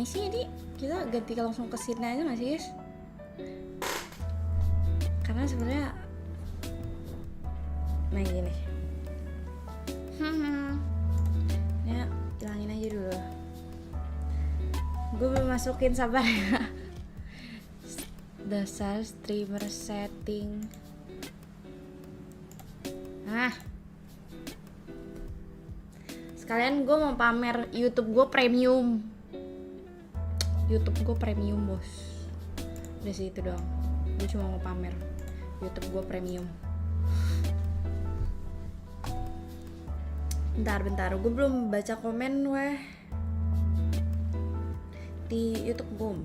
Ini sih kita ganti langsung ke scene aja nggak sih guys? Karena sebenarnya nah gini. Ya hilangin aja dulu. Gue belum masukin, sabar ya. Dasar streamer setting. Sekalian gue mau pamer YouTube gue premium. YouTube gue premium bos. Udah sih itu doang. Gue cuma mau pamer YouTube gue premium. Bentar, gue belum baca komen weh di YouTube gue.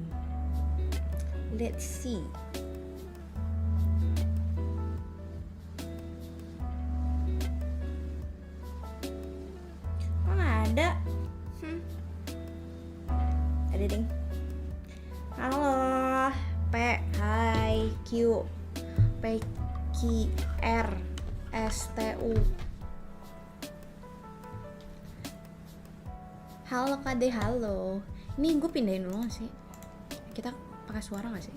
Let's see. Kok nggak ada? Ada ding. Halo, Hai, Q, P, R, S, T, U. Halo Kade, halo. Ini gue pindahin dulu gak sih? Kita pakai suara gak sih?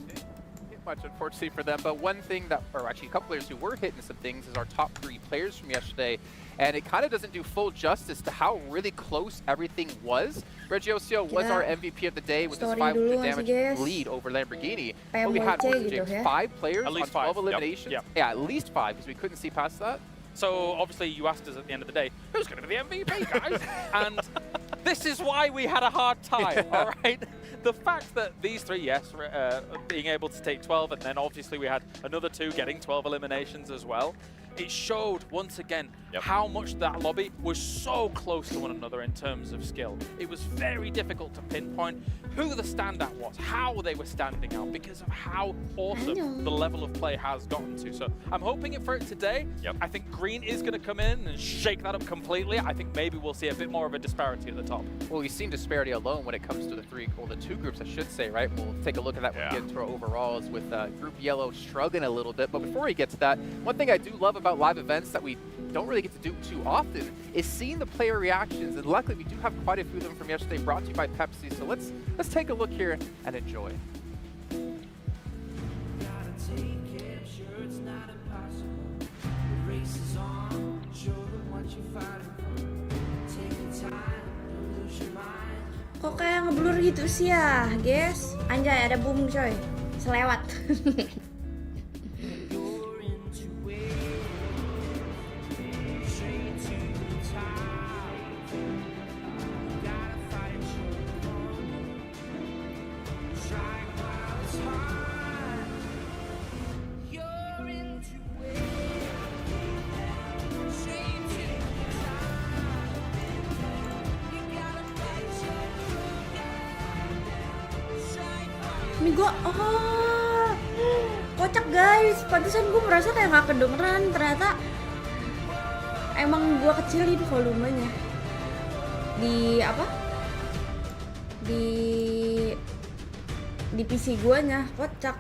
Much unfortunately for them, but one thing that, or actually a couple players who were hitting some things is our top 3 players from yesterday, and it kind of doesn't do full justice to how really close everything was. Regiosio was our MVP of the day with this 5 damage lead over Lamborghini. But we had gitu, 5 players on 12 eliminations. Yep. Yeah, at least 5 because we couldn't see past that. So obviously you asked us at the end of the day, who's going to be the MVP, guys? And this is why we had a hard time, all right? The fact that these 3, yes, being able to take 12, and then obviously we had another 2 getting 12 eliminations as well, it showed once again how much that lobby was so close to one another in terms of skill. It was very difficult to pinpoint who the standout was, how they were standing out, because of how awesome the level of play has gotten to. So I'm hoping for it today. I think Green is going to come in and shake that up completely. I think maybe we'll see a bit more of a disparity at the top. Well, we've seen disparity alone when it comes to the 2 groups, I should say, right? We'll take a look at that when we get into our overalls with Group Yellow struggling a little bit. But before we get to that, one thing I do love about live events that we don't really get to do too often is seeing the player reactions, and luckily we do have quite a few of them from yesterday brought to you by Pepsi. So let's take a look here and enjoy. Kok kayak ngeblur gitu sih ya, guys? Anjay, ada boom coy. Selewat. Ini gue, kocak guys. Pantesan gue merasa kayak gak kedengeran. Ternyata emang gue kecilin volumenya di apa? Di PC guanya, kocak.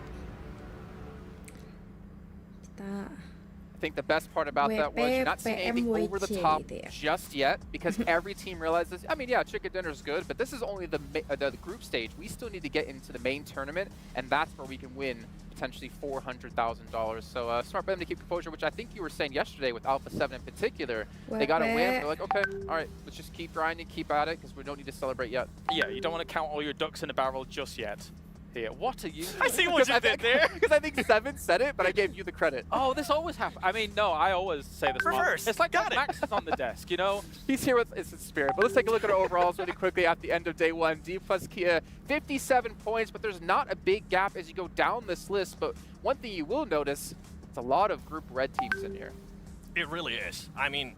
Kita I think the best part about that was you're not seeing anything over the top just yet, because every team realizes, I mean, yeah, chicken dinner is good, but this is only the group stage. We still need to get into the main tournament, and that's where we can win potentially $400,000. So smart for them to keep composure, which I think you were saying yesterday with Alpha 7 in particular. They got a win. They're like, okay, all right, let's just keep grinding, keep at it, because we don't need to celebrate yet. Yeah, you don't want to count all your ducks in a barrel just yet. Here, what are you? I see what you did there. Because I think 7 said it, but I gave you the credit. Oh, this always happens. I mean, no, I always say this. Reverse. It's like Max is on the desk, you know? He's here with his spirit. But let's take a look at our overalls really quickly at the end of day 1. D plus Kia, 57 points, but there's not a big gap as you go down this list. But one thing you will notice, it's a lot of Group Red teams in here. It really is. I mean,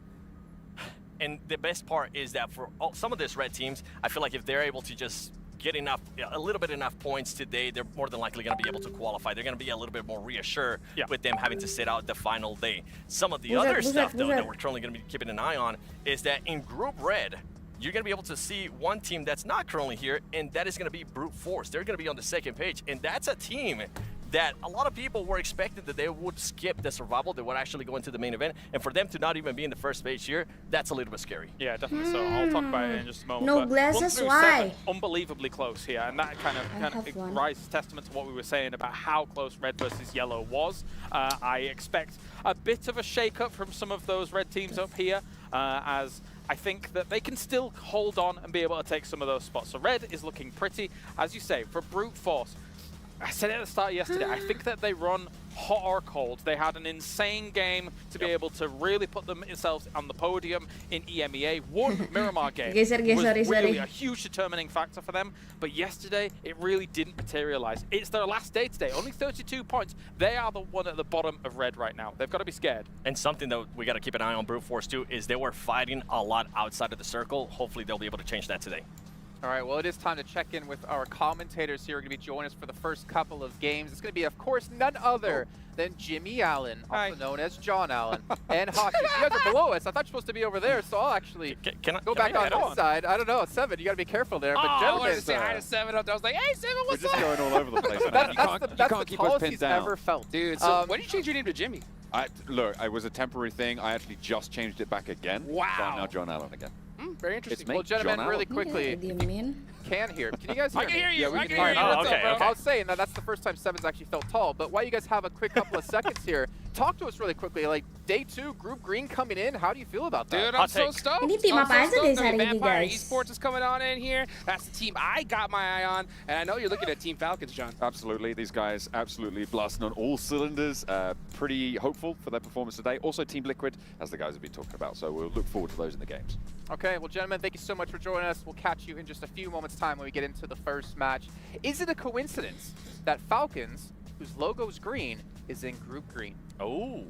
and the best part is that for some of these red teams, I feel like if they're able to just get a little bit enough points today, they're more than likely going to be able to qualify. They're going to be a little bit more reassured with them having to sit out the final day. Some of the other stuff, though, that we're currently going to be keeping an eye on is that in Group Red, you're going to be able to see one team that's not currently here, and that is going to be Brute Force. They're going to be on the second page, and that's a team that a lot of people were expecting that they would skip the survival, they would actually go into the main event, and for them to not even be in the first stage here, that's a little bit scary. Yeah, definitely. So I'll talk about it in just a moment. No but glasses, 1 through why? 7, unbelievably close here, and that kind have of one. rises testament to what we were saying about how close red versus yellow was. I expect a bit of a shake-up from some of those red teams up here, as I think that they can still hold on and be able to take some of those spots. So red is looking pretty, as you say, for brute force. I said it at the start yesterday, I think that they run hot or cold. They had an insane game to be able to really put themselves on the podium in EMEA. One Miramar game was really a huge determining factor for them, but yesterday it really didn't materialize. It's their last day today, only 32 points. They are the one at the bottom of red right now. They've got to be scared. And something that we got to keep an eye on brute force too is they were fighting a lot outside of the circle. Hopefully they'll be able to change that today. All right, well, it is time to check in with our commentators here. We're going to be joining us for the first couple of games. It's going to be, of course, none other than Jimmy Allen, also known as John Allen, and Hockey. You guys are below us. I thought you were supposed to be over there, so I'll actually go back on this side. I don't know, 7, you got to be careful there. But I wanted to say hi to 7 up there. I was like, hey, 7, what's up? We're just going all over the place. That's the tallest he's ever felt. Dude, so why did you change your name to Jimmy? Look, it was a temporary thing. I actually just changed it back again. Wow. So I'm now John Allen again. Very interesting. It's me, Well, gentlemen, John really Allen. quickly, What do you mean? can hear. Can you guys hear I can me? hear you. Yeah, we I can can hear hear you. you. Oh, What's okay, up, bro? I was saying that's the first time 7's actually felt tall, but while you guys have a quick couple of seconds here, talk to us really quickly. Like, day 2, Group Green coming in, how do you feel about that? Dude, I'm Hot so take. stoked. Ini tim I'm apa aja stoked. guys I mean, hari ini, Vampire guys? Esports is coming on in here. That's the team I got my eye on, and I know you're looking at Team Falcons, John. Absolutely. These guys absolutely blasting on all cylinders. Pretty hopeful for their performance today. Also Team Liquid, as the guys have been talking about. So we'll look forward to those in the games. Okay, well, gentlemen, thank you so much for joining us. We'll catch you in just a few moments' time when we get into the first match. Is it a coincidence that Falcons, whose logo is green, is in Group Green? Oh.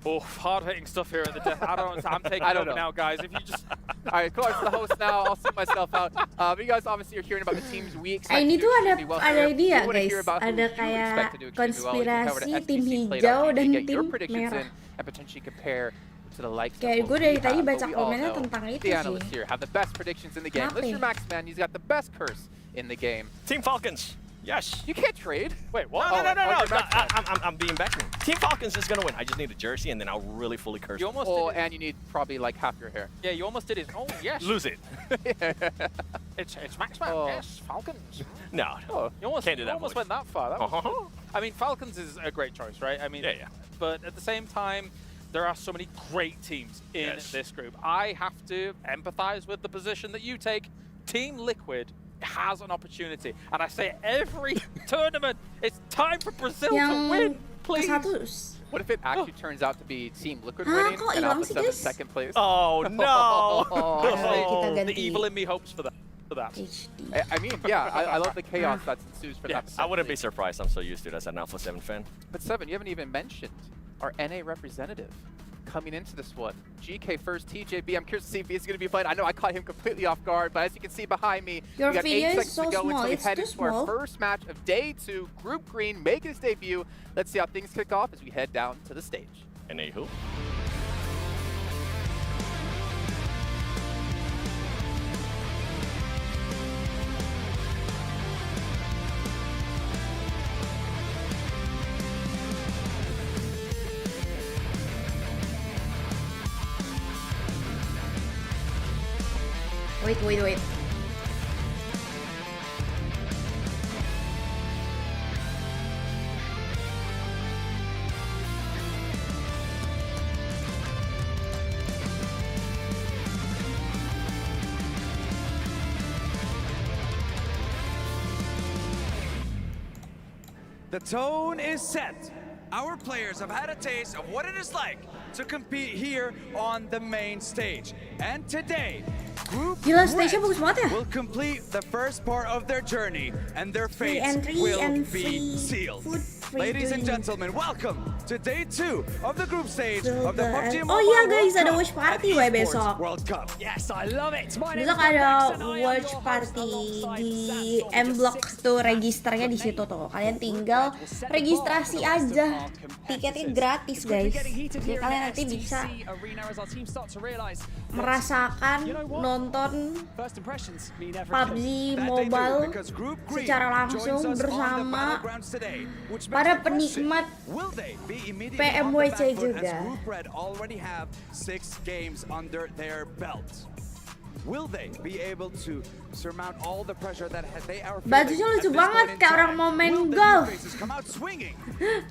Oh, hard-hitting stuff here at the death. I'm taking over now, guys. If you just... All right, Clark's the host now. I'll sit myself out. But you guys obviously are hearing about the teams we expect Ini to do tuh extremely well ada here. dia We wanna guys, hear about who ada you expect kayak to do extremely well. You can cover the konspirasi tim SBC played hijau out. You dan can get your tim predictions merah. in and potentially compare to the likes Kayak of gue what dari we tadi have, baca but we all komennya know tentang itu the sih. analysts here have the best predictions in the game. Kenapa Mr. ya? Maxman, he's got the best curse in the game. Team Falcons. Yes. You can't trade. Wait, what? No. you're Maxman. I'm being back. Team Falcons is going to win. I just need a jersey, and then I'll really fully curse You them. almost Oh, did it. and you need probably like half your hair. Yeah, you almost did it. Oh, yes. Lose it. It's Maxman. Oh. Yes, Falcons. No. Oh, You almost, Can't do you that almost voice. went that far. That was, Uh-huh. I mean, Falcons is a great choice, right? I mean, Yeah. But at the same time, there are so many great teams in Yes. this group. I have to empathize with the position that you take. Team Liquid has an opportunity. And I say every tournament, it's time for Brazil to Yang win, please. ke-1 what if it actually turns out to be Team Liquid Hah, winning kok and hilang Alpha sih, 7 guys? second place? Oh, no. Kita The ganti evil in me hopes for that. HD. I mean, yeah, I love the chaos that ensues for that. I wouldn't be surprised. I'm so used to it as an Alpha 7 fan. But 7, you haven't even mentioned our NA representative coming into this one. GK first, TJB. I'm curious to see if he's going to be playing. I know I caught him completely off guard, but as you can see behind me, Your we got 8 video is seconds so to go small. until we It's head too into our small. first match of day 2. Group Green making his debut. Let's see how things kick off as we head down to the stage. Anywho. Wait. The tone is set. Our players have had a taste of what it is like to compete here on the main stage. And today, Group Gila, Red stage-nya bagus banget ya. will complete the first part of their journey, and their Free fates entry will and be free sealed. food. Ladies and gentlemen, welcome to day 2 of the group stage of the PUBG Oh Mobile iya guys, World ada Cup watch party at weh Esports besok. World Cup. Yes, I love it. My name Besok is ada Max and I am watch your host party alongside di Sansom. M-Block Just tuh, 6 registernya di situ tuh. Kalian tinggal registrasi aja. Tiketnya gratis guys. Jadi kalian nanti bisa merasakan nonton PUBG Mobile secara langsung bersama para penikmat Pmwc juga. Will they be able to surmount all the pressure that they are feeling? Bajunya lucu banget kayak orang mau main golf.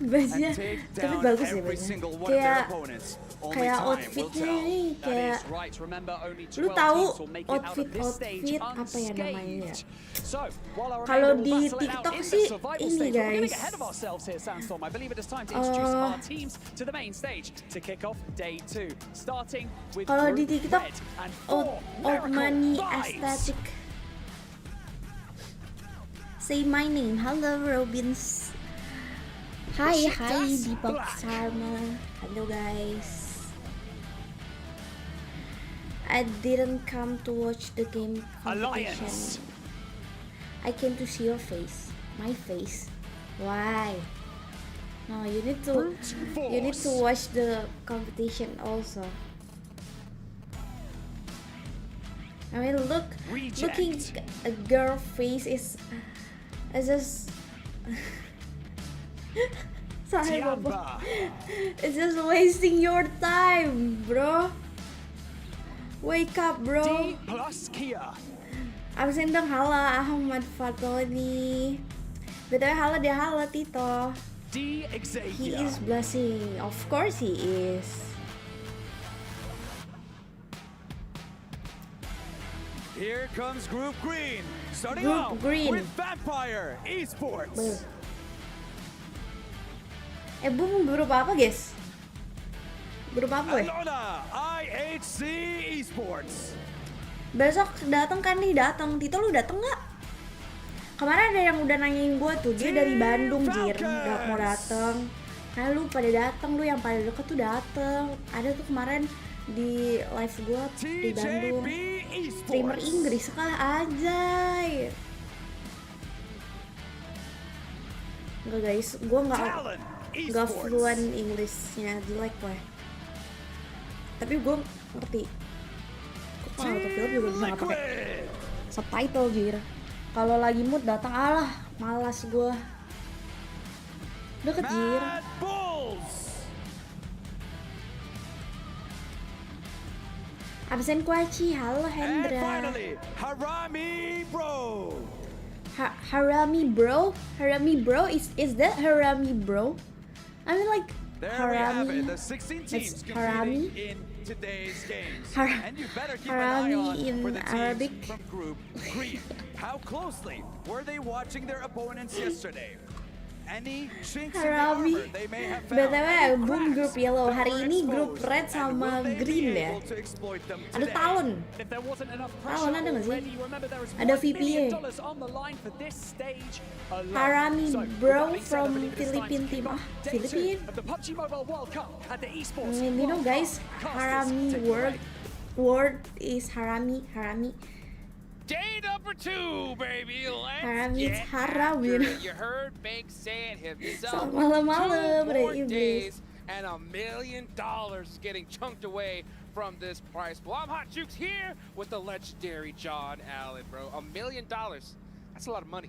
Bajunya tapi bagus sih bajunya. Kayak outfitnya ini kayak lu tahu outfit apa ya namanya ya? Kalau di TikTok sih ini guys. Kalau di TikTok old money aesthetic. Say my name. Hello Robins. Hai Deepak Sharma. Hello guys. I didn't come to watch the game competition. I came to see your face. My face. Why? No, you need to watch the competition also. I mean, looking a girl face is just sorry, Papa. It's just wasting your time, bro. Wake up, bro. Absen dong hala Ahmad Fatoni. BTW hala dia hala Tito. He is blushing. Of course he is. Here comes Group Green, starting Group off Green. with Vampire Esports. Bung grup apa guys? Grup apa ya? Alona IHC Esports. Besok datang kan nih, datang. Tito lu datang nggak? Kemarin ada yang udah nanyain gue tuh, dia dari Bandung Jir, udah mau datang. Nah lu pada datang, lu yang pada deket tuh datang. Ada tuh kemarin di live gue di Bandung. Streamer Inggris kalah aja. Enggak guys, gue nggak fluent Inggrisnya, jelek gue. Tapi gue ngerti. Kok kalau nonton film juga bisa nggak pakai subtitle Jir. Kalau lagi mood datang, alah malas gue. Deket Jir. Absen Kwaci, halo Hendra. Harami Bro. Harami bro, is that Harami bro? I mean like Harami. The 16 teams Harami in today's games. And you better keep Harami an eye on in for the teams Arabic. from Group Green. How closely were they watching their opponents yesterday? Any chinks in the Harami. armor they may have found? BTW boom grup yellow. Hari ini grup red sama green ya. Ada Talon. Talon ada nggak sih? Ada VPA. Harami bro from Philippine team. Ah, Philippine. You know guys, Harami word is Harami. Day number 2, baby. Harami Let's get Harami. after it. You heard Meg say it himself. Malam-malam, 2 more iblis. days and $1 million is getting chunked away from this prize pool. I'm Hot Jukes here with the legendary John Allen, bro. $1 million. That's a lot of money.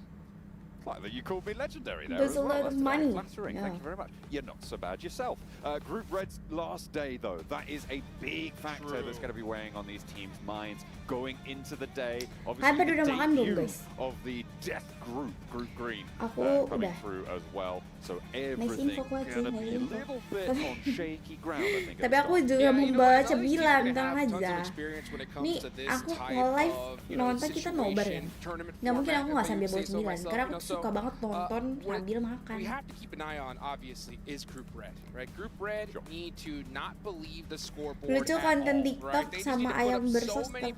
Like that you called me legendary there. There's as a well. lot of That's money. Flattering. Thank you very much. You're not so bad yourself. Group Red's last day, though, that is a big factor that's going to be weighing on these teams' minds going into the day. Obviously, the udah makan belum, debut guys? of the Death Group, Group Green, Aku coming udah. through as well. So info, everything Kwaci, going to nice be a info. little bit on shaky ground, I think. at Tapi the aku start. juga Yeah, you know what? membaca As long as you're bilang, gonna tenang have tons of aja. experience when it comes Nih to this aku type nge-live of, you know, nonton kita nobar ya. situation, tournament Nggak mungkin format, aku if nggak I sambil say bawa so 9 myself, karena you aku know, suka banget nonton what sambil makan. we have to keep an eye on, obviously, is Group Red, right? Group Red need to not believe the scoreboard Lucu at konten all, TikTok right? They just sama need to put ayam up bersos so many tetep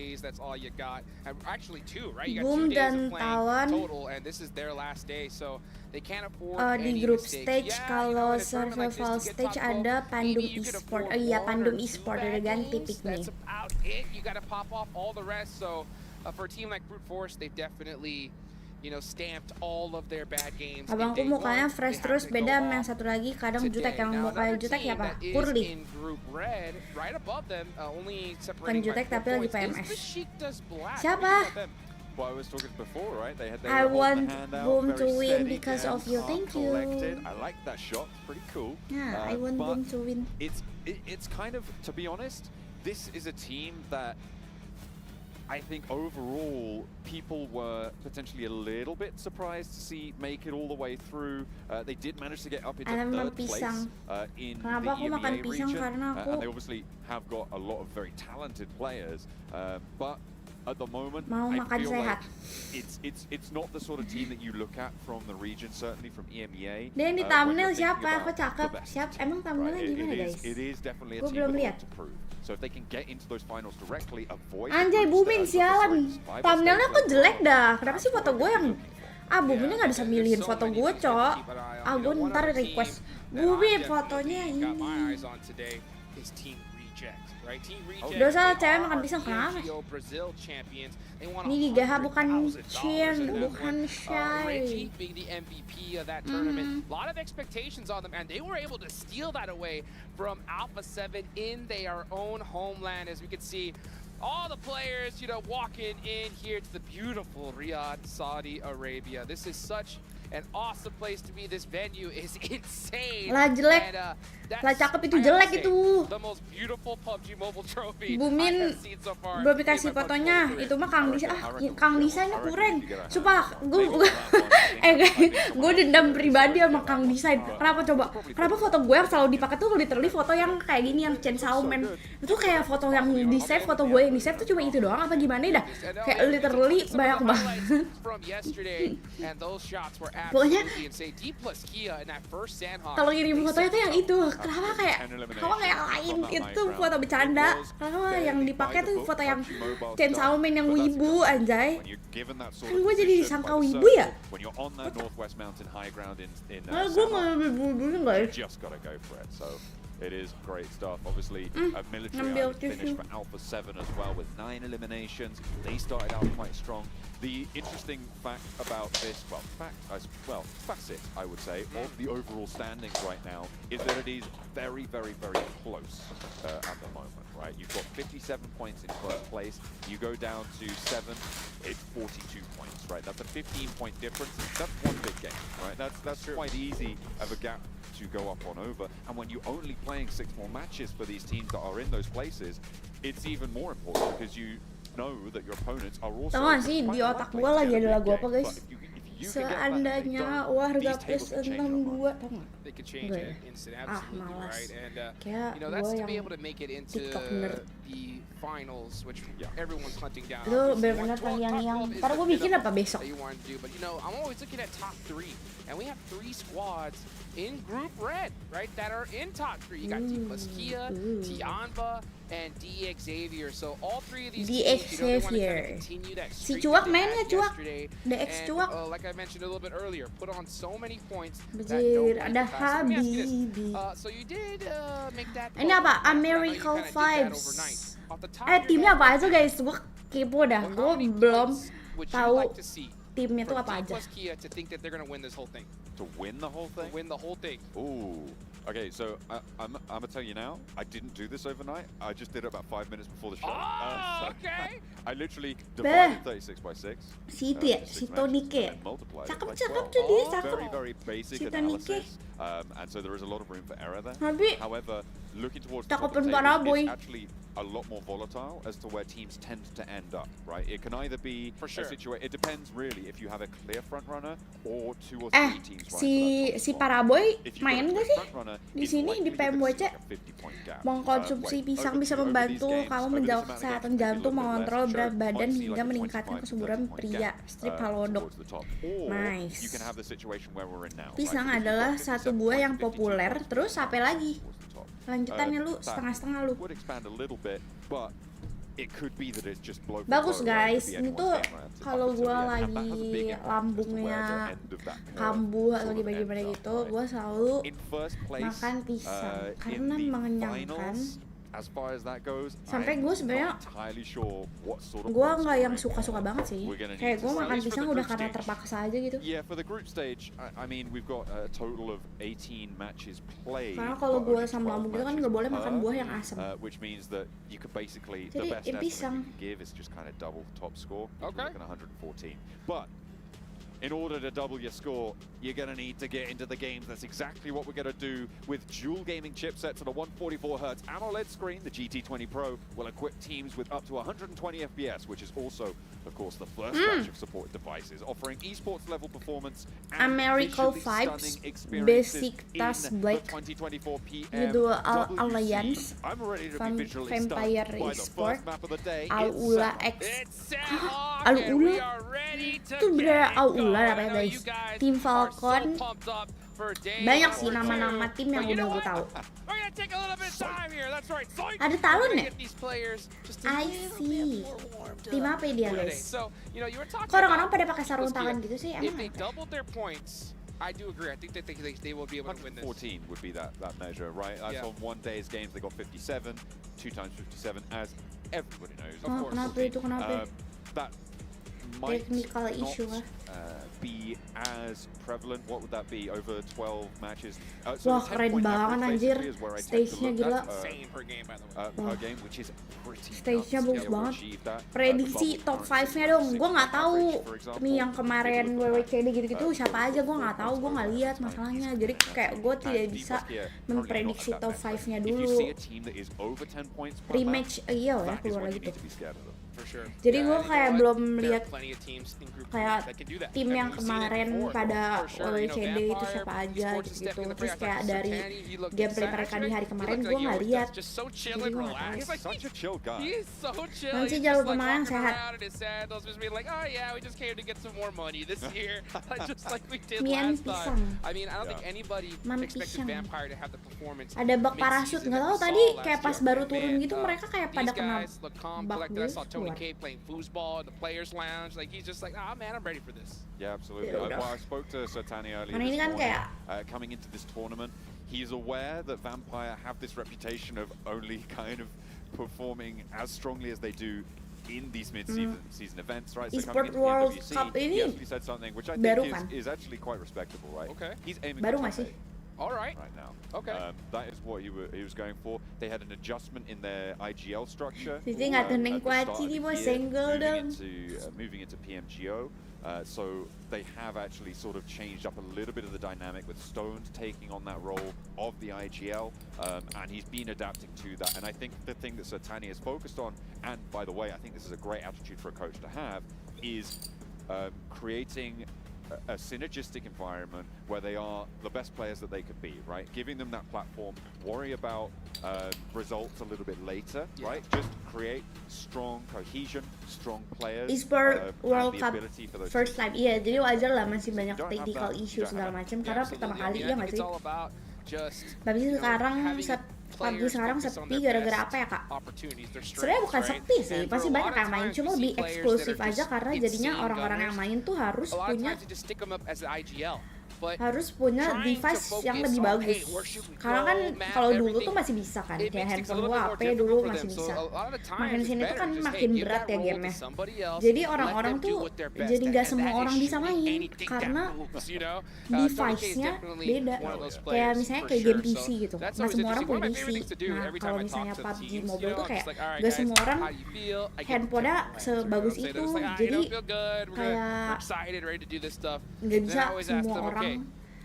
days, that's all you got. And actually 2, right? You got Boom 2 days dan of playing Tawan. total, and this is their last day. So They can't afford di any grup mistakes. stage Yeah, kalau in a tournament like survival this, to get stage top 12, ada Pandum maybe you can Esports. afford Oh iya, one Pandum or two Esports bad udah ganti games. pick nih. That's about it. You got to pop off all the rest. So for a team like Brute Force, they've definitely, you know, stamped all of their bad games. Abangku mukanya fresh terus, beda sama yang satu lagi kadang jutek. Yang mukanya jutek ya apa? Kurli. Bukan jutek tapi lagi PMS. Siapa? Well, I was talking before, right? They I were want holding the hand out, Boom very to win steady, because again, of you. calm, Thank you. collected. I like that shot. It's pretty cool. Yeah, I want but Boom to win. It's kind of, to be honest, this is a team that I think overall people were potentially a little bit surprised to see make it all the way through. They did manage to get up into Alam third ng place pisang. in Kenapa aku the makan EMEA pisang? region, Karena aku and they obviously have got a lot of very talented players, but at the moment, mau I makan feel sehat. like it's not the sort of team that you look at from the region, certainly from EMEA. Dia yang di when thumbnail you're thinking siapa? about Kok cakep? the best Siap? team, Emang thumbnailnya right? gimana, guys? It is definitely a Gua team belum with a lihat. lot to prove. So if they can get into those finals directly, avoid Anjay, Booming sialan. Thumbnailnya kok jelek dah. Kenapa sih foto gue yang Boomingnya nggak bisa milihin foto gue, cok. Gue ntar request Booming fotonya ini. Dosa cewek makan pisang kenapa? Ini di GH bukan Chin, bukan Shy. Being the MVP of that tournament, a lot of expectations on them, and they were able to steal that away from Alpha 7 in their own homeland. As we can see, all the players, you know, walking in here to the beautiful Riyadh, Saudi Arabia. This is such an awesome place to be. This venue is insane. Lah jelek. Lah cakep itu jelek itu. The most beautiful PUBG Mobile trophy Bumin I have seen so far. belum dikasih fotonya. Itu mah Kang Disa. Kang Disa ini kurang. Sumpah, gue dendam pribadi sama Kang Disa. Kenapa coba? Kenapa foto gue yang selalu dipakai tuh literally foto yang kayak gini, yang Chainsaw Man. Itu kayak foto yang di save, foto gue yang di save tuh cuma itu doang apa gimana dah? Kayak literally banyak banget. Pokoknya kalau ngirim fotonya tuh yang itu. Kenapa kayak lain itu foto bercanda? Kenapa yang dipakai tuh foto yang Chainsaw Man yang wibu anjay? Kan gue jadi disangka wibu ya? Gue nggak wibu guys. It is great stuff. Obviously, military finish for Alpha 7 as well with 9 eliminations. They started out quite strong. The interesting fact about this, facet, I would say, of the overall standings right now is that it is very, very, very close at the moment, right? You've got 57 points in first place. You go down to 7, it's 42 points, right? That's a 15-point difference. That's one big game, right? That's quite easy of a gap to go up on over, and when you're only playing 6 more matches for these teams that are in those places, it's even more important because you know that your opponents are also. Tahu gak sih di otak gue lagi ada lagu apa guys? Seandainya warga plus 62, tau gak? Gue malas. Kayak gue yang TikTok nerd. Itu bener-bener yang ntar gue bikin apa besok? And we have 3 squads in Group Red, right, that are in top 3. You got T plus Kia, Tianva, and DX Xavier. So all 3 of these DX teams, you know, they want to Xavier. kind of continue that Si streak Cuak that they main had nggak, Cuak? yesterday. DX And, Cuak. like I mentioned a little bit earlier, put on so many points that Bajir, nobody ada could pass. Let me ask you this. Habibi. So you did make that. Ini call. apa? I know you American kinda did that Vibes. overnight. Off the top of your Timnya head, apa aja guys? Gue kepo dah. how Gue many belum points would you tahu like to see timnya tuh from apa D aja. plus Kia to think that they're gonna win this whole thing? To win the whole thing? Win the whole thing. Ooh. Okay, so I'm gonna tell you now. I didn't do this overnight. I just did it about 5 minutes before the show. Oh, okay. I literally divided 36 by 6. Si itu ya, si Tonike. Cakep tuh dia, cakep. Very, very basic Si Tonike. analysis. And so there is a lot of room for error there. Tapi However, looking towards the top of cakepan the table, Paraboy. it's actually a lot more volatile as to where teams tend to end up, right? It can either be For sure. a situation. It depends really if you have a clear front runner or 2 or 3 teams. si Paraboy main gak sih? Di sini di Pmwc mengkonsumsi pisang bisa membantu kamu menjaga kesehatan jantung, mengontrol berat badan hingga meningkatkan kesuburan pria. Strip Halodoc. Nice. Pisang adalah satu buah yang populer. Terus apa lagi? Lanjutannya lu setengah-setengah lu. it could be that it's just blow for Bagus blow, right? It guys, could be ini anyone's tuh game, right? kalau Up until gua the end. And that has a lagi big impact as to where lambungnya the end of that curve kambuh sort atau of gimana ends gitu, up, right? gua selalu In first place, makan pisang in karena the mengenyangkan. finals, as far as that goes, Sampai I'm gue sebenarnya not entirely sure what sort of gue point nggak yang scoring suka-suka banget sih, we're gonna need kayak to gue see. makan At least for pisang the udah group karena stage. terpaksa aja gitu. Yeah, for the group stage, I mean, we've got a total of 18 matches played. Karena kalau but gue only sama 12 lambung itu kan matches nggak boleh makan per, buah yang asam. which means that you could basically, Jadi, the best estimate pisang. you can give is just kind of double top score. Which Okay. we're looking at 114. But in order to double your score, you're going to need to get into the games. That's exactly what we're going to do with dual gaming chipsets and a 144Hz AMOLED screen. The GT20 Pro will equip teams with up to 120 FPS, which is also, of course, the first batch of supported devices, offering esports level performance and Americal visually vibes, stunning experiences basic in task the black, 2024 Judul PMwc. Alliance, I'm ready to be visually Vampire stunned by the Esports, first map of the day. Al-Ula It's X. It's Sandhawk, Al-Ula? and we are ready to Itu bener get Al-Ula going. apa ya I know guys? you guys Tim are so Falcon. pumped up for day Banyak number sih nama-nama two. tim yang But you udah know gue what? tahu. We're gonna take a little bit of time here. That's right. Zoink. Ada We're talun gonna ya? get these players just a I little see. bit more warmed Tim up apa ya dia for today. guys? So, you know, you were talking Kok orang-orang about pada pakai sarung let's tangan get- gitu sih? If Emang they apa? doubled their points, I do agree. I think that they will be able to win this. 114 would be that measure, right? That's Yeah. on one day's games, they got 57, 2 times 57, as everybody knows. Oh, kenapa itu, kenapa? That might Technical issue not lah. be as prevalent. What would that be? Over 12 matches? Wah, the 10 keren point banget average anjir. basically is where I tend to Stage-nya look gila. at, Insane per game, by the way. per game, which is pretty Stage-nya nuts to be bagus able to banget. achieve that. Prediksi The top bubble 5-nya currency dong. is Gue nggak 6 tahu average, for example. nih yang kemarin If you look at WWCD gitu-gitu that, siapa aja gue nggak tahu, gue nggak points lihat over masalahnya. 90s, Jadi kayak gue and tidak people bisa here memprediksi currently not top at that 5-nya benchmark. If you dulu. see a team that is over 10 points per Rematch match, iya ya that is keluar when lagi you need tuh. to be scared of them. For sure. Jadi Yeah, gue and you know kayak what? belum There are lihat plenty of teams in Group kayak that can do that. tim I mean, yang we've seen it kemarin before. pada For sure, you know, WWCD itu Vampire, siapa aja Esports is gitu-gitu. stepping the Terus play. kayak I thought dari Satani, he looked gameplay sad. mereka di hari He kemarin looked gue like he nggak always lihat. does, just so chill Jadi and gue nggak relaxed. tahu. He's like, Such a chill guy. He's so chill. Nanti He's jalur just like kemarin walking sehat. around in his sandals, just being like, oh yeah, we just came to get some more money this year, just like we did Mian last pisang. time. I mean, I don't think anybody Man expected pisang. Vampire to have the performance. Ada bug parasut, mid-season nggak tahu that we tadi saw kayak last pas year. baru turun Man, gitu mereka kayak pada these kena guys look calm, bug collected. I saw gitu. Tony K playing foosball in the players' lounge. Like he's just like, ah man, I'm ready for this. Yeah, absolutely. Ya udah. Well, I spoke to Satani earlier Karena ini this kan morning, kayak coming into this tournament. He's aware that Vampire have this reputation of only kind of performing as strongly as they do in these mid-season events, right? So Esports coming into World the WWC, Cup he ini actually said something which I baru think kan? is actually quite respectable, right? Okay. He's aiming Baru for nggak sih? top 8 All right. right now. Okay. That is what he was going for. They had an adjustment in their IGL structure. Sisi nggak tenang at the start Kwaci of nih the bos, year, senggol dong. moving into PMGO. So they have actually sort of changed up a little bit of the dynamic with Stones taking on that role of the IGL, and he's been adapting to that. And I think the thing that Satani is focused on, and by the way, I think this is a great attitude for a coach to have, is creating a synergistic environment where they are the best players that they could be, right? Giving them that platform, worry about results a little bit later, right? Just create strong cohesion, strong players. Esports and World the Cup ability for those first teams. time, iya jadi wajar lah masih banyak Don't have technical that, you issue don't segala have macam Yeah, karena absolutely. pertama I kali mean, iya I nggak think sih? it's all about just Tapi you know, sekarang having PUBG players sekarang focus on sepi their gara-gara best apa ya kak? opportunities, their Sebenarnya bukan strengths, sepi right? sih, And pasti for a banyak lot of yang main, times cuma we lebih see players that eksklusif are aja just karena jadinya insane orang-orang yang gunners. main tuh harus A lot of punya times you just stick them up as an IGL. But punya trying to device yang focus lebih on, bagus. hey, where should we Karena kan go, map, kalau dulu tuh everything, masih bisa kan, it kayak makes things a handphone little gua bit more HP dulu difficult for masih them. So bisa. a lot of the times Makin it's sini tuh better kan just, hey, makin give berat that ya role to gamenya. somebody else, Jadi let orang-orang them do tuh what they're best jadi at, nggak and semua that orang is bisa shooting main anything that karena moves, you know? Tony K is device-nya definitely beda. one of those Kayak players, misalnya for kayak sure. game PC So gitu, that's nggak always semua orang interesting. One punya of my favorite PC. things to do Nah every kalau time I misalnya talk to the PUBG teams, mobile you know, tuh I'm kayak just like, all right, nggak guys, semua orang how you feel? I get handphonenya the answer, sebagus you know, itu, they're just like, ah, you jadi don't feel good, we're kayak excited, ready to do this stuff. nggak Then bisa I always ask semua them, okay, orang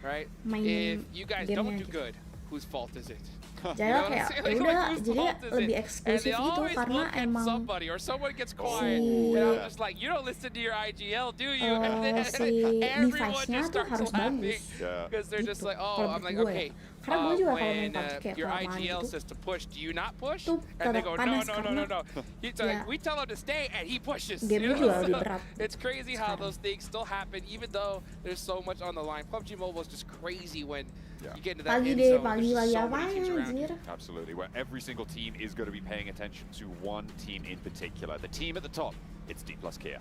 right? main If you guys don't gamenya do gitu. good, whose fault is it? Jadi You know what I'm kayak saying? ya Like, udah whose jadi fault is lebih it? And eksklusif they gitu always karena look at emang somebody or someone gets quiet, and I'm just like, you don't listen to your IGL, do you? And then si everyone device-nya just tuh starts harus laughing bagus. Yeah. because they're just Gitu, like, oh, kalau I'm like, menurut gue okay, Karena gue juga kalau main when PUBG kayak your kelamaan IGL gitu. says to push, do you not push? Tuh, And they go, no, panas no, no, karena no, no. He's ya, like, we tell him to stay, and he pushes. game You know? juga lebih berat. It's crazy how sekarang. those things still happen, even though there's so much on the line. PUBG Mobile is just crazy when you get into that Pagi end deh, zone. pagi There's lagi so apa many teams around you. anjir. Absolutely, where every single team is going to be paying attention to one team in particular. The team at the top, it's D plus Kia.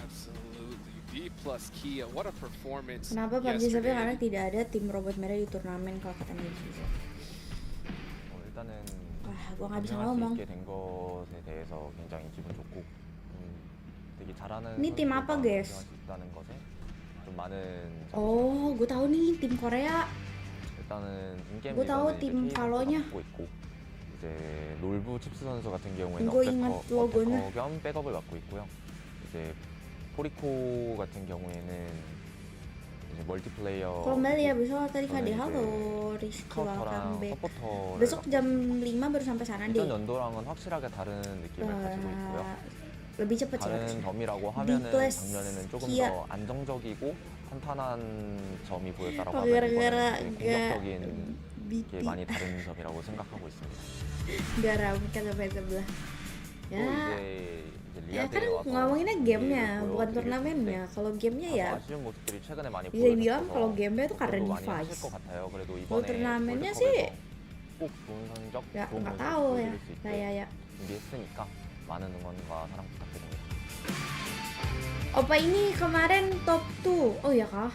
Absolutely. D plus Kia, what a performance. Kenapa PUBG sampai yesterday. karena tidak ada tim robot merah di turnamen kalau katanya gitu. 일단은 Wah, gua nggak bisa 경쟁할 수 ngomong. 있게 된 것에 대해서 굉장히 기분 좋고 되게 잘하는 Ini tim apa, 선수들과 guys? 경쟁할 수 있다는 것에 좀 많은 Oh, gue tahu nih tim Korea. 일단은 인게임 뭐 타워 리더는 팀 이제 K리그가 팔로냐? 맡고 있고 이제 롤브 칩스 선수 같은 경우에는 이거 인간 로고는? 어태커 겸 백업을 맡고 있고요. 이제 포리코 같은 경우에는 이제 멀티플레이어 Kalau Mbak ya besok tadi 저는 KD 이제 halo Rizky welcome 카운터랑 back. 서포터를 Besok jam 5 baru sampai sana deh. 이전 연도랑은 확실하게 다른 느낌을 가지고 있고요. Lebih cepet sih 다른 harusnya. 덤이라고 D 하면은 plus 작년에는 조금 Kia. 더 안정적이고 탄탄한 점이 보였다라고 어, 하면 gara-gara 이번에는 nggak 공격적인 BP. 게 많이 다른 점이라고 생각하고 있습니다. Garam kata sebelah. 또 Ya. 이제 Ya kan 리아드에 와서 ngomonginnya gamenya, 경기를 bukan 보여드리게 turnamennya. 됐는데 Kalau gamenya ya 다소 아쉬운 모습들이 최근에 많이 bisa dibilang 보여졌어서 kalau gamenya itu karena 걱정도 많이 하실 device. 것 같아요. 그래도 Kalau 이번에 turnamennya 월드컵에서 sih 꼭 좋은 성적, ya 좋은 nggak 모습 tahu ya. 보여드릴 수 있게 Kayak 준비했으니까 많은 응원과 사랑 부탁드립니다. Opa ini kemarin top 2. Oh ya kah?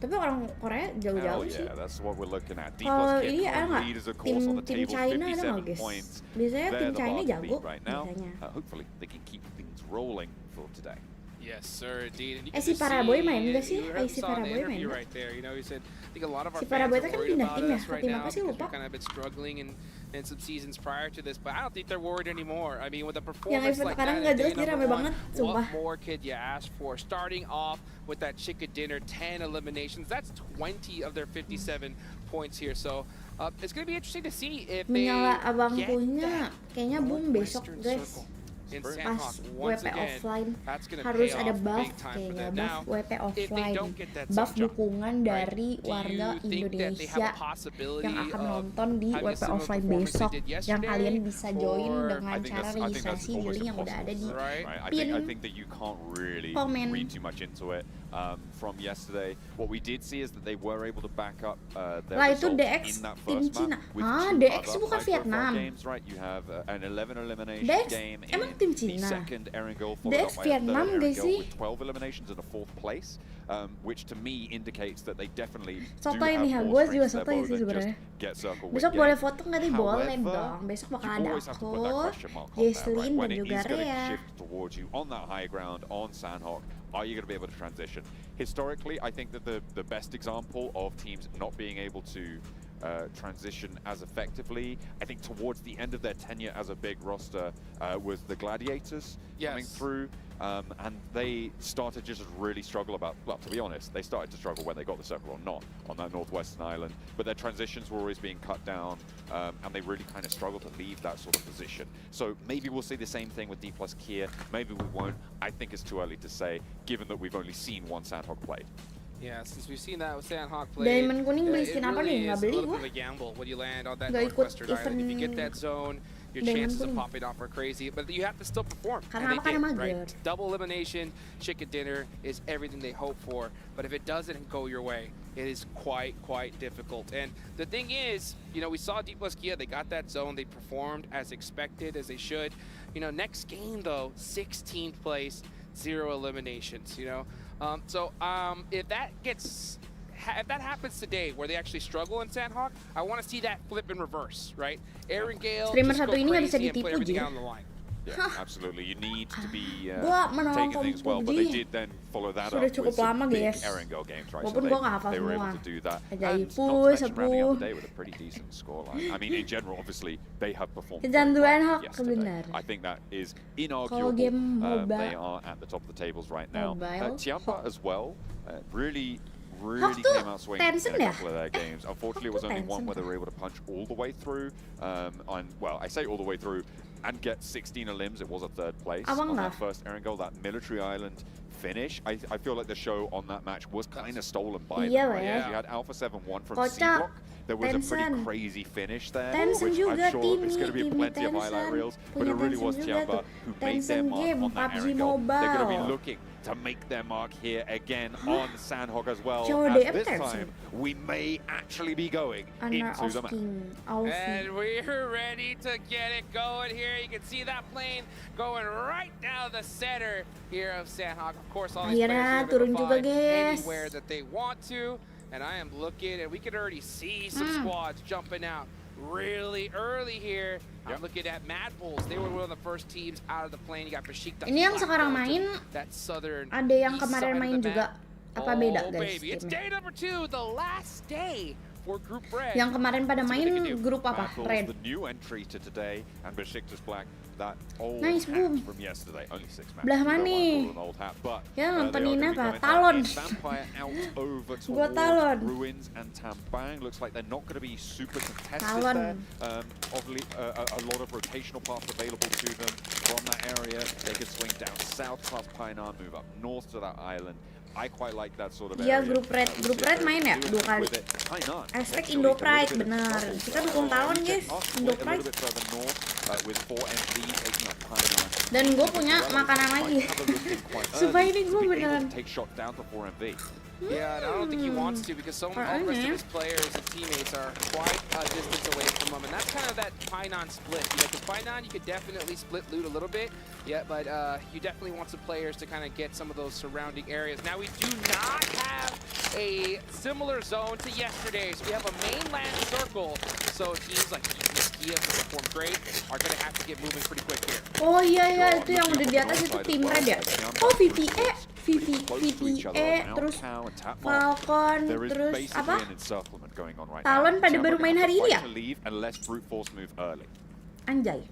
Tapi orang Korea jauh-jauh Hell sih. yeah, that's what we're looking at. D Kalau plus ini Kia ada nggak? leaders, of course, on the Tim table, China ada 57 nggak guys? points. Biasanya They're tim the China bar to jago. beat right now. Biasanya. Hopefully, they can keep things rolling for today. Yes, sir, indeed. And you Si can just Paraboy see, main nggak sih? you heard Si saw in the Paraboy main interview nggak? right there. You know, he said, I think a lot of our Si fans Paraboy are itu kan worried pindah about tim ya? us Ke right tim now apa sih, because lupa? we've kind of been struggling in some seasons prior to this, but I don't think they're worried anymore. I mean, with a Yang performance event like sekarang that, nggak at day jelas dia rame number banget, one, sumpah. what more could you ask for? Starting off with that chicken dinner, 10 eliminations. That's 20 of their 57 points here. So it's going to be interesting to see if they Menyala get abangkunya that kayaknya boom besok Northwestern guys. circle in Pas Sandhawk. Once WP again, offline that's gonna harus pay ada off buff big time for kayaknya, them. buff Now, WP if they offline, don't get that buff zone jump, dukungan right, dari do warga you think that they have Indonesia a possibility yang akan of nonton di having a WP similar offline performance besok they did yang yesterday, kalian bisa join or- dengan I think cara that's registrasi di almost link yang udah ada di impossible. Right. Right. pin I think that you can't really komen. read too much into it from yesterday. What we did see is that they were able to back up their Lah, itu results DX in that tim first Cina. map with Ah, two DX other bukan high-profile Vietnam. games, right? You have an 11 elimination DX game emang in tim the Cina. second Erangel, followed DX up by a Vietnam third gak Erangel sih? with 12 eliminations and a fourth place, which to me indicates that they definitely Sotoy do have nih, more gue juga strength to their sotoy bow sih than just sebenarnya. get circle win Besok game. boleh foto nggak nih? Boleh However, dong. Besok bakal you ada always have to put that aku, question mark on there, right? Jesslyn When dan it juga is going to Rea. shift towards you on that high ground on Sandhawk, are you going to be able to transition? Historically, I think that the best example of teams not being able to transition as effectively, I think towards the end of their tenure as a big roster, was the Gladiators coming Yes. through. And they started just really struggle well, to be honest, they started to struggle when they got the circle or not on that northwestern island, but their transitions were always being cut down, and they really kind of struggled to leave that sort of position. So maybe we'll see the same thing with D plus Kia, maybe we won't. I think it's too early to say, given that we've only seen one Sandhawk played. Yeah, since we've seen that with Sandhawk play, Diamond kuning beli it skin apa really nih? Nggak is a beli little gua. bit of a gamble when you land on that Nggak ikut northwestern island. If you get event that zone, your Diamond chances of kuning. popping off are crazy, but you have to still perform. Karena and apa? they Karena did, right? mager. Double elimination, chicken dinner is everything they hope for, but if it doesn't go your way, it is quite difficult. And the thing is, you know, we saw D plus Kia, they got that zone, they performed as expected, as they should. You know, next game though, 16th place, 0 eliminations, you know? If that happens today, where they actually struggle in Sandhawk, I want to see that flip in reverse, right? Aaron Gale Streamer just go satu ini nggak bisa crazy and put ditipu, everything Jir. out on the line. Yeah, absolutely. You need to be Gua menonton taking things well, but they PUBG did then follow that sudah up cukup with some lama, big guys. Erangel games, right? Walaupun so gua nggak hafal they were able semua. to do that. Ajaib, And not to push, mention rounding out push. the day with a pretty decent scoreline. I mean, in general, obviously, they have performed very Kecanduan well Hawk, yesterday. benar. I think that is Kalau inarguable. game They MOBA, are at the top of the tables right now. Mobile, Tiampa Hawk. as well, really Hawk tuh came out swinging in Tencent a ya? couple of their games. Unfortunately, it Hawk was tuh only one Tencent where they were able to punch all the way through. Well, I say all the way through. and get 16 limbs. It was a third place Abang on nggak? that first airing goal. That military island finish, I feel like the show on that match was kind of stolen by Iya, them. Right? Wes. You had Alpha 7-1 from Kocak. Seabrook. There was a pretty Tencent. crazy finish there, Tencent which juga, I'm sure Timmy, is going to be Timmy plenty of highlight Tencent. reels. But Punya it really was Tencent juga Tiamba tuh. who made Tencent their mark game, on that PUBG airing goal. They're going to be Mobile. looking to make their mark here again on Sandhog as well. Coba As DM this Tencent. time, we may actually be going Honor into of the map. King, Aussie. And we're ready to get it going here. You can see that plane going right down the center here of Sandhog. Of course, all these Akhirnya players are turun able to juga, fly guys. anywhere that they want to. And I am looking, and we can already see some squads jumping out really early here. I'm looking at Mad Bulls. They were one of the first teams out of the plane. You got Besiktas. Ini yang sekarang main, that southern ada yang east kemarin side of main the juga. map. Apa beda, Oh, guys, baby. It's timnya? day number 2, the last day for Group Red. Yang kemarin pada See what they can main do. grup apa? Battles, Red. the new entry to today, and Besiktas Black, that old Nice, hat boom. from yesterday. Only 6 matches. Belah You don't mana wanna nih? call it an old hat, but Ya, they nontonin are gonna be apa? going Talon. down. Vampire out over Gua towards Talon. Ruins and Tambang. Looks like they're not going to be super contested Talon. there. Obviously, a lot of rotational paths available to them from that area. They could swing down south past Painan, move up north to that island. I quite like that sort of Iya, area. grup Red. Grup Red main ya 2 kali. Painan, Hashtag actually, Indo a little Pride, bit of benar. trouble. Kita dukung Talon, guys. Us Indo went a Pride. little bit further north with 4MD taking up Painan. Dan gue punya makanan lagi. Supaya ini gue beneran. Take shots down to 4MV. Yeah, and I don't think he wants to because all the rest of Alright. his players and teammates are quite a distance away from him. And that's kind of that Painan split. You know, because Painan, you could definitely split loot a little bit. Yeah, but you definitely want some players to kind of get some of those surrounding areas. Now, we do not have a similar zone to yesterday's. We have a mainland circle. So teams like Kia, who performed great, are going to have to get moving pretty quick here. Oh iya, itu yang udah di atas itu tim Red ya? Oh, VVE, terus Falcon, There is terus basically apa? an encirclement going on right Talon now. pada baru main hari ini ya? To leave unless brute force move early. Anjay.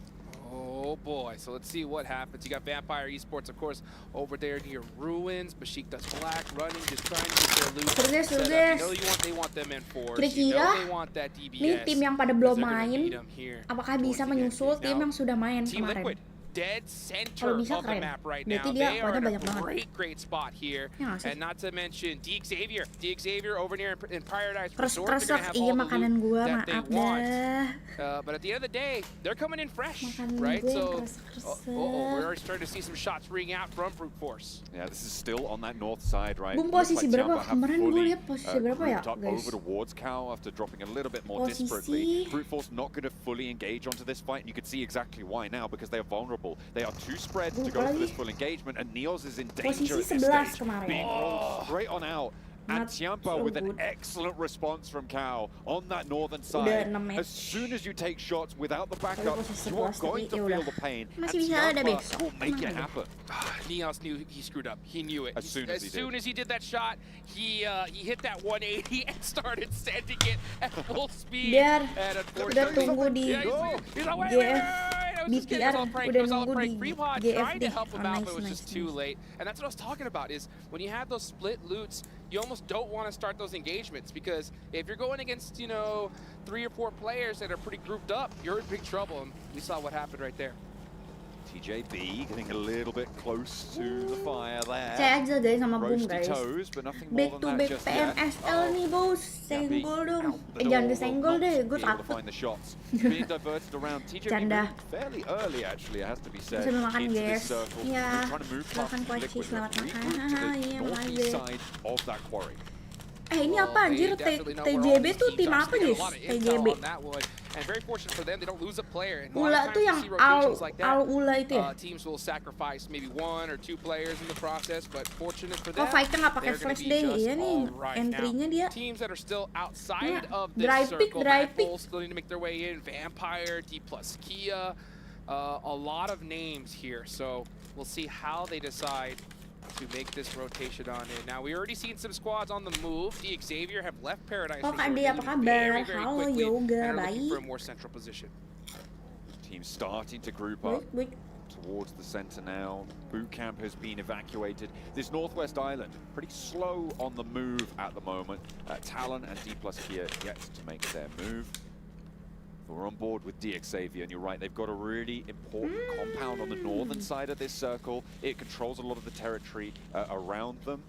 Oh boy, so let's see what happens. You got Vampire Esports, of course, over there near Ruins. Besiktas Black running, just trying to get their loot Terus, set up. terus. You know they want them in force. Kira-kira You know they want that DBS. Nih tim yang pada belum because they're gonna main, need 'em here apakah towards bisa the end. menyusul tim Now, yang sudah main Team kemarin? Liquid, dead center Kalau bisa of the keren. map right Berarti now. dia They are kuatnya in banyak banget. a great spot here. Ya nggak sih? And not to mention Xavier over near in Paradise Resort. Kresek, They're gonna have iya all the makanan loot gua, that they maaf want. dah. But at the end of the day, they're coming in fresh, Makanan right? gue So, kresek-kresek. we're already starting to see some shots ring out from Brute Force. Yeah, this is still on that north side, right? Bung, Looks posisi like berapa? Tiamba have Kemarin gue fully, lihat posisi berapa ya, grouped up guys? over towards Cow after dropping a little bit more Posisi. disparately. Brute Force not going to fully engage onto this fight, and you can see exactly why now, because they are vulnerable. They are too spread to go for this full engagement, and Neos is in danger Posisi at this 11 stage, kemarin. being rolled straight on out. And Not Tiamba so with an good. excellent response from Cow on that northern Udah side. 6 As soon as you take shots without the Tapi backup, posisi you are 11 going to ya feel udah. the pain, and Masih bisa ada Tiamba besok. will make it Tenang aja. happen. Neos knew he screwed up. He knew it. As soon as he did that shot, he hit that 180 and started sending it at full speed. Biar And udah tunggu di Yeah, he's like, wait, GF. I was just kidding. It was all a prank. Udah It was all a nunggu prank. di Premod GF tried to deh. help him Oh, out, nice, but it was just nice, too nice. late. And that's what I was talking about, is when you have those split loots, you almost don't want to start those engagements, because if you're going against, 3 or 4 players that are pretty grouped up, you're in big trouble. And we saw what happened right there. TJB getting a little bit close to the fire there. Cek aja guys sama Bung Roasty guys. toes, but nothing more Back than to that back just yet. PMSL nih bos. Senggol dong. Jangan disenggol deh, gue Be able to takut. find the shots. Being diverted around. TJB Canda. moved fairly early, actually, it has to be said. Sambil makan into this guys. circle. Iya. They're trying to move past Silakan Kwaci, Liquid. selamat Regroup makan. to Haha, the iya northeast makasih. side of that quarry. Ini apa Well, anjir? they definitely know where all TJB these tuh teams tim are, apa so they get guys? a lot of intel TJB. on that one. And very fortunate for them, they don't lose a player. And a lot Ula of tuh times yang you see rotations like that, Ula itu ya? teams will sacrifice maybe 1 or 2 players in the process, but fortunate for them, Oh, fight-nya nggak pakai they're gonna flash be day, just iya nih, all right. entry-nya Now, dia. teams that are still outside Iya, of this dry pick, circle, dry Mad pick. Bulls still need to make their way in. Vampire, D plus Kia, a lot of names here, so we'll see how they decide to make this rotation on in. Now, we already seen some squads on the move. The Xavier have left Paradise Oh, Resort. Kak Ade, They're apa leaving kabar? very, very Halo, quickly, yoga, and are looking for a baik. more central position. Team starting to group up Baik. towards the center now. Boot camp has been evacuated. This northwest island, pretty slow on the move at the moment. Talon and D plus Kia yet to make their move. we're on board with DXavier, and you're right, they've got a really important compound on the northern side of this circle. It controls a lot of the territory around them.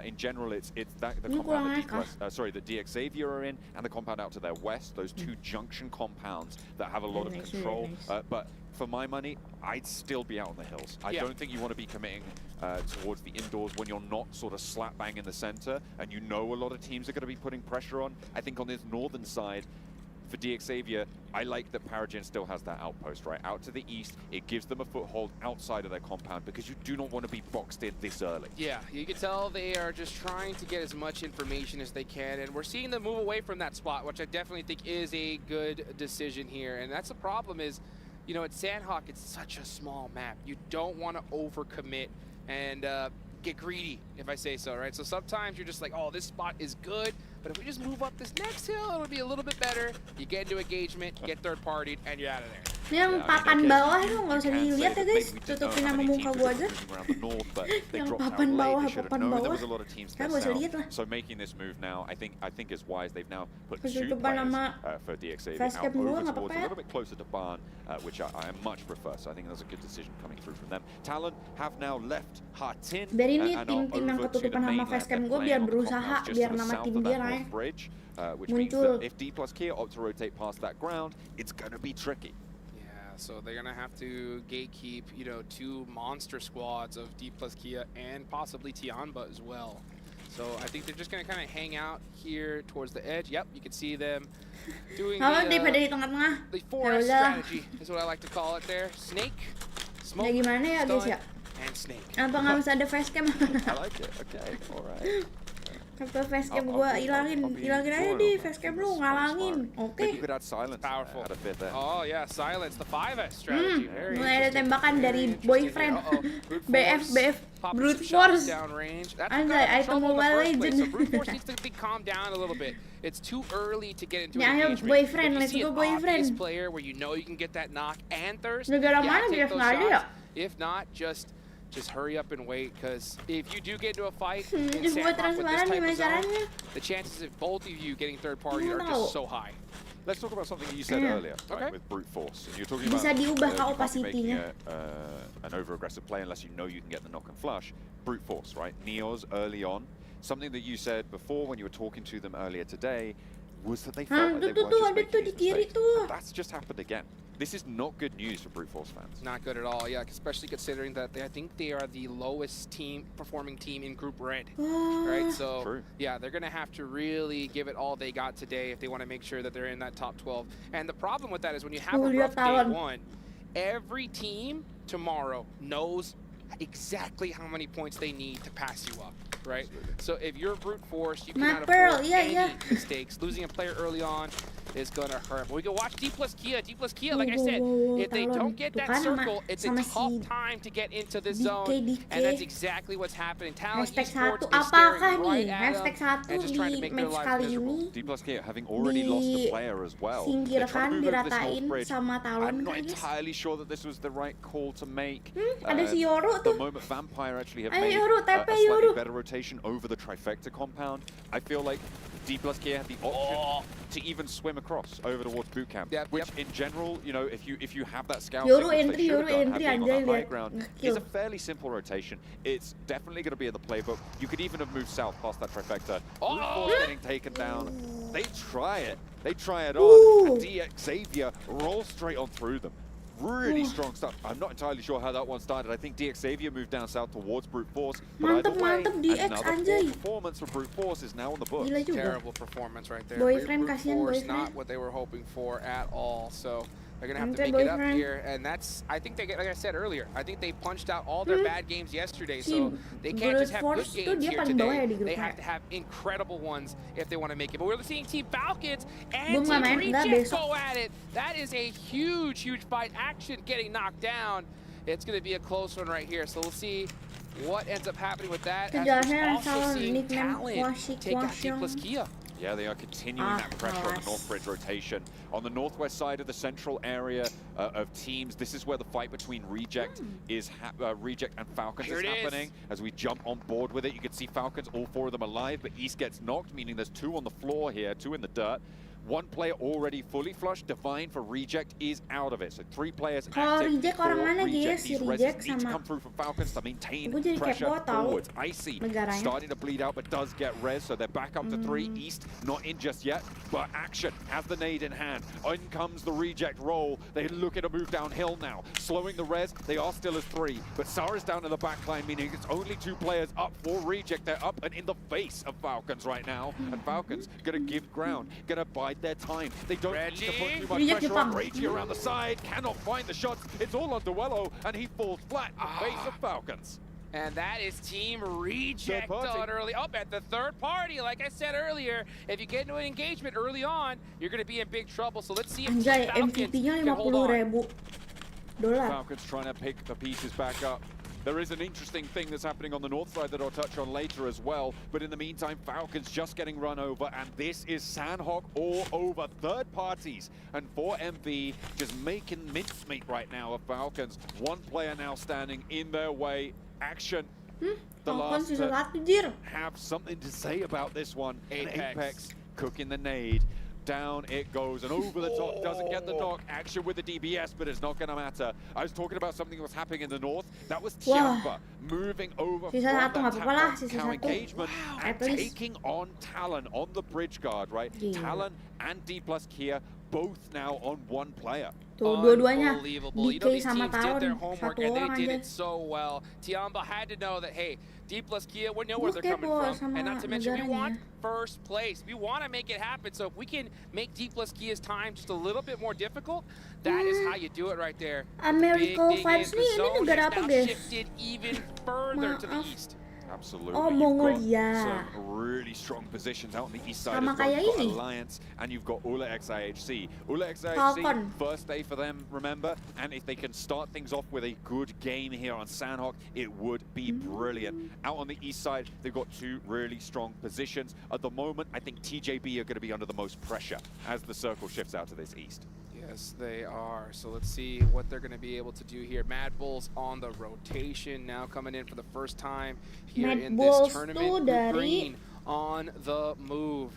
In general, it's that the compound that DXavier are in, and the compound out to their west. Those two junction compounds that have a lot of control. But for my money, I'd still be out on the hills. I don't think you want to be committing towards the indoors when you're not sort of slap bang in the center, and you know a lot of teams are going to be putting pressure on. I think on this northern side, for DXavier, I like that Paragen still has that outpost, right? Out to the east, it gives them a foothold outside of their compound because you do not want to be boxed in this early. Yeah, you can tell they are just trying to get as much information as they can, and we're seeing them move away from that spot, which I definitely think is a good decision here. And that's the problem is, you know, at Sandhawk, it's such a small map. You don't want to overcommit and get greedy, if I say so, right? So sometimes you're just like, oh, this spot is good, but if we just move up this next hill, it'll be a little bit better. You get into engagement, get third-partied, and you're out of there. Yang papan bawah itu nggak usah dilihat ya guys, tutupin sama muka gua aja. Yang papan bawah kan nggak usah lihat lah. So making this move now, I think is wise. They've now put two Ketutupan players sama for DXavier facecam out gua over nggak towards apa-apa a ya. little bit closer to Barn, which I much prefer. So I think that's a good decision coming through from them. Talon have now left Hartin. Biar ini tim-tim yang ketutupan sama facecam gua biar berusaha biar nama tim dia naik. Which means that if D plus Kia opt to rotate past that ground, it's gonna be tricky. So they're gonna have to gatekeep, you know, two monster squads of D plus Kia and possibly Tianba as well. So I think they're just gonna kind of hang out here towards the edge. Yep, you can see them doing the forest strategy is what I like to call it there. Snake, smoke, ya gimana ya guys ya? and snake. Apa nggak bisa ada facecam? I like it. Okay, all right. Apa facecam gua hilangin aja di facecam lu ngalangin. Oke. Powerful. Oh yeah, silence, the 5S strategy. Mulai ada tembakan dari boyfriend. BF brute force. Anjay, item Mobile Legends. So brute force needs to be calmed down a little bit. It's too early to get into an ayo engagement. boyfriend, If let's you see go an obvious boyfriend. player where you know you can get that knock and thirst, Negara yeah, mana take BF those nggak ada ya? shots. If not, just hurry up and wait, because if you do get into a fight in Buat Sandhawk with this transparan type gimana of zone, caranya? the chances of both of you getting third party are just so high. Let's talk about something that you said earlier, right, with brute force. And you're talking Bisa about diubah you can't be opacity-nya. making an over-aggressive play unless you know you can get the knock and flush. Brute force, right? Neos early on. Something that you said before when you were talking to them earlier today was that they felt like they weren't just making these mistakes. And that's just happened again. This is not good news for Brute Force fans. Not good at all, yeah, especially considering that I think they are the lowest performing team in Group Red, right? So, True. yeah, they're going to have to really give it all they got today if they want to make sure that they're in that top 12. And the problem with that is when you have a rough game one, every team tomorrow knows exactly how many points they need to pass you up, right? So if you're brute force, you cannot afford any mistakes. Losing a player early on is gonna hurt. But we can watch D plus Kia, like I said, if they don't get that circle, it's a tough time to get into this zone, and that's exactly what's happening. Talon Esports is staring right at them and just trying to make their lives miserable. D plus Kia having already lost a player as well. They're trying to move over this north bridge. I'm not entirely sure that this was the right call to make. Ada si Yoru The tuh. moment Vampire actually have Ayo, made Yoru, a TP, slightly Yoru. better rotation over the trifecta compound, I feel like D plus Kia had the option to even swim across over towards boot camp, which in general, you know, if you have that scout, Yoru which entry, they should have done, entry, having on that high lihat. ground, is a fairly simple rotation. It's definitely going to be in the playbook. You could even have moved south past that trifecta. Brute Force getting taken down. They try it. They try it on. And DXavier rolls straight on through them. Really strong stuff. I'm not entirely sure how that one started. I think DXavier moved down south towards Brute Force. But either way, another poor performance from Brute Force is now on the books. Terrible performance right there. Boyfriend, Brute kasihan Force, boyfriend. not what they were hoping for at all. So they're going to have to make it up here. And that's, I think, like I said earlier, I think they punched out all their bad games yesterday. So they can't just have good games here today. They have to have incredible ones if they want to make it. But we're seeing Team Falcons and Team Reject go at it. That is a huge, huge fight. Action getting knocked down. It's going to be a close one right here. So we'll see what ends up happening with that. As we're also seeing Talon take out D plus Kia. Yeah, they are continuing that pressure on the North Bridge rotation. On the northwest side of the central area of teams, this is where the fight between Reject Reject and Falcons is happening. As we jump on board with it, you can see Falcons, all four of them alive, but East gets knocked, meaning there's two on the floor here, two in the dirt. One player already fully flushed. Divine for Reject is out of it. So 3 players Kalau active Reject for orang mana, Reject. guys? Si These Reject reses need to sama come through from Falcons to maintain Gue jadi pressure kepo tahu forwards. Icy negaranya. starting to bleed out, but does get res, so they're back up to 3. East not in just yet, but Action has the nade in hand. In comes the Reject roll. They're looking to move downhill now, slowing the res. They are still as 3, but Sara's down in the back line, meaning it's only 2 players up for Reject. They're up and in the face of Falcons right now, and Falcons gonna give ground, gonna bide their time. They don't need to put too much Reject pressure on. Jepang. Reggie around the side, cannot find the shots. It's all on Duello, and he falls flat in the face of Falcons. And that is Team Reject Third party. on early. Up at the third party, like I said earlier, if you get into an engagement early on, you're going to be in big trouble. So let's see if Anjay, Team Falcons MVP-nya can hold on. $50,000. Falcons trying to pick the pieces back up. There is an interesting thing that's happening on the north side that I'll touch on later as well. But in the meantime, Falcons just getting run over, and this is Sandhawk all over. Third parties, and 4MV just making mincemeat right now of Falcons. One player now standing in their way. Action. The last to have something to say about this one. Apex cooking the nade. Down it goes, and over the top, doesn't get the knock. Action with the DBS, but it's not going to matter. I was talking about something that was happening in the north. That was Tiamba moving over from that cow engagement and taking on Talon on the bridge guard, right? Talon and D plus Kia both now on one player. Tuh, dua-duanya Unbelievable. You know, DK these sama teams did their Talon, homework satu and orang they did aja. it so well. Tiamba had to know that, hey, D plus Kia, we know where Gue they're coming kepo from. sama And not to mention, we negaranya. want first place. We want to make it happen. So if we can make D plus Kia's time just a little bit more difficult, that is how you do it right there. Americo Vibes The nih, ini zone negara has apa now guys? shifted even further to the Maaf. east. Absolutely. Oh, You've got Mongolia. some really strong positions out on the east side Sama as well. kayak You've got ini. Alliance, and you've got Ula XIHC. Ula XIHC, Falcon. first day for them, remember? And if they can start things off with a good game here on Sandhawk, it would be brilliant. Out on the east side, they've got 2 really strong positions. At the moment, I think TJB are going to be under the most pressure as the circle shifts out to this east. Yes, they are. So let's see what they're going to be able to do here. Mad Bulls on the rotation now, coming in for the first time here Mad in Bulls this tournament. tuh dari- Green on the move.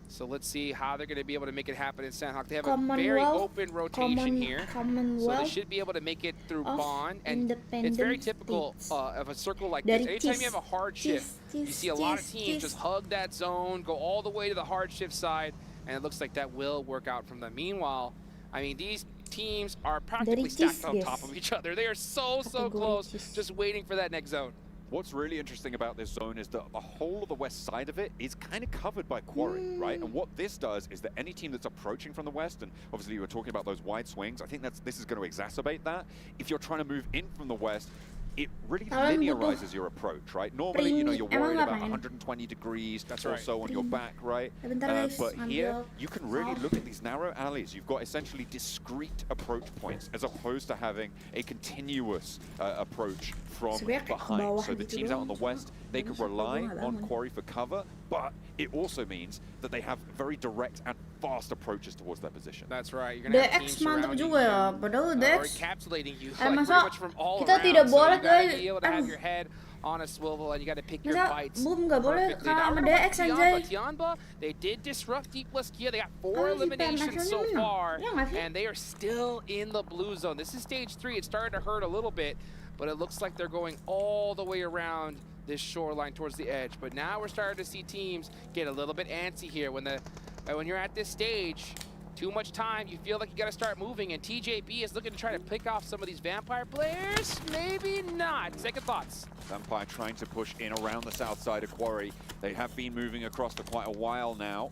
So let's see how they're going to be able to make it happen in Sandhawk. They have a very open rotation here. So they Commonwealth should be able to make it through of Bond. And it's very typical of a circle like Dari this. Anytime cheese, you have a hard shift, you see a lot of teams just hug that zone, go all the way to the hard shift side, and it looks like that will work out from them. Meanwhile, I mean, these teams are practically stacked on top of each other. They are so close, just waiting for that next zone. What's really interesting about this zone is that the whole of the west side of it is kind of covered by quarry, right? And what this does is that any team that's approaching from the west, and obviously you were talking about those wide swings, I think this is going to exacerbate that. If you're trying to move in from the west, it really linearizes your approach, right? Normally, you know, you're worried about 120 degrees or so on your back, right? But here, you can really look at these narrow alleys. You've got essentially discrete approach points as opposed to having a continuous approach from behind. So the teams out on the west, they can rely on quarry for cover, but it also means that they have very direct and fast approaches towards their position. That's right. You're gonna have DX teams mantap surrounding juga ya, you, padahal or DX encapsulating you Eh, like masa pretty much from all kita around. tidak So boleh, you gotta guys. be able to have Aduh. your head on a swivel and you gotta pick your Masa fights. boom nggak boleh perfectly. kalah Now, sama we're gonna DX watch anjay. Tianba, they did disrupt D plus Kia. They got 4 Oh, si eliminations Pmwc so menang. far, Iya nggak sih? and they are still in the blue zone. This is stage 3. It's starting to hurt a little bit, but it looks like they're going all the way around this shoreline towards the edge. But now we're starting to see teams get a little bit antsy here. When you're at this stage, too much time, you feel like you got to start moving, and TJB is looking to try to pick off some of these Vampire players. Maybe not. Second thoughts. Vampire trying to push in around the south side of Quarry. They have been moving across for quite a while now.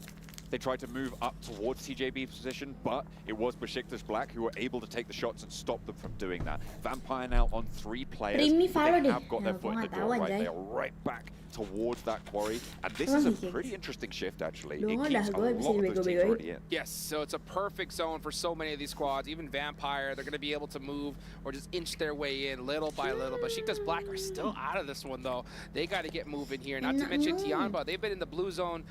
They tried to move up towards TJB's position, but it was Besiktas Black who were able to take the shots and stop them from doing that. Vampire now on 3 players. Primi But follow they deh. have got their Nah, foot in gua the nggak door, tahu, right? anjay. They are right back towards that Quarry. And this Emang is a gitu, pretty guys? interesting shift, actually. Lu It mah keeps dah a gua lot bisa of those teams dibego-begoin. already in. Yes, so it's a perfect zone for so many of these squads. Even Vampire, they're going to be able to move or just inch their way in little by little. But Besiktas Black are still out of this one, though. They got to get moving here. Not to mention Tianba. They've been in the blue zone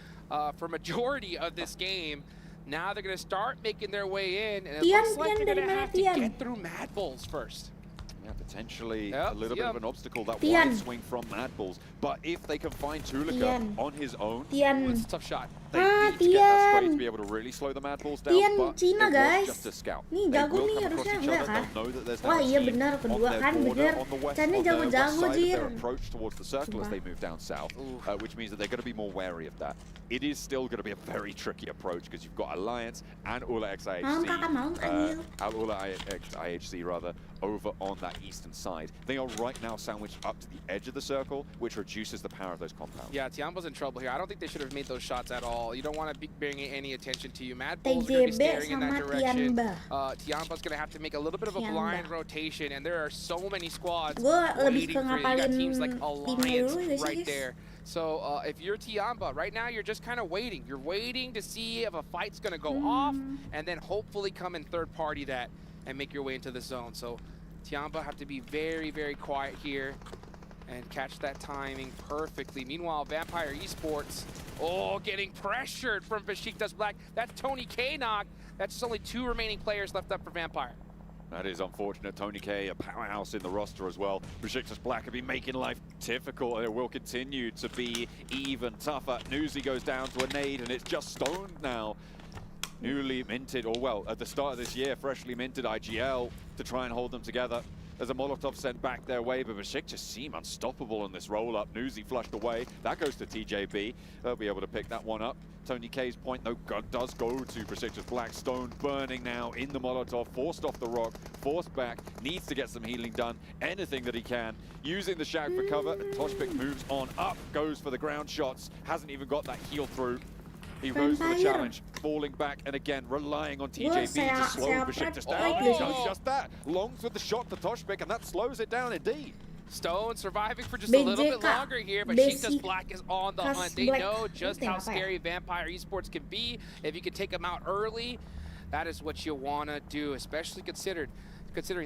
for majority of this game. Now they're going to start making their way in, and it looks like they're going to have to get through Mad Bulls first. Yeah, potentially Yep, a little bit of an obstacle, that Tian. wide swing from Mad Bulls. But if they can find Tulika Tian. on his own, Tian. It's a tough shot. they Ah, need to get that spray to Tian. be able to really slow the Mad Bulls down. Tian but Cina, it guys. was just a scout. Nih, They jago will nih come across harusnya, each enggak other. kan? They'll know that there's Wah now a iya team benar, on kedua their kan border, bener. on the west, Channya on the jago-jago, west side of Jir. their approach towards the circle as Sumpah. they move down south, which means that they're going to be more wary of that. It is still going to be a very tricky approach because you've got Alliance and Ula X IHC, Ula X IHC rather, over on that eastern side. They are right now sandwiched up to the edge of the circle, which reduces the power of those compounds. Yeah, Tiamba's in trouble here. I don't think they should have made those shots at all. You don't want to be bringing any attention to you. Mad Bulls are going to be staring in that direction. Tiamba's going to have to make a little bit of a blind rotation, and there are so many squads waiting for you. You got teams like Alliance right there. So if you're Tiamba, right now you're just kind of waiting. You're waiting to see if a fight's going to go off, and then hopefully come and third party that and make your way into the zone. So Tiamba have to be very, very quiet here and catch that timing perfectly. Meanwhile, Vampire Esports, getting pressured from Besiktas Black. That's Tony K knocked. That's just only 2 remaining players left up for Vampire. That is unfortunate. Tony K, a powerhouse in the roster as well. Besiktas Black have been making life difficult, and it will continue to be even tougher. Newsy goes down to a nade, and it's just stoned now. Newly minted, or well, at the start of this year, freshly minted IGL to try and hold them together. There's a Molotov sent back their way, but Besiktas seem unstoppable in this roll-up. Newsy flushed away. That goes to TJB. They'll be able to pick that one up. Tony K's point, though, does go to Besiktas Black. Stone burning now in the Molotov, forced off the rock, forced back, needs to get some healing done, anything that he can. Using the Shag for cover, Toshpik moves on up, goes for the ground shots, hasn't even got that heal through. He rose for the challenge, falling back, and again, relying on TJB to slow Besiktas down. He does just that. Longs with the shot to Toshpik, and that slows it down indeed. Stone surviving for just a little bit longer here, but Besiktas Black is on the hunt. They know just how scary Vampire Esports can be. If you can take them out early, that is what you want to do, especially considering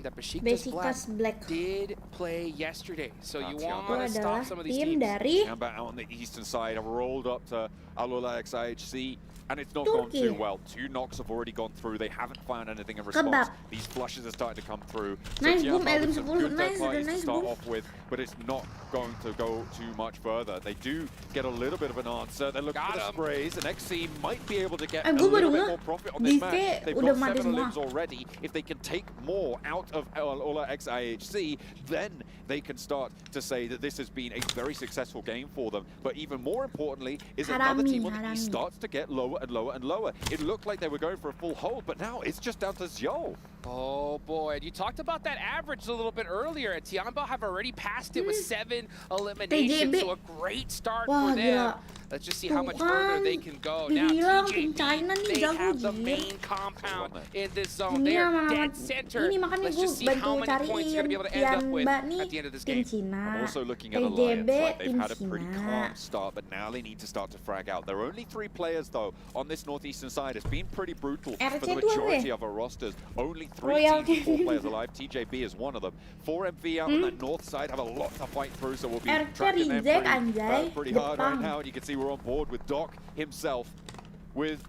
that Besiktas Black did play yesterday. So you want to stop some of these teams. Tiamba out on the eastern side have rolled up to Alola XIHC, and it's not gone too well. 2 knocks have already gone through. They haven't found anything in response. These flushes are starting to come through. So Tiamba with some good third parties to start off with, but it's not going to go too much further. They do get a little bit of an answer. They're looking for the sprays, and XC might be able to get a little bit more profit on this match. They've got 7 limbs already. If they can take more out of Alola XIHC, then they can start to say that this has been a very successful game for them. But even more importantly is another team on the east starts to get lower and lower and lower. It looked like they were going for a full hold, but now it's just down to Zhou. Oh boy, and you talked about that average a little bit earlier. Tiamba have already passed it with 7 eliminations, so a great start for them. Let's just see how much further they can go. Now TJB, they have the main compound in this zone. They are dead center. Let's just see how many points they're going to be able to end up with at the end of this game. I'm also looking at Alliance. Like, they've had a pretty calm start, but now they need to start to frag out. There are only 3 players, though, on this northeastern side. It's been pretty brutal for the majority of our rosters. Only 3 teams with 4 players alive. TJB is one of them. 4 MV out on that north side have a lot to fight through, so we'll be tracking them pretty hard right now. And you can see we're on board with Doc himself with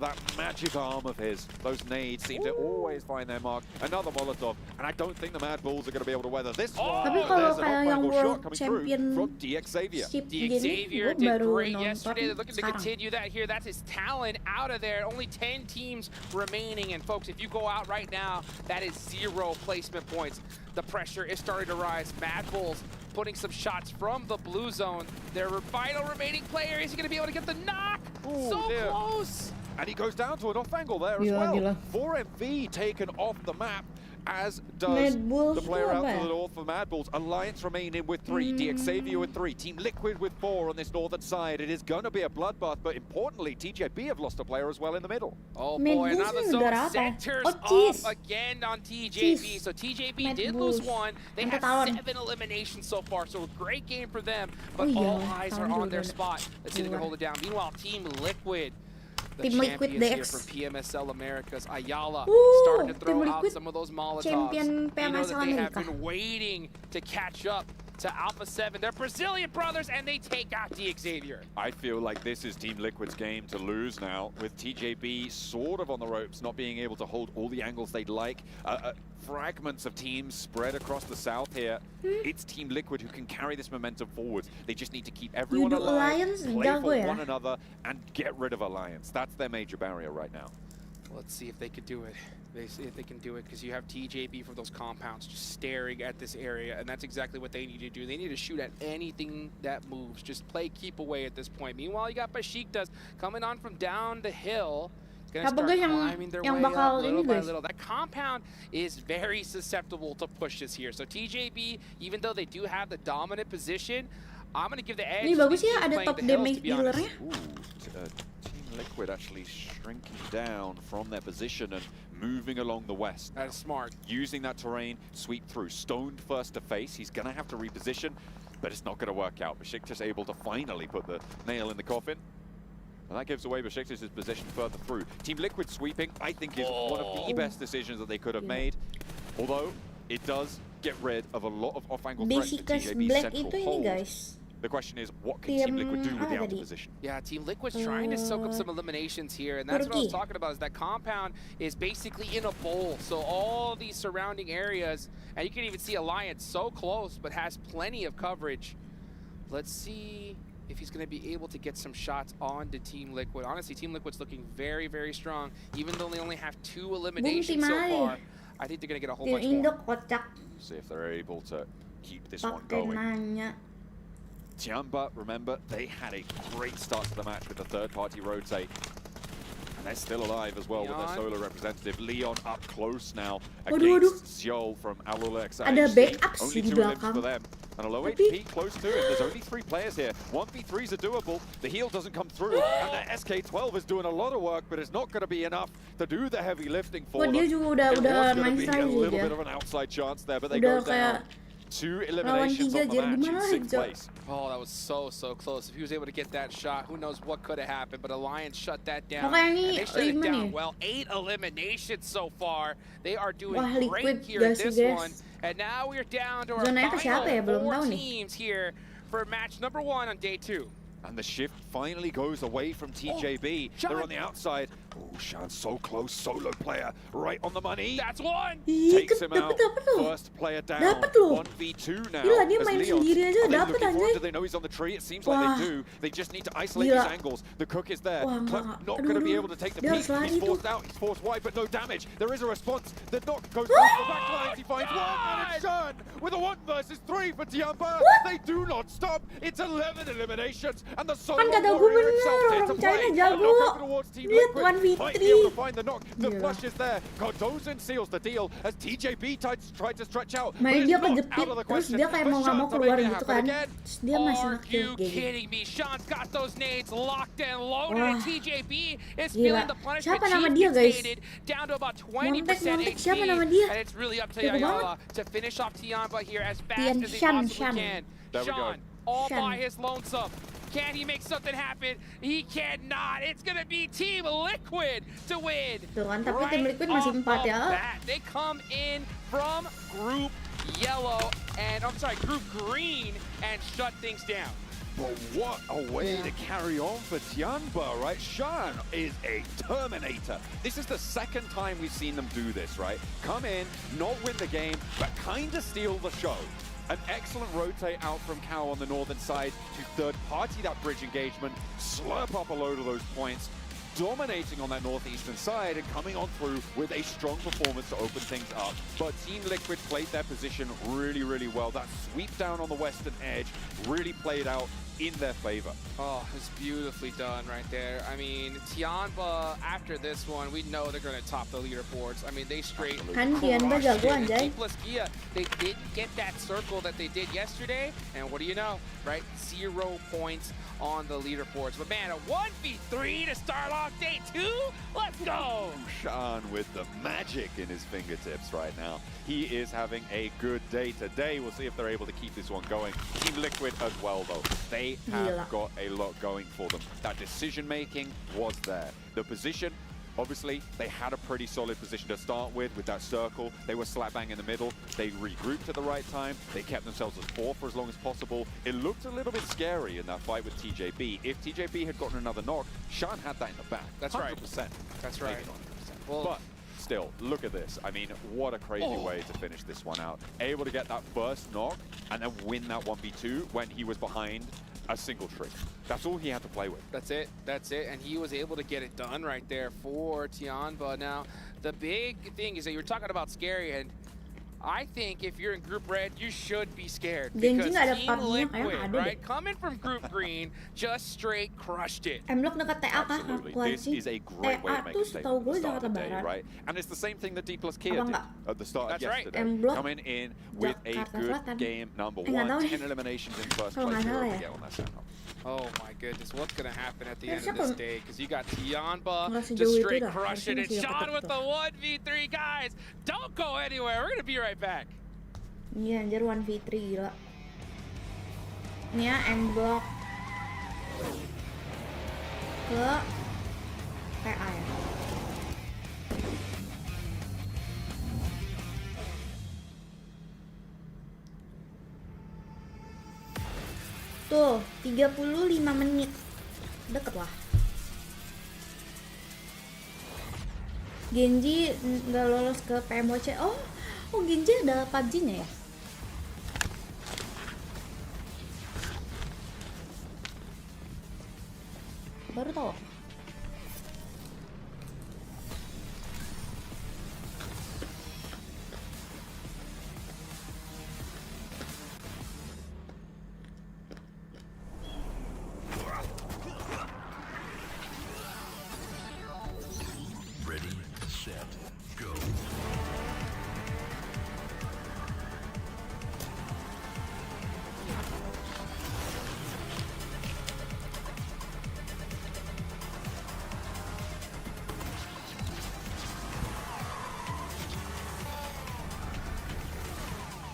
that magic arm of his. Those nades seem to always find their mark. Another Molotov, and I don't think the Mad Bulls are going to be able to weather this one. Tapi kalau kayak yang World Champion from DXavier. DXavier did great yesterday. They're looking to continue that here. That's his talent out of there. Only 10 teams remaining, and folks, if you go out right now, that is 0 placement points. The pressure is starting to rise. Mad Bulls putting some shots from the blue zone. Their final remaining player, is he going to be able to get the knock? Close! And he goes down to an off angle there as well. 4MV taken off the map, as does the player out to the north for Mad Bulls. Alliance remain in with 3, DXavier with 3, Team Liquid with 4 on this northern side. It is going to be a bloodbath, but importantly, TJB have lost a player as well in the middle. Oh boy, another zone centers up again on TJB. So TJB did lose 1. They have 7 eliminations so far, so a great game for them, but all eyes are on their spot. Let's see if they can hold it down. Meanwhile, Team Liquid, the champions here from PMSL Americas, Ayala, starting to throw out some of those Molotovs. You know that they have been waiting to catch up to Alpha 7. They're Brazilian brothers, and they take out the Xavier. I feel like this is Team Liquid's game to lose now, with TJB sort of on the ropes, not being able to hold all the angles they'd like. Fragments of teams spread across the south here. It's Team Liquid who can carry this momentum forward. They just need to keep everyone alive, play for one another, and get rid of Alliance. That's their major barrier right now. Let's see if they can do it. They see if they can do it, because you have TJB from those compounds just staring at this area, and that's exactly what they need to do. They need to shoot at anything that moves. Just play keep away at this point. Meanwhile, you got Besiktas coming on from down the hill. Gonna start climbing their way up little by little. That compound is very susceptible to pushes here. So TJB, even though they do have the dominant position, I'm going to give the edge. Ini bagus ya, ada top damage dealernya. Team Liquid actually shrinking down from their position and moving along the west. That's smart. Using that terrain, sweep through. Stoned first to face. He's going to have to reposition, but it's not going to work out. Besiktas able to finally put the nail in the coffin. And that gives away Besiktas' position further through. Team Liquid sweeping, I think, is one of the best decisions that they could have made. Although, it does get rid of a lot of off-angle threats to TJB's central hold. The question is, what can Team Liquid do with the outer position? Yeah, Team Liquid's trying to soak up some eliminations here, and that's what I was talking about, is that compound is basically in a bowl. So all these surrounding areas, and you can even see Alliance so close, but has plenty of coverage. Let's see if he's going to be able to get some shots on to Team Liquid. Honestly, Team Liquid's looking very, very strong, even though they only have 2 eliminations so far. I think they're going to get a whole bunch more. See if they're able to keep this one going. Tianba, remember, they had a great start to the match with the third-party rotate. And they're still alive as well with their solo representative. Leon up close now against Seoul from Alula XI. Ada backup Only sih di 2 limbs belakang. for them. And a low HP close to it. There's only 3 players here. 1v3s are doable. The heal doesn't come through. And the SK12 is doing a lot of work, but it's not going to be enough to do the heavy lifting for them. Dia juga udah main be a style little dia. bit of an outside chance there, but they go down. 2 eliminations on the match in 6th place. Oh, that was so close. If he was able to get that shot, who knows what could have happened, but Alliance shut that down. Makanya And ini they shut it 5 down nih. well. 8 eliminations so far. They are doing Wah, great Liquid here at this guys. one. And now we're down to our Zonanya ke siapa ya? Belum final tahu 4 nih. teams here for match number 1 on day 2. And the shift finally goes away from TJB. They're on the outside. Oh, Shan's so close. Solo player right on the money. That's 1! Takes him out. Dapat loh. First player down. Dapat loh. 1v2 now. Gila, dia as main Leon. sendiri aja Are they dapat looking for him? anjay. Do they know he's on the tree? It seems Wah. like they do. They just need to isolate Gila. these angles. The cook is there. Wah, Not aduh, going to be aduh. able to take the Dia peak. harus lari He's tuh. forced out. He's forced wide, but no damage. There is a response. The knock goes through the back lines. He finds one, and it's Shan with a 1 versus 3 for Tianba. They do not stop. It's 11 eliminations, and the solo Kan kata gue warrior bener, himself orang to China play. jago. Knock over towards Team Lihat Liquid. 1v3. Might be able to find the knock. The Gila. flush is there. Cardozo seals the deal as TJB tried to stretch out. Main but dia it's not kejepit, out of the terus question. dia kayak But mau nggak mau Shan's keluar making it gitu happen kan. again. Terus dia masih Are nge-kill you kayak gitu. kidding me? Sean's got those nades locked and loaded, Wah. and TJB is Gila. feeling the punishment. Siapa nama Chief dia, gets guys? faded down to about 20% Nyontek, HP, siapa nama dia? and it's really up to Jago Ayala to finish off Tianba here as fast Tian as he Shan, possibly Shan. can. There we go. Sean, all Shan. by his lonesome. Can he make something happen? He cannot. It's going to be Team Liquid to win. Tuh kan, tapi Tim Right Liquid masih off 4 of ya. bat. They come in from Group Yellow, and I'm sorry, Group Green, and shut things down. But what a way to carry on for Tianba, right? Shan is a Terminator. This is the 2nd time we've seen them do this, right? Come in, not win the game, but kind of steal the show. An excellent rotate out from Cow on the northern side to third party that bridge engagement, slurp up a load of those points, dominating on that northeastern side and coming on through with a strong performance to open things up. But Team Liquid played their position really, really well. That sweep down on the western edge really played out in their favor. Oh, it's beautifully done right there. I mean, Tianba, after this one, we know they're going to top the leaderboards. I mean, they straight Kan Tianba crushed jago it. anjay. Plus Gia, they didn't get that circle that they did yesterday. And what do you know, right? 0 points on the leaderboards. But man, a 1v3 to start off day 2? Let's go! Shan with the magic in his fingertips right now. He is having a good day today. We'll see if they're able to keep this one going. Team Liquid as well, though. They have Gila. got a lot going for them. That decision-making was there. The position Obviously, they had a pretty solid position to start with that circle. They were slap bang in the middle. They regrouped at the right time. They kept themselves as 4 for as long as possible. It looked a little bit scary in that fight with TJB. If TJB had gotten another knock, Shan had that in the back. That's 100%. right. That's right. Maybe not 100%. Well, But still, look at this. I mean, what a crazy way to finish this one out. Able to get that first knock and then win that 1v2 when he was behind a single tree. That's all he had to play with. That's it. That's it. And he was able to get it done right there for Tianba. Now, the big thing is that you were talking about scary, and I think if you're in Group Red, you should be scared. Genji Because nggak ada Team pubnya, kayak Liquid, ada deh. right, coming from Group Green, just straight crushed it. M-Block dekat TA kah? Absolutely. This Kwaci. is a great way TA to make tuh a statement setahu at gue the start Jakarta of the day, Barat. right? And it's the same thing that D plus Kia Apa did enggak? at the start That's of right. yesterday. M-Block Coming in with a Jakarta good Selatan. game number Nggak tahu 1, deh. 10 eliminations in first Kalau place. nggak They were salah able to ya. get on that sandwich. Oh my goodness, what's gonna happen at the end Harusnya of this kalau- day? Because you got Tianba Nggak just sejauh itu straight dah. crushing Harusnya it. masih Sean deket with tuh. the 1v3, guys. Don't go anywhere. We're gonna be right back. Iya anjir 1v3 gila. Ini ya M-Block ke TA ya. Tuh, 35 menit. Deket lah. Genji nggak lolos ke Pmwc. Oh, Genji ada PUBG-nya ya? Baru tahu aku. Ready, set, go.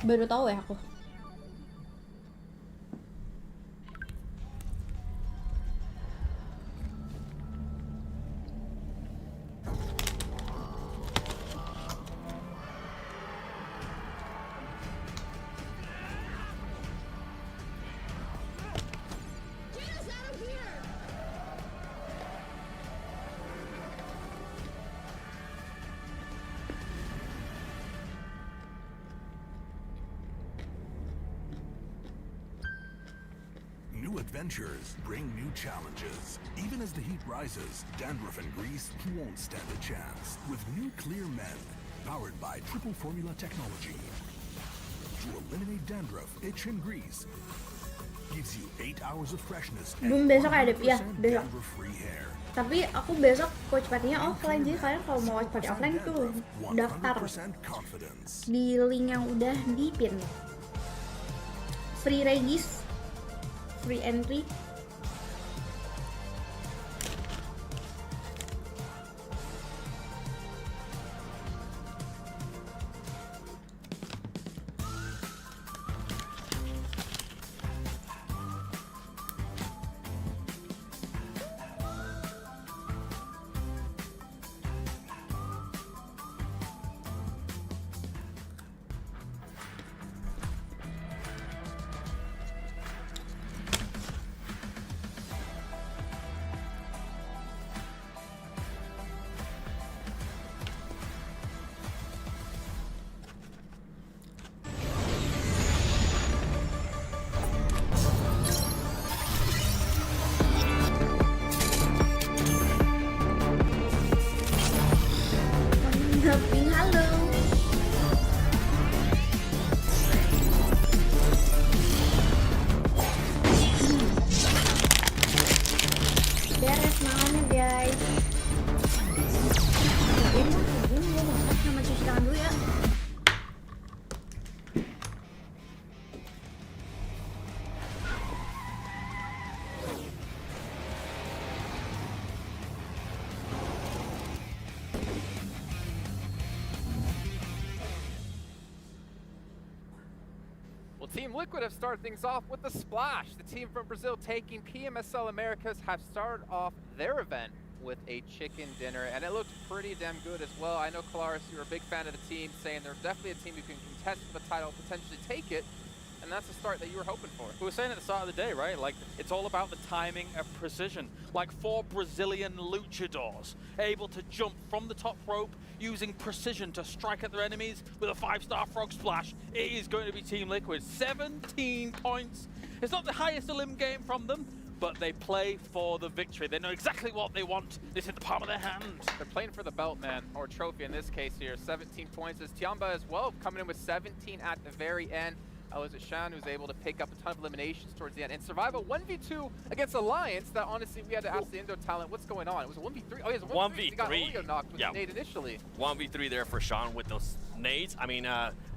Baru tahu ya aku. New adventures bring new challenges. Even as the heat rises, dandruff and grease won't stand a chance. With new Clear Men, powered by triple formula technology. To eliminate dandruff, itch, and grease, gives you 8 hours of freshness and Belum besok ada, 100% ya, besok. dandruff-free hair. Tapi aku besok watch party-nya offline, jadi kalian kalau mau watch party offline tuh daftar 100% confidence. di link yang udah di pin. Free regis, free entry. Ping, halo. Beres makannya guys. Ini gue masak sama cuci tangan dulu ya. Well, Team Liquid have started things off with a splash. The team from Brazil taking PMSL Americas have started off their event with a chicken dinner, and it looked pretty damn good as well. I know, Kalaris, you're a big fan of the team, saying they're definitely a team who can contest for the title, potentially take it, and that's the start that you were hoping for. We were saying at the start of the day, right? Like, it's all about the timing and precision. Like 4 Brazilian luchadors able to jump from the top rope using precision to strike at their enemies with a 5-star frog splash. It is going to be Team Liquid. 17 points. It's not the highest elim game from them, but they play for the victory. They know exactly what they want. It's in the palm of their hand. They're playing for the belt, man, or trophy in this case here. 17 points as Tiamba as well, coming in with 17 at the very end. Was it Shan who's able to pick up a ton of eliminations towards the end and survive a 1v2 against Alliance that honestly we had to ask the Indo talent what's going on. It was a 1v3. Oh, it was a 1v3. He got Olio knocked with the nade initially. 1v3 there for Sean with those nades. I mean,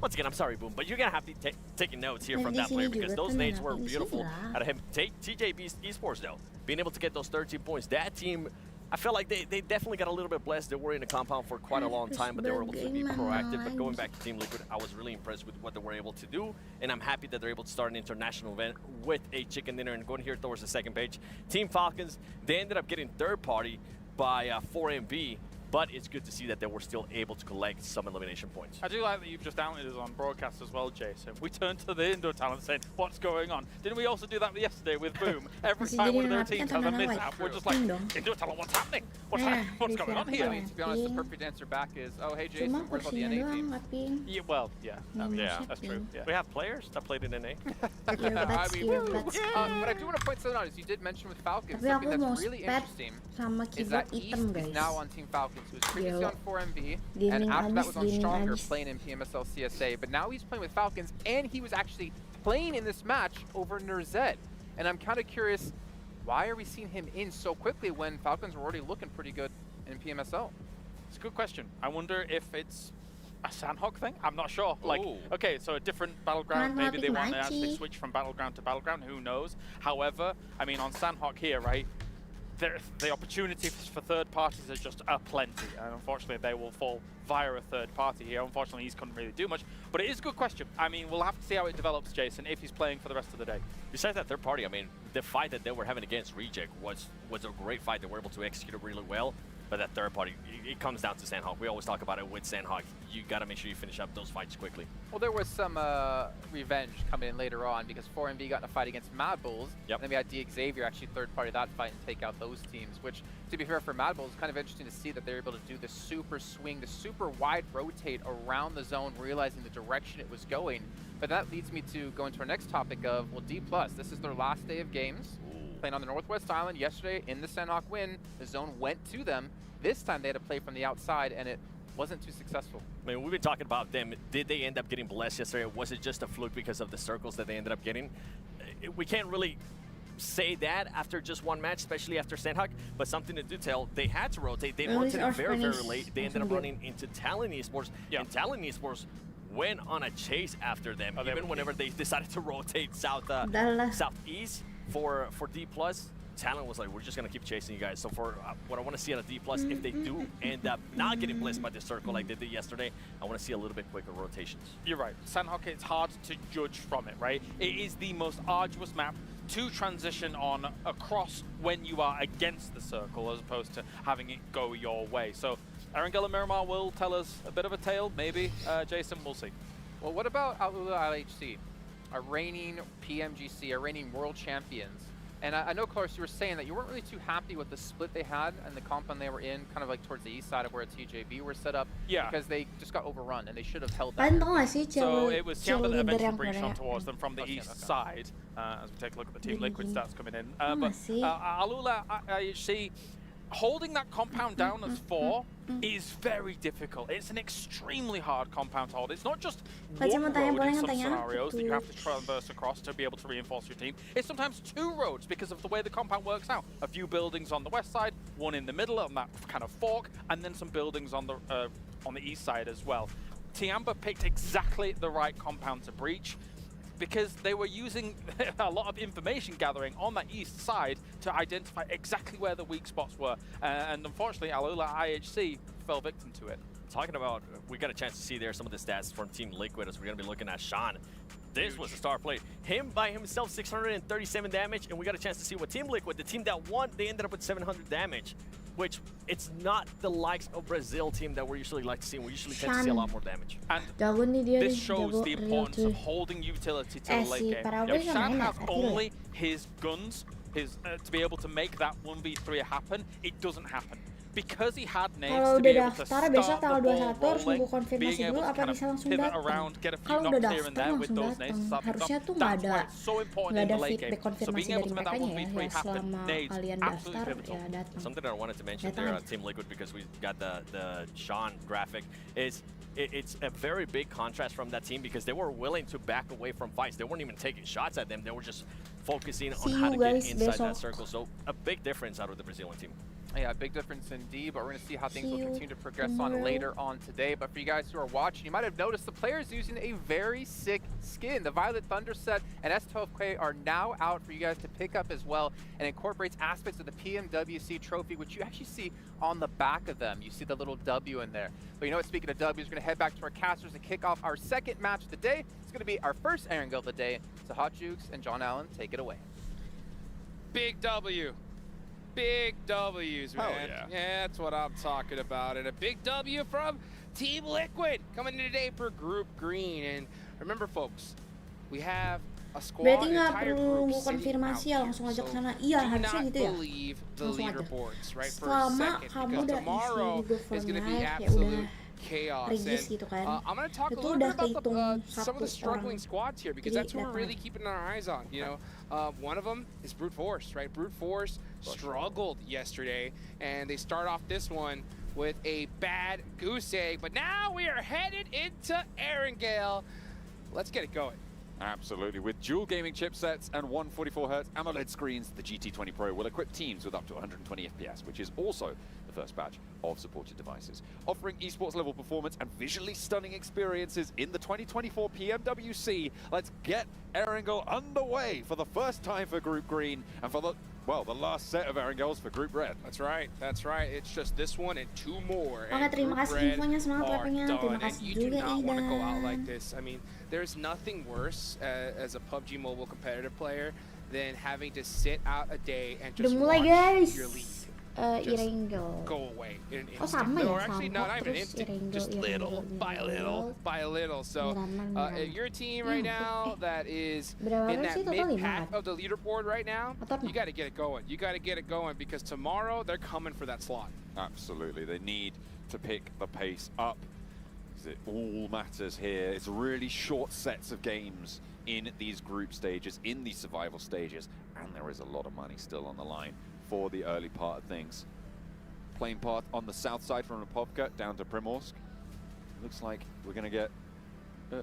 once again, I'm sorry, Boom, but you're going to have to be taking notes here from that player because those nades were beautiful out of him. TJ Esports, though, being able to get those 13 points. That team, I felt like they definitely got a little bit blessed. They were in the compound for quite a long time, but they were able to be proactive. But going back to Team Liquid, I was really impressed with what they were able to do, and I'm happy that they're able to start an international event with a chicken dinner. And going here towards the second page, Team Falcons, they ended up getting third party by 4MB, but it's good to see that they were still able to collect some elimination points. I do like that you've just outed us on broadcast as well, Jason. We turned to the Indo talent saying, what's going on? Didn't we also do that yesterday with Boom? Every time one of their teams has a mishap, we're just like, Indo talent, what's happening? What's going on here? I mean, to be honest, the perfect answer back is, oh, hey, Jason, what about the NA team? Yeah, well, yeah, that's true. Yeah. We have players that played in NA. I mean, but I do want to point something out, as you did mention with Falcons, something that's really interesting is that East is now on Team Falcons. He was previously on 4MV, and after that was on Stronger, playing in PMSL CSA, but now he's playing with Falcons, and he was actually playing in this match over Nurzet. And I'm kind of curious, why are we seeing him in so quickly when Falcons were already looking pretty good in PMSL? It's a good question. I wonder if it's a Sandhawk thing? I'm not sure. Like, okay, so a different battleground, maybe they want to actually switch from battleground to battleground, who knows? However, I mean, on Sandhawk here, right, the opportunity for third parties is just aplenty, and unfortunately they will fall via a third party here. Unfortunately, he couldn't really do much, but it is a good question. I mean, we'll have to see how it develops, Jason, if he's playing for the rest of the day. Besides that third party, I mean, the fight that they were having against Reject was a great fight. They were able to execute it really well. But that third party, it comes down to Sandhawk. We always talk about it with Sandhawk. You got to make sure you finish up those fights quickly. Well, there was some revenge coming in later on because 4MV got in a fight against Mad Bulls. Yep. And then we had D-Xavier actually third party that fight and take out those teams, which, to be fair, for Mad Bulls, it's kind of interesting to see that they're able to do the super swing, the super wide rotate around the zone, realizing the direction it was going. But that leads me to go into our next topic of, well, D+. This is their last day of games. Playing on the Northwest Island yesterday in the Sandhawk win. The zone went to them. This time they had to play from the outside, and it wasn't too successful. I mean, we've been talking about them. Did they end up getting blessed yesterday? Was it just a fluke because of the circles that they ended up getting? We can't really say that after just one match, especially after Sandhawk, but something to do tell. They had to rotate. They rotated very, very late. They ended up running into Talon Esports, and Talon Esports went on a chase after them, even whenever they decided to rotate southeast for D+. Talon was like, we're just going to keep chasing you guys. So for what I want to see out of D+, if they do end up not getting blessed by this circle like they did yesterday, I want to see a little bit quicker rotations. You're right. Sandhawk, it's hard to judge from it, right? It is the most arduous map to transition on across when you are against the circle as opposed to having it go your way. So Erangel and Miramar will tell us a bit of a tale, maybe. Jason, we'll see. Well, what about Alula LHC, a reigning PMGC, a reigning world champions? And I know, Clark, you were saying that you weren't really too happy with the split they had and the compound they were in, kind of like towards the east side of where TJB were set up. Yeah. Because they just got overrun and they should have held that. So it was Tiamba that eventually breached on towards them from the east side, as we take a look at the Team Liquid stats coming in. But Alula IHC, holding that compound down as 4 is very difficult. It's an extremely hard compound to hold. It's not just one road in some scenarios that you have to traverse across to be able to reinforce your team. It's sometimes 2 roads because of the way the compound works out. A few buildings on the west side, one in the middle on that kind of fork, and then some buildings on the east side as well. Tiamba picked exactly the right compound to breach, because they were using a lot of information gathering on that east side to identify exactly where the weak spots were. And unfortunately, Alula IHC fell victim to it. Talking about, we got a chance to see there some of the stats from Team Liquid as we're going to be looking at Sean. This was a star play. Him by himself, 637 damage, and we got a chance to see what Team Liquid, the team that won, they ended up with 700 damage, which it's not the likes of Brazil team that we usually like to see. We usually tend to see a lot more damage. And Jago nih dia this nih, shows jago the real importance cuy. of holding utility to the Si late game. Paraguay If kan Shan main has ya, only his guns, to be able to make that 1v3 happen, it doesn't happen. Because he had nades Kalau to be udah able to daftar start besok the tanggal ball 21 harus rolling, nunggu konfirmasi being dulu able to apa kind of bisa langsung pivot datang. around, get a few Kalau udah knocks here and daftar there with langsung those nades datang. to start things Harusnya off. tuh nggak That's why ada it's so important nggak in ada the late feedback game. So konfirmasi being dari able to make that mereka ya 1v3 happen, selama nades, kalian absolutely daftar pivotal. ya datang. Something that I wanted to mention Datang there aja. on Team Liquid, because we got the Sean graphic, is it's a very big contrast from that team, because they were willing to back away from fights. They weren't even taking shots at them. They were just focusing on See how you to get guys inside that besok. circle. So a big difference out of the Brazilian team. Yeah, big difference indeed, but we're going to see how things See will you continue to progress tomorrow. on later on today. But for you guys who are watching, you might have noticed the players using a very sick skin. The Violet Thunder set and S12K are now out for you guys to pick up as well, and incorporates aspects of the Pmwc trophy, which you actually see on the back of them. You see the little W in there. But you know what, speaking of W's, we're going to head back to our casters and kick off our second match of the day. It's going to be our first Erangel of the day. So Hot Jukes and John Allen, take it away. Big W. Big W's, man. Hell yeah. That's what I'm talking about. And a big W from Team Liquid coming in today for Group Green. And remember, folks, we have a squad, Berarti an nggak entire perlu group nunggu sitting konfirmasi out ya, here. langsung ajak So sana. Iya, do harusnya not gitu ya. believe the Langsung aja. leaderboards, right, for a Selama second, kamu because udah tomorrow isi Google is going to be Form Live, ya absolute udah chaos. regis And, gitu kan. I'm going to talk a Itu little udah bit about kehitung some of the satu struggling orang. squads here, because Jadi that's who we're datang. really keeping our eyes on. You know, one of them is Brute Force, right? Brute Force struggled yesterday, and they start off this one with a bad goose egg, but now we are headed into Erangel. Let's get it going. Absolutely. With dual gaming chipsets and 144Hz AMOLED screens, the GT20 Pro will equip teams with up to 120 FPS, which is also the first batch of supported devices. Offering esports level performance and visually stunning experiences in the 2024 Pmwc, let's get Erangel underway for the first time for Group Green and for the, well, the last set of Erangels for Group Red. That's right. That's right. It's just this one and two more. Oke, terima kasih infonya, semangat lappingnya. Terima kasih And you do juga not want to go out Idan. like this. I mean, there's nothing worse as a PUBG Mobile competitive player than having to sit out a day and Udah just mulai watch guys. your league Just Erangel. go away. In Oh sama ya, or actually, sama. not even Terus instant, Erangel, just little by little by little. So your team right now that is Berapa in orang that sih total, mid 5 pack kan? of the leaderboard right now, Atau you got to get it going. You got to get it going, because tomorrow they're coming for that slot. Absolutely. They need to pick the pace up. It all matters here. It's really short sets of games in these group stages, in these survival stages, and there is a lot of money still on the line for the early part of things. Plane path on the south side from Rapovka down to Primorsk. Looks like we're going to get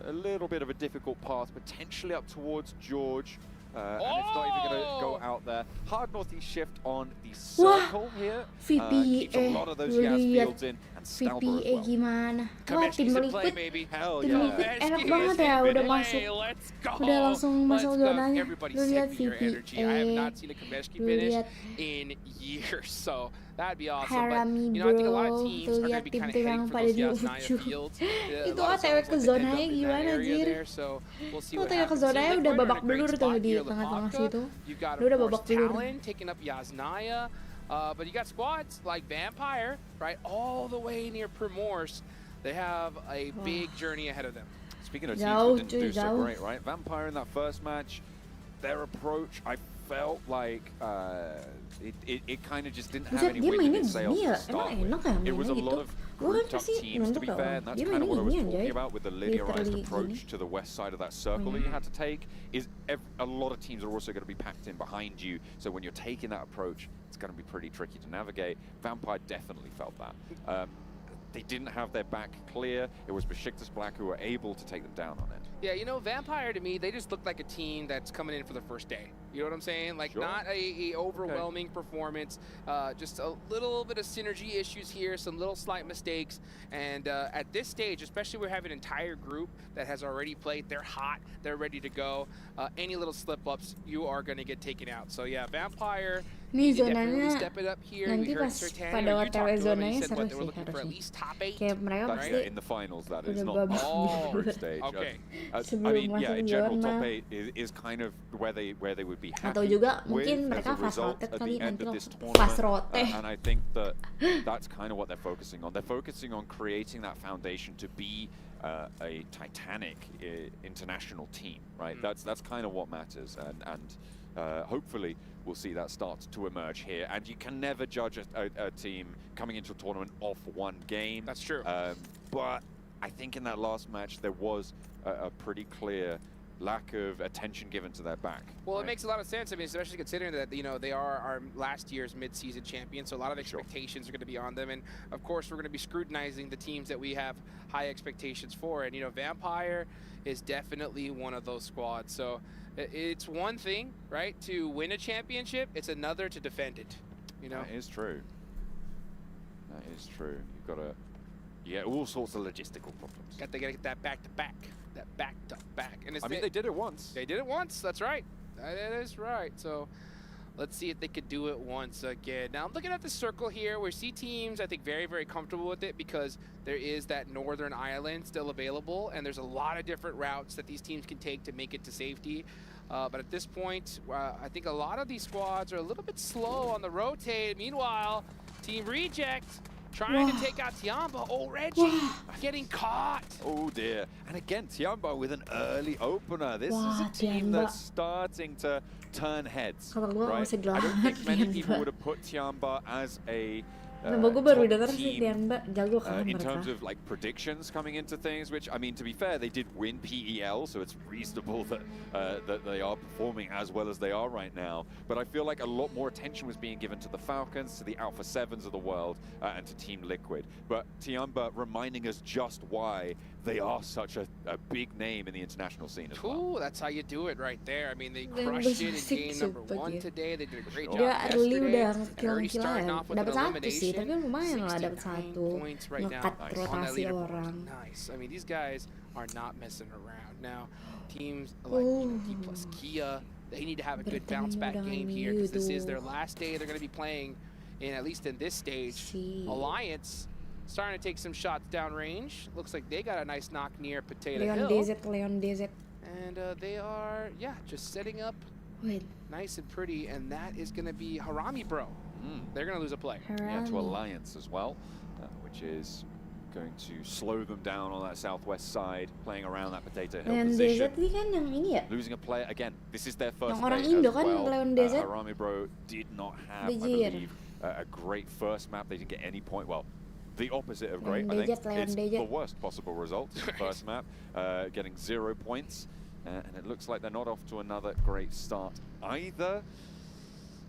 a little bit of a difficult path, potentially up towards George. And it's not even going to go out there. Hard northeast shift on the circle here. Keeps a lot of those Yaz fields in, and Stalber as VPA well. gimana? Wah, tim Kameshki's in play, Liquid. baby. Hell Tim yeah. Liquid enak banget ya, udah masuk. Let's go. Udah langsung masuk Let's go. zonanya. Everybody Lu lihat send me your energy. I have not seen a Kameshki Lu finish lihat in years, so that'd be awesome. Harami But you know, I think a lot of bro. teams Tuh are going lihat to be kind of tim-tim heading yang for pada those di Yasnaya ujung. fields. Itu A lot of OTW zones ke like they end zonanya up in that gimana, area anjir? there, so we'll see Tuh what OTW ke happens. zonanya Team udah Liquid are in babak a great belur tuh spot di here. tengah-tengah Lepavka, situ. you got, Dia udah of babak course, belur. Talon taking up Yasnaya. But you got squads like Vampire, right, all the way near Primorsk. They have a big journey ahead of them. Speaking of teams Jauh, that didn't do so jauh. great, right? Vampire in that first match, their approach, I felt like it kind of just didn't have Buset, any dia wind in mainnya its sails gini ya? to start Emang enak ya with. It was a mainnya lot gitu? of Gua kan grouped up pasti teams, to be nonton fair, dong. and that's Dia kind of what I was mainnya gini, talking anjay. about with the linearized Literally approach gini. to the west side of that circle that you had to take. Is a lot of teams are also going to be packed in behind you, so when you're taking that approach, it's going to be pretty tricky to navigate. Vampire definitely felt that. They didn't have their back clear. It was Besiktas Black who were able to take them down on it. Yeah, you know, Vampire to me, they just look like a team that's coming in for the first day. You know what I'm saying? Like, Sure. not a overwhelming performance, just a little bit of synergy issues here, some little slight mistakes. And at this stage, especially we have an entire group that has already played, they're hot, they're ready to go. Any little slip-ups, you are going to get taken out. So yeah, Vampire Ini Easy definitely zonanya step it up here. nanti We heard pas Sertani pada or you OTW talked to him and zonanya he said seru what they were sih looking for at harusnya. least top 8. Kayak mereka That's pasti in the finals. That is udah not babak Oh, group stage. okay. I Sebelum mean, yeah, masuk in general, zona. top 8 is kind of where they would be Atau happy juga with mungkin as mereka a fast result rotate at kali the end nanti of this fast tournament. rotate. And I think that's kind of what they're focusing on. They're focusing on creating that foundation to be a titanic international team, right? That's kind of what matters, and hopefully we'll see that start to emerge here. And you can never judge a team coming into a tournament off one game. That's true. But I think in that last match there was a pretty clear lack of attention given to their back. Well, right? it makes a lot of sense. I mean, especially considering that, you know, they are our last year's mid-season champions, so a lot of expectations are going to be on them. And, of course, we're going to be scrutinizing the teams that we have high expectations for. And, you know, Vampire is definitely one of those squads. So it's one thing, right, to win a championship. It's another to defend it, you know? That is true. That is true. You've got to... Yeah, all sorts of logistical problems. Got to get that back-to-back. That back-to-back. And it's I mean, they did it once. They did it once. That's right. That is right. So let's see if they could do it once again. Now, I'm looking at the circle here. We see teams, I think, very, very comfortable with it because there is that northern island still available, and there's a lot of different routes that these teams can take to make it to safety. But at this point, I think a lot of these squads are a little bit slow on the rotate. Meanwhile, Team Reject trying to take out Tiamba. Oh, Reggie getting caught. Oh dear. And again, Tiamba with an early opener. This is Wah, a team Tiamba. that's starting to turn heads. Kalau gua Right? masih I don't gelap think many people Tiamba. would have put Tiamba as a Nah, gue baru top denger sih team, Tiamba jago kan in mereka. terms of like predictions coming into things, which I mean, to be fair, they did win PEL, so it's reasonable that that they are performing as well as they are right now. But I feel like a lot more attention was being given to the Falcons, to the Alpha 7s of the world, and to Team Liquid. But Tiamba reminding us just why they are such a big name in the international scene as well. Ooh, that's how you do it right there. I mean, they Dan crushed it in bersisik game number sumpah 1 dia. today. They did a great job Dia early yesterday. udah And already kill-kill starting ya. off with an Dapat 1 sih, elimination. tapi lumayan lah dapat 69 1. points right now Ngekat on that rotasi leaderboard. orang. Nice. I mean, these guys are not messing around. Now, teams like T plus Kia, they need to have a good bounce back game here because this is their last day they're going to be playing in, at least in this stage. Alliance starting to take some shots downrange. Looks like they got a nice knock near Potato Hill. Leon DZ. And they are, just setting up Wait, nice and pretty. And that is going to be Harami Bro. They're going to lose a play. Yeah, to Harami. Alliance as well, which is going to slow them down on that southwest side, playing around that Potato Hill Leon DZ position. ini kan yang ini ya? Losing a player again. This is their first Yang orang day Indo as kan, well. Leon DZ? Harami Bro did not have, I Bejir. believe, a great first map. They didn't get any point. Well, the opposite of great. Leon I think DZ, Leon it's DZ. the worst possible result. First map, getting 0 points, and it looks like they're not off to another great start either.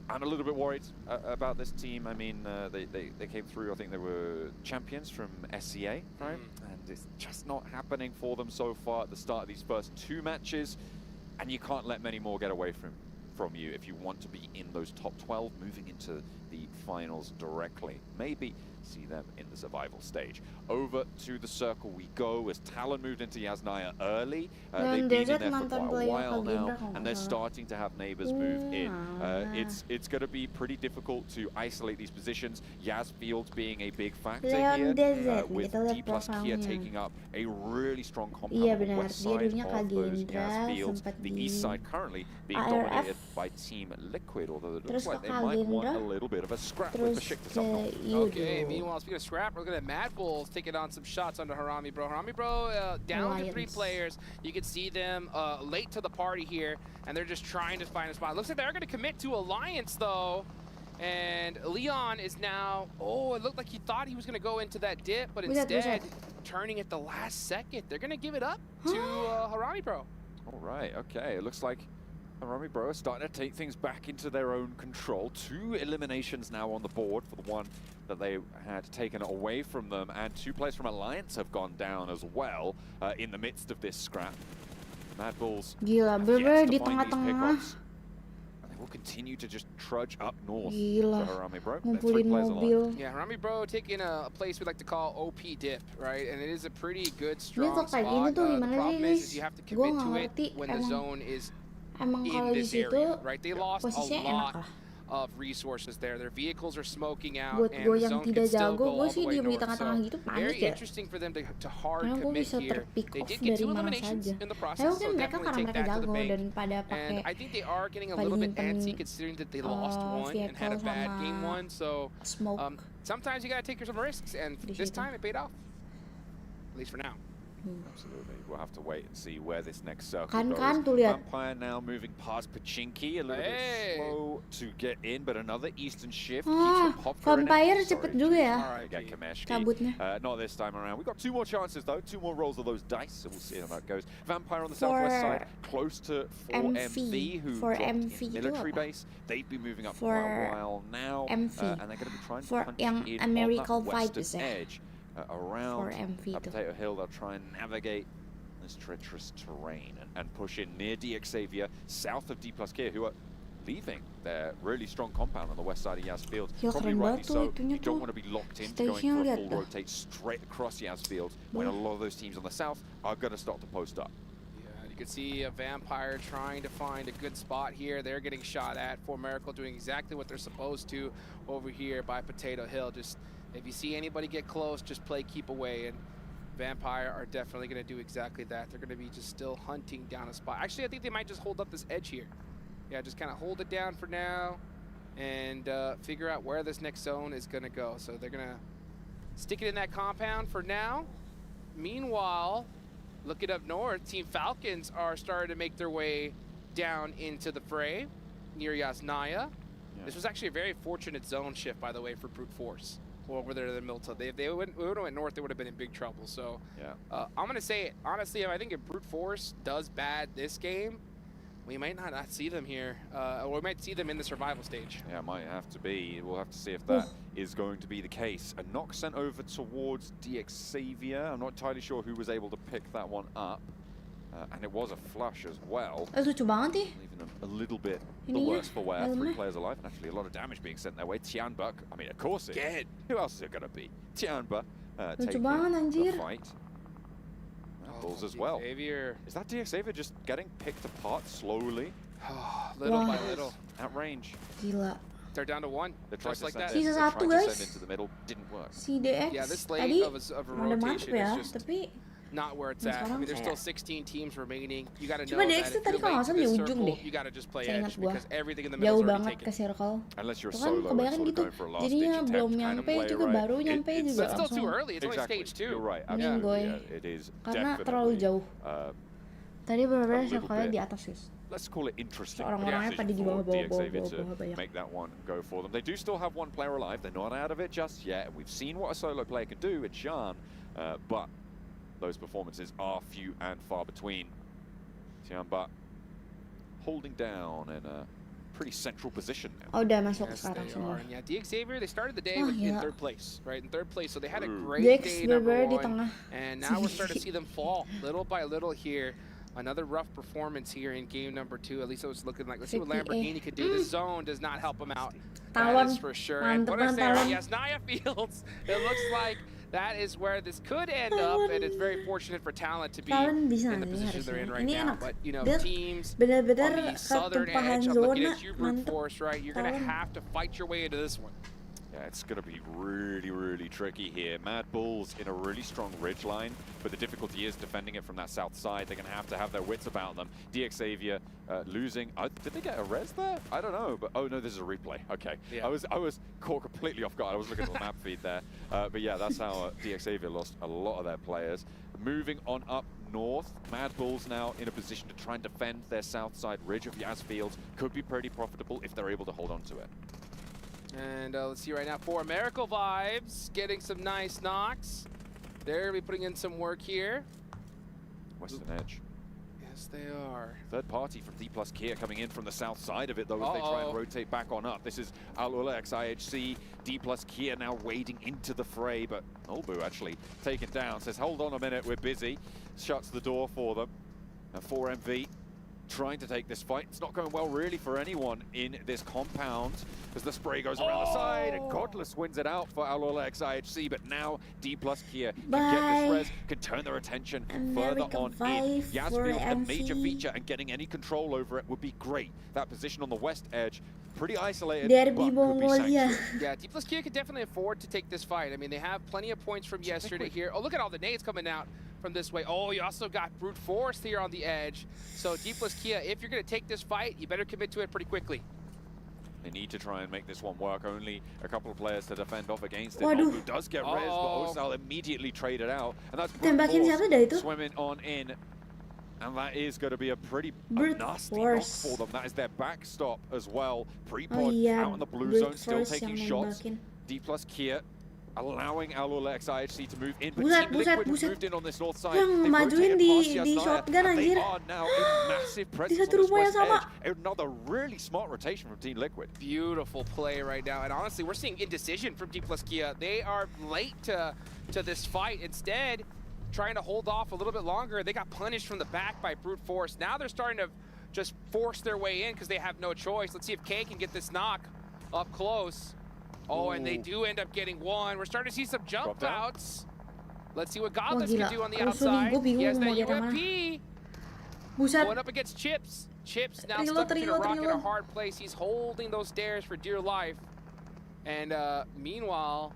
I'm a little bit worried about this team. I mean, they came through. I think they were champions from SCA, right? And it's just not happening for them so far at the start of these first 2 matches. And you can't let many more get away from you if you want to be in those top 12, moving into the finals directly. Maybe see them in the survival stage. Over to the circle we go as Talon moved into Yasnaya early. They've been in there for quite a while now, and they're starting to have neighbors move in. It's going to be pretty difficult to isolate these positions. Yasfield being a big factor Leon here, DZ, with kita lihat D plus Kia profilnya. taking up a really strong compound Iya on the benar, west dia side dulunya of those Kagendra, Yasfields. sempat The di east side currently being ARF. dominated by Team Liquid, although it looks Terus like ke they might want a Kagendra, little bit of a scrap terus with Besiktas ke up north. Okay, Yudo. meanwhile, speaking of scrap, we're looking at Mad Bulls taking on some shots under Harami Bro. Harami Bro down to 3 Alliance. players. You can see them late to the party here, and they're just trying to find a spot. Looks like they're going to commit to Alliance, though. And Leon is now, it looked like he thought he was going to go into that dip, but instead, turning at the last second. They're going to give it up to Harami Bro. All right, okay. It looks like Harami Bro are starting to take things back into their own control. 2 eliminations now on the board for the one that they had taken away from them, and 2 players from Alliance have gone down as well in the midst of this scrap. Mad Bulls Gila, have bener-bener yet to di find these tengah-tengah. pickups, and they will continue to just trudge up north Gila, for Harami Bro. They're 3 ngumpulin players alive. mobil. Yeah, Harami Bro taking a place we like to call OP dip, right? And it is a pretty good, strong kok kayak spot. gini tuh The gimana problem sih, is you have to Gua commit nggak to ngerti, it when the zone is Emang in kalau di this situ area, right? They lost a posisinya enak lot lah. of resources there. Their vehicles are smoking out, Buat and gue the yang zone tidak can still jago, go gue all the sih way diem di north. tengah-tengah So gitu very panik ya. interesting for them to hard Karena gue commit bisa here. terpick They off did get dari 2 mana eliminations saja. in the Tapi process, mungkin so mereka definitely karena take mereka that to the jago bank. dan pada And pakai I think they are getting a pada little bit nyimpen, antsy considering that they lost one and had a vehicle bad game sama one. So smoke. sometimes you gotta take some risks, and Di this situ. time it paid off. At least for now. Absolutely. We'll have to wait and see where this next circle Kan goes. tuh lihat. Vampire now moving past Pachinki, a little Hey. bit slow to get in, but another Eastern shift Ah, keeps them hot for an Vampire empty. cepet Sorry, juga ya. Alright, get Kameshki. Cabutnya. Not this time around. We've got 2 more chances though, 2 more rolls of those dice, so we'll see how that goes. Vampire on the For southwest side, close to 4MV, who For dropped MV in itu military apa? base. They've been moving up For quite a while now, MV. and they're going to be trying For to punch yang in American on that western vibes ya. edge. Around For MV itu. Potato Hill, they'll try and navigate this treacherous terrain and push in near DXavier, south of D+ Kia, who are leaving their really strong compound on the west side of Yas Field. Ya, Probably keren rightly banget tuh so. itunya You don't tuh. want to be locked into going Stage-nya for a lihat full dah. rotate straight across Yas Field when a lot of those teams on the south are going to start to post up. Yeah, you can see a Vampire trying to find a good spot here. They're getting shot at. For Miracle doing exactly what they're supposed to over here by Potato Hill. Just if you see anybody get close, just play keep away. And Vampire are definitely going to do exactly that. They're going to be just still hunting down a spot. Actually, I think they might just hold up this edge here. Yeah, just kind of hold it down for now and figure out where this next zone is going to go. So they're going to stick it in that compound for now. Meanwhile, looking up north, Team Falcons are starting to make their way down into the fray near Yasnaya. This was actually a very fortunate zone shift, by the way, for Brute Force. Over there to the Milta. They would have went north, they would have been in big trouble. So I'm going to say, honestly, I think if Brute Force does bad this game, we might not see them here. Or we might see them in the survival stage. Yeah, it might have to be. We'll have to see if that is going to be the case. A knock sent over towards DXavier. I'm not entirely sure who was able to pick that one up. And it was a flush as well. Lucu banget nih. Leaving them a little bit the Ininya, worse for wear. 3 helmnya. players alive, and actually a lot of damage being sent their way. Tianbuk, I mean, of course it. Dead. Who else is it going to be? Tianbuk Lucu taking banget, the anjir. fight. Bulls as well. Xavier. Is that DXavier just getting picked apart slowly? Little by Wah. little. At range. Gila. They're down to 1, They tried just to like send that. it- Sisa they satu, tried to guys. send into the middle, didn't work. Si DX Yeah, this late tadi of a rada mantep rotation ya, is just tapi not where it's Dan at. I sekarang mean, there's still kayak- 16 teams remaining. You got to know Cuma that DX tuh if tadi you're kalau nggak late to salah di this ujung circle, deh. you got to just play Saya edge ingat gua. because everything in the middle Jauh is already banget taken. ke circle. Unless you're Tuh kan solo, kebanyakan it's sort of gitu. going for a last Jadinya ditch belum attempt kind of nyampe play, juga right? baru nyampe It's- juga But it's still langsung. too early. It's Exactly. only stage 2. You're right. Mending Absolutely. gue. Yeah, it is Karena definitely, terlalu jauh. Tadi benar-benar little circle-nya bit. di atas guys. Let's call it interesting. Orang-orangnya pada di decision bawah, for bawah, bawah, DXavier bawah, bawah, to banyak. make that one go for them. They do still have 1 player alive. They're not out of it just yet. We've seen what a solo player can do at Jean, but those performances are few and far between. Tianbuk holding down in a pretty central position now. Oh, udah masuk Yes, sekarang they semua. are. And yeah, DXavier, they started the day Oh, in yeah. 3rd place, right? In 3rd place, so they had a Ooh. great DX day, number bener-bener di 1. tengah. And now we're starting to see them fall little by little here. Another rough performance here in game number 2. At least it was looking like. Let's see what 50A. Lamborghini could do. This zone does not help them out. Talon. That is for sure. Mantep And what is banget, there? Talon. Yes, Naya Fields. It looks like that is where this could end up, and it's very fortunate for Talent to be Talon bisa in the nih position they're in harusnya. right Ini now. enak. But you know, Dia teams benar-benar on the southern ketumpahan edge, I'm looking zona. at you, Brute Mantep. Force, right? You're gonna Talon. have to fight your way into this one. Yeah, it's going to be really, really tricky here. Mad Bulls in a really strong ridge line, but the difficulty is defending it from that south side. They're going to have their wits about them. DXavier losing. Did they get a res there? I don't know, but oh no, this is a replay. Okay, Yeah. I was caught completely off guard. I was looking at the map feed there, but yeah, that's how DXavier lost a lot of their players. Moving on up north, Mad Bulls now in a position to try and defend their south side ridge of Yas Fields. Could be pretty profitable if they're able to hold on to it. And let's see right now, for Miracle Vibes, getting some nice knocks. They're going to be putting in some work here. Western Edge. Yes, they are. Third party from D+ Kia coming in from the south side of it, though, as they try and rotate back on up. This is Al-Ula XIHC, D+ Kia now wading into the fray, but Olbu actually taken down, says, hold on a minute, we're busy. Shuts the door for them. 4MV trying to take this fight. It's not going well really for anyone in this compound as the spray goes around the side and Godless wins it out for Alola X IHC, but now D plus Kia can get this res, can turn their attention further on in. Yas feels a major feature and getting any control over it would be great. That position on the west edge, pretty isolated, Derby but could be Mongolia. sanctuary. Yeah, D plus Kia could definitely afford to take this fight. I mean, they have plenty of points from yesterday here. Oh, look at all the nades coming out from this way. Oh, you also got Brute Force here on the edge. So D plus Kia, if you're going to take this fight, you better commit to it pretty quickly. They need to try and make this one work. Only a couple of players to defend off against it. Waduh. Nobu does get res, but Osal immediately traded out. And that's Tembakin siapa dah itu? swimming on in. And that is going to be a pretty nasty knock for them. That is their backstop as well. Prepod out in the blue zone, still taking shots. D plus Kia allowing Alola X IHC to move in, but Team Liquid moved in on this north side. Yang They've majuin rotated di past shotgun Yasnaya, and they anjir. are now in massive presence on satu this rumah yang west sama. edge. Another really smart rotation from Team Liquid. Beautiful play right now. And honestly, we're seeing indecision from D plus Kia. They are late to this fight. Instead, trying to hold off a little bit longer. They got punished from the back by Brute Force. Now they're starting to just force their way in because they have no choice. Let's see if K can get this knock up close. Oh, and they do end up getting one. We're starting to see some jump outs. Let's see what Godless can do on the outside. He has that UMP. Going up against Chips. Chips now stuck between a rock and a hard place. He's holding those stairs for dear life. And meanwhile,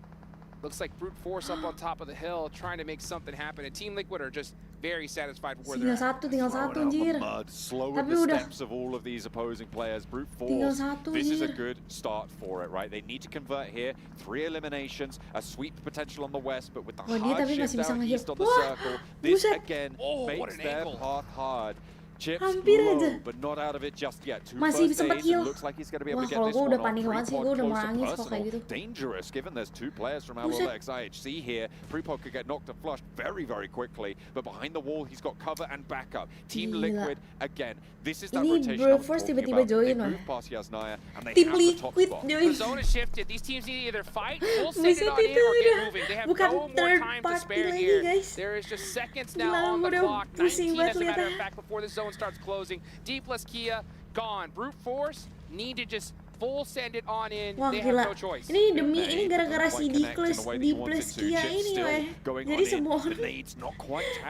looks like Brute Force up on top of the hill trying to make something happen. And Team Liquid are just very satisfied with where they're at. Tinggal satu anjir. Slowing the steps of all of these opposing players. Brute Force, this is a good start for it, right? They need to convert here. 3 eliminations, a sweep potential on the west, but with the hard shift out east on the circle, this again makes their path hard. Chips low, but not out of it just yet. 2 first aids, and looks like he's going to be able to get this one off. Prepod close to personal. Dangerous, given there's 2 players from Alola X IHC here. Prepod could get knocked and flushed very, very quickly, but behind the wall, he's got cover and backup. Team Liquid, again, this is that rotation I was talking about. They move past Yasnaya, and they have the top spot. The zone is shifted. These teams need to either fight, full send it on in, or get moving. They have no more time to spare here. There is just seconds now on the clock. 19 as a matter of fact before the zone starts closing. D plus Kia gone. Brute Force need to just full send it on in. Wah, they gila. have no choice. Ini gara-gara si D plus Kia ini weh. Jadi semua orang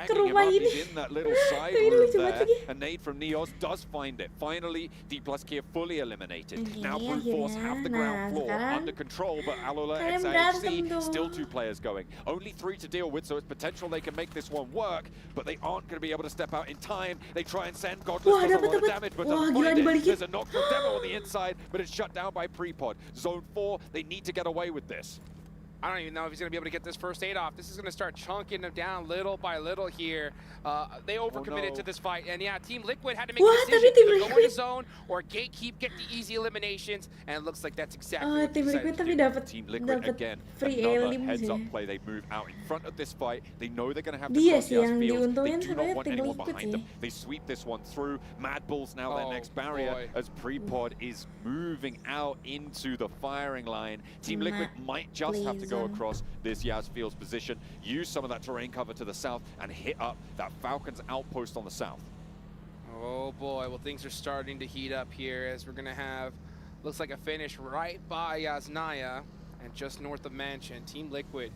ke rumah ini. Tapi lucu banget lagi. A nade from Neos does find it. Finally, D plus Kia fully eliminated. Now Brute Force have the ground floor under control, but Alola X IHC still 2 players going. Only 3 to deal with, so it's potential they can make this one work, but they aren't going to be able to step out in time. They try and send Godless does a lot of damage, but doesn't find it. There's a knock from Demo on the inside, but it's shut down by Prepod. Zone 4, they need to get away with this. I don't even know if he's going to be able to get this first aid off. This is going to start chunking them down little by little here. They overcommitted to this fight. And yeah, Team Liquid had to make a decision. Either go into zone or gatekeep, get the easy eliminations. And it looks like that's exactly what they decided to do. Team Liquid again, another heads-up play. They move out in front of this fight. They know they're going to have to cross Yas field. They do not want anyone behind them. They sweep this one through. Mad Bull's now their next barrier as Prepod is moving out into the firing line. Team Liquid might just have to go across this Yas Fields position, use some of that terrain cover to the south, and hit up that Falcons outpost on the south. Oh boy, well things are starting to heat up here as we're going to have, looks like a finish right by Yasnaya and just north of Mansion. Team Liquid,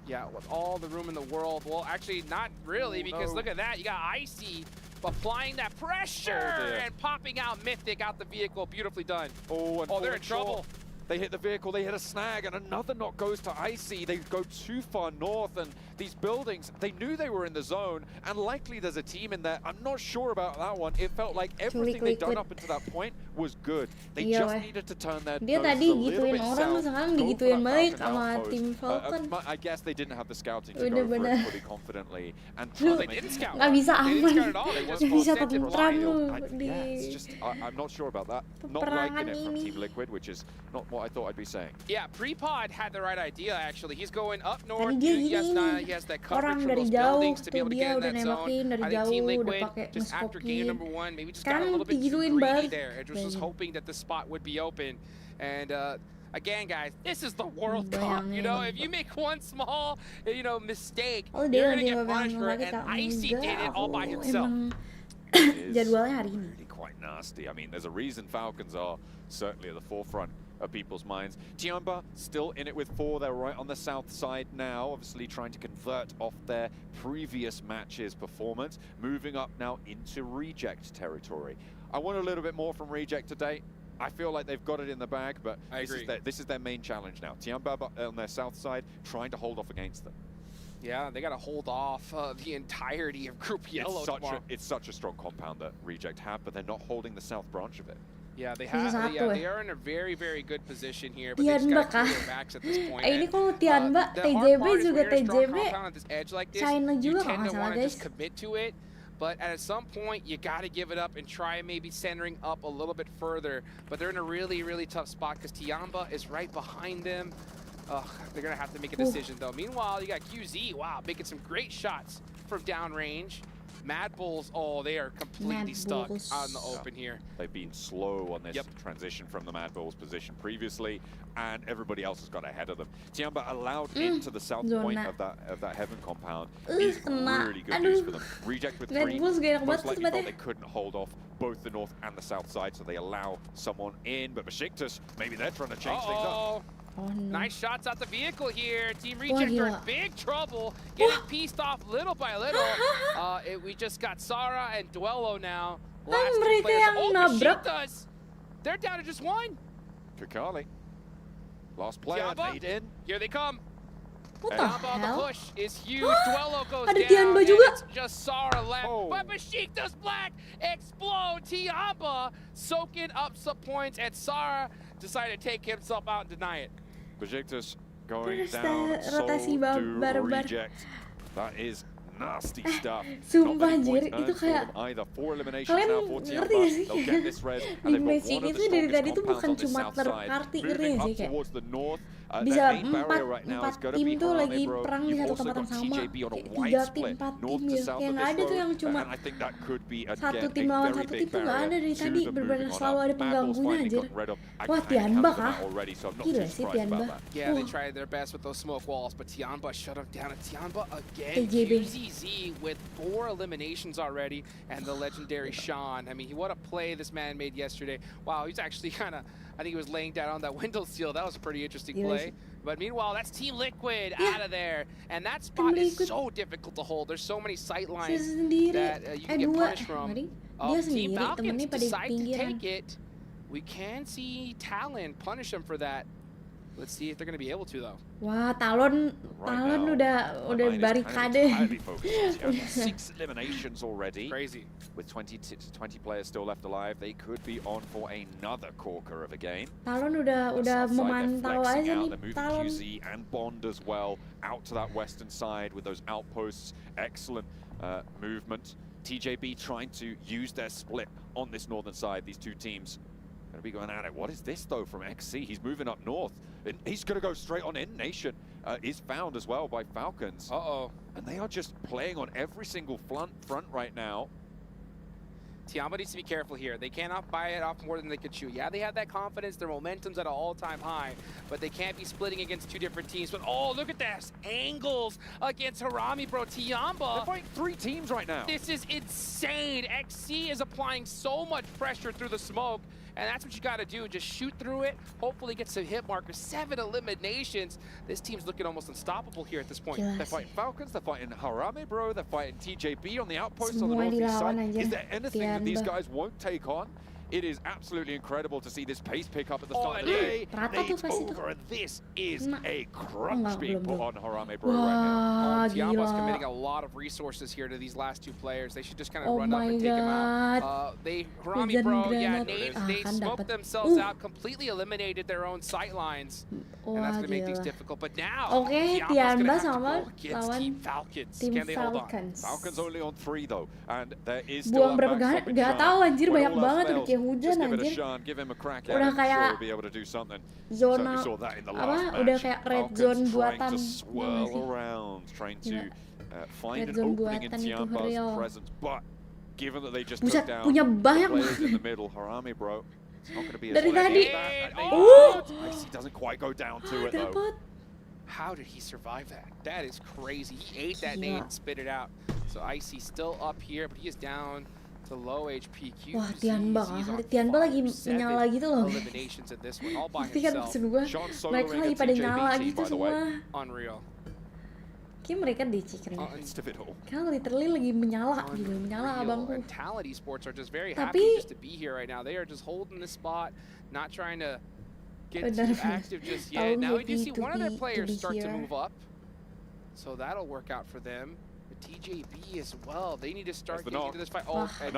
yeah, with all the room in the world. Well, actually not really, because look at that. You got Icy applying that pressure and popping out Mythic out the vehicle. Beautifully done. Oh, they're in trouble. They hit the vehicle, they hit a snag, and another knock goes to Icy. They go too far north, and these buildings, they knew they were in the zone, and likely there's a team in there. I'm not sure about that one. It felt like everything they'd done up until that point was good. They just needed to turn their Dia tadi gituin orang, sekarang digituin balik sama tim Falcon. I guess they didn't have the scouting to go for it fully confidently. And they didn't scout. Nggak bisa aman. Nggak bisa tentram lu di. I'm not sure about that. Not liking it from Team Liquid, which is not what I thought I'd be saying. Yeah, Prepod had the right idea actually. He's going up north. He has that coverage from those jauh, buildings to be able to get in that zone. I think Team Liquid, just after game number 1, maybe just got a little bit too greedy there. It just was hoping that the spot would be open. And again, guys, this is the World Cup. You know, if you make one small, mistake, you're gonna get punished for it. And Icy did it all by himself. is Jadwalnya hari ini. really quite nasty. I mean, there's a reason Falcons are certainly at the forefront of people's minds. Tiamba still in it with 4. They're right on the south side now, obviously trying to convert off their previous match's performance, moving up now into Reject territory. I want a little bit more from Reject today. I feel like they've got it in the bag, but this is their main challenge now. Tiamba on their south side trying to hold off against them. Yeah, they got to hold off the entirety of Group Yellow tomorrow. It's such a strong compound that Reject have, but they're not holding the south branch of it. Yeah, they have. Yeah, they are in a very, very good position here, but they just Tianba got to kah? clear their backs at this point. Ini kalau Tianba, The hard TJB part is juga when you're a strong TJB. compound at this edge like this, China you juga tend kalau to nggak want salah to guys. just commit to it. But at some point, you got to give it up and try maybe centering up a little bit further. But they're in a really, really tough spot because Tiamba is right behind them. They're going to have to make a decision, though. Meanwhile, you got QZ, wow, making some great shots from downrange. Mad Bulls, oh, they are completely stuck out in the open here. They've been slow on this transition from the Mad Bulls position previously, and everybody else has got ahead of them. Tiamba allowed into the south point of that Heaven compound is really good news for them. Reject with 3, most likely thought they couldn't hold off both the north and the south side, so they allow someone in, but Besiktas, maybe they're trying to change things up. Oh, no. Nice shots out the vehicle here. Team Reject are in big trouble, getting pieced off little by little. We just got Sarah and Duello now. Last 2 players. Besiktas! They're down to just 1. Kakali, last player, made in. Here they come. What the Tiamba on the hell? push is huge. Duello goes Ada down, Tianba and juga. it's just Sarah left. But Besiktas Black explode. Tiamba soaking up some points, and Sarah decided to take himself out and deny it. Besiktas going Terus down, so rotasi do barbar. Reject. That is nasty stuff. Sumpah Not many anjir, points itu earned for kayak them either. 4 eliminations kalian now for ngerti Tiamba. gak sih? They'll get this res, and Di they've got Magic one of the itu dari strongest tadi tuh compounds bukan on this cuma south side. terkarti Moving iri up sih kayak towards the north. bisa Their main barrier right now is going to tim be tuh lagi Harame, bro. perang di You've satu also tempat got yang sama. TJB on a Kayak wide 3 tim, split, 4 north tim to ya. south Kayak of nggak this ada tuh road, yang cuma and I think that could be satu again tim a lawan very satu big tim tuh nggak ada barrier dari to tadi. them Bener-bener moving on selalu up. ada Mad Bulls pengganggunya finally anjir. got rid of. I Wah, kinda Tianba counted them kah? out already, so I'm not Gila too sih surprised Tianba. about that. Yeah, they tried their best with those smoke walls, but Tiamba shut them down. And Tiamba again, TJB. QZZ with 4 eliminations already, and the legendary Sean. I mean, what a play this man made yesterday. Wow, he's actually kind of, I think he was laying down on that window seal. That was a pretty interesting play. But meanwhile, that's Team Liquid out of there. And that spot is so difficult to hold. There's so many sight lines that you can get punished from. Dia Team sendiri, Falcons temennya pada di decide to pinggiran. take it. We can see Talon punish him for that. Let's see if they're going to be able to, though. Wah, Talon udah barikade. 6 eliminations already. Crazy. With 20 players still left alive, they could be on for another corker of a game. Talon udah memantau aja nih. They're moving Talon. QZ and Bond as well out to that western side with those outposts. Excellent movement. TJB trying to use their split on this northern side. These two teams going to be going at it. What is this though from XC? He's moving up north. He's going to go straight on in. Nation is found as well by Falcons. And they are just playing on every single front right now. Tiamba needs to be careful here. They cannot buy it off more than they could chew. Yeah, they have that confidence. Their momentum's at an all-time high, but they can't be splitting against 2 different teams. But oh, look at this. Angles against Harame, bro. Tiamba. They're fighting 3 teams right now. This is insane. XC is applying so much pressure through the smoke, and that's what you got to do. Just shoot through it. Hopefully get some hit markers. 7 eliminations. This team's looking almost unstoppable here at this point. They're fighting Falcons. They're fighting Harame, bro. They're fighting TJB on the outpost on the northeast side. Is there anything that these guys won't take on? It is absolutely incredible to see this pace pick up at the start of the day. Nate's over, and this is a crunch being put on Harame, bro, right now. Tiamba's committing a lot of resources here to these last 2 players. They should just kind of run up and take him out. Harame, bro, yeah, they smoked themselves out, completely eliminated their own sight lines. And that's going to make things difficult. But now, Tiamba sama lawan Team Falcons. Tim Can they hold on? Falcons only on 3 though, and there is Buang still berapa gak tahu anjir, banyak banget udah kayak hujan anjir. Udah kayak zona apa? Udah kayak red zone buatan. Red zone buatan itu real. Buset, punya banyak banget. Dari tadi. He doesn't quite go down to it though. Dapat. How did he survive that? That is crazy. He ate that nade and spit it out. So Icy still up here, but he is down to low HP QZ. Wah, Tianba kan. Tianba lagi menyala gitu loh. Eliminations in this one all by Tapi kan himself. maksud gua, mereka lagi pada nyala gitu semua. Unreal. Kayak mereka dicikin. Midst of it all. Karena literally lagi menyala gitu, menyala abangku. And Talent Esports are just very Tapi- happy just to be here right now. They are just holding the spot, not trying to get too active just yet. Now we do see one of their players start to move up, so that'll work out for them. But TJB as well, they need to start That's the getting into this fight. Oh, Wah, and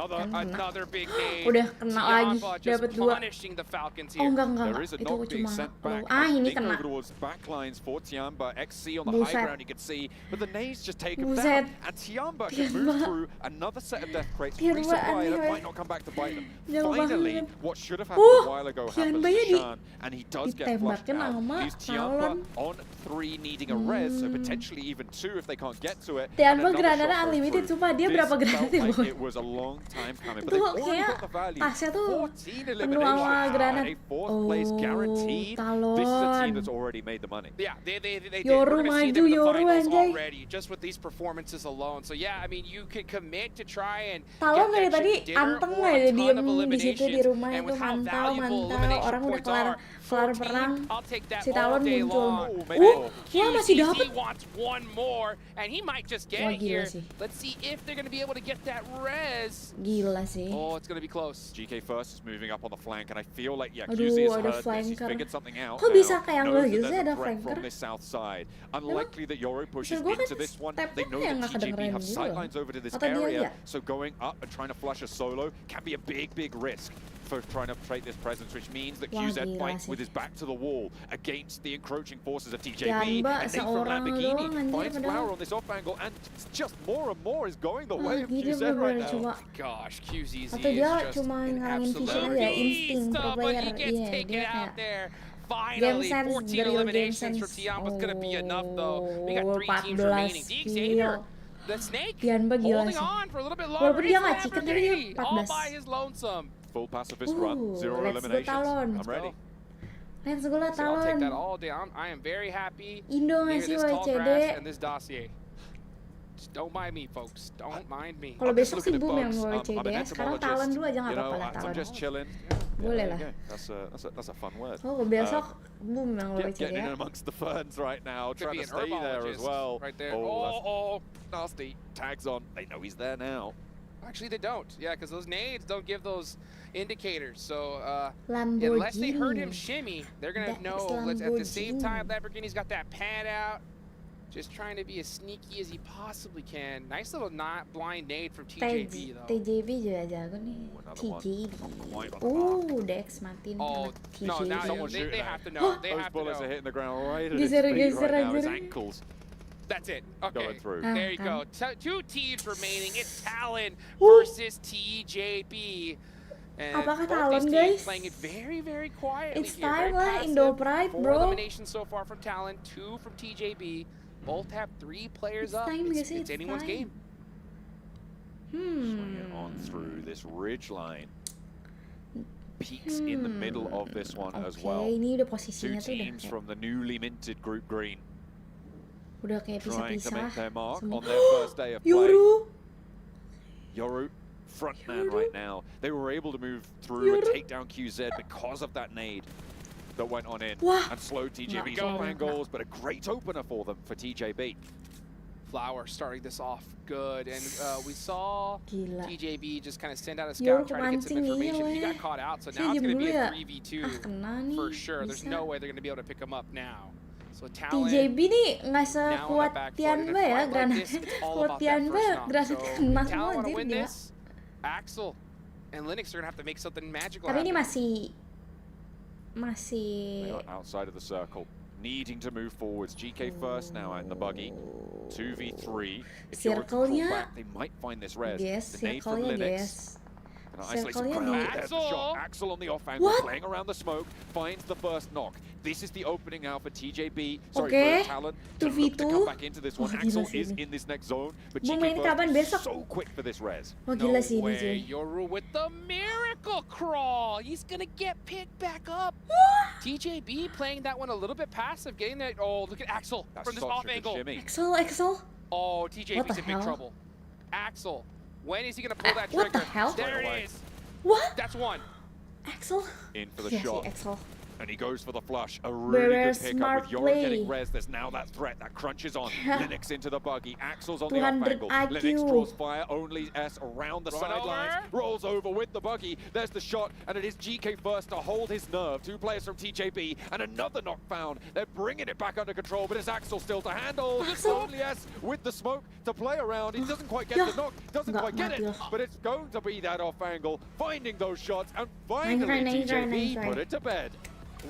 Another big nade. Udah kena lagi, Tianba just dapat 2. punishing the Falcons Oh here. enggak. There is a Itu knock being cuma sent back. ini I think kena. over towards backlines for Tianba. XC on the Buset. high ground you can see, but the nades just take him Buset. down. And Tianba can move through another set of death crates. Tianba Resupply that aneh might not come back to bite them. Jauh Finally, banget. what should have happened a Oh, while ago happens Tianbanya to Shan, and he does get flushed ditembakin out. sama Leaves Tianba Talon. on 3 needing a res, so potentially even 2 if they can't get to it. Tianba and another granatnya shot goes unlimited, through. sumpah dia This berapa granat felt ya, like Boy? it was a long time coming, but Itu they've already kayak got the value. tasnya tuh 14 penuh eliminations. sama granat. A 4th place guaranteed. Talon. This is a team that's already made the money. Yeah, they did. Yoru We're gonna see maju, them in the Yoru finals anjay. already, just with these performances alone. So yeah, I mean, you could commit to try and Talon dari get that tadi chicken dinner anteng or a aja ton diem of di situ di eliminations. rumah And itu with how mantau valuable elimination orang udah points kelar are, perang. I'll take that Si Talon all day muncul. long. Wah masih QZZ dapet. wants one more, and he might just get Wah, it gila here. sih. Let's see if they're going to be able to get that res. Gila sih. Oh, it's going to be close. GK First is moving up on the flank, and I feel like Aduh, QZ has ada heard this. He's flanker. figured something out. Kok now, bisa kayak knows nggak that gitu there's sih a ada threat flanker? from this south side. Unlikely that Yoru pushes maksud gua into kan this one. stepnya They know yang that nggak TJB kedengeran have gitu loh. sightlines over to this Atau dia area, aja? so going up and trying to flush a solo can be a big risk for trying to create this presence, which means that Wah, QZ gila fights sih. with his back to the wall against the encroaching forces of TJB. Tianba And Nate from seorang Lamborghini doang, anjir, finds padahal. Flower on this off angle, and just more and more is going the Wah, way of gila QZ right bener-bener now. cuma Gosh, QZZ atau is dia just cuma an ngarangin vision absolute aja, insting beast, pro but player. he gets Iya, taken dia out kayak there. game Finally, sense, 14 dari game eliminations for sense. Tianba's gonna be enough though. We got 3 teams 14 remaining. The Xavier, kill. the Snake, Tianba gila holding sih. on for a little bit longer. Walaupun dia He's nggak chicken, tapi dia Lamborghini, all 14. by his lonesome. Full pacifist run, 0 let's go eliminations. Talon. I'm ready. Let's go lah So I'll take that Talon. all day. I am very happy Indo near ngasih this tall WCD. grass and this dossier. Just don't mind me, folks. Don't mind me. Kalau I'm just besok sih looking at boom yang bugs. WCD I'm an ya. Sekarang Talon dulu aja nggak You know, apa-apa lah I'm Talon. just chilling. Boleh there lah. you go. That's a fun word. Oh besok boom yang WCD Getting in ya. amongst the ferns right now, Could trying be to an stay there as herbologist well. right there. Oh, that's nasty. Tags on. They know he's there now. Actually, they don't. Yeah, because those nades don't give those indicators. So Lamborghini. unless they heard him shimmy, they're gonna That's know. At the same time, Lamborghini. Lamborghini's got that pad out, just trying to be as sneaky as he possibly can. Nice little not blind nade from TJB though. TJB juga jago nih. another one. TJB. Quite on the mark. Dex matiin Oh anak no! Now Someone's they shooting have at to know. They Those have to bullets are know. hitting the ground right at his Geser, feet geser, right now. His anjir. ankles That's it. Okay. going through. There you Ah, go. 2 teams remaining. It's Talon Woo. versus TJB. And Apakah both Talon, these teams guys? playing it very quietly It's here. Very time lah, passive. Indo Pride, 4 bro. eliminations so far from Talon, 2 from TJB. Both have 3 players It's up. time, guys, It's it's anyone's time. game. Swinging on through this ridge line. Peaks in the middle of this one as well. Ini udah 2 posisinya tuh udah teams kayak, from the newly minted group green udah kayak trying to pisah-pisah. make their mark Semua. on their first day of play. Yoru. Yoru, front man Yoru. right now. They were able to move through and Yoru. take down QZ because of that nade that went on in Wah. and slowed TJB's Nggak. off angles, but a great opener for them for TJB. Flower starting this off good, and we saw Gila. TJB just kind of send out a Yoru scout, try to get some kemancing nih, information. He weh. got caught out, so Saya now it's diem going to be dulu a ya. 3v2 Kena nih. for sure. There's Bisa. no way they're going to be able to pick him up now. So Talon, TJB nih nggak now on the sekuat back foot. In a Tianba ya, fight like granat. this, it's all Kuat about that Tianba, first knock. granat So kena if semua Talon want to anjir win dia. this, Axel and Linux are going to have to make something magical Tapi ini happen. masih They are outside of the circle, needing to move forwards. GK first now in the buggy. 2v3. If Yoru can pull Circle-nya, back, they might find this res. guys, The nade from circle-nya Linux. guys. And isolates the Circle-nya ground. di- There's the shot. Axel on the off angle, What? playing around the smoke, finds the first knock. This is the opening now for TJB. Sorry, Okay. for Talon to look to 2v2. come back into this one. Wah, Axel gila sih is ini. in this next zone, but Bung, GK ini kapan first besok? so quick for this res. Wah No gila sih ini way, cuy. Yoru with the miracle crawl. He's gonna get picked back up. TJB playing that one a little bit passive, getting that. Oh, look at Axel That's from this such off a good angle. shimmy. Axel. Oh, What TJB's the in big hell? trouble. Axel When is he gonna pull that What the trigger? hell? There it is. What? That's one. Axel? In for the Yeah, shot. si Axel. And he goes for the flush. A really Very good pickup smart with Yoru play. getting res. There's now that threat that crunches on. Yeah. Linux into the buggy. Axel's on the 200 off angle. IQ. Linux draws fire. Only S around the Run sidelines. over. Rolls over with the buggy. There's the shot. And it is GK first to hold his nerve. 2 players from TJB. And another knock found. They're bringing it back under control. But it's Axel still to handle. Axel. Only S with the smoke to play around. He doesn't quite get Yeah. the knock. Doesn't Nggak quite get it. mati loh. But it's going to be that off angle. Finding those shots. And Nice finally try, nice try, TJB nice try. put it to bed.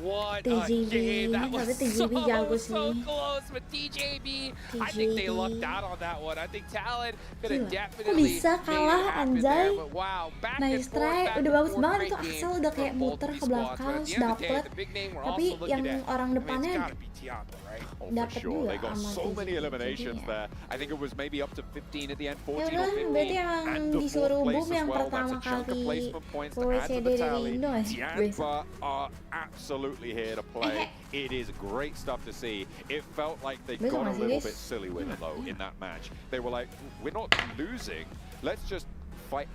What TJB. a game. That Tapi was TJB jago so sih. close, but TJB, I think they TJB. lucked out on that one. I think Talon could have Gila. definitely Kok bisa made it kalah, happen there, anjay? but wow, back Nice and try. forth, back Udah and bagus forth, banget great tuh. game Axel udah kayak from both muter these ke squads, belakang, but at the terus end of the day, dapet. the big name we're Tapi also looking yang at, orang I mean, it's depannya gotta be Tiago, right? Oh, Dapat for sure. juga They got sama so many TJB. eliminations Jadi, there. I think it was maybe up to 15 at the end, 14 Ya or udah, 15. berarti yang and the disuruh fourth place boom as yang well. That's pertama a chunk of kali placement points to add to WCD the dari tally. Indo ya? Tianba are absolutely here to play. It is great stuff to see. It felt like they Besok got a masih, little guys. bit silly with it though in that match. They were like, we're not losing. Let's just fight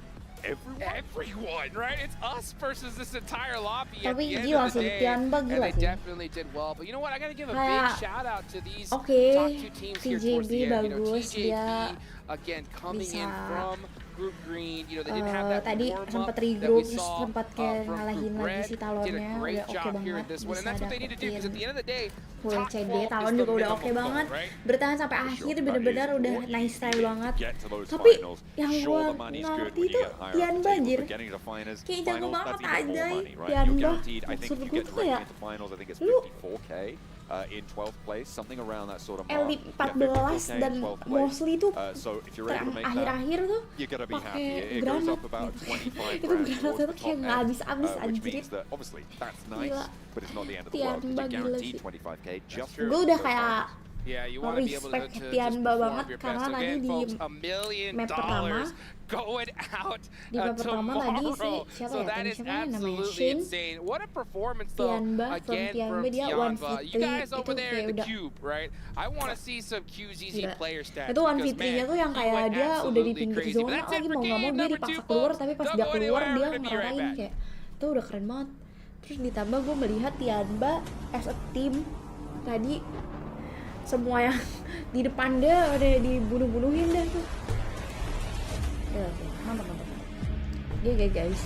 everyone. Everyone, right? It's us versus this entire lobby at Tapi the end gila of the sih, day. Tianba And gila they sih. definitely did well. But you know what? I gotta give a big Kayak, shout out to these oke, top 2 teams here towards the TJB end. You know, bagus, TJB, dia again, coming in bisa, from Group Green. You know, they didn't have that tadi warm-up sempat that we regroup, terus saw sempat kayak from ngalahin Group lagi Red. si Did talonnya, a great udah oke job here in banget, this one. And bisa that's what they need to do because at the end of the day, full top CD, 12 talon is the juga udah oke minimum goal, banget, right? bertahan sampai akhir bener-bener udah nice style banget. Get to those Tapi finals. yang Sure, gua the money's good ngerti when you tuh get higher up the Tianba tables, anjir, but getting to finals, kayak jago finals, banget that's even more anjay money, right? You're Tianba. guaranteed. I think Maksud if you gue get tuh directly kayak into finals, I think it's lu 54k in 12th place, something around that sort of mark. elit Yeah, 14 54K in dan 12th place. mostly tuh So if you're able to make that, akhir-akhir tuh you're gonna be happy. pakai It goes granat up about 25 itu grand granatnya towards tuh the kayak top nggak end, habis-habis which anjir. means that obviously that's nice, Gila. but it's not the end of the world. Tianba You're gila guaranteed sih. 25k just true. for Gue udah those kayak finals. Yeah, you want to be able to, respect just Tianba perform banget your best. karena So tadi again, di folks, $1 million map pertama, going out di map pertama tadi si tomorrow. siapa So ya? that Tadi is siapa namanya? absolutely Shin, insane. What a performance though. Tianba, from Again Tianba from dia Tianba. 1v3 You guys itu over there kayak in the udah cube, right? I want to see some QZZ gila. player stats. Itu because, 1v3-nya man, tuh yang he kayak went dia udah di absolutely pinggir crazy. zona But that's it lagi for mau nggak mau game dia number dipaksa 2, keluar, folks. tapi pas Don't dia go keluar anywhere, dia we're gonna be right ngerasain back. kayak itu udah keren banget. Terus ditambah gue melihat Tianba as a team tadi semua yang di depan dia udah dibunuh-bunuhin dah tuh. Ya, oke. Mantap. GG guys.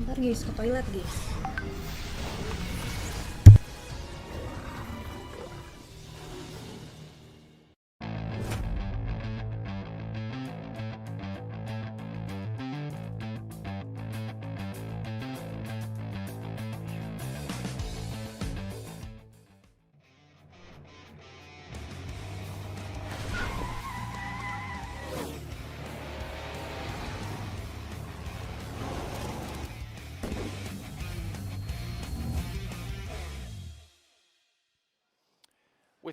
Ntar guys, ke toilet guys.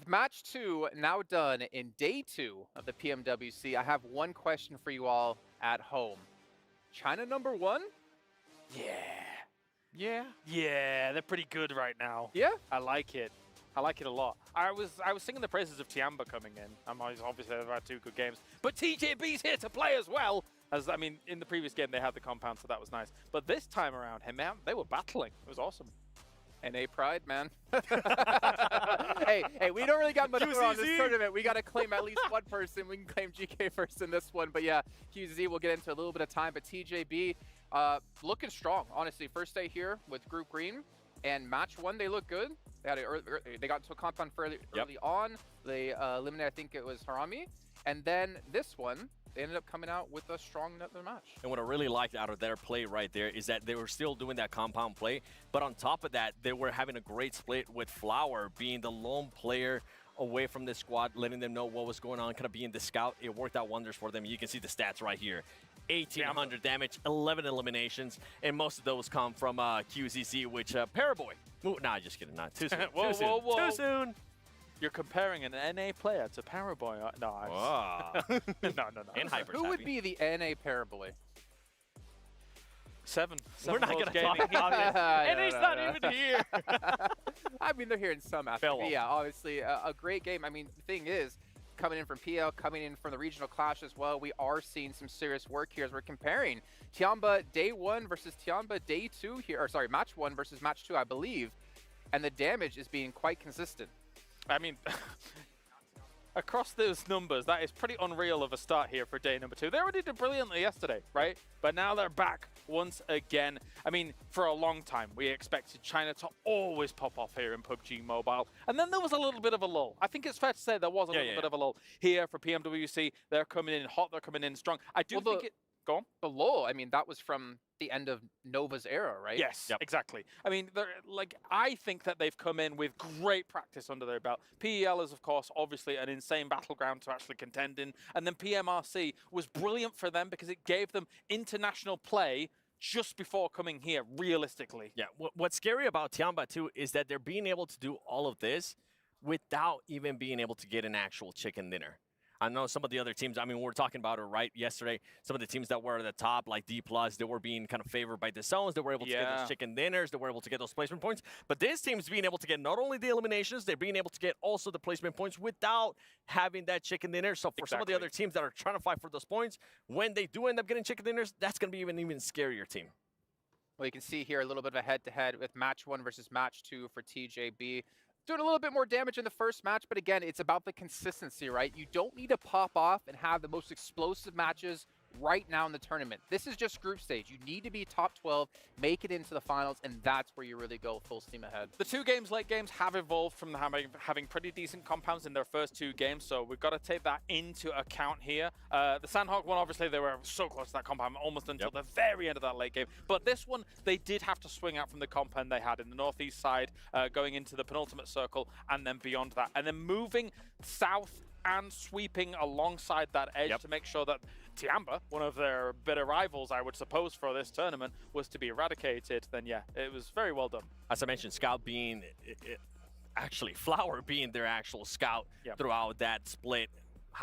With match 2 now done in day 2 of the PMWC, I have one question for you all at home. China #1? Yeah, they're pretty good right now. Yeah? I like it. I like it a lot. I was singing the praises of Tiamba coming in. Obviously they've had 2 good games, but TJB's here to play as well. As I mean, in the previous game they had the compound, so that was nice. But this time around, hey man, they were battling. It was awesome. NA pride, man. hey, we don't really got much on this tournament. We got to claim at least one person. We can claim GK first in this one. But yeah, QZ we'll get into a little bit of time. But TJB looking strong, honestly. First day here with Group Green. And match 1, they look good. They had they got into a compound fairly early on. They eliminated, I think it was Harami. And then this one, they ended up coming out with a strong another match. And what I really liked out of their play right there is that they were still doing that compound play, but on top of that, they were having a great split with Flower being the lone player away from the squad, letting them know what was going on, kind of being the scout. It worked out wonders for them. You can see the stats right here. 1,800 damage, 11 eliminations, and most of those come from QZC, which Paraboy. Nah, just kidding. Not too soon. Whoa. Too soon. You're comparing an NA player to Paraboy. No. And Hyper's Who would happy. be the NA Paraboy? 7. We're not going to talk about it. And he's not even here. I mean, they're here in some aspect. Yeah, obviously, a great game. I mean, the thing is, coming in from PL, coming in from the regional clash as well, we are seeing some serious work here as we're comparing Tiamba day 1 versus Tiamba day 2 here, or sorry, match 1 versus match 2, I believe, and the damage is being quite consistent. I mean, across those numbers, that is pretty unreal of a start here for day number 2. They already did brilliantly yesterday, right? But now they're back once again. I mean, for a long time, we expected China to always pop off here in PUBG Mobile. And then there was a little bit of a lull. I think it's fair to say there was a little bit of a lull here for PMWC. They're coming in hot. They're coming in strong. I do think it... Go on. The lull, I mean, that was from the end of Nova's era, right? Yes, exactly. I mean, I think that they've come in with great practice under their belt. PEL is, of course, obviously an insane battleground to actually contend in. And then PMRC was brilliant for them because it gave them international play just before coming here, realistically. Yeah, what's scary about Tiamba, too, is that they're being able to do all of this without even being able to get an actual chicken dinner. I know some of the other teams, I mean, we were talking about it right yesterday. Some of the teams that were at the top, like D+, they were being kind of favored by the zones. They were able to get those chicken dinners. They were able to get those placement points. But this team's being able to get not only the eliminations, they're being able to get also the placement points without having that chicken dinner. So for some of the other teams that are trying to fight for those points, when they do end up getting chicken dinners, that's going to be an even scarier team. Well, you can see here a little bit of a head-to-head with match 1 versus match 2 for TJB. Doing a little bit more damage in the first match, but again, it's about the consistency, right? You don't need to pop off and have the most explosive matches right now in the tournament. This is just group stage. You need to be top 12, make it into the finals, and that's where you really go full steam ahead. The 2 games, late games, have evolved from having pretty decent compounds in their first 2 games, so we've got to take that into account here. The Sandhawk one, obviously, they were so close to that compound almost until the very end of that late game. But this one, they did have to swing out from the compound they had in the northeast side, going into the penultimate circle, and then beyond that. And then moving south and sweeping alongside that edge to make sure that Tiamba, one of their bitter rivals, I would suppose, for this tournament, was to be eradicated, then yeah, it was very well done. As I mentioned, Scout being, actually Flower being their actual scout throughout that split,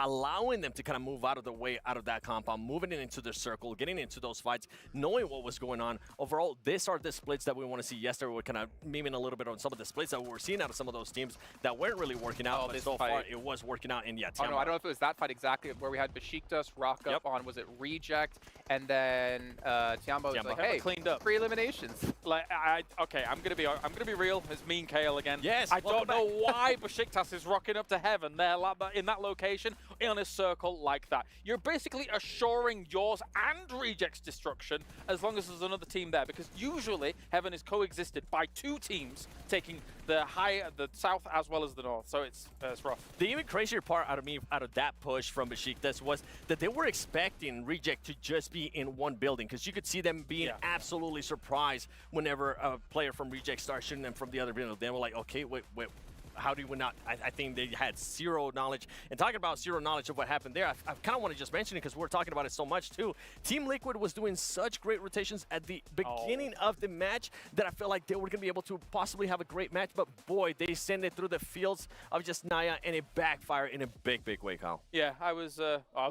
allowing them to kind of move out of the way, out of that compound, moving it into the circle, getting into those fights, knowing what was going on. Overall, these are the splits that we want to see. Yesterday, we're kind of memeing a little bit on some of the splits that we were seeing out of some of those teams that weren't really working out, but so far it was working out. And yeah, I don't know if it was that fight exactly where we had Besiktas rock up on, was it Reject, and then Tiamba was like, hey, cleaned up. 3 eliminations. Like, okay, I'm gonna be real. It's Mean Kale again. Yes, I don't know why Besiktas is rocking up to heaven there in that location in a circle like that. You're basically assuring yours and Reject's destruction as long as there's another team there, because usually heaven is coexisted by 2 teams taking the south as well as the north. So it's rough. The even crazier part out of that push from Besiktas was that they were expecting Reject to just be in one building, because you could see them being absolutely surprised whenever a player from Reject starts shooting them from the other building. They were like, okay, wait. how do we not? I think they had zero knowledge. And talking about zero knowledge of what happened there, I kind of want to just mention it because we're talking about it so much too. Team Liquid was doing such great rotations at the beginning of the match that I felt like they were going to be able to possibly have a great match. But boy, they sent it through the fields of just Naya, and it backfired in a big, big way, Kyle. Yeah, I was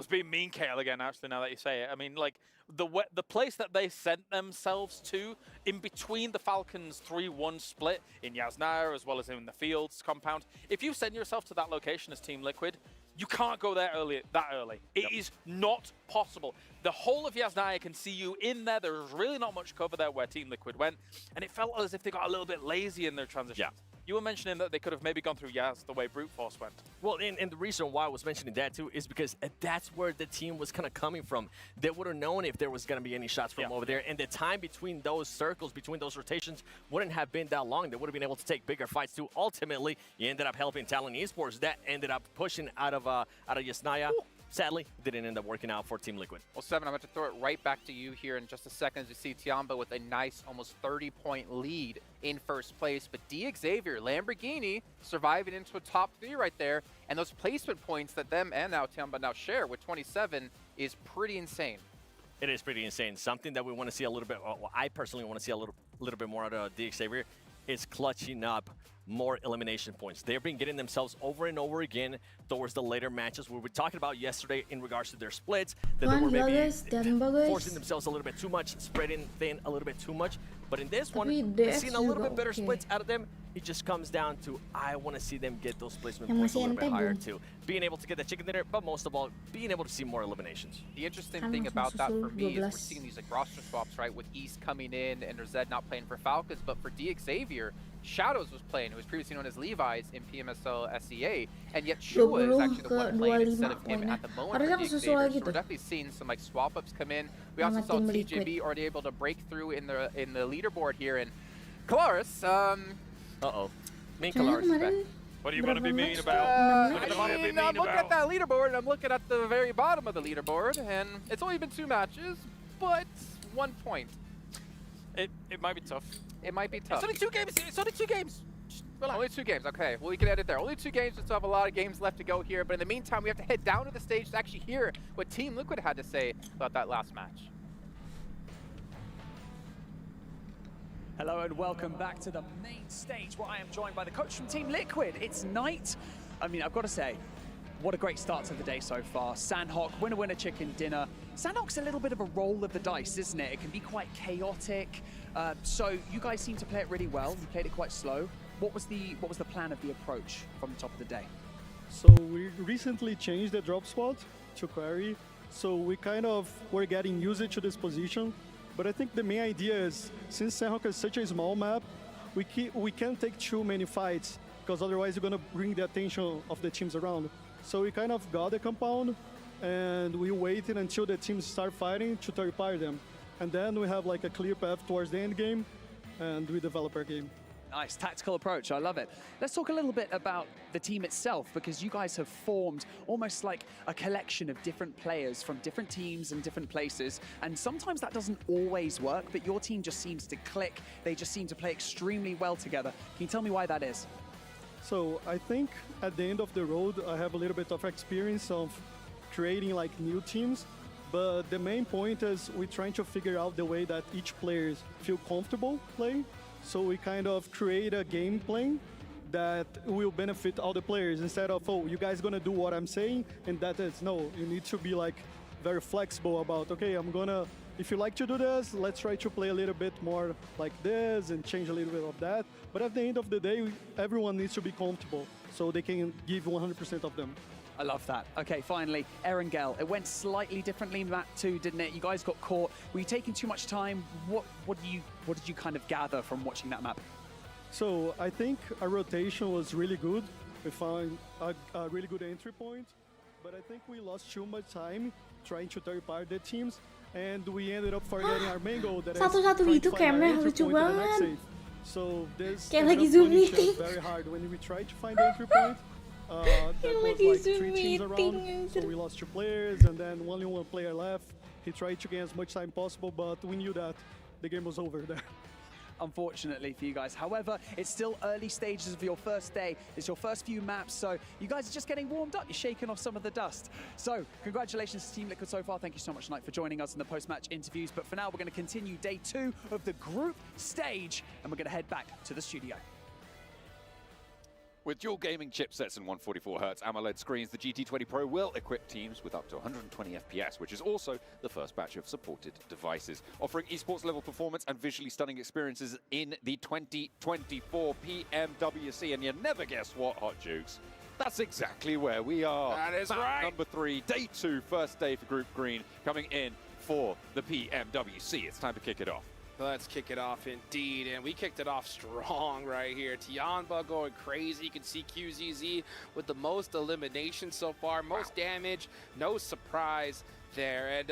being mean, Kale, again, actually, now that you say it. I mean, like, the place that they sent themselves to in between the Falcons' 3-1 split in Yasnaya as well as in the Fields compound, if you send yourself to that location as Team Liquid, you can't go there that early. It is not possible. The whole of Yasnaya can see you in there. There's really not much cover there where Team Liquid went, and it felt as if they got a little bit lazy in their transitions. Yeah. You were mentioning that they could have maybe gone through Yaz the way Brute Force went. Well, and the reason why I was mentioning that too is because that's where the team was kind of coming from. They would have known if there was going to be any shots from over there, and the time between those circles, between those rotations, wouldn't have been that long. They would have been able to take bigger fights too. Ultimately, you ended up helping Talon Esports. That ended up pushing out of Yasnaya. Sadly, didn't end up working out for Team Liquid. Well, Seven, I'm going to throw it right back to you here in just a second as you see Tiamba with a nice almost 30-point lead in first place. But Xavier, Lamborghini, surviving into a top 3 right there. And those placement points that them and now Tiamba now share with 27 is pretty insane. It is pretty insane. Something that we want to see a little bit, well, I personally want to see a little bit more out of Xavier is clutching up more elimination points. They've been getting themselves over and over again towards the later matches. We were talking about yesterday in regards to their splits, that they were maybe forcing themselves a little bit too much, spreading thin a little bit too much. But in this one, we've seen a little bit better splits out of them. It just comes down to, I want to see them get those placement points a little bit higher too. Being able to get the chicken dinner, but most of all, being able to see more eliminations. The interesting thing about that for me is we're seeing these like roster swaps, right? With East coming in and Zed not playing for Falcons, but for Xavier, Shadows was playing, who was previously known as Levi's in PMSL SEA, and yet Shua is actually the one playing instead of him at the moment for Xavier. So we're definitely seeing some like swap ups come in. We also saw TJB already able to break through in the leaderboard here, and Kalaris, Mean Kalaris back. What do you want to be mean about? I'm looking at that leaderboard, and I'm looking at the very bottom of the leaderboard, and it's only been 2 matches, but 1 point. It might be tough. It might be tough. It's only 2 games. It's only 2 games. Only 2 games. Okay, well, we can edit there. Only 2 games. We still have a lot of games left to go here. But in the meantime, we have to head down to the stage to actually hear what Team Liquid had to say about that last match. Hello and welcome back to the main stage where I am joined by the coach from Team Liquid. It's night. I mean, I've got to say, what a great start to the day so far. Sandhawk, winner, chicken dinner. Sandhawk's a little bit of a roll of the dice, isn't it? It can be quite chaotic. So you guys seem to play it really well. You played it quite slow. What was the plan of the approach from the top of the day? So we recently changed the drop spot to Quarry. So we kind of were getting used to this position. But I think the main idea is, since Sandhawk is such a small map, we can't take too many fights, because otherwise you're going to bring the attention of the teams around. So we kind of got the compound, and we waited until the teams start fighting to third-party them. And then we have like a clear path towards the end game, and we develop our game. Nice tactical approach, I love it. Let's talk a little bit about the team itself, because you guys have formed almost like a collection of different players from different teams and different places, and sometimes that doesn't always work, but your team just seems to click. They just seem to play extremely well together. Can you tell me why that is? So I think at the end of the road, I have a little bit of experience of creating like new teams, but the main point is we're trying to figure out the way that each player feel comfortable playing. So we kind of create a game plan that will benefit all the players, instead of, oh, you guys gonna do what I'm saying, and that is, no, you need to be like very flexible about, okay, if you like to do this, let's try to play a little bit more like this and change a little bit of that. But at the end of the day, everyone needs to be comfortable so they can give 100% of them. I love that. Okay, finally, Erangel. It went slightly differently in map 2, didn't it? You guys got caught. Were you taking too much time? What did you kind of gather from watching that map? So I think our rotation was really good. We found a really good entry point, but I think we lost too much time trying to third-party the teams, and we ended up forgetting our main goal, that is Satu-satu itu camera lucu banget. So this kayak lagi zoom is meeting. very hard when we try to find the entry point. There was like 3 teams around, so we lost 2 players, and then only 1 player left. He tried to gain as much time possible, but we knew that the game was over there. unfortunately for you guys. However, it's still early stages of your first day. It's your first few maps, so you guys are just getting warmed up. You're shaking off some of the dust. So congratulations to Team Liquid so far. Thank you so much, Knight, for joining us in the post-match interviews. But for now, we're going to continue day 2 of the group stage, and we're going to head back to the studio. With dual gaming chipsets and 144Hz AMOLED screens, the GT20 Pro will equip teams with up to 120 FPS, which is also the first batch of supported devices, offering esports level performance and visually stunning experiences in the 2024 Pmwc. And you never guess what, Hot Jukes? That's exactly where we are. That is Map right. number 3, day 2, first day for Group Green, coming in for the Pmwc. It's time to kick it off. Let's kick it off indeed, and we kicked it off strong right here. Tianba going crazy. You can see QZZ with the most elimination so far, most damage, no surprise there. And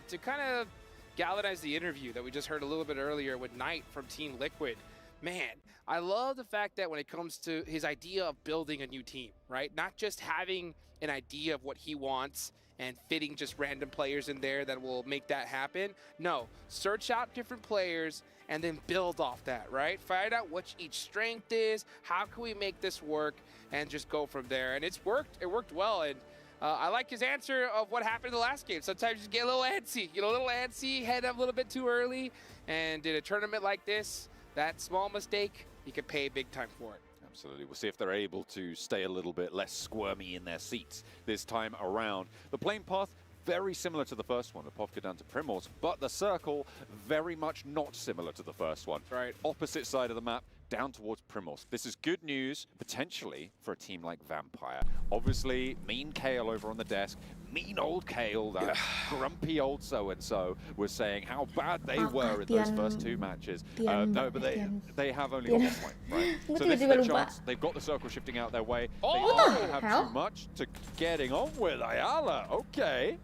to kind of galvanize the interview that we just heard a little bit earlier with Knight from Team Liquid, man, I love the fact that when it comes to his idea of building a new team, right? Not just having an idea of what he wants and fitting just random players in there that will make that happen. No, search out different players and then build off that, right? Find out what each strength is, how can we make this work, and just go from there. And it's worked, it worked well. And I like his answer of what happened in the last game. Sometimes you get a little antsy, head up a little bit too early, and in a tournament like this, that small mistake, you can pay big time for it. Absolutely. We'll see if they're able to stay a little bit less squirmy in their seats this time around. The plane path, very similar to the first one, the Povka down to Primors, but the circle, very much not similar to the first one. Right. Opposite side of the map, down towards Primors. This is good news, potentially, for a team like Vampire. Obviously, mean Kale over on the desk, mean old Kale, that grumpy old so-and-so, was saying how bad they were in those first 2 matches. No, but they have only got 1 point, right? So this is their chance. They've got the circle shifting out their way. They don't have too much to getting on with. Ayala, okay.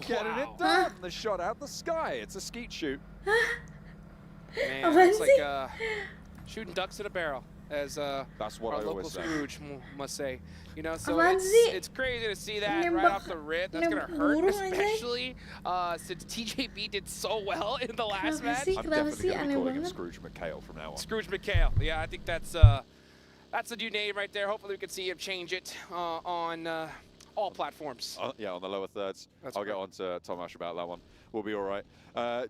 Getting it done. The shot out the sky. It's a skeet shoot. Man, it's like shooting ducks in a barrel, as that's what our I local always say. Scrooge must say. You know, so it's crazy to see that right off the rip. That's going to hurt, especially since TJB did so well in the last match. I'm definitely going to be calling him Scrooge McHale from now on. Scrooge McHale. Yeah, I think that's a new name right there. Hopefully we can see him change it on all platforms. Yeah, on the lower thirds. I'll get on to Tomash about that one. We'll be all right.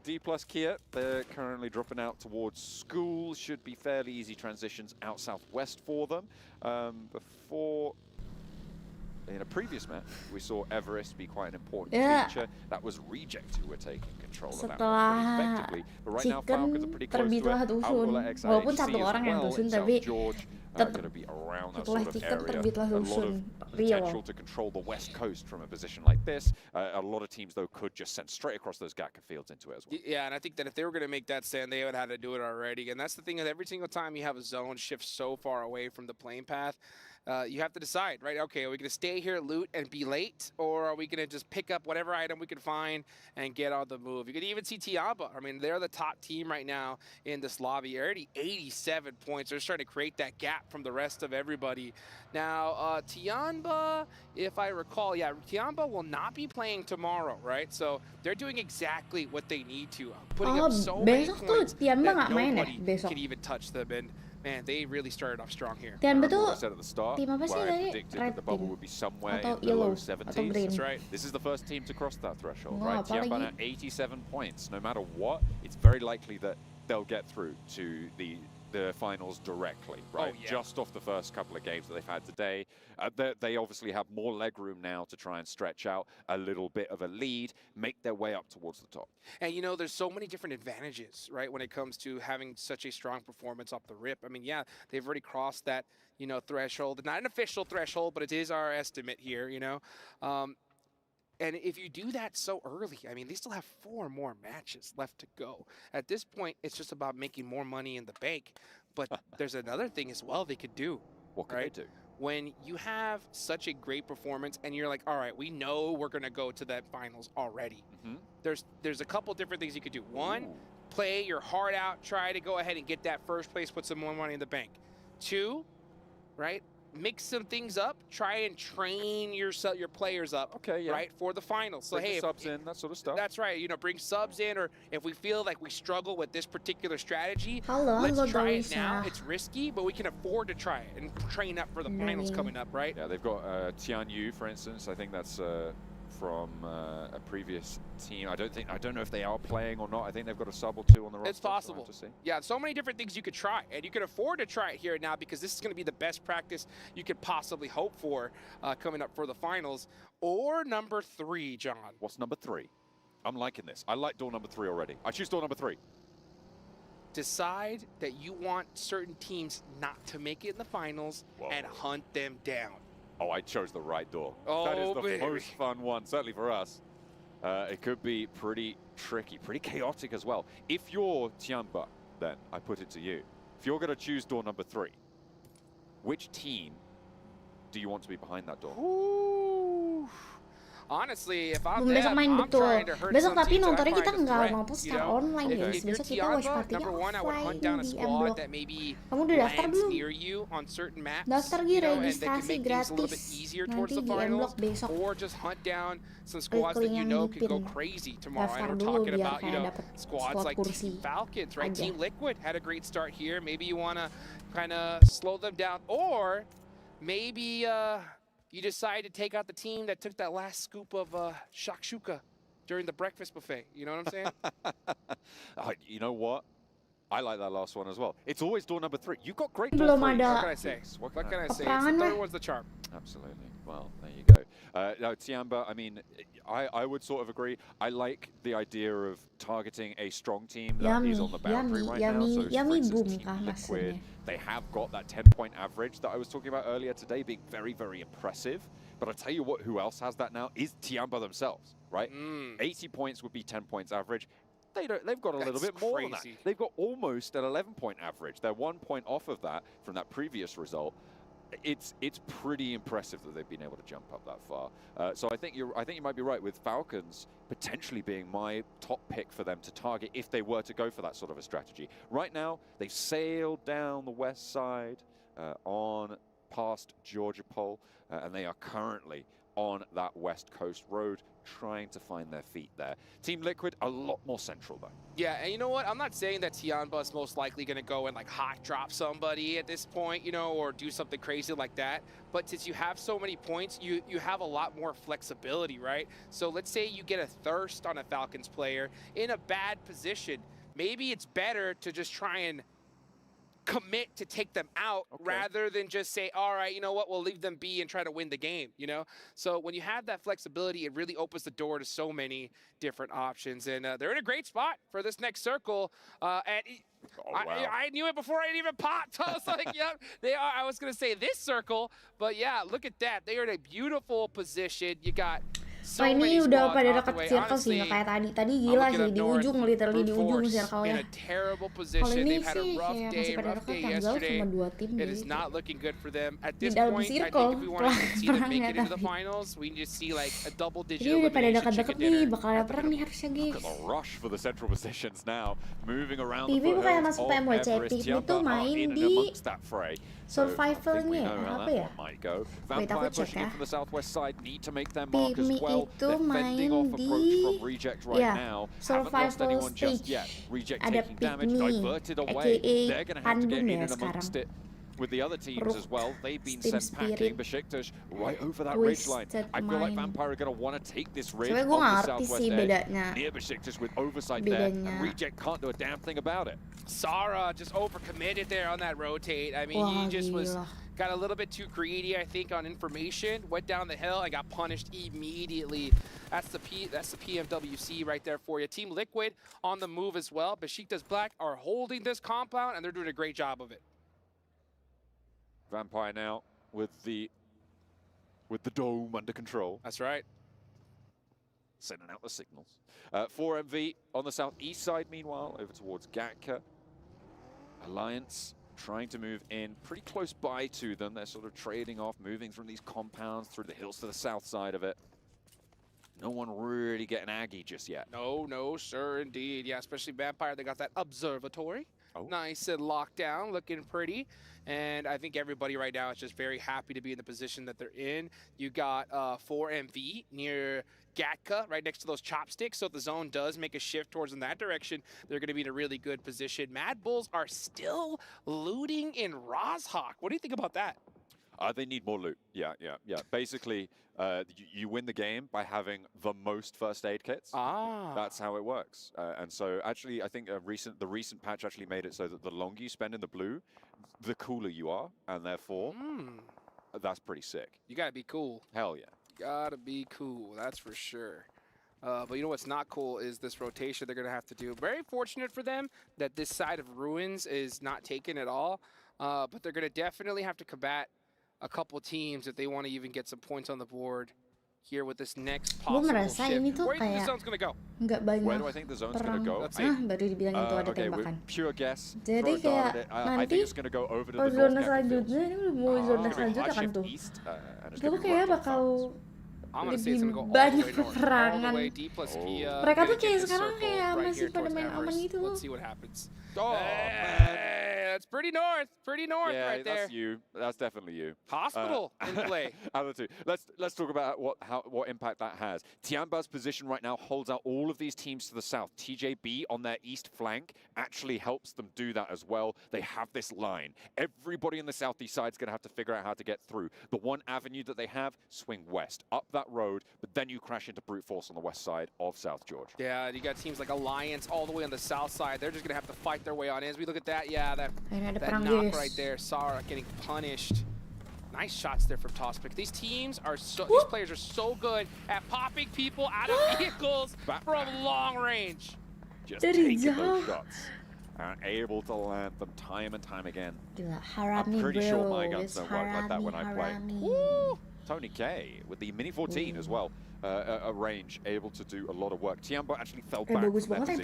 D plus Kia, they're currently dropping out towards school. Should be fairly easy transitions out southwest for them. Before, in a previous match, we saw Everest be quite an important feature. That was Reject who were taking control of that one pretty effectively. But right now, Falcons are pretty close to it. Walaupun satu orang yang dusun, tapi going to be around that sort of area. A lot of potential to control the west coast from a position like this. A lot of teams, though, could just send straight across those Gatka fields into it as well. Yeah, and I think that if they were going to make that stand, they would have had to do it already. And that's the thing, that every single time you have a zone shift so far away from the plane path, you have to decide, right? Okay, are we going to stay here, loot, and be late? Or are we going to just pick up whatever item we can find and get on the move? You could even see Tianba. I mean, they're the top team right now in this lobby. Already 87 points. They're trying to create that gap from the rest of everybody. Now, Tianba, if I recall, yeah, Tianba will not be playing tomorrow, right? So they're doing exactly what they need to. Putting up so many points that nobody can even touch them. And man, they really started off strong here. Tianba tuh said at the start, tim apa sih where I tadi? predicted Red that the bubble team would be somewhere atau in the yellow low atau 70s. green. That's right. This is the first team to cross that threshold, Oh, right? apa Tianban lagi? at 87 points. No matter what, it's very likely that they'll get through to the finals directly, right? Oh, yeah. Just off the first couple of games that they've had today. They obviously have more leg room now to try and stretch out a little bit of a lead, make their way up towards the top. And you know, there's so many different advantages, right, when it comes to having such a strong performance off the rip. I mean, yeah, they've already crossed that, you know, threshold. Not an official threshold, but it is our estimate here, you know. And if you do that so early, I mean, they still have 4 more matches left to go. At this point, it's just about making more money in the bank. But there's another thing as well they could do. What can they do? When you have such a great performance and you're like, all right, we know we're going to go to that finals already. There's a couple different things you could do. One, play your heart out, try to go ahead and get that first place, put some more money in the bank. 2, right? mix some things up, try and train your players up, right, for the finals. So bring hey, subs in, that sort of stuff. That's right. You know, bring subs in, or if we feel like we struggle with this particular strategy, Halo, let's try it now. It's risky, but we can afford to try it and train up for the finals coming up, right? Yeah, they've got Tian Yu, for instance. I think that's from a previous team. I don't know if they are playing or not. I think they've got a sub or two on the roster. It's possible. To see. Yeah, so many different things you could try, and you can afford to try it here now because this is going to be the best practice you could possibly hope for coming up for the finals. Or number 3, John. What's number 3? I'm liking this. I like door number 3 already. I choose door number 3. Decide that you want certain teams not to make it in the finals and hunt them down. Oh, I chose the right door. Oh, that is the baby. most fun one, certainly for us. It could be pretty tricky, pretty chaotic as well. If you're Tianba, then I put it to you. If you're going to choose door number 3, which team do you want to be behind that door? Ooh. Honestly, if I'm Besok them, main I'm betul. trying to hurt Besok some tapi teams that nontonnya I'm kita trying to nggak threat, mampu you secara know? online guys. If you're Besok kita watch Tianba, partinya number 1, I would hunt offline down a di M squad Block. that maybe Kamu udah daftar lands belum? near you on certain maps, Daftar you know, and they can registrasi make things a little bit gratis. easier Nanti towards the di M finals, Block besok. or just hunt down some squads that you yang know di can go pin. crazy tomorrow. Daftar And we're dulu talking biar about, you kayak know, dapet squads slot like kursi Team Falcons, right? aja. Team Liquid had a great start here. Maybe you want to kind of slow them down, or maybe you decide to take out the team that took that last scoop of shakshuka during the breakfast buffet. You know what I'm saying? You know what? I like that last one as well. It's always door number 3. You've got great Belum door 3. ada What can I say? What can I say? It's peperangan the mah. third one's the charm. Absolutely. Well, there you go. No, Tianba, I mean, I would sort of agree. I like the idea of targeting a strong team that is on the boundary right now. So, for instance, boom Team kah Liquid, maksudnya. they have got that 10-point average that I was talking about earlier today being very, very impressive. But I tell you what, who else has that now is Tianba themselves, right? 80 points would be 10 points average. They've got a little bit more than that. They've got almost an 11-point average. They're 1 point off of that from that previous result. It's pretty impressive that they've been able to jump up that far. So I think you might be right with Falcons potentially being my top pick for them to target if they were to go for that sort of a strategy. Right now, they've sailed down the west side on past Georgia Pole, and they are currently on that west coast road trying to find their feet there. Team Liquid, a lot more central though. Yeah, and you know what? I'm not saying that Tianba is most likely going to go and like hot drop somebody at this point, you know, or do something crazy like that. But since you have so many points, you have a lot more flexibility, right? So let's say you get a thirst on a Falcons player in a bad position. Maybe it's better to just try and commit to take them out rather than just say, all right, you know what, we'll leave them be and try to win the game, you know? So when you have that flexibility, it really opens the door to so many different options. And they're in a great spot for this next circle. I knew it before I even popped. I was like, yep, they are. I was going to say this circle, but yeah, look at that. They are in a beautiful position. You got so ini many udah squads pada off the dekat way. circle sih, nggak kayak tadi. Tadi gila sih, di ujung, literally di ujung circle-nya. Kalau ini sih kayak masih pada dekat, yang jauh cuma 2 tim. It is not looking good for them at Di this dalam point. I circle, think if we want to see them make it perangnya into the tapi. finals, we need to see like a double-digit Jadi udah pada elimination dekat-dekat chicken nih, dinner. bakal ada perang nih harusnya guys. Look at the rush for the central positions now, moving around the TV bukan foothills masuk of Pmwc, Everest. TV Tianba tuh are main in and di amongst that fray. survivalnya ya, apa ya? Wait, aku Vampire cek pushing ya. in from the southwest side, need to make their mark as Pimi well. itu They're fending off main approach di from Reject right now. Haven't lost survival anyone just stage. yet. Reject Ada taking damage, Pygmy, diverted away. aka They're going to have to get Pandun in ya and amongst sekarang. it. With the other teams Rook, as well, they've been Steam sent packing. Spirit, Besiktas right over that ridge line. Twisted I feel like Mind. Vampire are going to want to take this ridge Sebenernya on gue the ngerti southwest sih edge. bedanya. Near Besiktas with oversight there, and Bedanya. Reject can't do a damn thing about it. Sara just overcommitted there on that rotate. I mean, Wah, he just gila. got a little bit too greedy, I think, on information. Went down the hill and got punished immediately. That's the Pmwc right there for you. Team Liquid on the move as well. Besiktas Black are holding this compound, and they're doing a great job of it. Vampire now with the dome under control. That's right. Sending out the signals. 4MV on the southeast side, meanwhile, over towards Gatka. Alliance trying to move in pretty close by to them. They're sort of trading off, moving from these compounds through the hills to the south side of it. No one really getting aggy just yet. No, sir, indeed. Yeah, especially Vampire. They got that observatory. Nice and locked down, looking pretty. And I think everybody right now is just very happy to be in the position that they're in. You got 4MV near Gatka right next to those chopsticks. So if the zone does make a shift towards in that direction, they're going to be in a really good position. Mad Bulls are still looting in Rozhawk. What do you think about that? They need more loot. Yeah. Basically, you win the game by having the most first aid kits. That's how it works. And so, actually, I think the recent patch actually made it so that the longer you spend in the blue, the cooler you are, and therefore, that's pretty sick. You gotta be cool. Hell yeah. Gotta be cool. That's for sure. But you know what's not cool is this rotation they're gonna have to do. Very fortunate for them that this side of Ruins is not taken at all. But they're gonna definitely have to combat a couple teams if they want to even get some points on the board here with this next possible merasa shift. ini tuh Where do you think kayak the zone's gonna go? nggak banyak Where do I think the zone's gonna go? Baru dibilangin tuh ada Okay, tembakan. pure guess. Jadi kayak I think it's gonna go over to the zona north selanjutnya ini udah mau zona selanjutnya kan tuh. Gue kayak bakal lebih banyak peperangan. Mereka tuh kayak sekarang kayak masih pada main aman gitu. Let's see what happens. Oh, That's pretty north yeah, right there. that's you. That's definitely you. Hospital in play. Out of the two. Let's talk about what impact that has. Tianba's position right now holds out all of these teams to the south. TJB on their east flank actually helps them do that as well. They have this line. Everybody in the southeast side is going to have to figure out how to get through. The one avenue that they have, swing west, up that road, but then you crash into brute force on the west side of South George. Yeah, you got teams like Alliance all the way on the south side. They're just going to have to fight their way on in. As we look at that, yeah, that knock right there. Sara getting punished. Nice shots there from Tospic. These teams are these players are so good at popping people out of vehicles from long range. Just taking those shots and able to land them time and time again. I'm pretty sure my guns don't work like that when I play. Woo! Tony K with the Mini 14 as well. A range, able to do a lot of work. Tianba actually fell back from their position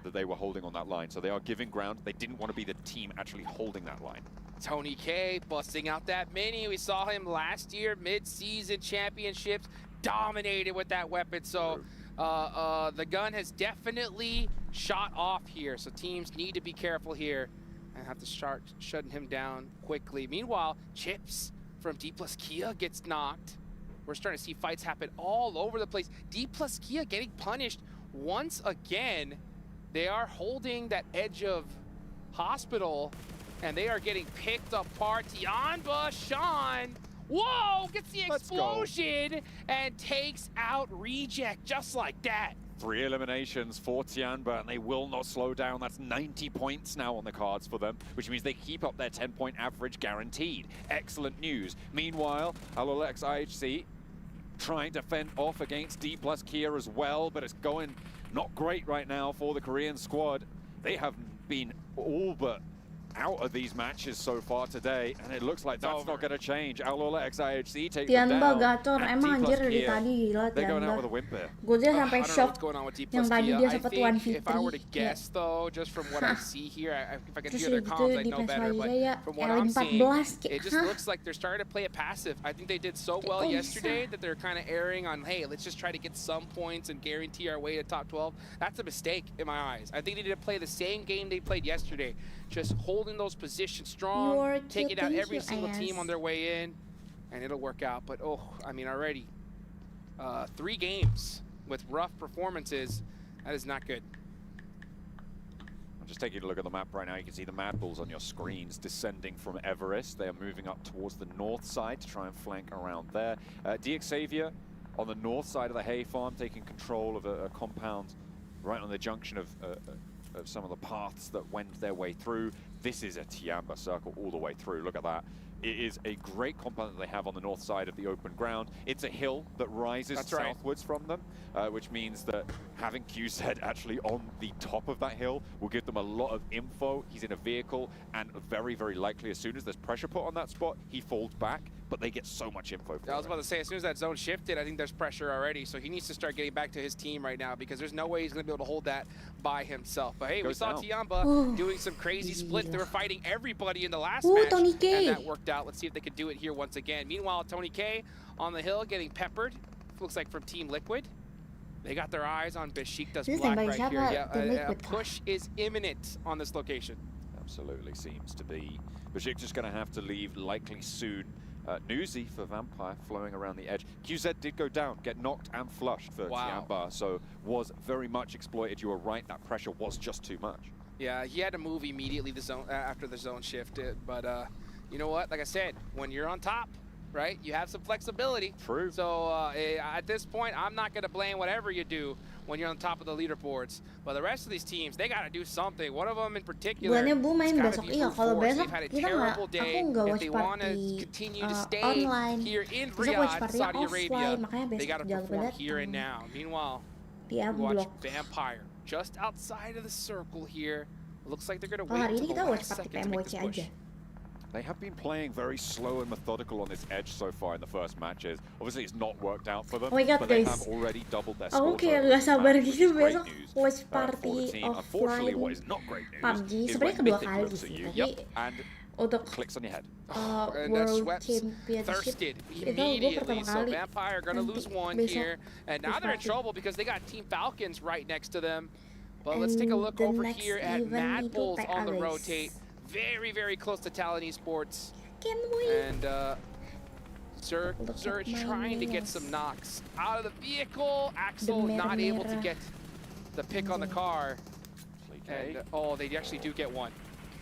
that they were holding on that line. So they are giving ground. They didn't want to be the team actually holding that line. Tony K busting out that mini. We saw him last year, mid-season championships, dominated with that weapon. So the gun has definitely shot off here. So teams need to be careful here and have to start shutting him down quickly. Meanwhile, Chips from D+ Kia gets knocked. We're starting to see fights happen all over the place. D+ Kia getting punished once again. They are holding that edge of Hospital, and they are getting picked apart. Tianba, Sean, whoa, gets the explosion and takes out Reject just like that. 3 eliminations for Tianba, and they will not slow down. That's 90 points now on the cards for them, which means they keep up their 10-point average guaranteed. Excellent news. Meanwhile, Alolex IHC trying to fend off against D+ Kia as well, but it's going not great right now for the Korean squad. They have been all but out of these matches so far today, and it looks like that's not going to change. Alolex IHC takes them down. gacor, emang anjir dari tadi gila They're going out with a Tianba. whimper. Gue aja sampai shock yang tadi dia sempat I 1v3. think if I were to guess though, just from what I see here, if I can Terus hear their gitu comms, I di know PS better. But ya from what I'm seeing, L14 it just looks like they're starting to play it passive. I think they did so well yesterday that they're kind of erring on, hey, let's just try to get some points and guarantee our way to top 12. That's a mistake in my eyes. I think they need to play the same game they played yesterday, just holding those positions strong, taking out every single team on their way in, and it'll work out. But I mean, already 3 games with rough performances, that is not good. I'm just taking a look at the map right now. You can see the Mad Bulls on your screens descending from Everest. They are moving up towards the north side to try and flank around there. DX Xavier on the north side of the hay farm, taking control of a compound right on the junction of some of the paths that wend their way through. This is a Tianba circle all the way through. Look at that. It is a great compound that they have on the north side of the open ground. It's a hill that rises southwards from them, which means that having QZ actually on the top of that hill will give them a lot of info. He's in a vehicle, and very, very likely as soon as there's pressure put on that spot, he folds back, but they get so much info. I was about to say, as soon as that zone shifted, I think there's pressure already, so he needs to start getting back to his team right now, because there's no way he's going to be able to hold that by himself. But hey, we saw Tianba doing some crazy splits. They were fighting everybody in the last match, Tony K. and that worked out. Let's see if they can do it here once again. Meanwhile, Tony K on the hill getting peppered. Looks like from Team Liquid. They got their eyes on Besiktas This is Black by right siapa? here. Tim Yeah, a Liquid kah? push is imminent on this location. Absolutely seems to be. Besiktas going to have to leave likely soon. Newsy for Vampire flowing around the edge. QZ did go down, get knocked and flushed for Tiamba, so was very much exploited. You were right, that pressure was just too much. Yeah, he had to move immediately after the zone shifted, but you know what? Like I said, when you're on top, right, you have some flexibility. True. So at this point, I'm not going to blame whatever you do when you're on top of the leaderboards. But the rest of these teams, they got to do something. One of them in particular, Bulannya Bu main it's besok. gotta be Iya, brute kalau force. besok They've had a kita terrible aku day. nggak If watch they want to party continue to stay online. here in Besok watch Riyadh, party Saudi Arabia, offline, makanya they besok got to jangan lupa perform here and datang. now. Meanwhile, Di we watch M-Block. Vampire just outside of the circle here. Looks like they're going to Kalau hari wait ini until kita the watch last party second to make Pmwc this push. aja. They have been playing very slow and methodical on this edge so far in the first matches. Obviously, it's not worked out for them, Oh my God, but they guys. have already doubled their Aku score kayak total gak this sabar match, which gitu is great besok news, watch for party the team. Unfortunately, what is not great news PUBG. is Sebenarnya when kedua Mythic kali looks at sih, you tapi and untuk clicks on your head. And World Sweps Championship thirsted itu gue immediately, pertama so kali. Vampire gonna lose one besok here, and now they're in party. trouble because they got Team Falcons right next to them. But let's take a look the over next here at event Mad itu Bulls tag on the guys. rotate, very close to Talon Esports, Can't wait. and Sir Look at my trying to get nails. some knocks out of the vehicle. Axel not able to merah. get the pick on the car, and oh, they actually do get one.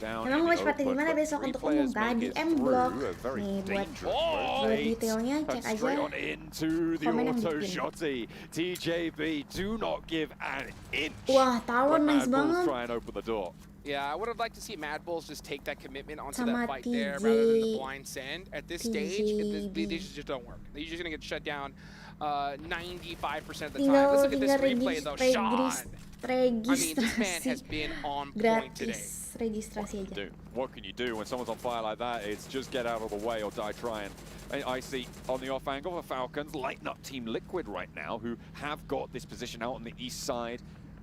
Down Emang in watch the party di open, mana but besok three untuk players umum kan? make Di it M-Block. through a very Nih buat dangerous Oh, buat rotate. detailnya And cek straight aja. on into the Komen yang auto bikin. shotty. TJB do not give an inch. Wah, Talon when nice Mad Bulls banget. try and open the door. Yeah, I would have liked to see Mad Bulls just take that commitment onto Sama that fight there rather than the TJ blind send. At this stage, these just don't work. They're just going to get shut down 95% of the time. Let's look at this replay, though. Sean! I mean, this man has been on point today. Gratis registrasi aja. What can you do when someone's on fire like that? It's just get out of the way or die trying. I see on the off angle for Falcons, lighten up Team Liquid right now, who have got this position out on the east side.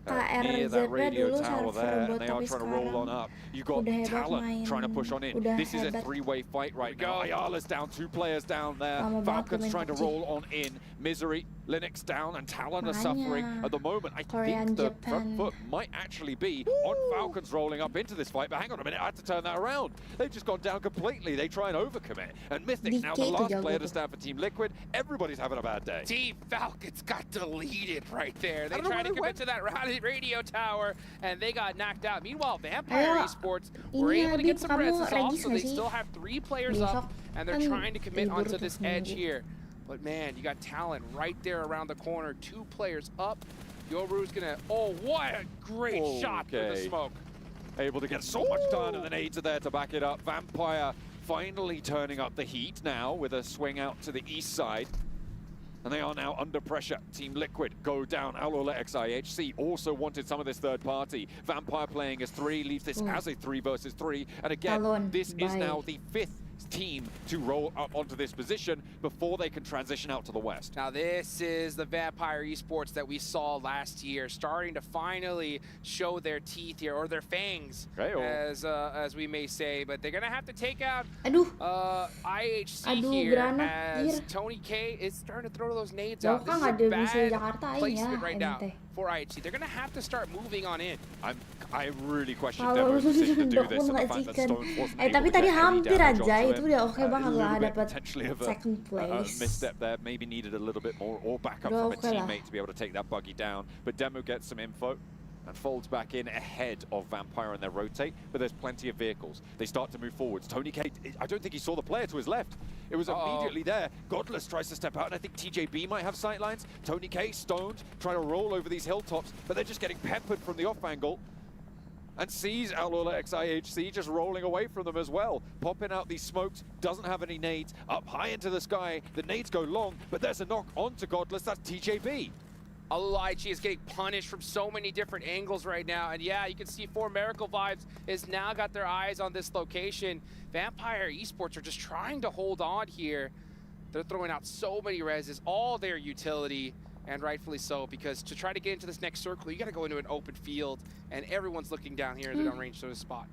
Near that radio dulu tower server there, bot, and they are tapi trying to roll on sekarang up. You've got udah hebat Talon main, trying to push on in. udah This is a hebat. three-way fight right now. Ayala's down, 2 players down there. Lama banget Falcons main trying to PUBG. roll on in. Misery, Linux down, and Talon are Makanya. suffering at the moment. I Korean, think the Japan. front foot might actually be on Falcons rolling up into this fight. But hang on a minute, I had to turn that around. They've just gone down completely. They try and overcommit. And Mythic, now the DK last tuh player jago to tuh. stand for Team Liquid. Everybody's having a bad day. Team Falcons got deleted right there. They I don't know tried to where commit they to that radio tower, and they got knocked out. Meanwhile, Vampire Ayo, Esports were ini able to Habib, get some kamu reses off, regis so nggak they sih? still have 3 players Besok up, and they're kan trying to commit libur onto tuh this edge seminggu. here. But man, you got Talon right there around the corner, 2 players up. Yoru's gonna, oh, what a great shot through the Okay. smoke. Able to get so much done, and the nades are there to back it up. Vampire finally turning up the heat now with a swing out to the east side. And they are now under pressure. Team Liquid go down. Alola XIHC also wanted some of this third party. Vampire playing as 3, leaves this as a 3 versus 3. And again, Talon, this is bye. now the 5th team to roll up onto this position before they can transition out to the west. Now this is the Vampire Esports that we saw last year, starting to finally show their teeth here, or their fangs, as we may say. But they're gonna have to take out Aduh, IHC Aduh, here, granat, as anjir. Tony K is starting to throw those nades Jauh out. This kan is nggak a ada misi bad Jakarta placement ya, right now ente. for IHC. They're gonna have to start moving on in. I really question Kalau Demo's decision to do Dok this pun and the nggak fact that chicken. Stones wasn't Tapi able to tadi get any hampir damage aja, onto itu him. udah oke A banget lah little bit dapat potentially of second a place. misstep there, maybe needed a little bit more or backup Udah from a oke lah. teammate to be able to take that buggy down. But Demo gets some info and folds back in ahead of Vampire in their rotate, but there's plenty of vehicles. They start to move forwards. Tony K, I don't think he saw the player to his left. It was immediately there. Godless tries to step out, and I think TJB might have sightlines. Tony K, stoned, trying to roll over these hilltops, but they're just getting peppered from the off angle. And sees Outlaw XIHC just rolling away from them as well. Popping out these smokes, doesn't have any nades, up high into the sky. The nades go long, but there's a knock onto Godless, that's TJB. IHC is getting punished from so many different angles right now. And yeah, you can see 4 Miracle Vibes has now got their eyes on this location. Vampire Esports are just trying to hold on here. They're throwing out so many reses, all their utility, and rightfully so, because to try to get into this next circle, you got to go into an open field, and everyone's looking down here in the downrange to the spot.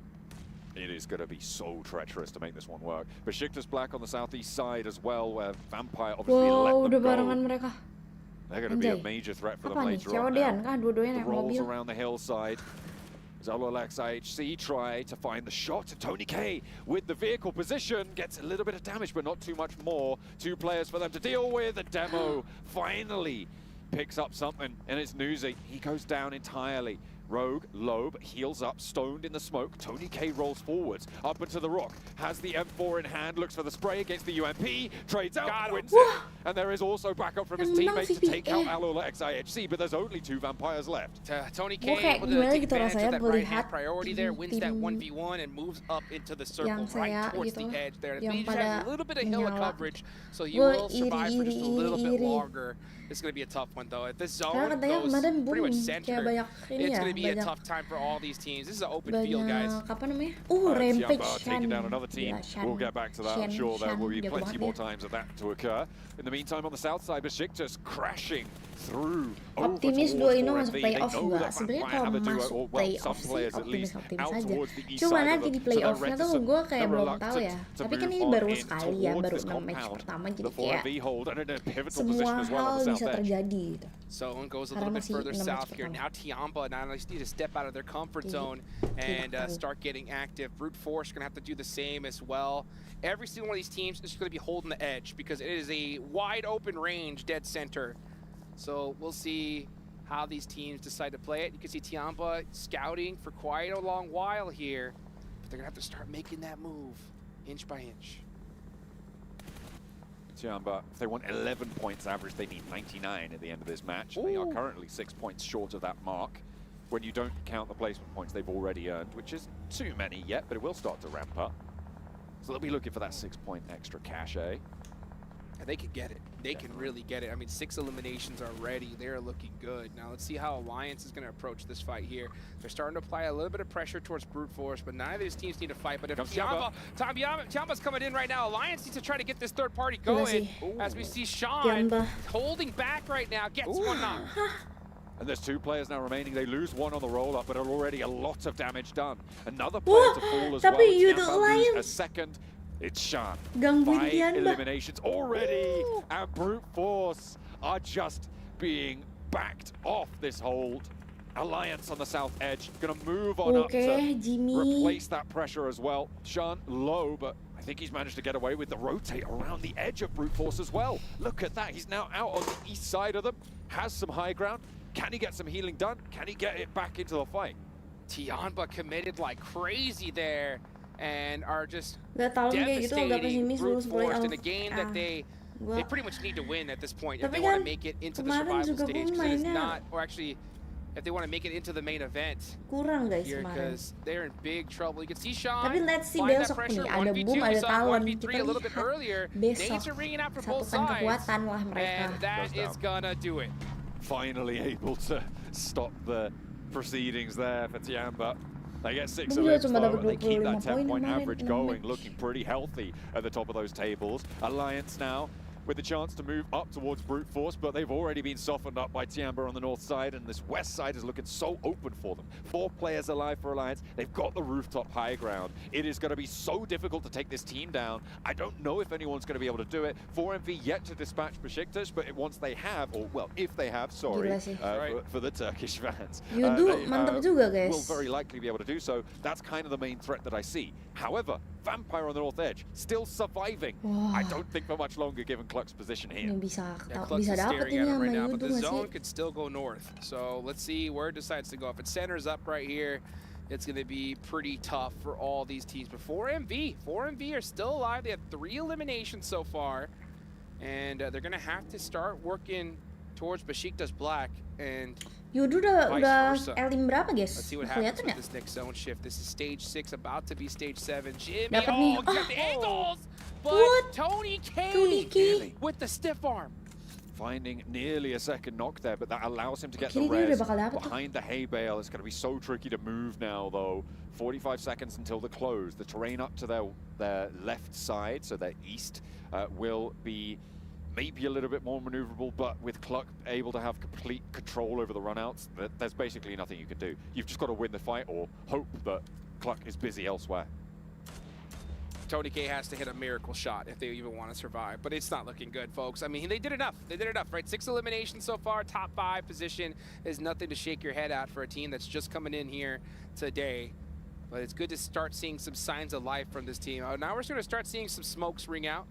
It is going to be so treacherous to make this one work. Besiktas Black on the southeast side as well, where Vampire obviously Wow, let udah them barengan go. mereka. They're going to be a Anjay. major threat for them Apa nih? later on COD-an now. kah? Dua-duanya The naik rolls mobil. around the hillside. Zololex IHC try to find the shot, and Tony K with the vehicle position gets a little bit of damage, but not too much more. 2 players for them to deal with, and Demo finally picks up something, and it's Newsy. He goes down entirely. Rogue, low, but heals up, stoned in the smoke. Tony K rolls forwards, up into the rock, has the M4 in hand, looks for the spray against the UMP, trades out, wins it. And there is also backup from his teammates to take out Alola XIHC, but there's only 2 vampires left. Tony Gua K kayak able gimana to take gitu advantage rasanya of that right-hand melihat priority there, wins that tim 1v1 and moves up into the circle yang right saya towards gitu the edge there. yang He just has pada a little bit of hill of menyala. coverage, so he Gua will survive for just a little bit iri. longer. It's going to be a tough one though. If this Karena zone katanya goes kemarin pretty much booming, center, kayak banyak ini it's ya, going to be a banyak tough time for all these teams. This is an open field, guys. banyak apa namanya? Rampage Tiamba Shan. taking down another team. Gila, Shan. We'll get back to that. I'm Shan, sure there Shan. will be Jago plenty banget more dia. times of that to occur. In the meantime, on the south side, Besiktas crashing through over Optimis towards 2 ini 4MV. masuk They playoff know juga. that Sebenarnya Vampire kalau have a duo, masuk or well, some playoff sih players at least, optimis out aja. towards the east Cuma side of nanti them. di So they're playoffnya tuh reticent, gue kayak they're belum tahu reluctant ya. to Tapi kan move ini on baru in sekali ya, towards baru this 6 match compound. pertama, The jadi 4MV kayak hold and in a pivotal semua position as well on hal the bisa south edge. terjadi gitu. Zone goes a Karena little bit masih further 6 match south here. pertama. Now Tiamba now needs to step out of their comfort zone and start getting active. Brute Force going to have to do the same as well. Every single one of these teams is going to be holding the edge because it is a wide open range dead center. So we'll see how these teams decide to play it. You can see Tiamba scouting for quite a long while here, but they're going to have to start making that move inch by inch. Tiamba, if they want 11 points average, they need 99 at the end of this match. They are currently 6 points short of that mark. When you don't count the placement points they've already earned, which is too many yet, but it will start to ramp up. So they'll be looking for that 6-point extra cachet. And they can get it. They can really get it. I mean, 6 eliminations already. They're looking good. Now let's see how Alliance is going to approach this fight here. They're starting to apply a little bit of pressure towards Brute Force, but neither of these teams need to fight. But if Tiamba's coming in right now, Alliance needs to try to get this third party going. As we see Sean holding back right now, gets one knock. And there's 2 players now remaining. They lose 1 on the roll-up, but already a lot of damage done. Another player to fall as well. Tapi you Tiamba the lose a Alliance. second. It's Shan. Gangguin 5 Tiamba. eliminations already, and Brute Force are just being backed off this hold. Alliance on the south edge, gonna move on up to Jimmy. replace that pressure as well. Shan low, but I think he's managed to get away with the rotate around the edge of Brute Force as well. Look at that, he's now out on the east side of them, has some high ground. Can he get some healing done? Can he get it back into the fight? Tiamba committed like crazy there and are just devastating Brute Force playoff. in a game that they pretty much need to win at this point if Tapi they want to kan make it into the kemarin survival juga stage. pun Because it is mainnya not, or actually, if they want to make it into the main event kurang guys here, kemarin. because they're in big trouble. You can see Sean Tapi let's see find that besok pressure. nih, ada 1v2, boom, we ada saw talon. 1v3 Kita a little bit lihat earlier. besok Nades are ringing out for both satukan sides, kekuatan lah mereka. and that is gonna do it. Finally able to stop the proceedings there for Tiamba. They get 6 Tapi dia elims cuma though, dapat and they keep 25 that poin 10-point kemarin, average 6 going, match. looking pretty healthy at the top of those tables. Alliance now with the chance to move up towards Brute Force, but they've already been softened up by Tiamba on the north side, and this west side is looking so open for them. 4 players alive for Alliance. They've got the rooftop high ground. It is going to be so difficult to take this team down. I don't know if anyone's going to be able to do it. 4MV yet to dispatch Besiktas, but once they have, or well, if they have, sorry, for the Turkish fans. Yudu mantap juga guys. Will very likely be able to do so. That's kind of the main threat that I see. However, Vampire on the north edge, still surviving. I don't think for much longer given Cluck's position here. Ini bisa Clux is dapat staring ini at him sama right now, but Yudu the nggak zone sih? could still go north. So let's see where it decides to go. If it centers up right here, it's going to be pretty tough for all these teams. But 4MV are still alive. They have 3 eliminations so far, and they're going to have to start working towards Besiktas Black and Yudu udah elim berapa guys? let's see what happens Kelihatan with ya? this next zone shift. This is stage 6, about to be stage 7. Jimmy, Dapat nih. he's got the angles, but What? Tony Tony K K. with the stiff arm. Finding nearly a second knock there, but that allows him to get the Kiri dia res udah bakal dapet tuh. behind the hay bale. It's going to be so tricky to move now, though. 45 seconds until the close. The terrain up to their left side, so their east, will be maybe a little bit more maneuverable, but with Cluck able to have complete control over the runouts, there's basically nothing you can do. You've just got to win the fight or hope that Cluck is busy elsewhere. Tony K has to hit a miracle shot if they even want to survive, but it's not looking good, folks. I mean, they did enough. They did enough, right? 6 eliminations so far, top 5 position is nothing to shake your head at for a team that's just coming in here today. But it's good to start seeing some signs of life from this team. Now we're going to start seeing some smokes ring out.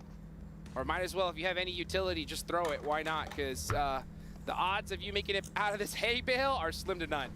Or might as well, if you have any utility, just throw it. Why not? Because the odds of you making it out of this hay bale are slim to none.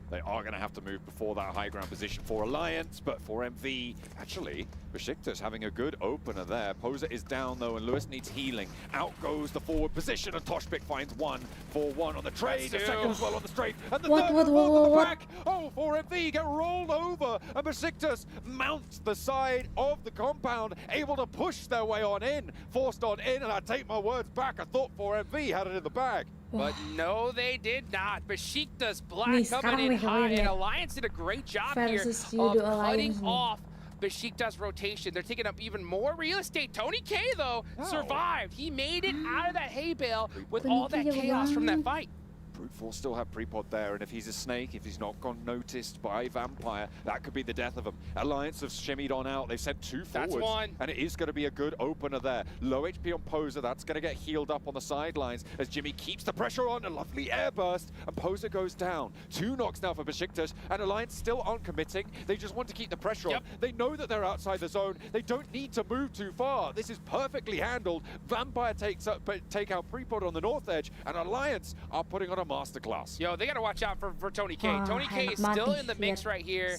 They are going to have to move before that high ground position for Alliance, but for MV, actually, Besiktas having a good opener there. Poser is down though, and Lewis needs healing. Out goes the forward position, and Toshpik finds 1-for-1 on the trade. The second as well on the straight, and the third on the back. Oh, for MV get rolled over, and Besiktas mounts the side of the compound, able to push their way on in, forced on in, and I take my words back. I thought for MV had it in the bag. But no, they did not. Besiktas Black coming in high, and Alliance did a great job here of cutting off Besiktas rotation. They're taking up even more real estate. Tony K, though, survived. He made it out of that hay bale with all that chaos from that fight. Brute Force still have pre-pod there, and if he's a snake, if he's not gone noticed by Vampire, that could be the death of him. Alliance have shimmied on out. They've sent 2 forwards. That's one. And it is going to be a good opener there. Low HP on Poser. That's going to get healed up on the sidelines as Jimmy keeps the pressure on. A lovely air burst, and Poser goes down. 2 knocks now for Besiktas, and Alliance still aren't committing. They just want to keep the pressure on. They know that they're outside the zone. They don't need to move too far. This is perfectly handled. Vampire take out pre-pod on the north edge, and Alliance are putting on a masterclass. Yo, they got to watch out for Tony K. Tony K is still in the mix right here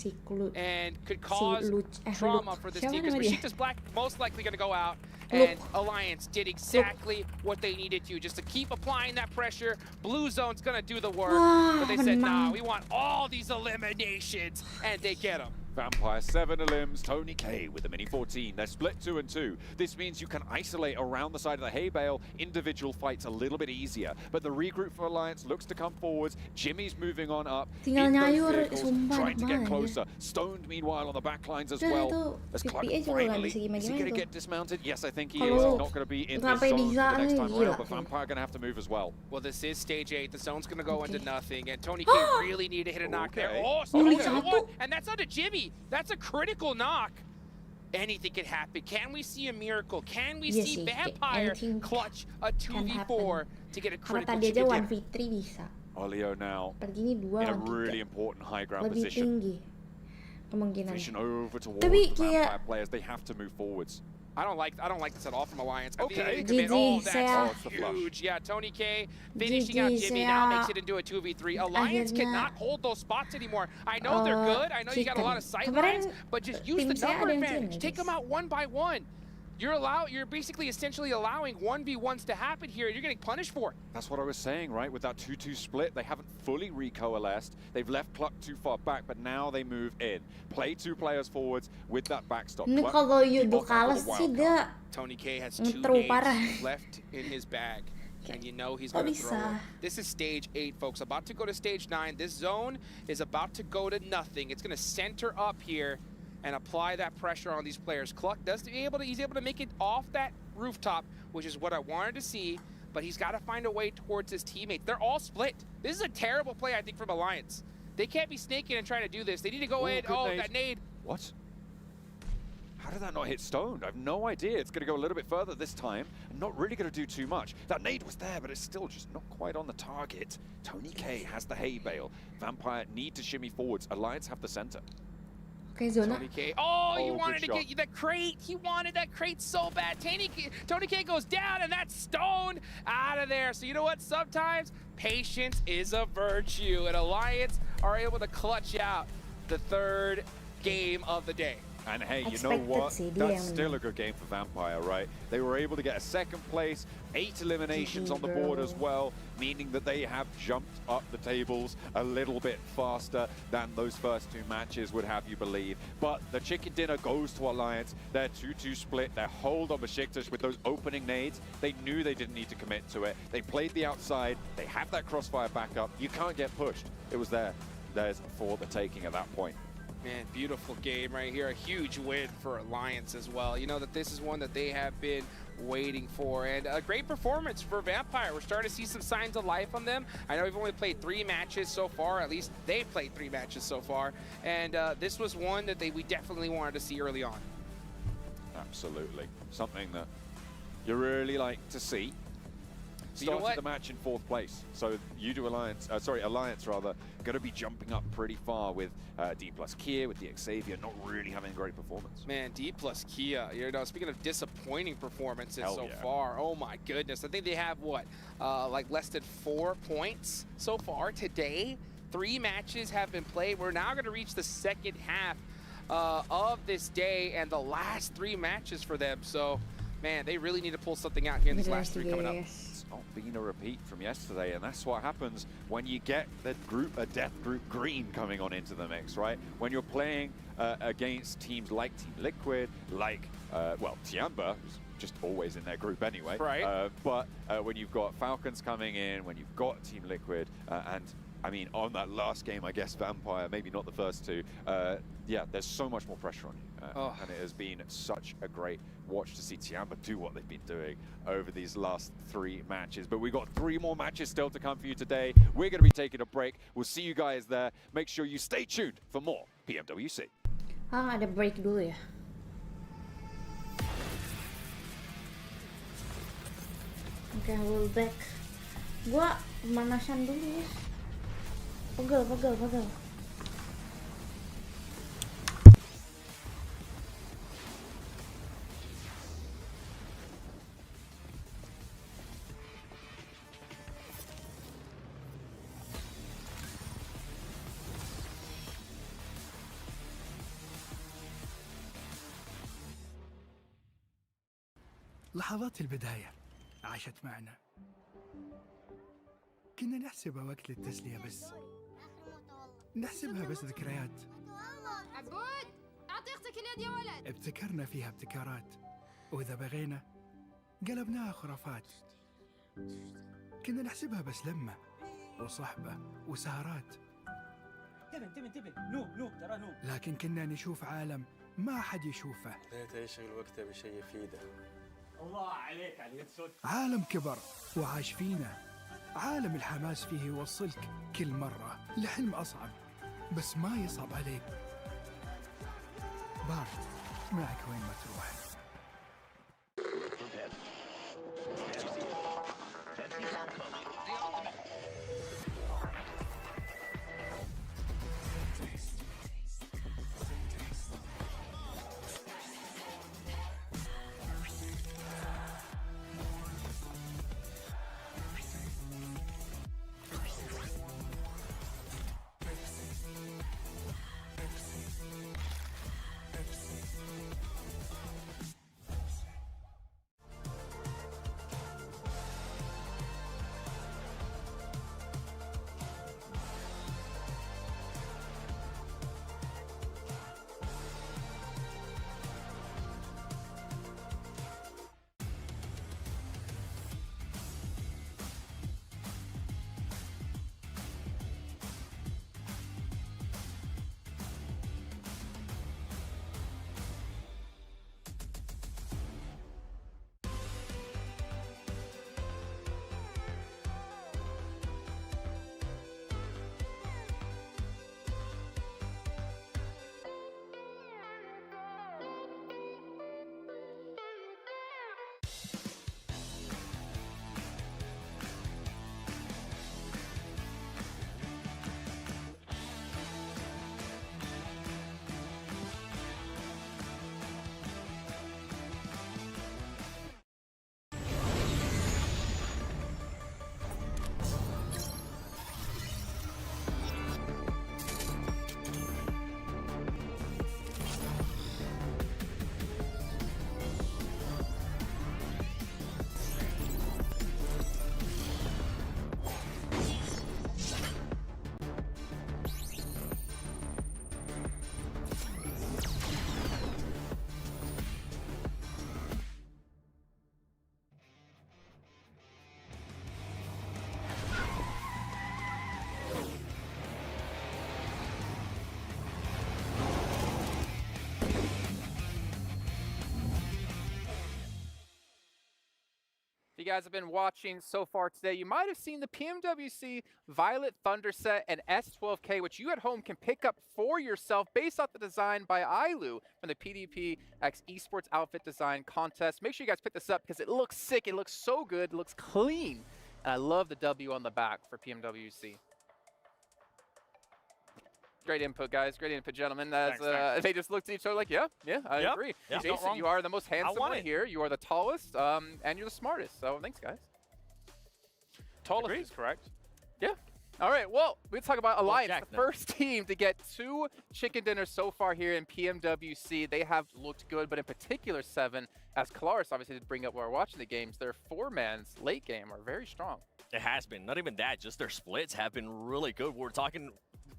and could cause trauma for this team, because Besiktas Black most likely going to go out, and Alliance did exactly what they needed to, just to keep applying that pressure. Blue Zone's going to do the work, but they said, nah, we want all these eliminations, and they get them. Vampire 7 elims, Tony K with the mini 14. They're split 2 and 2. This means you can isolate around the side of the hay bale. Individual fights a little bit easier, but the regroup for Alliance looks to come forwards. Jimmy's moving on up in those vehicles, trying to get closer. Stoned meanwhile on the back lines as well. As Clark finally, is he going to get dismounted? Yes, I think he is. He's not going to be in this zone for the next time around, but Vampire going to have to move as well. Well, this is stage 8. The zone's going to go into nothing, and Tony K really need to hit a knock there. Oh, one, and that's onto Jimmy. That's a critical knock. Anything can happen. Can we see a miracle? Can we see Vampire clutch a 2v4 to get a critical chicken Olio now in a really important high ground position. Vision over towards the Vampire players. They have to move forwards. I don't like this at all from Alliance. Okay. Oh, that's huge. Yeah, Tony K finishing out Jimmy now makes it into a 2v3. Alliance cannot hold those spots anymore. I know they're good. I know you got a lot of sight lines, but just use the number advantage. Take them out one by one. You're basically essentially allowing 1v1s to happen here, and you're getting punished for it. That's what I was saying, right? With that 2-2 split, they haven't fully recoalesced. They've left Cluck too far back, but now they move in. Play 2 players forwards with that backstop. Ini kalau Yudo kalah sih dia Tony K has 2 nades left in his bag. And you know he's going to throw it. This is stage 8, folks. About to go to stage 9. This zone is about to go to nothing. It's going to center up here and apply that pressure on these players. Cluck he's able to make it off that rooftop, which is what I wanted to see, but he's got to find a way towards his teammates. They're all split. This is a terrible play, I think, from Alliance. They can't be snaking and trying to do this. They need to go in. Oh, that nade. What? How did that not hit Stoned? I have no idea. It's going to go a little bit further this time. I'm not really going to do too much. That nade was there, but it's still just not quite on the target. Tony K has the hay bale. Vampire need to shimmy forwards. Alliance have the center. Tony K. Oh, he wanted to get you the crate. He wanted that crate so bad. Tony K goes down, and that's Stone out of there. So you know what? Sometimes patience is a virtue, and Alliance are able to clutch out the 3rd game of the day. And hey, you know what? That's still a good game for Vampire, right? They were able to get a 2nd place, 8 eliminations on the board as well, meaning that they have jumped up the tables a little bit faster than those first 2 matches would have you believe. But the chicken dinner goes to Alliance. Their 2-2 split, their hold on Besiktas with those opening nades. They knew they didn't need to commit to it. They played the outside. They have that crossfire backup. You can't get pushed. It was there. There's for the taking at that point. Man, beautiful game right here. A huge win for Alliance as well. You know that this is one that they have been waiting for, and a great performance for Vampire. We're starting to see some signs of life on them. I know we've only played 3 matches so far. At least they played 3 matches so far, and this was one that we definitely wanted to see early on. Absolutely. Something that you really like to see. You know Started what? the match in 4th place, so you do Alliance rather, going to be jumping up pretty far with D plus Kia, with the Xavier not really having a great performance. Man, D plus Kia, you know, speaking of disappointing performances Hell so yeah. far, oh my goodness. I think they have, what, like less than 4 points so far today. 3 matches have been played. We're now going to reach the second half of this day and the last 3 matches for them. So, man, they really need to pull something out here in these last 3 coming up. It's not been a repeat from yesterday, and that's what happens when you get the death group green coming on into the mix, right? When you're playing against teams like Team Liquid, like, well, Tiamba, who's just always in their group anyway. Right. But when you've got Falcons coming in, when you've got Team Liquid, and I mean, on that last game, I guess Vampire, maybe not the first 2, yeah, there's so much more pressure on you. And it has been such a great watch to see Tiamba do what they've been doing over these last 3 matches. But we've got 3 more matches still to come for you today. We're going to be taking a break. We'll see you guys there. Make sure you stay tuned for more PMWC. Ah, ada break dulu ya. Oke, we'll back. Gua pemanasan dulu ya. Pegel. لحظات البداية عاشت معنا. كنا نحسبها وقت للتسلية بس. نحسبها بس ذكريات. عبود أعطي أختك اليد يا ولد. ابتكرنا فيها ابتكارات، وإذا بغينا قلبناها خرافات. كنا نحسبها بس لمة وصحبة وسهرات. انتبه نوب ترى نوب. لكن كنا نشوف عالم ما حد يشوفه. ليت يشغل وقته بشيء يفيده. الله عليك على يد صوت. عالم كبر وعاش فينا. عالم الحماس فيه يوصلك كل مرة لحلم أصعب، بس ما يصعب عليك. بارد معك وين ما تروح. guys have been watching so far today, you might have seen the Pmwc Violet Thunder set and S12K, which you at home can pick up for yourself based off the design by Ailu from the PDP X Esports Outfit Design Contest. Make sure you guys pick this up because it looks sick, it looks so good, it looks clean. And I love the W on the back for Pmwc. Great input, guys. Great input, gentlemen. As Thanks. they just looked at each other like, yeah, I agree. Yep. Jason, you are the most handsome one here. You are the tallest, and you're the smartest. So thanks, guys. Tallest is correct. Yeah. All right, well, let's talk about Alliance, Jack, the first team to get 2 chicken dinners so far here in Pmwc. They have looked good, but in particular 7, as Kalaris obviously did bring up while we're watching the games, their 4-man's late game are very strong. It has been. Not even that, just their splits have been really good. We're talking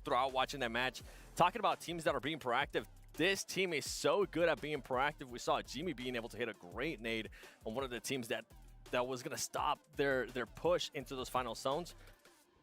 throughout watching that match, talking about teams that are being proactive. This team is so good at being proactive. We saw Jimmy being able to hit a great nade on one of the teams that was going to stop their push into those final zones.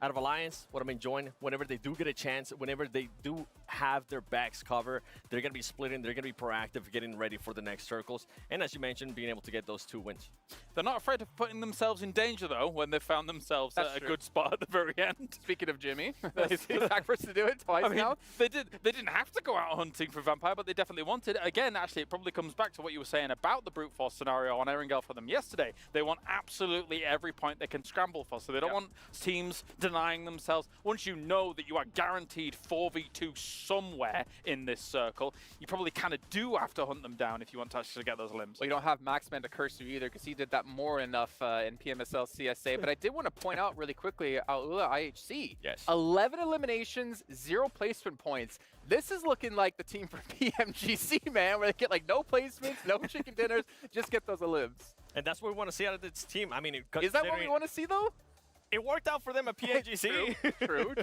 Out of Alliance, what I'm enjoying, whenever they do get a chance, whenever they do have their backs covered, they're going to be splitting, they're going to be proactive, getting ready for the next circles. And as you mentioned, being able to get those 2 wins. They're not afraid of putting themselves in danger, though, when they've found themselves at a good spot at the very end. Speaking of Jimmy, that's the back person to do it twice now. They didn't have to go out hunting for Vampire, but they definitely wanted it. Again, actually, it probably comes back to what you were saying about the brute force scenario on Erangel for them yesterday. They want absolutely every point they can scramble for, so they don't want teams denying themselves. Once you know that you are guaranteed 4v2 somewhere in this circle, you probably kind of do have to hunt them down if you want to actually get those limbs. Well, you don't have Maxman to curse you either because he did that more enough in PMSL CSA. But I did want to point out really quickly, Aula IHC. Yes. 11 eliminations, 0 placement points. This is looking like the team for PMGC, man, where they get like no placements, no chicken dinners, just get those elims. And that's what we want to see out of this team. I mean, is that what we want to see, though? It worked out for them at PMGC.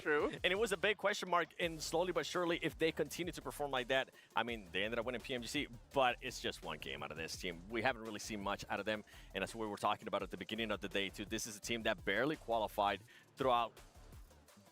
True. And it was a big question mark, and slowly but surely, if they continue to perform like that, I mean, they ended up winning PMGC, but it's just one game out of this team. We haven't really seen much out of them, and that's what we were talking about at the beginning of the day, too. This is a team that barely qualified throughout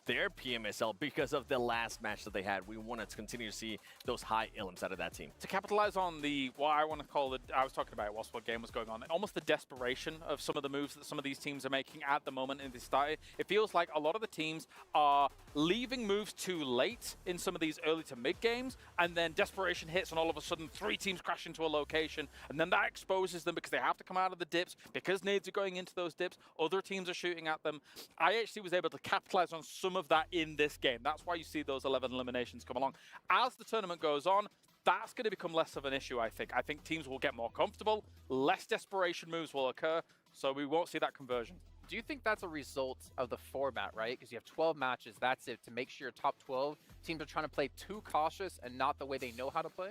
their PMSL because of the last match that they had. We want to continue to see those high elims out of that team. To capitalize on what I want to call I was talking about whilst what game was going on, almost the desperation of some of the moves that some of these teams are making at the moment in this start. It feels like a lot of the teams are leaving moves too late in some of these early to mid games, and then desperation hits and all of a sudden 3 teams crash into a location, and then that exposes them because they have to come out of the dips, because nades are going into those dips, other teams are shooting at them. IHC was able to capitalize on some of that in this game. That's why you see those 11 eliminations come along. As the tournament goes on, that's going to become less of an issue, I think. I think teams will get more comfortable, less desperation moves will occur, so we won't see that conversion. Do you think that's a result of the format, right? Because you have 12 matches, that's it, to make sure your top 12 teams are trying to play too cautious and not the way they know how to play?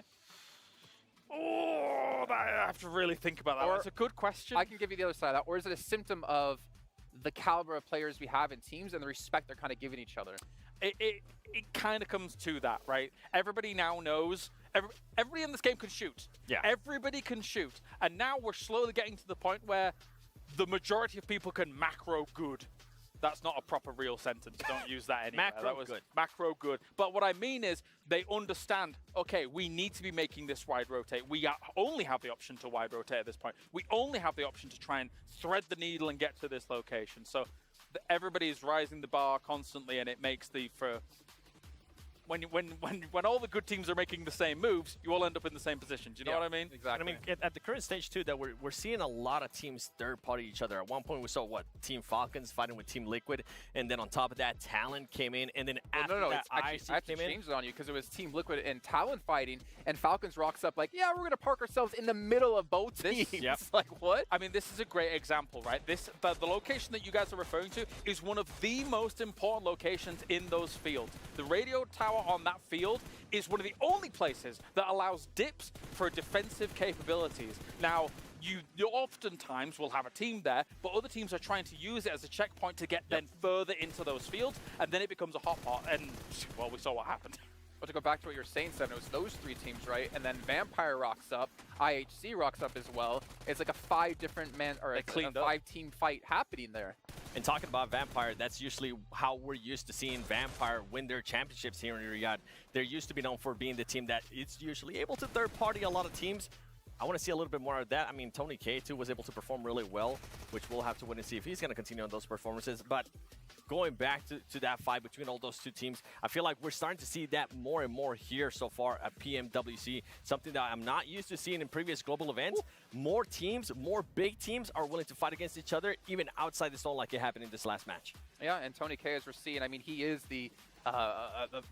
Oh, I have to really think about that. That's a good question. I can give you the other side of that. Or is it a symptom of the caliber of players we have in teams and the respect they're kind of giving each other? It kind of comes to that, right? Everybody now knows. Everybody in this game can shoot. Yeah. Everybody can shoot. And now we're slowly getting to the point where the majority of people can macro good. That's not a proper real sentence. Don't use that anymore. Macro that was good. Macro good. But what I mean is they understand, okay, we need to be making this wide rotate. We only have the option to wide rotate at this point. We only have the option to try and thread the needle and get to this location. So everybody is rising the bar constantly, and it makes when all the good teams are making the same moves, you all end up in the same position. Do you know what I mean? Exactly. And I mean, at the current stage, too, that we're seeing a lot of teams third-party each other. At one point, we saw, Team Falcons fighting with Team Liquid, and then on top of that, Talon came in, and then after that, I have to change it on you because it was Team Liquid and Talon fighting, and Falcons rocks up like, yeah, we're going to park ourselves in the middle of both teams. Yep. Like, what? I mean, this is a great example, right? The location that you guys are referring to is one of the most important locations in those fields. The radio tower on that field is one of the only places that allows dips for defensive capabilities. Now, you oftentimes will have a team there, but other teams are trying to use it as a checkpoint to get then further into those fields, and then it becomes a hot pot, and, well, we saw what happened. But to go back to what you were saying, Seven, it was those 3 teams, right? And then Vampire rocks up, IHC rocks up as well. It's like a 5 different man or a 5-team fight happening there. And talking about Vampire, that's usually how we're used to seeing Vampire win their championships here in Riyadh. They're used to be known for being the team that is usually able to third-party a lot of teams. I want to see a little bit more of that. I mean, Tony K too was able to perform really well, which we'll have to wait and see if he's going to continue on those performances. But going back to that fight between all those two teams, I feel like we're starting to see that more and more here so far at PMWC, something that I'm not used to seeing in previous global events. More teams, more big teams are willing to fight against each other, even outside the zone like it happened in this last match. Yeah, and Tony K, as we're seeing, I mean, he is the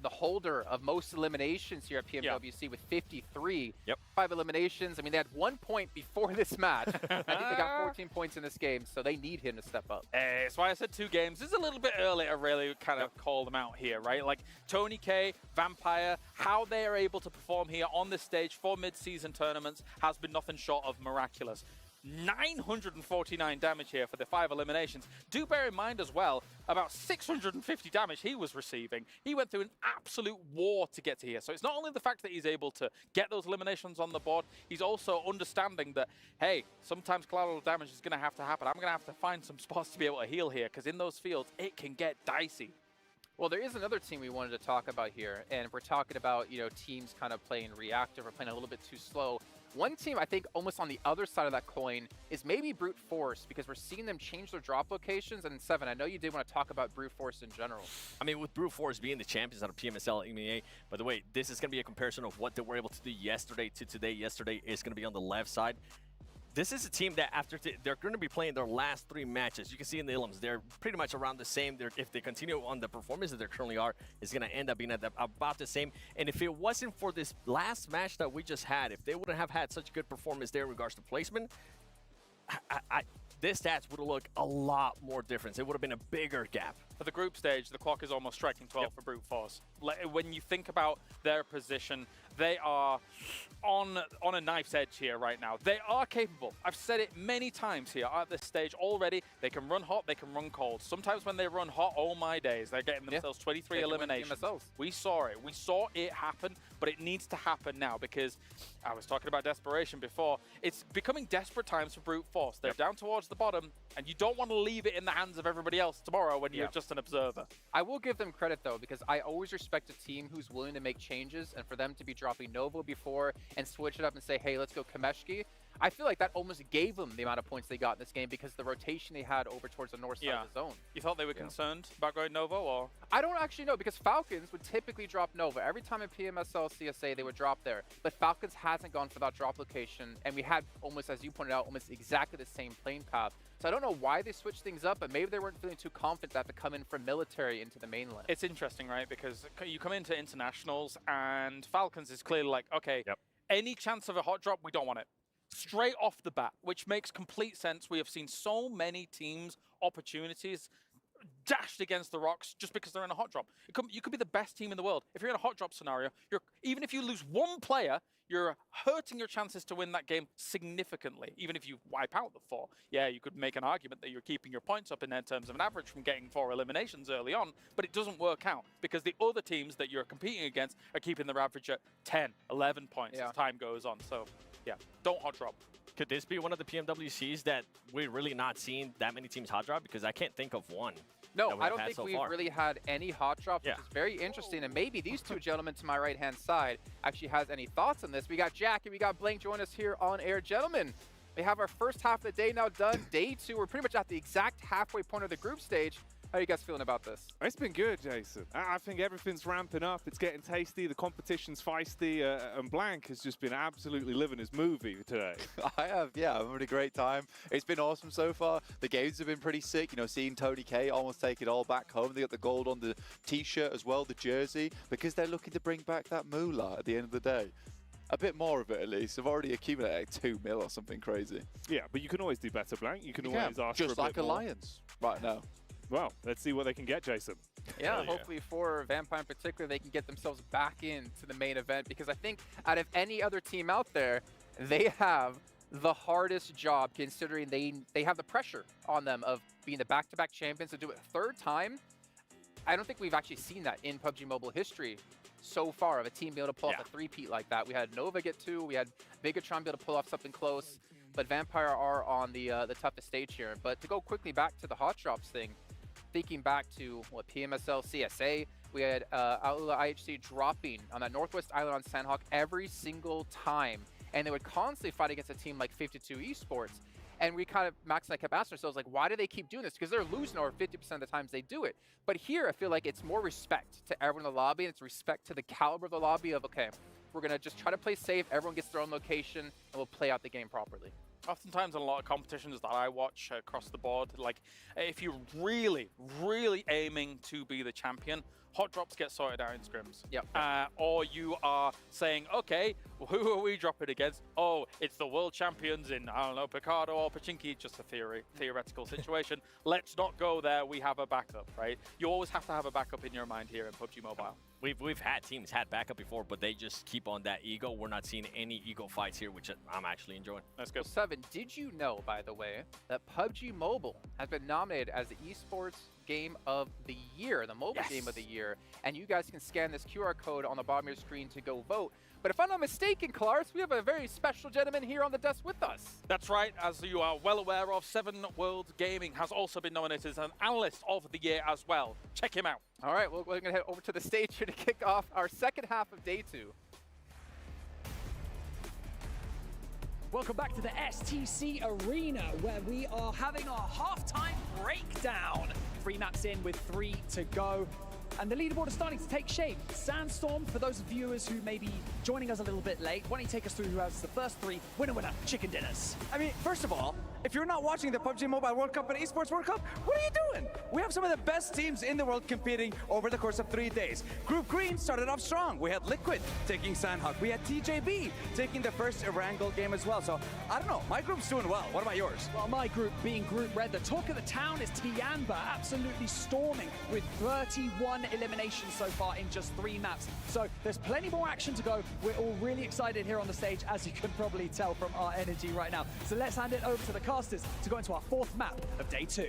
holder of most eliminations here at PMWC with 53. Yep. 5 eliminations. I mean, they had 1 point before this match. I think they got 14 points in this game, so they need him to step up. That's why I said 2 games. It's a little bit early to really kind of call them out here, right? Like Tony K, Vampire, how they are able to perform here on this stage for mid-season tournaments has been nothing short of miraculous. 949 damage here for the 5 eliminations. Do bear in mind as well, about 650 damage he was receiving. He went through an absolute war to get to here. So it's not only the fact that he's able to get those eliminations on the board, he's also understanding that, hey, sometimes collateral damage is going to have to happen. I'm going to have to find some spots to be able to heal here, because in those fields, it can get dicey. Well, there is another team we wanted to talk about here, and we're talking about, you know, teams kind of playing reactive or playing a little bit too slow. One team, I think, almost on the other side of that coin is maybe Brute Force, because we're seeing them change their drop locations. And Seven, I know you did want to talk about Brute Force in general. I mean, with Brute Force being the champions out of PMSL MEA, by the way, this is going to be a comparison of what they were able to do yesterday to today. Yesterday is going to be on the left side. This is a team that after they're going to be playing their last 3 matches. You can see in the elims, they're pretty much around the same. If they continue on the performance that they currently are, it's going to end up being at about the same. And if it wasn't for this last match that we just had, if they wouldn't have had such good performance there in regards to placement, this stats would have looked a lot more different. It would have been a bigger gap. For the group stage, the clock is almost striking 12 for Brute Force. When you think about their position, they are on a knife's edge here right now. They are capable. I've said it many times here at this stage already. They can run hot, they can run cold. Sometimes when they run hot, oh my days, they're getting themselves 23 eliminations. We saw it. We saw it happen, but it needs to happen now, because I was talking about desperation before. It's becoming desperate times for Brute Force. They're down towards the bottom, and you don't want to leave it in the hands of everybody else tomorrow when you're just an observer. I will give them credit, though, because I always respect a team who's willing to make changes, and for them to be dropping Nova before and switch it up and say, hey, let's go Kameshki, I feel like that almost gave them the amount of points they got in this game because the rotation they had over towards the north side of the zone. You thought they were concerned about going Nova, or? I don't actually know, because Falcons would typically drop Nova. Every time in PMSL CSA, they would drop there. But Falcons hasn't gone for that drop location, and we had almost, as you pointed out, almost exactly the same playing path. So I don't know why they switched things up, but maybe they weren't feeling too confident to have to come in from military into the mainland. It's interesting, right? Because you come into internationals, and Falcons is clearly like, okay, any chance of a hot drop, we don't want it. Straight off the bat, which makes complete sense. We have seen so many teams' opportunities dashed against the rocks just because they're in a hot drop. You could be the best team in the world. If you're in a hot drop scenario, even if you lose 1 player, you're hurting your chances to win that game significantly. Even if you wipe out the 4. Yeah, you could make an argument that you're keeping your points up in terms of an average from getting 4 eliminations early on, but it doesn't work out because the other teams that you're competing against are keeping their average at 10, 11 points as time goes on. So, yeah, don't hot drop. Could this be one of the PMWCs that we're really not seeing that many teams hot drop? Because I can't think of one. No, I don't think we've really had any hot drops, which is very interesting. And maybe these 2 gentlemen to my right-hand side actually has any thoughts on this. We got Jack and we got Blank join us here on air. Gentlemen, we have our first half of the day now done. Day 2, we're pretty much at the exact halfway point of the group stage. How are you guys feeling about this? It's been good, Jason. I think everything's ramping up. It's getting tasty. The competition's feisty. And Blank has just been absolutely living his movie today. I have, yeah. I'm having a great time. It's been awesome so far. The games have been pretty sick. You know, seeing Tony K almost take it all back home. They got the gold on the T-shirt as well, the jersey, because they're looking to bring back that moolah at the end of the day. A bit more of it, at least. I've already accumulated like 2 mil or something crazy. Yeah, but you can always do better, Blank. You can always ask just for a like bit more. Alliance right now. Well, let's see what they can get, Jason. Yeah, hopefully for Vampire in particular, they can get themselves back into the main event, because I think out of any other team out there, they have the hardest job, considering they have the pressure on them of being the back-to-back champions. To do it 3rd time, I don't think we've actually seen that in PUBG Mobile history so far, of a team being able to pull off a 3-peat like that. We had Nova get 2, we had Bigatron be able to pull off something close, but Vampire are on the toughest stage here. But to go quickly back to the hot drops thing, thinking back to PMSL CSA, we had Aula IHC dropping on that Northwest Island on Sandhawk every single time. and they would constantly fight against a team like 52 Esports. And we kind of, Max and I kept asking ourselves, like, why do they keep doing this? Because they're losing over 50% of the times they do it. But here, I feel like it's more respect to everyone in the lobby, and it's respect to the caliber of the lobby of, okay, we're going to just try to play safe, everyone gets their own location, and we'll play out the game properly. Oftentimes in a lot of competitions that I watch across the board, like, if you're really, really aiming to be the champion, hot drops get sorted out in scrims. Yep. Or you are saying, okay, who are we dropping against? Oh, it's the world champions in, I don't know, Picardo or Pachinki, just a theoretical situation. Let's not go there, we have a backup, right? You always have to have a backup in your mind here in PUBG Mobile. We've had teams had backup before, but they just keep on that ego. We're not seeing any ego fights here, which I'm actually enjoying. Let's go. 7, did you know, by the way, that PUBG Mobile has been nominated as the Esports Game of the Year, the mobile game of the year, and you guys can scan this QR code on the bottom of your screen to go vote. But if I'm not mistaken, Clarence, we have a very special gentleman here on the desk with us. That's right. As you are well aware of, 7 World Gaming has also been nominated as an Analyst of the Year as well. Check him out. All right, well, we're going to head over to the stage here to kick off our second half of day 2. Welcome back to the STC Arena, where we are having our halftime breakdown. 3 maps in with 3 to go. And the leaderboard is starting to take shape. Sandstorm, for those viewers who may be joining us a little bit late, why don't you take us through who has the first 3 winner chicken dinners? I mean, first of all, if you're not watching the PUBG Mobile World Cup and Esports World Cup, what are you doing? We have some of the best teams in the world competing over the course of 3 days. Group Green started off strong. We had Liquid taking Sandhawk. We had TJB taking the first Erangel game as well. So, I don't know, my group's doing well. What about yours? Well, my group being Group Red, the talk of the town is Tianba, absolutely storming with 31 eliminations so far in just 3 maps. So there's plenty more action to go. We're all really excited here on the stage, as you can probably tell from our energy right now. So let's hand it over to the casters to go into our 4th map of day 2.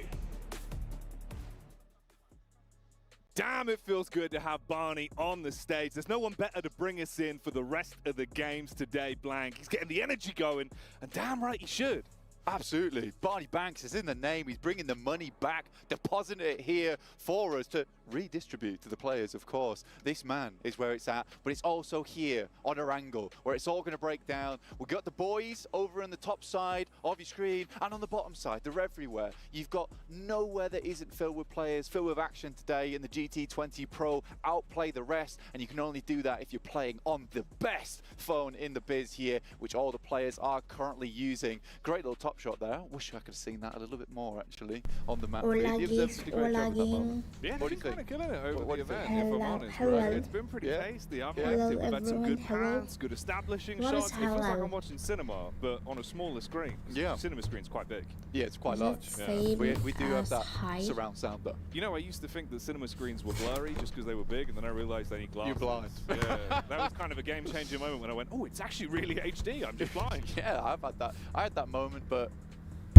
Damn, it feels good to have Barney on the stage. There's no one better to bring us in for the rest of the games today, Blank. He's getting the energy going, and damn right he should. Absolutely. Barney Banks is in the name. He's bringing the money back, depositing it here for us to redistribute to the players, of course. This man is where it's at, but it's also here on Erangel, where it's all going to break down. We've got the boys over on the top side of your screen, and on the bottom side, they're everywhere. You've got nowhere that isn't filled with players, filled with action today in the GT20 Pro. Outplay the rest, and you can only do that if you're playing on the best phone in the biz here, which all the players are currently using. Great little top shot there. Wish I could have seen that a little bit more, actually, on the map. Hola, Yeah, Hola, he's kind of killing it over the event, if I'm honest. Hello. Right? It's been pretty tasty. I've Hello, liked it. We've had some good everyone. pans, good establishing What shots. is It feels like hello? I'm watching cinema, but on a smaller screen. Yeah. The cinema screen's quite big. Yeah, it's quite Is large. it same We do have as that height? surround sound, though. You know, I used to think that cinema screens were blurry just because they were big, and then I realized they need glasses. You're blind. Yeah, that was kind of a game-changing moment when I went, oh, it's actually really HD. I'm just blind. Yeah, I've had that. I had that moment, but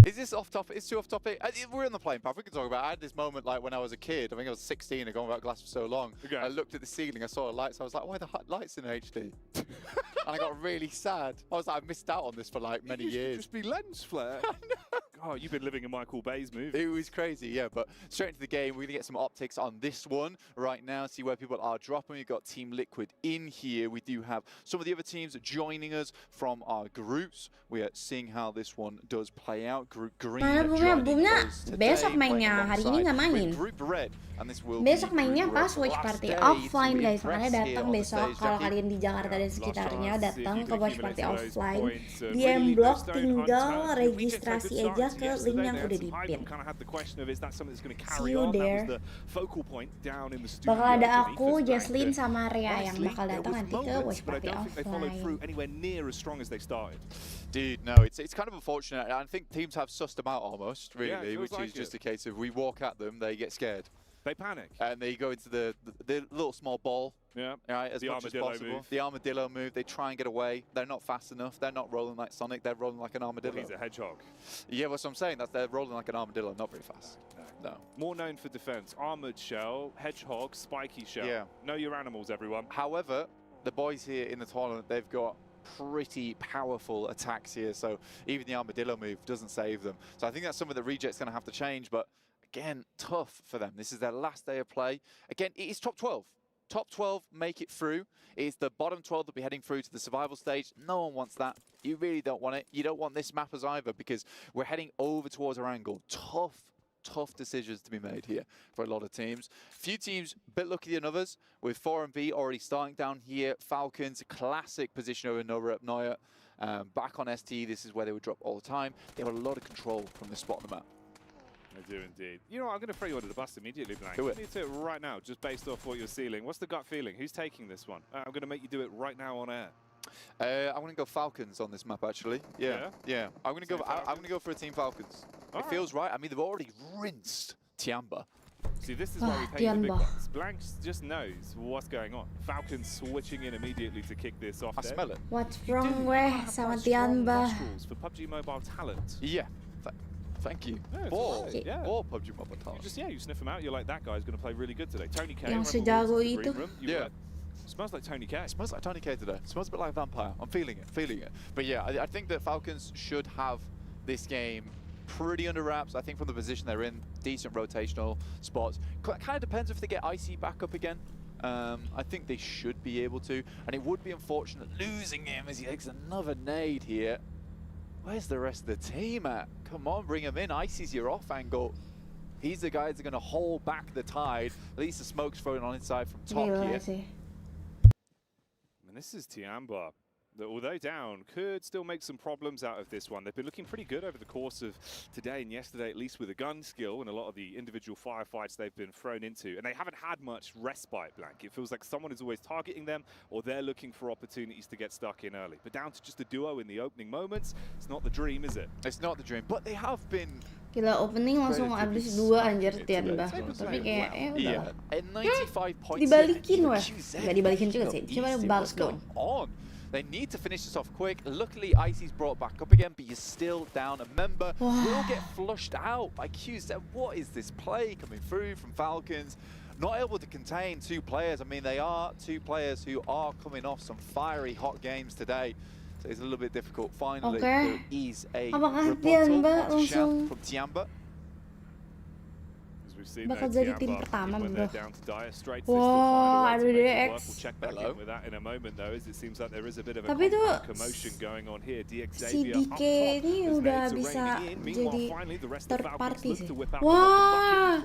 is this off topic? It's too off topic. We're on the playing path. We can talk about it. I had this moment like when I was a kid. I think I was 16 and going without glasses for so long. Okay. I looked at the ceiling. I saw the lights. I was like, why are the lights in HD? And I got really sad. I was like, I missed out on this for like many years. Just be lens flare. Oh, you've been living in Michael Bay's movie. It was crazy, yeah, but straight into the game, we're going to get some optics on this one right now, see where people are dropping. We've got Team Liquid in here. We do have some of the other teams joining us from our groups. We are seeing how this one does play out. Group Green joining us today, besok mainnya, hari ini nggak playing main. with Group Red, and this will Besok be mainnya Group pas Red's Watch last Party day offline to guys, makanya impress here datang on the besok stage. kalau Jackie, kalian di Jakarta dan sekitarnya chance, datang if ke you Watch could Party accumulate those offline. points, Di really M-Block those don't tinggal untouched. registrasi We aja take ke a link start yang yesterday, udah they had di-pin. some hype. Kind of had the question of, is that something that's going to See carry you on? That there. was the focal point down in the studio. Bakal ada beneath aku, us back Jaslyn there. sama Rea yang Honestly, bakal there datang was nanti ke moments, Watch but I Party don't think they followed through offline. anywhere near as strong as they started. Dude, no, it's kind of unfortunate. I think teams have sussed them out almost, really, Yeah, it feels which like is just it. a case of we walk at them, they get scared. They panic. And they go into the little small ball, Yeah. right, as The much as armadillo possible. move. The armadillo move. They try and get away. They're not fast enough. They're not rolling like Sonic. They're rolling like an armadillo. He's a hedgehog. Yeah, that's what I'm saying. They're rolling like an armadillo, not very fast. No. More known for defense. Armored shell, hedgehog, spiky shell. Yeah. Know your animals, everyone. However, the boys here in the tournament, they've got pretty powerful attacks here. So even the armadillo move doesn't save them. So I think that's something that Reject's going to have to change. But again, tough for them. This is their last day of play. Again, it is top 12. top 12 make it through. It's the bottom 12 that will be heading through to the survival stage. No one wants that. You really don't want it. You don't want this map as either, because we're heading over towards our angle. Tough decisions to be made here for a lot of teams. Few teams a bit luckier than others, with 4MV already starting down here. Falcons, classic position over Nova up Neuer. Back on ST, this is where they would drop all the time. They have a lot of control from this spot on the map. I do indeed. You know what, I'm going to throw you under the bus immediately, Blank. Do it. You need to do it right now, just based off what you're sealing. What's the gut feeling? Who's taking this one? I'm going to make you do it right now on air. I'm going to go Falcons on this map, actually. Yeah. I'm going to go. I'm going to go for a Team Falcons. It feels right. I mean, they've already rinsed Tiamba. See, this is why we pay the big bucks. Blank just knows what's going on. Falcons switching in immediately to kick this off. I smell it. What's wrong with sama Tiamba? For PUBG Mobile talent. Yeah. Thank you. No, right. Yeah. Or PUBG Mobile talent. You sniff them out. You're like, that guy's going to play really good today. Tony K. Yang sejago itu. Yeah. Smells like Tony K. Smells like Tony K today. Smells a bit like a vampire. I'm feeling it. But yeah, I think that Falcons should have this game pretty under wraps. I think from the position they're in, decent rotational spots. Kind of depends if they get Icy back up again. I think they should be able to. And it would be unfortunate losing him as he takes another nade here. Where's the rest of the team at? Come on, bring him in. Icy's your off angle. He's the guy that's going to hold back the tide. At least the smoke's thrown on inside from top here. And this is Tiamba, that although down, could still make some problems out of this one. They've been looking pretty good over the course of today and yesterday, at least with the gun skill and a lot of the individual firefights they've been thrown into. And they haven't had much respite, Blank. It feels like someone is always targeting them, or they're looking for opportunities to get stuck in early. But down to just a duo in the opening moments, it's not the dream, is it? It's not the dream, but they have been... Gila, opening langsung habis 2 anjir Tiamba. Tapi kayak udah. Dibalikin weh. Nggak dibalikin juga sih. Cuma balik dong. They need to finish this off quick. Luckily, Icy's brought back up again, but you're still down a member. Will get flushed out by QZ. What is this play coming through from Falcons? Not able to contain 2 players. I mean, they are 2 players who are coming off some fiery hot games today. So it's a little bit difficult. Finally, there is a rebuttal from Tiamba. As we've seen bakal jadi tim pertama, bro. Wah, ada DX. We'll check back in with that in a moment, though, as it seems like there is a bit of a commotion going on here. Si DK ini udah bisa jadi third party sih. Wah,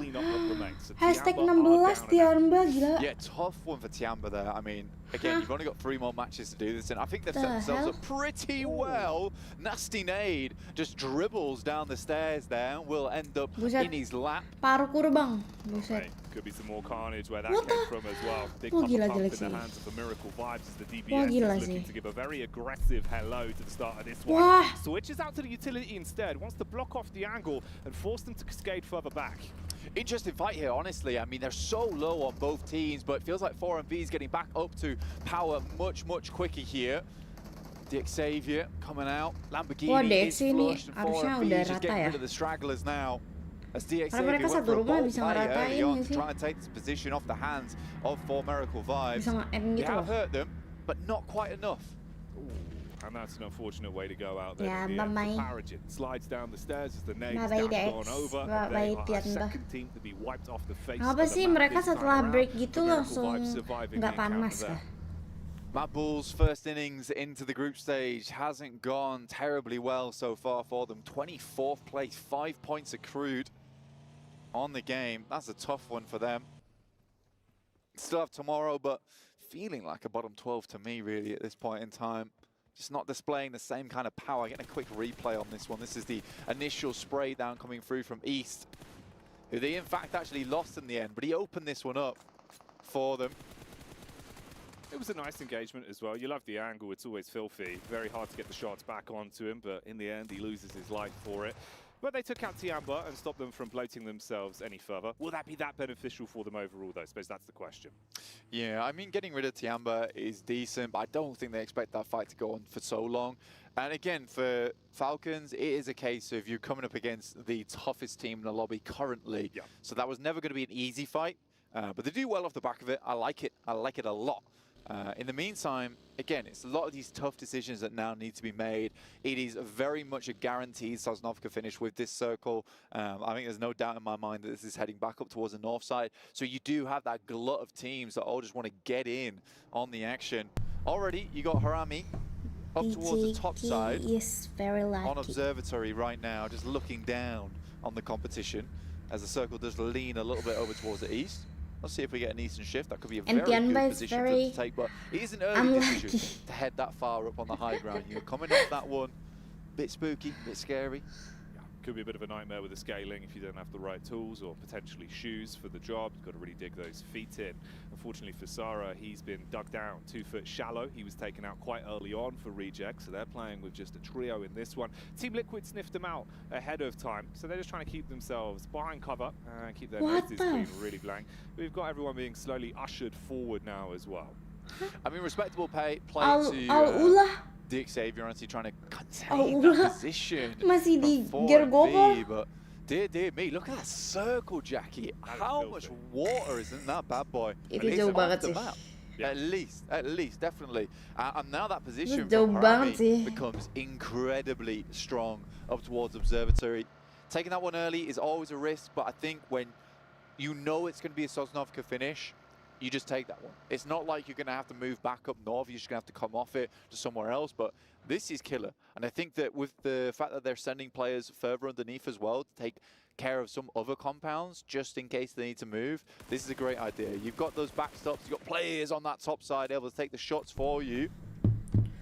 hashtag 16 Tiamba, gila. Yeah, tough one for Tiamba there. I mean, again, you've only got 3 more matches to do this, and I think they've set themselves up pretty well. Nasty nade just dribbles down the stairs there, will end up in his lap. Parkour bang, buset. Could be some more carnage where that came from as well. Big pump in the hands of the Miracle Vibes as the DBS is looking to give a very aggressive hello to the start of this one. Switches out to the utility instead, wants to block off the angle and force them to cascade further back. Interesting fight here, honestly. I mean, they're so low on both teams, but it feels like 4MV is getting back up to power much quicker here. The Xavier coming out. Lamborghini is flushed, and 4MV is just getting rid of the stragglers now. As the Xavier went for a bold play early on to try and take this position off the hands of 4 Miracle Vibes. They have hurt them, but not quite enough. And that's an unfortunate way to go out there. Paragin slides down the stairs as the nade is gone over. They are second team to be wiped off the face. Apa sih mereka setelah break gitu langsung nggak panas kah? Mad Bull's first innings into the group stage hasn't gone terribly well so far for them. 24th place, 5 points accrued on the game. That's a tough one for them. Still have tomorrow, but feeling like a bottom 12 to me, really, at this point in time. Just not displaying the same kind of power. Getting a quick replay on this one. This is the initial spray down coming through from East, who they in fact actually lost in the end, but he opened this one up for them. It was a nice engagement as well. You love the angle. It's always filthy. Very hard to get the shots back onto him, but in the end, he loses his life for it. But they took out Tiamba and stopped them from bloating themselves any further. Will that be that beneficial for them overall, though? I suppose that's the question. Yeah, I mean, getting rid of Tiamba is decent, but I don't think they expect that fight to go on for so long. And again, for Falcons, it is a case of you're coming up against the toughest team in the lobby currently. Yeah. So that was never going to be an easy fight, but they do well off the back of it. I like it. I like it a lot. In the meantime, again, it's a lot of these tough decisions that now need to be made. It is very much a guaranteed Sosnovka finish with this circle. I think there's no doubt in my mind that this is heading back up towards the north side. So you do have that glut of teams that all just want to get in on the action. Already, you got Harami up towards the top side. Is very lucky. On Observatory right now, just looking down on the competition as the circle does lean a little bit over towards the east. Let's see if we get an eastern shift. That could be a very good position for them to take, but it is an early decision to head that far up on the high ground. You're coming off that one, bit spooky, bit scary. Could be a bit of a nightmare with the scaling if you don't have the right tools or potentially shoes for the job. You've got to really dig those feet in. Unfortunately for Sara, he's been dug down 2 foot shallow. He was taken out quite early on for reject, so they're playing with just a trio in this one. Team Liquid sniffed them out ahead of time, so they're just trying to keep themselves behind cover and keep their noses clean, really blank. We've got everyone being slowly ushered forward now as well. I mean, respectable play to Dick Xavier, honestly, trying to contain that position. Masih di gergogol. But dear me, look at that circle, Jackie. How much water is in that bad boy? Itu jauh banget sih. At least, definitely. And now that position from Harami becomes incredibly strong up towards Observatory. Taking that one early is always a risk, but I think when you know it's going to be a Sosnovka finish, you just take that one. It's not like you're going to have to move back up north. You're just going to have to come off it to somewhere else. But this is killer. And I think that with the fact that they're sending players further underneath as well to take care of some other compounds just in case they need to move, this is a great idea. You've got those backstops. You've got players on that top side able to take the shots for you.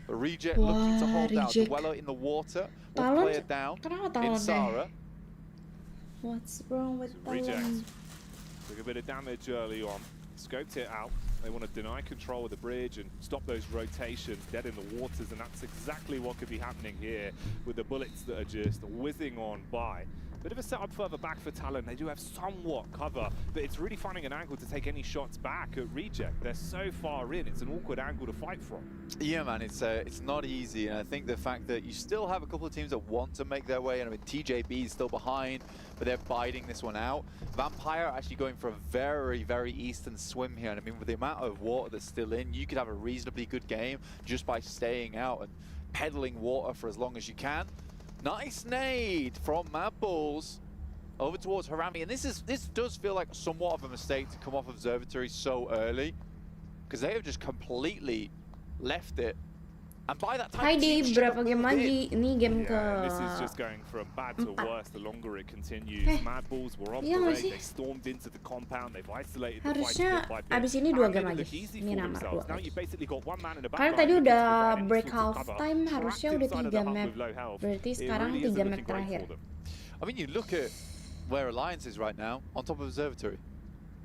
The reject looking to hold down. Dweller in the water. One player down in Sara. What's wrong with Reject. Took a bit of damage early on. Scoped it out. They want to deny control of the bridge and stop those rotations dead in the waters, and that's exactly what could be happening here with the bullets that are just whizzing on by. Bit of a setup further back for Talon. They do have somewhat cover, but it's really finding an angle to take any shots back at reject. They're so far in, it's an awkward angle to fight from. Yeah, man, it's not easy, and I think the fact that you still have a couple of teams that want to make their way, and I mean, TJB is still behind, but they're biting this one out. Vampire actually going for a very, very eastern swim here, and I mean, with the amount of water that's still in, you could have a reasonably good game just by staying out and peddling water for as long as you can. Nice nade from Mad Bulls over towards Harami, and this does feel like somewhat of a mistake to come off Observatory so early, because they have just completely left it. And by that time, di berapa game lagi? Ini game ke this is just going from bad to worse the longer it continues. Mad Bulls were on parade, they stormed into the compound, they've isolated the fight bit by bit. Abis ini 2 game lagi. Ini nomor 2. Now you basically got one man in the Karena tadi udah break half time, harusnya udah 3 map. Berarti sekarang 3 map terakhir. I mean, you look at where Alliance is right now, on top of Observatory.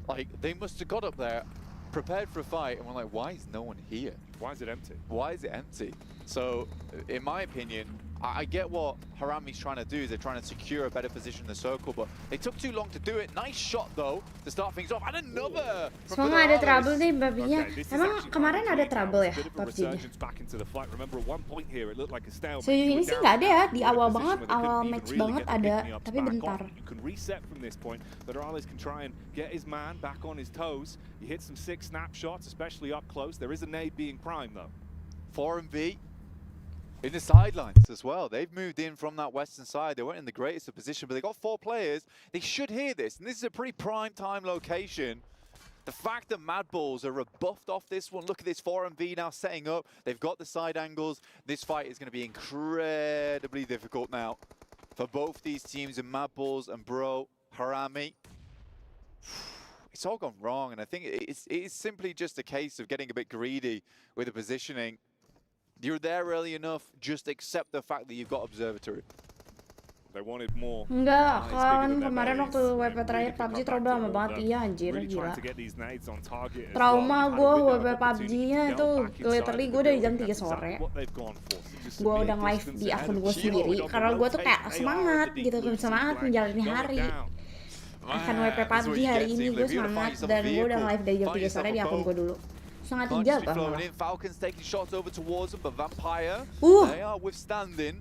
Like, they must have got up there, prepared for a fight, and we're like, why is no one here? Why is it empty? Why is it empty? So, in my opinion, I get what Harami's trying to do. They're trying to secure a better position in the circle, but they took too long to do it. Nice shot, though, to start things off. And another! Semua ada trouble deh, babinya. Emang kemarin ada trouble ya, PUBG-nya? Sejauh ini sih nggak ada ya. Di awal banget, awal match banget ada, tapi bentar. You can reset from this point, but Morales can try and get his man back on his toes. He hit some 6 snapshots, especially up close. There is a nade being primed, though. 4MV in the sidelines as well. They've moved in from that western side. They weren't in the greatest of position, but they got 4 players. They should hear this, and this is a pretty prime time location. The fact that Mad Bulls are rebuffed off this one. Look at this 4MV now setting up. They've got the side angles. This fight is going to be incredibly difficult now for both these teams, in Mad Bulls and Bro Harami. It's all gone wrong, and I think it is simply just a case of getting a bit greedy with the positioning. You're there early enough, just accept the fact that you've got Observatory. They wanted more. Enggak, kan kemarin waktu WP terakhir PUBG trauma lama banget. Iya anjir, gila. Trauma gue WP PUBG-nya itu literally gue dari jam 3 sore. Gue udah live di akun gue sendiri, karena gue tuh kayak semangat gitu, semangat menjalani hari. Akan WP PUBG hari ini gue semangat, dan gue udah live dari jam 3 sore di akun gue dulu. Setengah 3 apa malah. Falcons taking shots over towards them, but Vampire, they are withstanding.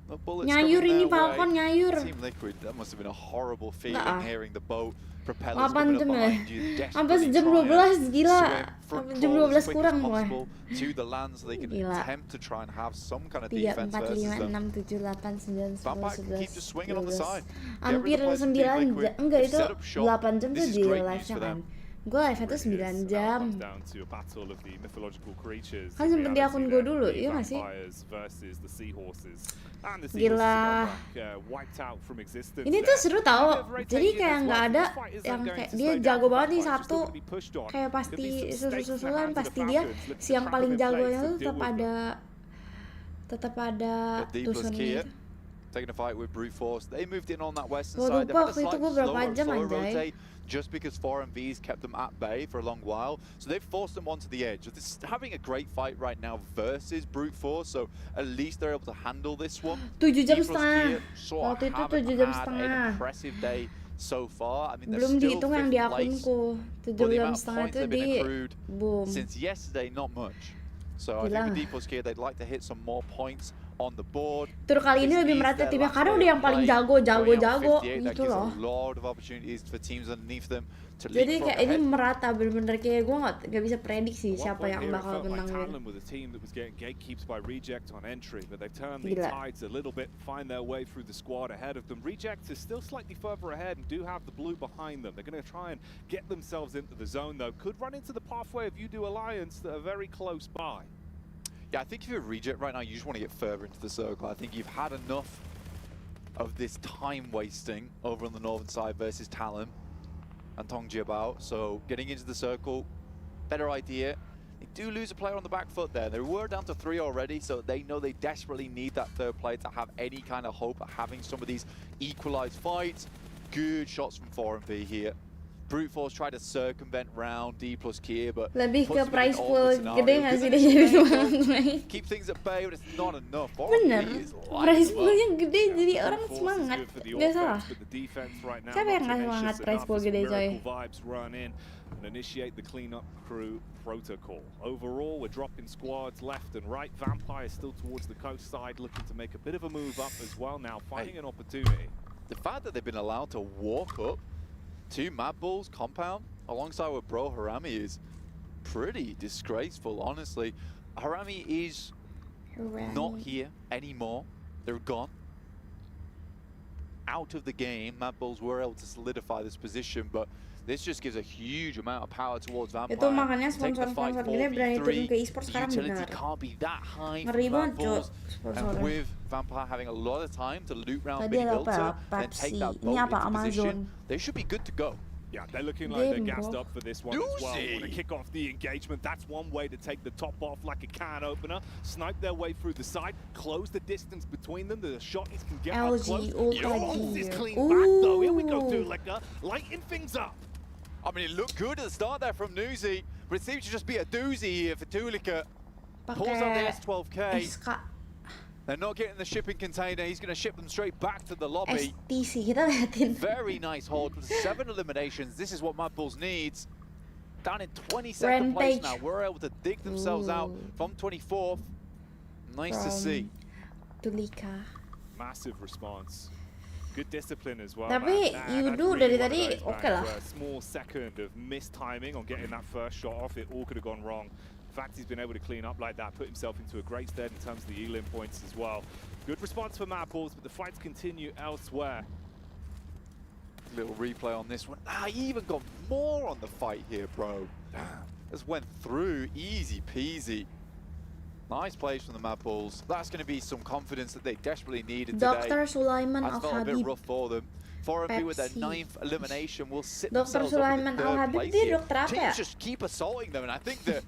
The bullets Nyayur coming ini their way. Falcon nyayur. Team Liquid, that must have been a horrible feeling Nggak, ah. hearing the boat propellers coming 8 up jam ya. behind you. Sampai desperately jam trying to 12 gila. swim front Sampai jam crawl as 12 quick kurang as mulai. possible to the land so they can Gila. attempt to try and have some kind of 3, defense 4, versus 5, them. 6, 7, 8, 9, 10, Vampire can 11, keep just swinging on the 12. side. Hampir 9 jam. Enggak, itu 8 jam tuh This is di great live-nya news for kan. them. Gue live-nya tuh 9 jam. Down to a battle of the mythological creatures. Kan sempet di akun gue dulu, iya gak sih? Versus the seahorses. And the Gila. wiped out from existence. Ini tuh seru tau. Jadi kayak nggak ada yang kayak dia jago banget nih satu. Kayak pasti susul-susulan pasti dia si yang paling jagonya tuh tetap ada tusunnya. Taking a fight with Brute Force. They moved in on that western Gua side. lupa waktu itu gue berapa jam slower anjay. rotate just because 4MVs kept them at bay for a long while. So they've forced them onto the edge. This is having a great fight right now versus Brute Force. So at least they're able to handle this one. 7 jam setengah. Waktu itu 7 jam An setengah. impressive day so far. I mean, they're Belum still dihitung yang fifth di place. akunku. 7 But the jam amount of setengah points itu they've been di accrued boom. since yesterday, not much. So I think with Deep Here, they'd like to hit some more points on the board. Tur kali ini lebih merata timnya karena udah yang paling jago gitu loh. A lot of opportunities for teams underneath them to Jadi leapfrog kayak ini ahead. merata bener-bener kayak gue nggak bisa prediksi siapa yang bakal menang gitu. Talon with a team that was getting gatekeeps by Reject on entry, but they've turned the Gila. tides a little bit, find their way through the squad ahead of them. Reject is still slightly further ahead and do have the blue behind them. They're going to try and get themselves into the zone though. Could run into the pathway of Udo Alliance that are very close by. Yeah, I think if you're a Reject right now, you just want to get further into the circle. I think you've had enough of this time wasting over on the northern side versus Talon and Tongjiabao. So getting into the circle, better idea. They do lose a player on the back foot there. They were down to 3 already, so they know they desperately need that third player to have any kind of hope at having some of these equalized fights. Good shots from 4MV here. Brute Force tried to circumvent round D plus Kia, but Lebih ke puts them in price an pool awkward gede scenario. nggak sih Good dia jadi semangat. Keep things at bay, but it's not enough. Bener, 4MV is light price as well. poolnya gede jadi orang semangat. Nggak salah. Siapa yang nggak semangat price pool gede coy? Vibes run in and initiate the cleanup crew protocol. Overall, we're dropping squads left and right. Vampire is still towards the coast side, looking to make a bit of a move up as well now, finding an opportunity. The fact that they've been allowed to walk up to Mad Bull's compound alongside with Bro Harami is pretty disgraceful, honestly. Harami is not here anymore. They're gone. Out of the game. Mad Bulls were able to solidify this position, but this just gives a huge amount of power towards Vampire. Itu makanya sponsor-sponsor gede berani turun ke esports sekarang Utility benar. can't be that high Ngeri for banget Mad Cuk, Bulls. sponsornya. And with Vampire having a lot of time to loot round Tadi Big ada apa ya? Hilton, then take Pepsi. that Ini boat apa? into position, Amazon. they should be good to go. Yeah, they're looking like they're Game, gassed bro. up for this one as well. Want to kick off the engagement. That's one way to take the top off like a can opener. Snipe their way through the side. Close the distance between them. The shotties can get up close. LG This clean back though. Here we go, Dulika. Lighting things up. I mean, it looked good at the start there from Nuzi, but it seems to just be a doozy here for Tulika. Pulls out the S12K. They're not getting the shipping container. He's going to ship them straight back to the lobby. STC kita liatin. Very nice hold. 7 eliminations. This is what Mad Bulls needs. Down in 22nd place Rampage. now. We're able to dig themselves out from 24th. Nice to see. Tulika. Massive response. Good discipline as well. Tapi Yudo dari tadi oke lah. A small second of missed timing on getting that first shot off. It all could have gone wrong. In fact, he's been able to clean up like that, put himself into a great stead in terms of the elim points as well. Good response for Mad Bulls, but the fights continue elsewhere. Little replay on this one. He even got more on the fight here, bro. Just went through, easy peasy. Nice plays from the Mad Bulls. That's going to be some confidence that they desperately needed today. Dr. Sulaiman That's felt a bit Al-Habib. rough for them. 4MV with their Pepsi. 9th elimination will sit Dr. themselves up in Sulaiman third Al-Habib place dia here. dokter apa ya? Teams just keep assaulting them, and I think that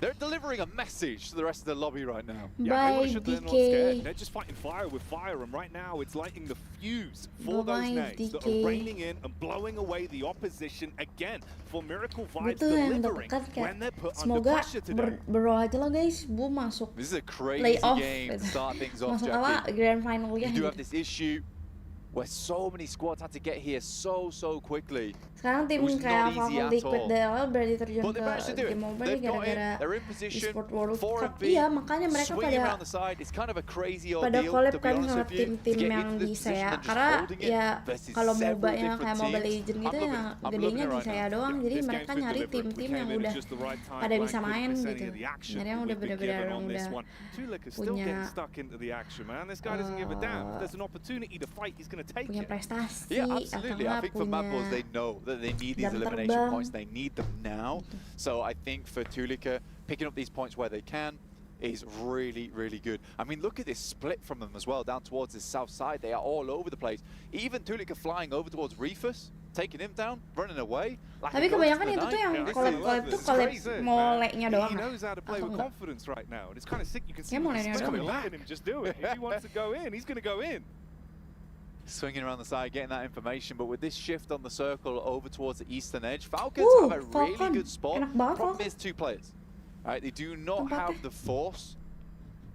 they're delivering a message to the rest of the lobby right now. Bye, They're not DK. scared. They're just fighting fire with fire, and right now it's lighting the fuse for those Bye, names that DK. are raining in and blowing away the opposition again. For Miracle Vibes Betul yang delivering dekat when kayak they're put under semoga pressure today. berdoa aja lah guys, Bu masuk This is a crazy playoff, game to start things off, masuk apa Jackie. grand finalnya You do gitu. have this issue where so many squads had to get here so quickly. Sekarang tim kayak Valve Liquid dari awal berani terjun ke game mobile gara-gara Esports World Cup. Iya, makanya mereka pada collab kan sama tim-tim yang di SEA. Karena ya kalau MOBA-nya kayak Mobile Legends gitu yang gedenya di SEA doang. Jadi mereka nyari tim-tim yang udah pada bisa main gitu. Nyari yang udah benar-benar udah punya punya prestasi. Yeah, absolutely. I think for Mad Balls, they know that they need these elimination points. They need them now. So I think for Tulika, picking up these points where they can is really good. I mean, look at this split from them as well, down towards the south side. They are all over the place. Even Tulika flying over towards Reefus, taking him down, running away. Tapi kebanyakan itu tuh yang collab tuh collab moleknya doang. He knows how to play with confidence right now. And it's kind of sick. You can see letting him just do it. If he wants to go in, he's going to go in. Swinging around the side, getting that information, but with this shift on the circle over towards the eastern edge, Falcons have a really good spot. Problem is 2 players. Right? They do not have the force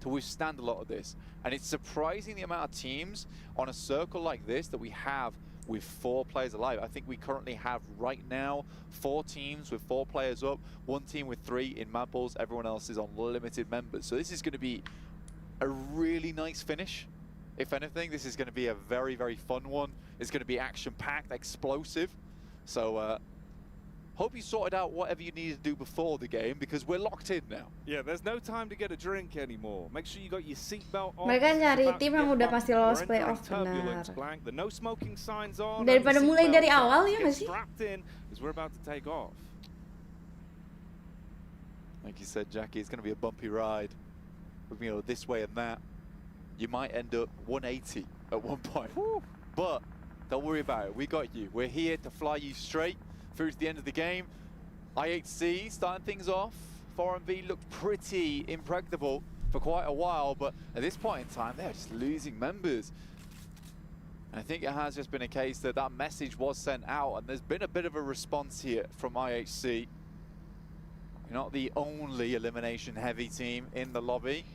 to withstand a lot of this. And it's surprising the amount of teams on a circle like this that we have with 4 players alive. I think we currently have right now 4 teams with 4 players up, 1 team with 3 in Mad Balls, everyone else is on limited members. So this is going to be a really nice finish. If anything, this is going to be a very fun one. It's going to be action-packed, explosive. So hope you sorted out whatever you needed to do before the game, because we're locked in now. Yeah, there's no time to get a drink anymore. Make sure you got your seatbelt on. Mereka nyari tim yang udah pasti lolos playoff, benar. The no smoking signs on. Daripada mulai dari awal ya nggak sih? Strapped in as we're about to take off. Like you said, Jackie, it's going to be a bumpy ride. You know, this way and that. You might end up 180 at one point. Woo. But don't worry about it. We got you. We're here to fly you straight through to the end of the game. IHC starting things off. 4MV looked pretty impregnable for quite a while, but at this point in time, they're just losing members. And I think it has just been a case that that message was sent out, and there's been a bit of a response here from IHC. You're not the only elimination-heavy team in the lobby.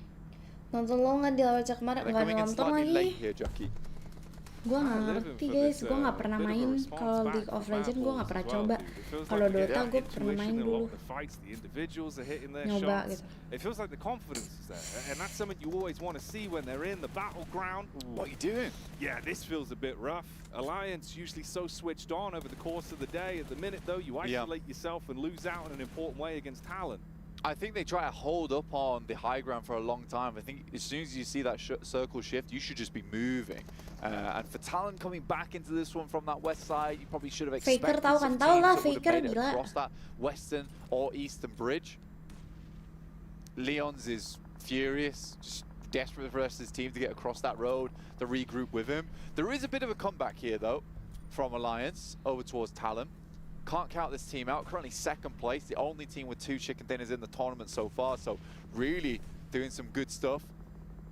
Nonton lo nggak di Lawaca kemarin? Nggak nonton lagi. Gue nggak ngerti guys, gue nggak pernah main. Kalau League of Legends gue nggak pernah coba. Kalau Dota gue pernah main dulu. Nyoba gitu. It feels like the confidence is there, and that's something you always want to see when they're in the battleground. What are you doing? Yeah, this feels a bit rough. Alliance usually so switched on over the course of the day. At the minute though, you isolate yourself and lose out in an important way against Talon. I think they try to hold up on the high ground for a long time. I think as soon as you see that circle shift, you should just be moving. And for Talon coming back into this one from that west side, you probably should have expected some teams that would have made it across that western or eastern bridge. Leons is furious, just desperate for the rest of his team to get across that road, to regroup with him. There is a bit of a comeback here, though, from Alliance over towards Talon. Can't count this team out. Currently 2nd place, the only team with 2 chicken dinners in the tournament so far. So really doing some good stuff.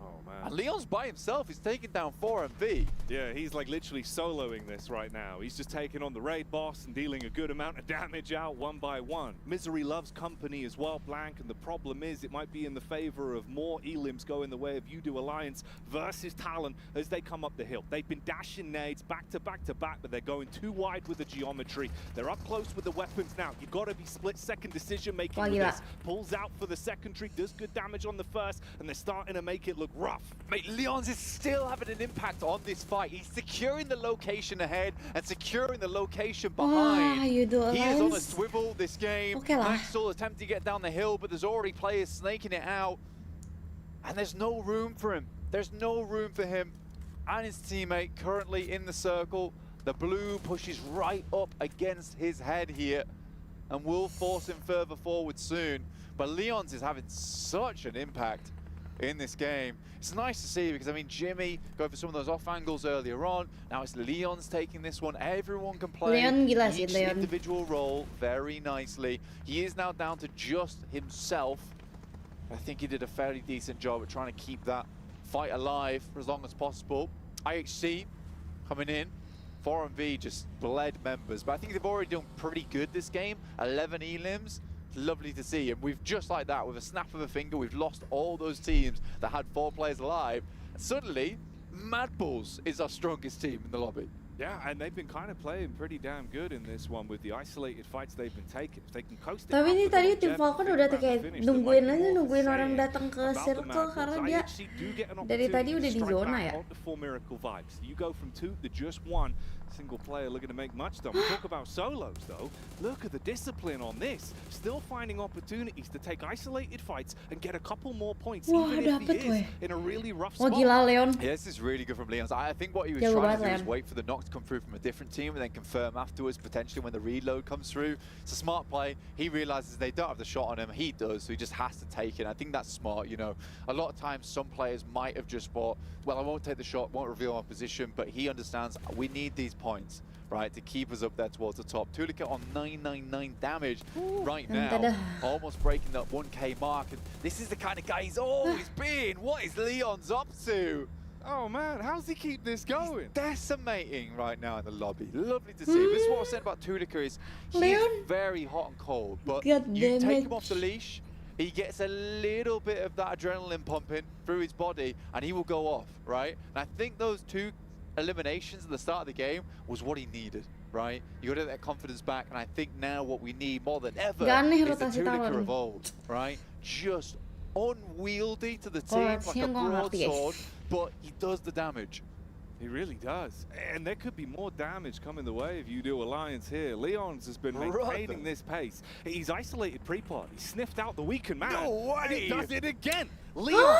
Oh man. And Leon's by himself. He's taking down 4MV. Yeah, he's like literally soloing this right now. He's just taking on the raid boss and dealing a good amount of damage out one by one. Misery loves company as well, Blank, and the problem is it might be in the favor of more elims going the way of You Do Alliance versus Talon as they come up the hill. They've been dashing nades back to back to back, but they're going too wide with the geometry. They're up close with the weapons now. You've got to be split-second decision-making with this. Pulls out for the secondary, does good damage on the first, and they're starting to make it look rough. Mate, Leons is still having an impact on this fight. He's securing the location ahead and securing the location behind. You Do Alliance. He is on a swivel this game. Maxwell attempting to get down the hill, but there's already players snaking it out. And there's no room for him. There's no room for him and his teammate currently in the circle. The blue pushes right up against his head here and will force him further forward soon. But Leons is having such an impact in this game. It's nice to see because, I mean, Jimmy going for some of those off angles earlier on. Now it's Leon's taking this one. Everyone can play each individual role very nicely. He is now down to just himself. I think he did a fairly decent job at trying to keep that fight alive for as long as possible. IHC coming in. 4MV just bled members, but I think they've already done pretty good this game. 11 elims. Lovely to see, and we've just like that, with a snap of a finger, we've lost all those teams that had 4 players alive. And suddenly, Mad Bulls is our strongest team in the lobby. Yeah, and they've been kind of playing pretty damn good in this one with the isolated fights they've been taking. If they can coast it Tapi out ini for the tadi tim longevity Falcon udah around kayak the finish, nungguin there might be aja, more to nungguin say orang datang ke about the circle Mad karena Bulls. dia IHC do get an dari tadi opportunity udah to di strike zona back ya. on the full miracle vibes. You go from 2 to just 1. Single player looking to make much done. We talk about solos though. Look at the discipline on this. Still finding opportunities to take isolated fights and get a couple more points, Wah, even if dapet he weh. is in a really rough Wah spot. gila Leon. Yeah, this is really good from Leon. I think what he was Jago trying banget, to do is Leon. wait for the knock to come through from a different team and then confirm afterwards, potentially when the reload comes through. It's a smart play. He realizes they don't have the shot on him. He does, so he just has to take it. I think that's smart, you know. A lot of times some players might have just thought, well, I won't take the shot, won't reveal my position, but he understands we need these points, right, to keep us up there towards the top. Tulika on 999 damage right now, almost breaking that 1k mark. And this is the kind of guy he's always been. What is Leon's up to? Oh man, how's he keep this going? He's decimating right now in the lobby. Lovely to see. This is what I was saying about Tulika is he's Leon? very hot and cold, but God you damn take it. him off the leash, he gets a little bit of that adrenaline pumping through his body and he will go off, right? And I think those 2 eliminations at the start of the game was what he needed, right? You got to get that confidence back, and I think now what we need more than ever Aneh is the rotasi Tulika talon. of old, right? Just unwieldy to the team, like a Rotasinya gua nggak ngerti, guys. broadsword, but he does the damage. He really does. And there could be more damage coming the way if you do Alliance here. Leon's has been maintaining this pace. He's isolated pre-pot. He sniffed out the weakened man. No way! And he does it again. Leon's.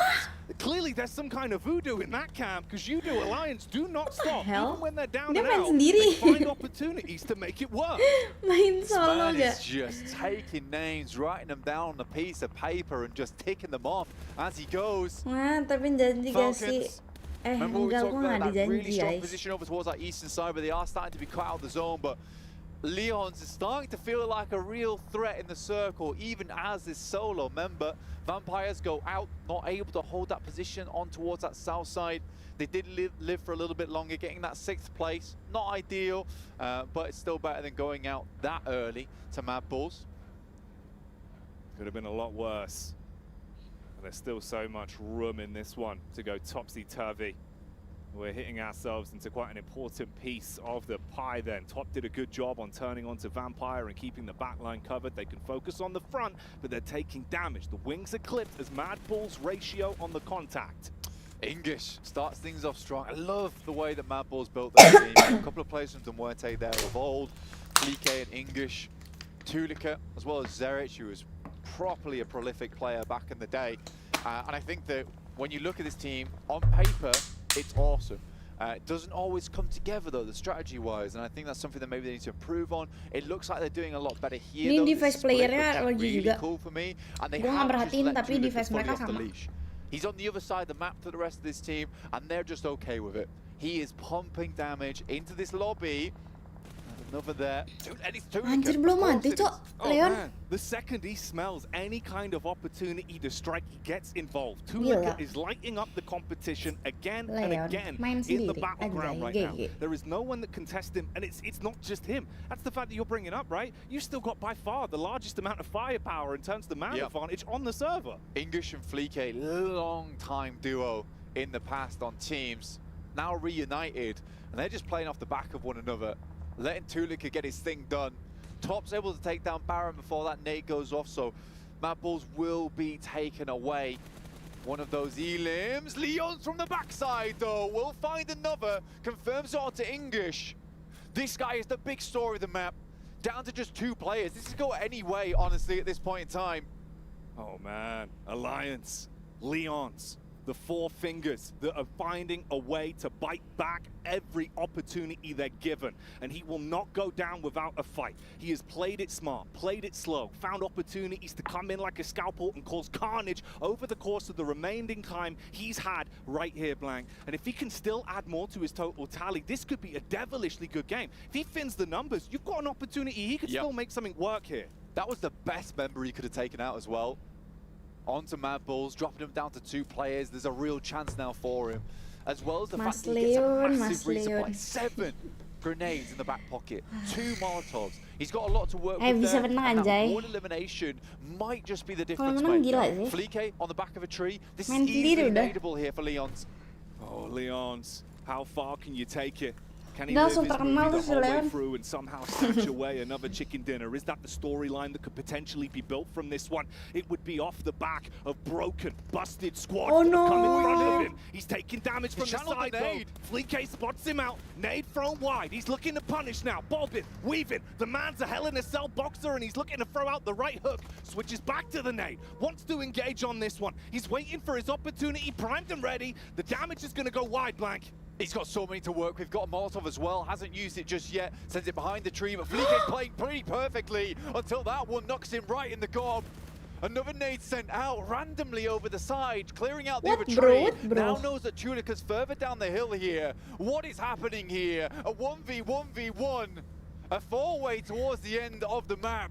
Clearly there's some kind of voodoo in that camp because you do Alliance do not stop. hell? Even when they're down Dia and main out, sendiri. they find opportunities to make it work. Main This solo man gak? is just taking names, writing them down on a piece of paper and just ticking them off as he goes. Wah, tapi janji gak sih? Falcons. Remember we Enggak, talked gua about nggak that really dijanji strong guys. position over towards that eastern side, but they are starting to be quite out of the zone. But Leon's is starting to feel like a real threat in the circle, even as this solo member. Vampires go out, not able to hold that position on towards that south side. They did live for a little bit longer, getting that 6th place. Not ideal, but it's still better than going out that early to Mad Bulls. Could have been a lot worse. And there's still so much room in this one to go topsy-turvy. We're hitting ourselves into quite an important piece of the pie then. Top did a good job on turning onto Vampire and keeping the backline covered. They can focus on the front, but they're taking damage. The wings are clipped as Mad Bull's ratio on the contact. English starts things off strong. I love the way that Mad Bulls built their team. A couple of players from Muerte there of old. Flique and English. Tulika, as well as Zerich, who was properly a prolific player back in the day. And I think that when you look at this team, on paper, it's awesome. It doesn't always come together though, the strategy-wise, and I think that's something that maybe they need to improve on. It looks like they're doing a lot better here. Ini though. device This split playernya looks lagi really juga. cool for me, and they Gua nggak have just merhatiin, let tapi Tulika device fully mereka off the sama. leash. He's on the other side of the map to the rest of this team, and they're just okay with it. He is pumping damage into this lobby. Another there. And it's Tulika. Anjir, belum Of mati, course it Cok. is. Oh Leon. man, the second he smells any kind of opportunity to strike, he gets involved. Gila. Tulika is lighting up the competition again and Leon, again main in the sendiri. battleground Anjay, right now. GG. There is no one that can test him, and it's not just him. That's the fact that you're bringing up, right? You've still got by far the largest amount of firepower in terms of the man advantage on the server. English and Flique, long-time duo in the past on teams, now reunited, and they're just playing off the back of one another, letting Tulika get his thing done. Top's able to take down Baron before that nade goes off, so Mad Bulls will be taken away. One of those elims. Leon's from the backside, though. We'll find another. Confirms it onto English. This guy is the big story of the map. Down to just 2 players. This could go any way, honestly, at this point in time. Oh man, Alliance, Leon's, the 4 fingers that are finding a way to bite back every opportunity they're given. And he will not go down without a fight. He has played it smart, played it slow, found opportunities to come in like a scalpel and cause carnage over the course of the remaining time he's had right here, Blank. And if he can still add more to his total tally, this could be a devilishly good game. If he fins the numbers, you've got an opportunity. He could still make something work here. That was the best member he could have taken out as well. Onto Mad Bulls, dropping him down to 2 players. There's a real chance now for him. As well as the fact that he gets a massive resupply. 7 grenades in the back pocket, 2 Molotovs. He's got a lot to work with bisa there. menang, And that Anjay. one elimination might just be the Kalau difference menang maker. gila sih. Flique on the back of a tree. This Main is sendiri easily udah. nadeable here for Leon's. Oh, Leons, how far can you take it? Can he Dia live langsung his terkenal movie tuh the si whole way Leon. through and somehow snatch away another chicken dinner? Is that the storyline that could potentially be built from this one? It would be off the back of broken, busted squads Oh, that have come in no. front of him. He's taking damage from the channeled side, the though. nade. Fleek spots him out. Nade thrown wide. He's looking to punish now. Bobbing, weaving. The man's a Hell in a Cell boxer, and he's looking to throw out the right hook. Switches back to the nade. Wants to engage on this one. He's waiting for his opportunity, primed and ready. The damage is going to go wide, Blank. He's got so many to work with. Got a Molotov as well. Hasn't used it just yet. Sends it behind the tree, but Fleeka's playing pretty perfectly until that one knocks him right in the gob. Another nade sent out randomly over the side, clearing out the What, other bro? tree. What, bro? Now knows that Tulika's further down the hill here. What is happening here? A 1v1v1. A four-way towards the end of the map.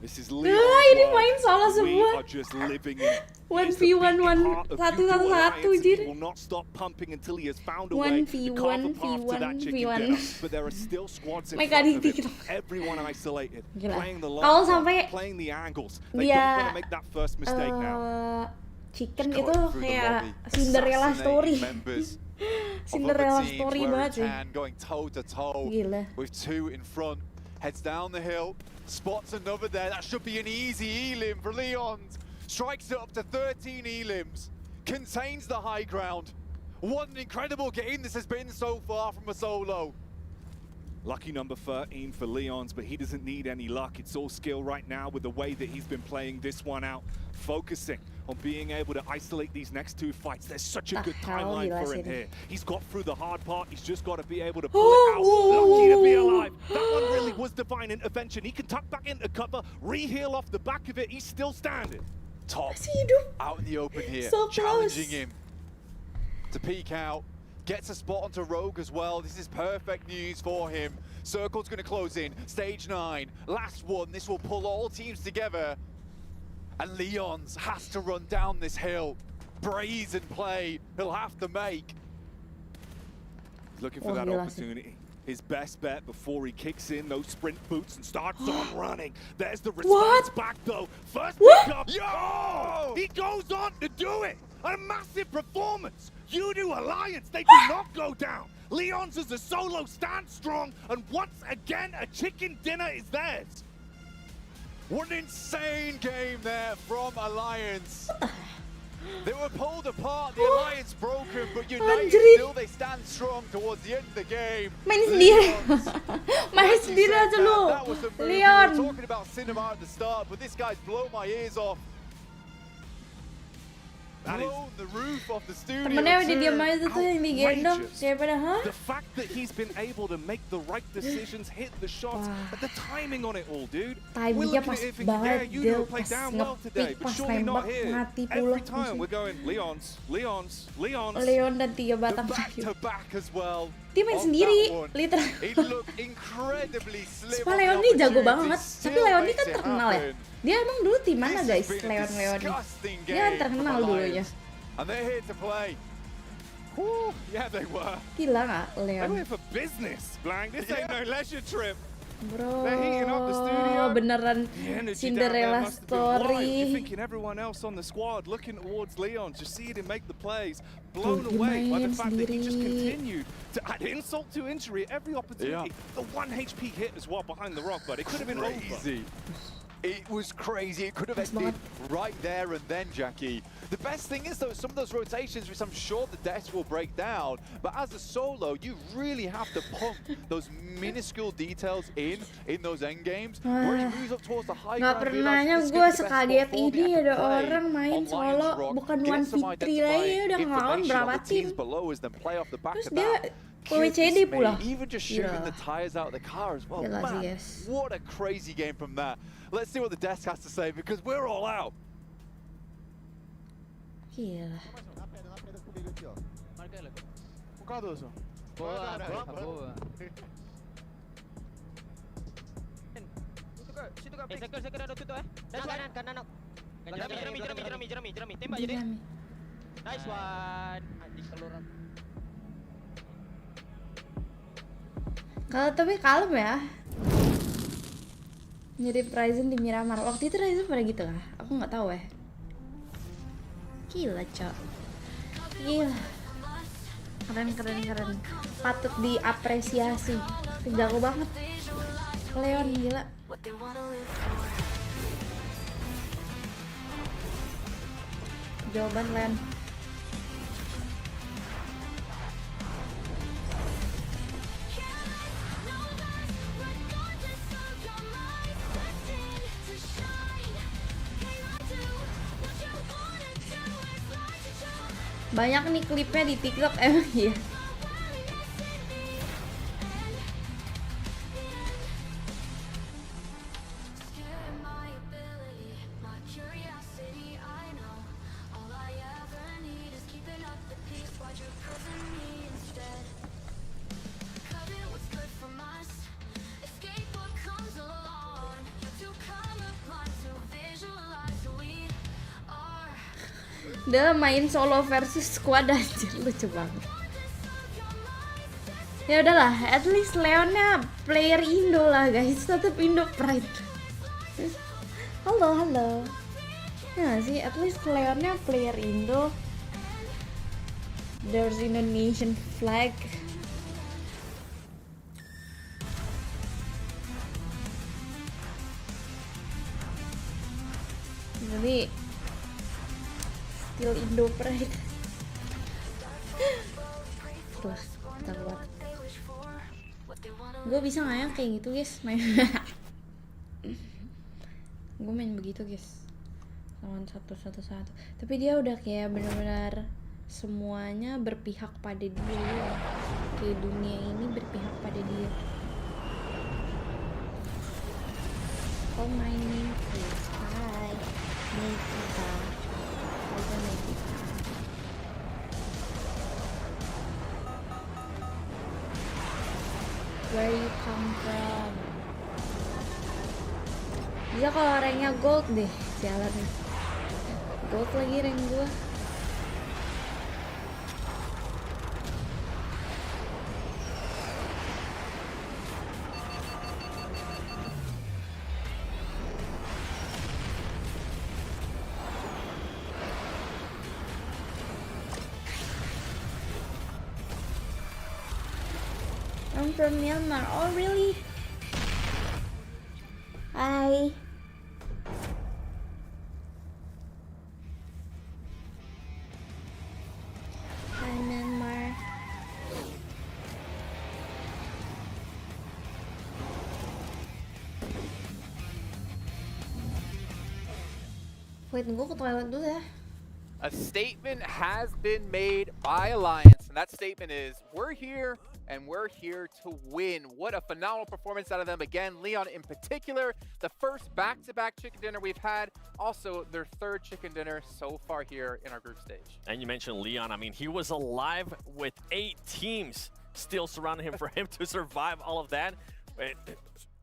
This is Wah, Leon's ini world. main salah We semua. are just living in it. 1v1, satu. He Jir. will not stop pumping until he has found a way to 1v1, carve a path to that chicken V1. dinner. But there are still squads in Mekanik front of him. TikTok. Everyone isolated, Gila. playing the long Kalau ball, sampai playing the angles. They dia don't want to make that first mistake now. Chicken Going itu through the kayak lobby, Cinderella story. assassinating members of Cinderella other teams, story where banget he sih. can, going toe to toe Gila. with two in front. Heads down the hill, spots another there. That should be an easy elim for Leons. Strikes it up to 13 elims. Contains the high ground. What an incredible game this has been so far from a solo. Lucky number 13 for Leons, but he doesn't need any luck. It's all skill right now with the way that he's been playing this one out. Focusing on being able to isolate these next two fights. There's such a good timeline for him here. He's got through the hard part. He's just got to be able to pull it out. Lucky to be alive. That one really was divine intervention. He can tuck back into cover, re-heal off the back of it. He's still standing. Top out in the open here, So challenging close. him to peek out. Gets a spot onto Rogue as well. This is perfect news for him. Circle's going to close in. Stage 9, last one. This will pull all teams together. And Leons has to run down this hill. Brazen play he'll have to make. He's looking for Oh, that gila sih. opportunity. His best bet before he kicks in those sprint boots and starts on running. There's the response back though. First pick up. Yo! He goes on to do it. A massive performance. You Alliance, they do not go down. Leons as a solo stands strong, and once again a chicken dinner is theirs. What an insane game there from Alliance. They were pulled apart, the Alliance broken, but united Anjir. still they stand strong towards the end of the game. Main sendiri. Leons, Main like you sendiri said, aja lu. that was the move. We Leon. were talking about cinema at the start, but this guy's blown my ears off. Blown the roof off the studio. Temennya udah too. diam aja tuh yang digendong. Daripada, hah? The fact that he's been able to make the right decisions, hit the shots, the timing on it all, dude. We're Timingnya looking pas at it thinking, yeah, banget. you Dia do play pas damn well today, nge-pick, but pas surely nembak, not here. mati Every pula. time we're going, Leons, Leons, Leons. Leon dan 3 The batang back kayu. to back as well. Dia main on sendiri, that one. literal. It looked incredibly slim. Sumpah on the Leon ini jago opportunity, banget. Tapi still Leon ini makes kan it terkenal ya. happen. Dia emang dulu tim mana This guys? has been a Leon ini. disgusting Dia kan game terkenal from dulunya. Alliance. And they're here to play. Whew, yeah, they were. Gila nggak They're Leon? here for business, Blank. This ain't no leisure trip. Bro, They're heating up the studio. beneran The energy down there Cinderella must have been wild. You're story. thinking everyone else on the squad looking towards Leon, just seeing him make the plays, blown Tuh, dia away by the main fact that he just sendiri. continued to add insult to injury at every opportunity. The 1 HP hit as well behind the rock, but it could have been over. Crazy. It was crazy. It could have ended right there and then, Jackie. The best thing is, though, some of those rotations, which I'm sure the desk will break down, but as a solo, you really have to pump those minuscule details in those end games. Where he moves up towards the high Nggak ground, pernahnya realizes this gue is the best sekaget spot for me. ini I can ada play orang main on solo Lions Rock, bukan get some 1v3 lagi udah ngelawan information berapa on the tim. teams below us, then play off the back Terus of dia that. WCD Goodness pula. me, even just shooting Gila. the tires out of the car as well. Gila sih, Man, guys. what a crazy game from that. Let's see what the desk has to say, because we're all out. Gila. Boa, boa. Circle ada tutup kanan. Jerami. Tembak jadi. Nice one. Anjing keluar. Kalau tapi kalem ya. Mirip Ryzen di Miramar. Waktu itu Ryzen pada gitu lah. Aku nggak tahu ya. Gila, Cok. Gila. Keren. Patut diapresiasi. Jago banget. Leon gila. Jawaban Leon. Banyak nih klipnya di TikTok emang ya. Udah main solo versus squad aja, lucu banget. Ya udahlah, at least Leonnya player Indo lah guys, tetap Indo pride. Halo. Ya sih, at least Leonnya player Indo. There's Indonesian flag. Jadi still Indo pride. Tuh, kita keluar. Gue bisa nggak ya kayak gitu guys main. Gue main begitu guys, lawan satu. Tapi dia udah kayak benar-benar semuanya berpihak pada dia ya. Kayak dunia ini berpihak pada dia. Oh my name is hi Nikita. Where you come from? Bisa kalau ranknya gold deh, jalan nih. Gold lagi rank gua. I'm from Myanmar. Oh really? Hi. Hi Myanmar. Wait, gue ke toilet dulu ya. A statement has been made by Alliance, and that statement is, we're here and we're here to win. What a phenomenal performance out of them. Again, Leon in particular, the first back-to-back chicken dinner we've had, also their third chicken dinner so far here in our group stage. And you mentioned Leon. I mean, he was alive with 8 teams still surrounding him for him to survive all of that.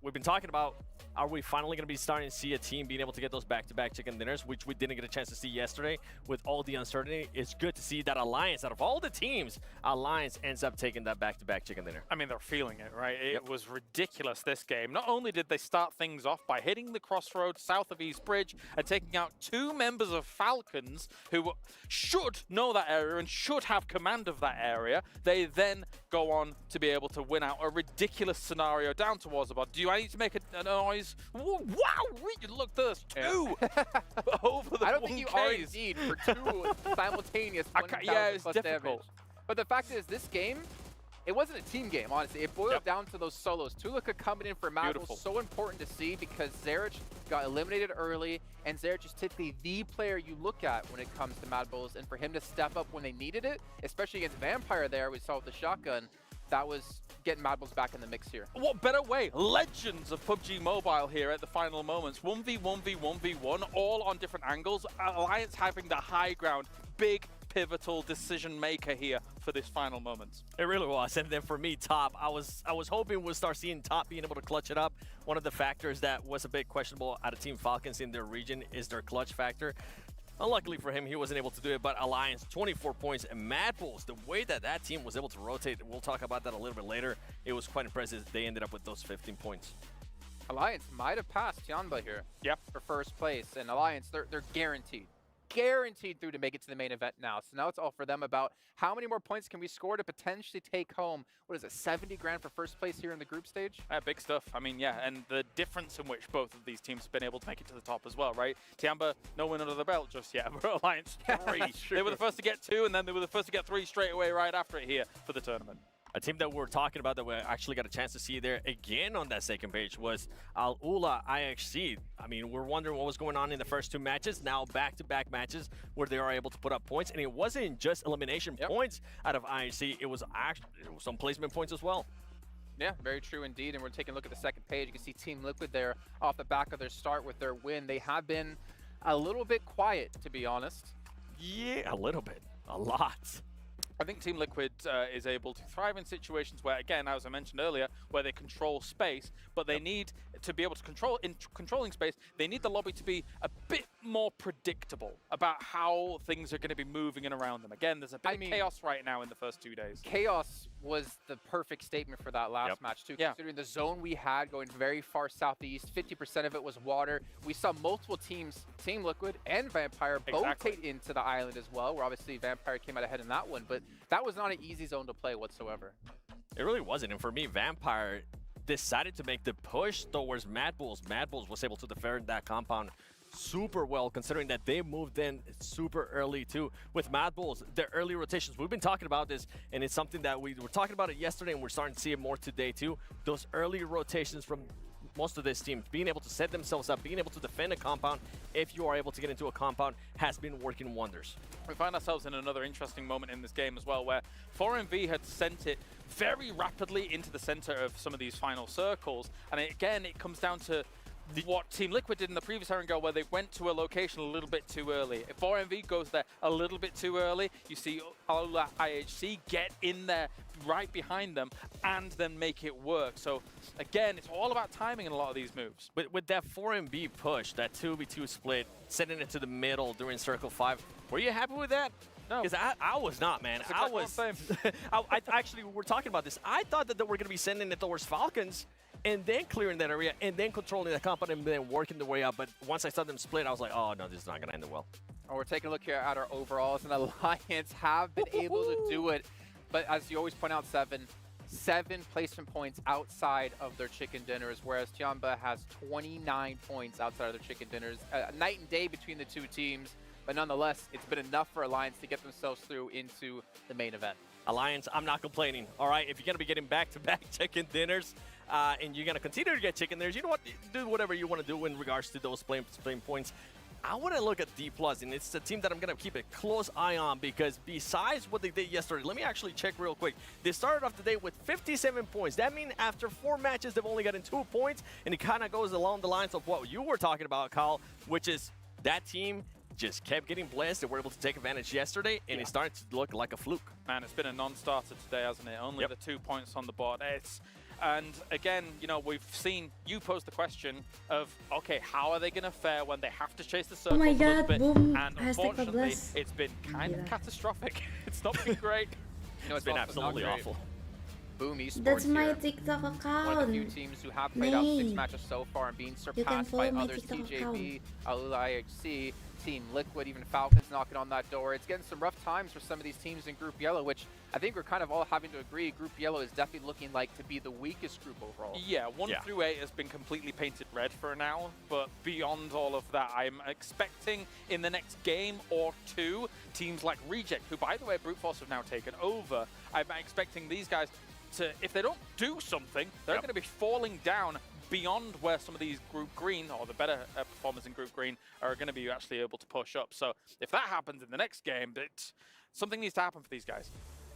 We've been talking about, are we finally going to be starting to see a team being able to get those back-to-back chicken dinners, which we didn't get a chance to see yesterday with all the uncertainty? It's good to see that Alliance, out of all the teams, Alliance ends up taking that back-to-back chicken dinner. I mean, they're feeling it, right? It was ridiculous this game. Not only did they start things off by hitting the crossroads south of East Bridge and taking out 2 members of Falcons who should know that area and should have command of that area, they then go on to be able to win out a ridiculous scenario down towards the bot. Do I need to make a noise? Wow, look, there's 2 over the 1Ks. I don't think you are indeed for 2 simultaneous 1,000 yeah, it's plus difficult. damage. But the fact is, this game, it wasn't a team game, honestly. It boiled down to those solos. Tulika coming in for Mad Bull, so important to see because Zerich got eliminated early, and Zerich is typically the player you look at when it comes to Mad Bulls, and for him to step up when they needed it, especially against Vampire there, we saw with the shotgun, that was getting Mad Bulls back in the mix here. What better way? Legends of PUBG Mobile here at the final moments. 1v1v1v1, all on different angles. Alliance having the high ground. Big, pivotal decision maker here for this final moments. It really was. And then for me, Top, I was hoping we'll start seeing Top being able to clutch it up. One of the factors that was a bit questionable out of Team Falcons in their region is their clutch factor. Unluckily for him, he wasn't able to do it, but Alliance, 24 points, and Mad Bulls, the way that that team was able to rotate, we'll talk about that a little bit later, it was quite impressive. They ended up with those 15 points. Alliance might have passed Tianba here for first place, and Alliance, they're guaranteed. guaranteed through to make it to the main event now. So now it's all for them about how many more points can we score to potentially take home, what is it, 70 grand for first place here in the group stage? Big stuff. I mean, yeah, and the difference in which both of these teams have been able to make it to the top as well, right? Tiamba, no win under the belt just yet. We're Alliance 3. They were the first to get 2, and then they were the first to get 3 straight away right after it here for the tournament. A team that we're talking about that we actually got a chance to see there again on that second page was Al-Ula IHC. I mean, we're wondering what was going on in the first 2 matches. Now back-to-back matches where they are able to put up points. And it wasn't just elimination points out of IHC. It was actually some placement points as well. Yeah, very true indeed. And we're taking a look at the second page. You can see Team Liquid there off the back of their start with their win. They have been a little bit quiet, to be honest. Yeah, a little bit. A lot. I think Team Liquid is able to thrive in situations where, again, as I mentioned earlier, where they control space, but they need to be able to control, in controlling space, they need the lobby to be a bit more predictable about how things are going to be moving in around them. Again, there's a bit of chaos right now in the first 2 days. Chaos was the perfect statement for that last match, too, considering the zone we had going very far southeast, 50% of it was water. We saw multiple teams, Team Liquid and Vampire, both take into the island as well, where obviously Vampire came out ahead in that one, but that was not an easy zone to play whatsoever. It really wasn't, and for me, Vampire decided to make the push towards Mad Bulls. Mad Bulls was able to defend that compound super well, considering that they moved in super early too. With Mad Bulls, their early rotations, we've been talking about this, and it's something that we were talking about it yesterday, and we're starting to see it more today too. Those early rotations from most of this team, being able to set themselves up, being able to defend a compound, if you are able to get into a compound, has been working wonders. We find ourselves in another interesting moment in this game as well, where 4MV had sent it very rapidly into the center of some of these final circles. And again, it comes down to what Team Liquid did in the previous Erangel, where they went to a location a little bit too early. If 4MV goes there a little bit too early, you see Al-Ula IHC get in there right behind them and then make it work. So again, it's all about timing in a lot of these moves. With that 4MV push, that 2v2 split, sending it to the middle during Circle 5, were you happy with that? No. Because I was not, man. I actually, we were talking about this. I thought that they were going to be sending it towards Falcons and then clearing that area and then controlling the compound and then working the way up. But once I saw them split, I was like, oh, no, this is not going to end well. Oh, we're taking a look here at our overalls, and Alliance have been able to do it. But as you always point out, seven placement points outside of their chicken dinners, whereas Tiamba has 29 points outside of their chicken dinners. Night and day between the two teams. But nonetheless, it's been enough for Alliance to get themselves through into the main event. Alliance, I'm not complaining, all right? If you're going to be getting back-to-back chicken dinners and you're going to continue to get chicken dinners, you know what? Do whatever you want to do in regards to those flame points. I want to look at D+, and it's a team that I'm going to keep a close eye on because besides what they did yesterday, let me actually check real quick. They started off the day with 57 points. That means after 4 matches, they've only gotten 2 points, and it kind of goes along the lines of what you were talking about, Kyle, which is that team just kept getting blessed. They were able to take advantage yesterday, and it started to look like a fluke. Man, it's been a non-starter today, hasn't it? Only the 2 points on the board. And again, you know, we've seen you pose the question of, okay, how are they going to fare when they have to chase the circle oh my a little God, bit? boom. And unfortunately, it's been kind of catastrophic. It's not been great. You know, it's been absolutely awful. Boom Esports That's my here. TikTok account. One of the few teams who have played out 6 matches so far and being surpassed by others, TJB, Al-Ula IHC, Team Liquid, even Falcons knocking on that door. It's getting some rough times for some of these teams in Group Yellow, which I think we're kind of all having to agree Group Yellow is definitely looking like to be the weakest group overall. Yeah, 1 through 8 has been completely painted red for now, but beyond all of that, I'm expecting in the next game or 2, teams like Reject, who by the way, Brute Force have now taken over, I'm expecting these guys to, if they don't do something, they're going to be falling down beyond where some of these Group Green, or the better performers in Group Green, are going to be actually able to push up. So if that happens in the next game, something needs to happen for these guys.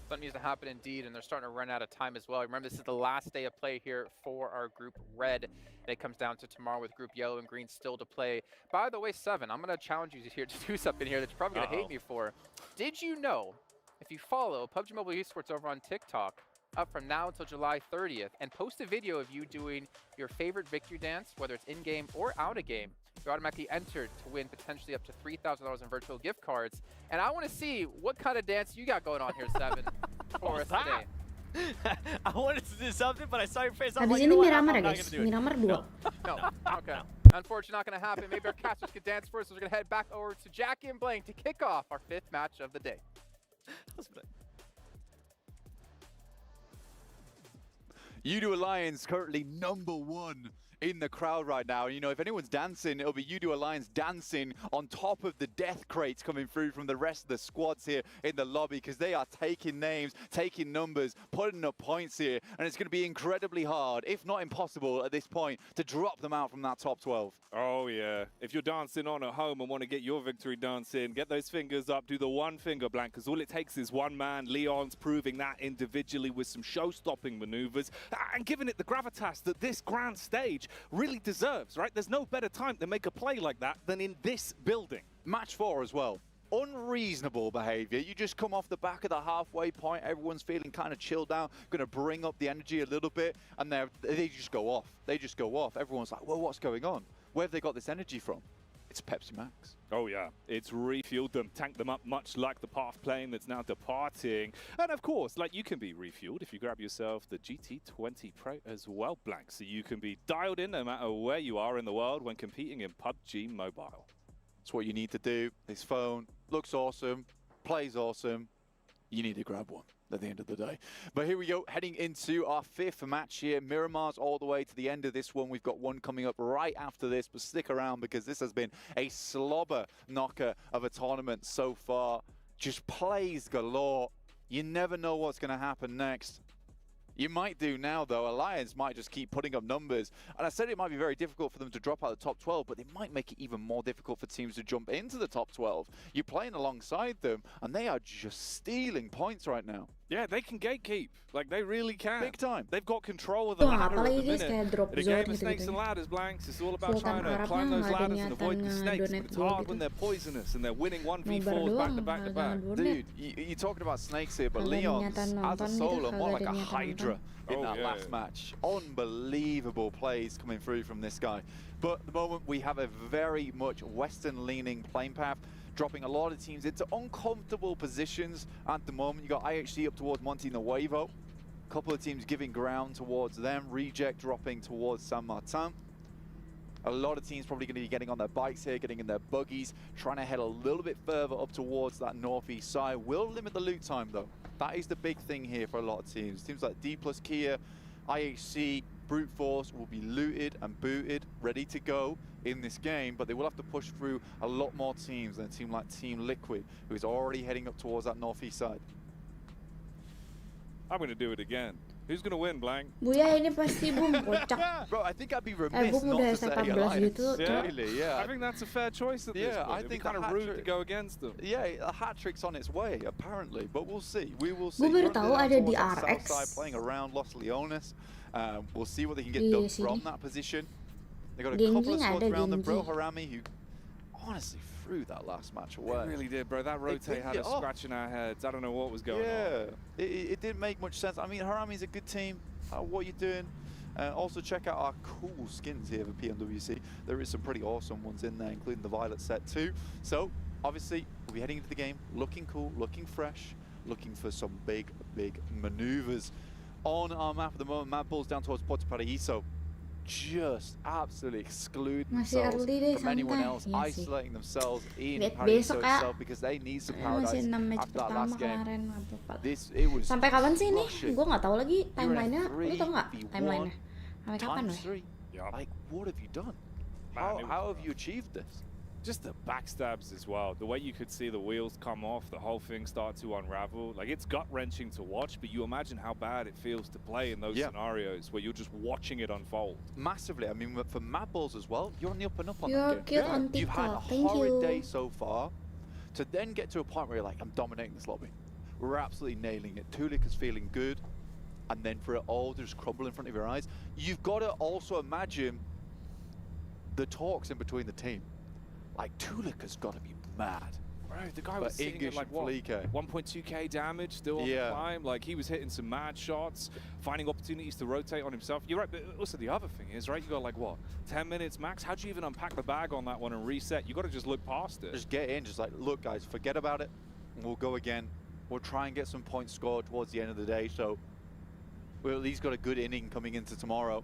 Something needs to happen indeed, and they're starting to run out of time as well. Remember, this is the last day of play here for our Group Red, and it comes down to tomorrow with Group Yellow and Green still to play. By the way, Seven, I'm going to challenge you here to do something here that you're probably going to hate me for. Did you know, if you follow PUBG Mobile Esports over on TikTok, up from now until July 30th, and post a video of you doing your favorite victory dance, whether it's in-game or out-of-game, you're automatically entered to win potentially up to $3,000 in virtual gift cards. And I want to see what kind of dance you got going on here, Seven, for us today. I wanted to do something, but I saw your face. I was Habis like, ini you know what? Miramar I'm ya not guys, gonna do it. Miramar 2. No, okay. Unfortunately, not going to happen. Maybe our casters could dance first. So we're going to head back over to Jackie and Blaine to kick off our 5th match of the day. Udo Alliance currently #1 in the crowd right now. You know, if anyone's dancing, it'll be Udo Alliance dancing on top of the death crates coming through from the rest of the squads here in the lobby, because they are taking names, taking numbers, putting up points here, and it's going to be incredibly hard, if not impossible at this point, to drop them out from that top 12. Oh yeah, if you're dancing on at home and want to get your victory dance in, get those fingers up, do the one finger blank, because all it takes is one man. Leon's proving that individually with some show-stopping maneuvers and giving it the gravitas that this grand stage really deserves, right? There's no better time to make a play like that than in this building. Match 4 as well. Unreasonable behavior. You just come off the back of the halfway point, everyone's feeling kind of chilled out, going to bring up the energy a little bit, and they just go off. They just go off. Everyone's like, well, what's going on? Where have they got this energy from? It's Pepsi Max. Oh yeah, it's refueled them, tanked them up, much like the path plane that's now departing. And of course, like, you can be refueled if you grab yourself the GT20 Pro as well, Blank, so you can be dialed in no matter where you are in the world when competing in PUBG Mobile. That's what you need to do. This phone looks awesome, plays awesome. You need to grab one at the end of the day. But here we go, heading into our 5th match here. Miramar's all the way to the end of this one. We've got one coming up right after this, but stick around because this has been a slobber knocker of a tournament so far. Just plays galore. You never know what's going to happen next. You might do now, though. Alliance might just keep putting up numbers. And I said it might be very difficult for them to drop out of the top 12, but it might make it even more difficult for teams to jump into the top 12. You're playing alongside them, and they are just stealing points right now. Yeah, they can gatekeep. Like, they really can. Big time. They've got control of the ladder at the minute. drop In a game of snakes and ladders, Blanks, it's all about trying to climb those ladders and avoid the snakes. But it's hard when they're poisonous and they're winning 1v4s back to back to back. Dude, you're talking about snakes here, but Leon's as a solo, more like a hydra in that last match. Unbelievable plays coming through from this guy. But at the moment, we have a very much Western-leaning playing path, dropping a lot of teams into uncomfortable positions at the moment. You got IHC up towards Monte Nuevo. A couple of teams giving ground towards them. Reject dropping towards San Martin. A lot of teams probably going to be getting on their bikes here, getting in their buggies, trying to head a little bit further up towards that northeast side. Will limit the loot time, though. That is the big thing here for a lot of teams. Teams like D plus Kia, IHC, Brute Force will be looted and booted, ready to go in this game, but they will have to push through a lot more teams than a team like Team Liquid, who is already heading up towards that northeast side. I'm going to do it again. Who's going to win, Blank? Buya ini pasti Boom kocak. Bro, I think I'd be remiss Boom not udah to say 18 Alliance. gitu. Really, yeah. I think that's a fair choice at this point. I think kind of rude to go against them. Yeah, a hat trick's on its way, apparently, but we'll see. We will see. Gue baru tahu ada di South RX. side playing around Los Leones. We'll see what they can get done from that position. They got a couple of squads around them. Bro Harami, who honestly threw that last match away. It really did, bro. That rotate had us scratching our heads. I don't know what was going on. Yeah, it didn't make much sense. I mean, Harami's a good team. What are you doing? Also check out our cool skins here for Pmwc. There is some pretty awesome ones in there, including the Violet set too. So obviously we'll be heading into the game looking cool, looking fresh, looking for some big maneuvers on our map at the moment. Mad Bulls down towards Puerto Paraíso, just absolutely exclude themselves from anyone else, isolating themselves in Paraíso itself because they need some paradise after that last game. It was sampai kapan sih ini? Gue nggak tahu lagi timeline-nya. Lu tau nggak timeline-nya? Sampai kapan weh? Like, what have you done? How have you achieved this? Just the backstabs as well. The way you could see the wheels come off, the whole thing start to unravel. Like, it's gut-wrenching to watch, but you imagine how bad it feels to play in those scenarios where you're just watching it unfold. Massively. I mean, for Mad Bulls as well, you're on the up and up on You're that game. cute on You've had a TikTok. horrid day so far. To then get to a point where you're like, I'm dominating this lobby. We're absolutely nailing it. Tulik is feeling good. And then for it all to just crumble in front of your eyes, you've got to also imagine the talks in between the team. Like, Tulik has got to be mad. Right, the guy was sitting at like what, 1.2k damage, still on the climb. Like, he was hitting some mad shots, finding opportunities to rotate on himself. You're right, but also the other thing is, right, you got like what, 10 minutes max? How do you even unpack the bag on that one and reset? You got to just look past it. Just get in, just like, look guys, forget about it. We'll go again. We'll try and get some points scored towards the end of the day. So we've at least got a good inning coming into tomorrow.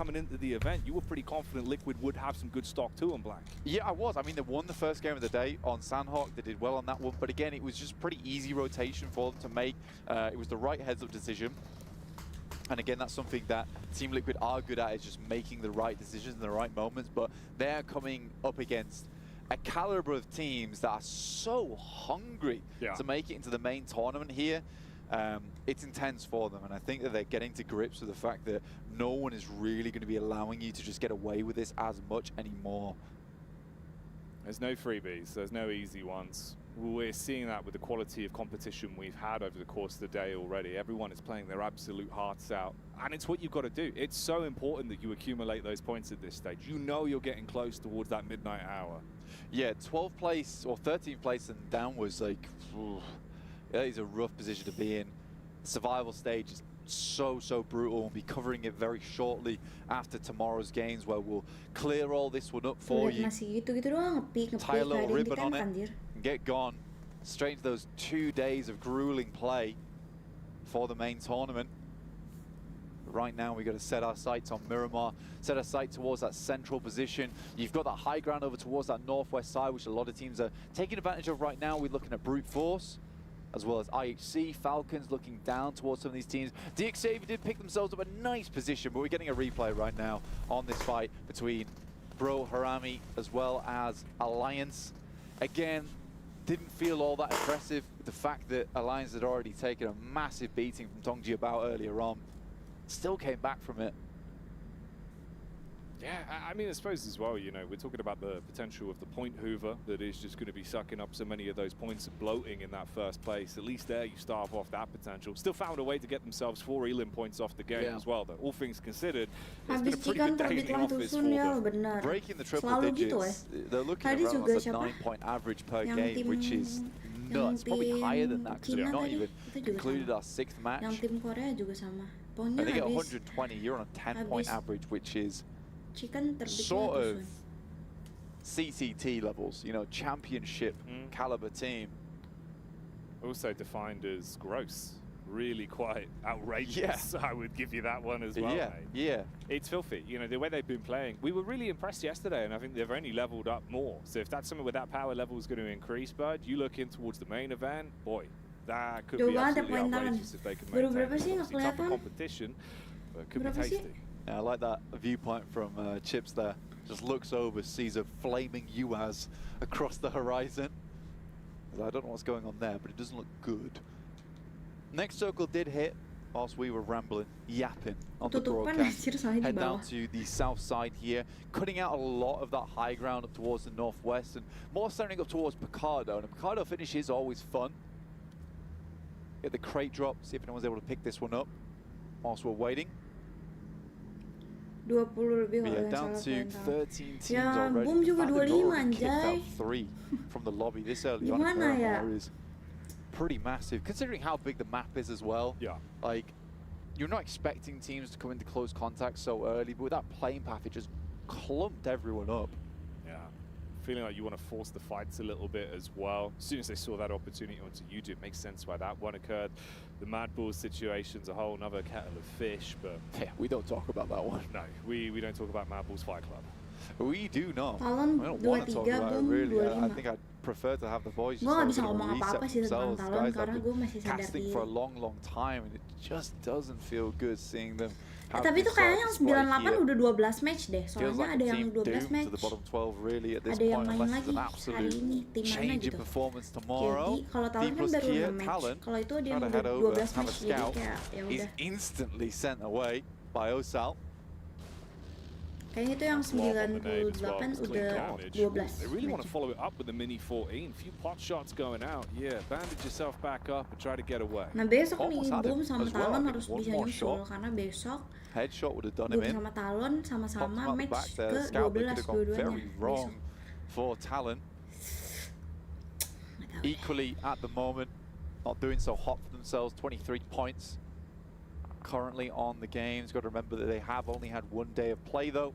coming into the event, you were pretty confident Liquid would have some good stock too on Black. Yeah, I was. I mean, they won the first game of the day on Sandhawk. They did well on that one. But again, it was just pretty easy rotation for them to make. It was the right heads-up decision. And again, that's something that Team Liquid are good at, is just making the right decisions in the right moments. But they're coming up against a caliber of teams that are so hungry to make it into the main tournament here. It's intense for them, and I think that they're getting to grips with the fact that no one is really going to be allowing you to just get away with this as much anymore. There's no freebies, there's no easy ones. We're seeing that with the quality of competition we've had over the course of the day already. Everyone is playing their absolute hearts out, and it's what you've got to do. It's so important that you accumulate those points at this stage. You know you're getting close towards that midnight hour. Yeah, 12th place or 13th place and down was like, that is a rough position to be in. Survival stage is so brutal. We'll be covering it very shortly after tomorrow's games, where we'll clear all this one up for you. Tie a little ribbon on it and get gone straight into those 2 days of grueling play for the main tournament. Right now we've got to set our sights on Miramar, set our sight towards that central position. You've got that high ground over towards that northwest side, which a lot of teams are taking advantage of right now. We're looking at Brute Force, as well as IHC, Falcons looking down towards some of these teams. DXAV did pick themselves up a nice position, but we're getting a replay right now on this fight between Bro Harami as well as Alliance. Again, didn't feel all that impressive with the fact that Alliance had already taken a massive beating from Tongji Bao earlier on. Still came back from it. Yeah, I mean, I suppose as well, you know, we're talking about the potential of the point hoover that is just going to be sucking up so many of those points and bloating in that first place. At least there you start off that potential. Still found a way to get themselves 4 elim points off the game as well, though. All things considered, it's been a pretty good day in the office for them. Breaking the triple digits, they're looking around almost a 9-point average per game, which is nuts. Probably higher than that, because we've not even concluded our 6th match. I think at 120, you're on a 10-point average, which is sort of CCT levels, you know, championship caliber team. Also defined as gross. Really quite outrageous. I would give you that one as well, mate. It's filthy. You know, the way they've been playing. We were really impressed yesterday, and I think they've only leveled up more. So if that's something where that power level is going to increase, bud, you look in towards the main event, boy, that could be absolutely outrageous if they can maintain tougher competition, but could be tasty. Yeah, I like that viewpoint from Chips there. Just looks over, sees a flaming UAZ across the horizon. I don't know what's going on there, but it doesn't look good. Next circle did hit whilst we were rambling, yapping on the broadcast. Head down to the south side here, cutting out a lot of that high ground up towards the northwest and more standing up towards Picardo. And a Picardo finish is always fun. Get the crate drop, see if anyone's able to pick this one up whilst we're waiting. 20 lebih yeah, down to 13 teams already. Boom juga 25 anjay. 3 from the lobby this early on is pretty massive, considering how big the map is as well. Yeah. Like, you're not expecting teams to come into close contact so early, but with that plane path, it just clumped everyone up. Yeah. Feeling like you want to force the fights a little bit as well. As soon as they saw that opportunity onto YouTube, it makes sense why that one occurred. The Mad Bulls situation's a whole other kettle of fish, but... Yeah, we don't talk about that one. No, we don't talk about Mad Bulls Fight Club. We do not. Talon I don't want to talk about it, really. I think I'd prefer to have the boys just reset themselves. Guys have been casting for a long time, and it just doesn't feel good seeing them. Tapi itu kayaknya yang 98 udah 12 match deh. Soalnya ada yang 12 match. Ada yang main lagi hari ini tim mana gitu. Jadi kalau Talon kan baru 6 match. Kalau itu ada yang udah 12 match, jadi kayak ya udah. Is instantly sent away by Osal. Kayaknya itu yang 98 udah 12. They really want to follow it up with the mini 14. Few pot shots going out. Yeah, bandage yourself back up and try to get away. Nah besok nih Boom sama Talon harus bisa nyusul karena besok Headshot would have done him in. Sama Talon sama-sama match ke 12 dua-duanya. Very wrong for Talon. Equally at the moment, not doing so hot for themselves. 23 points currently on the games. Got to remember that they have only had 1 day of play though.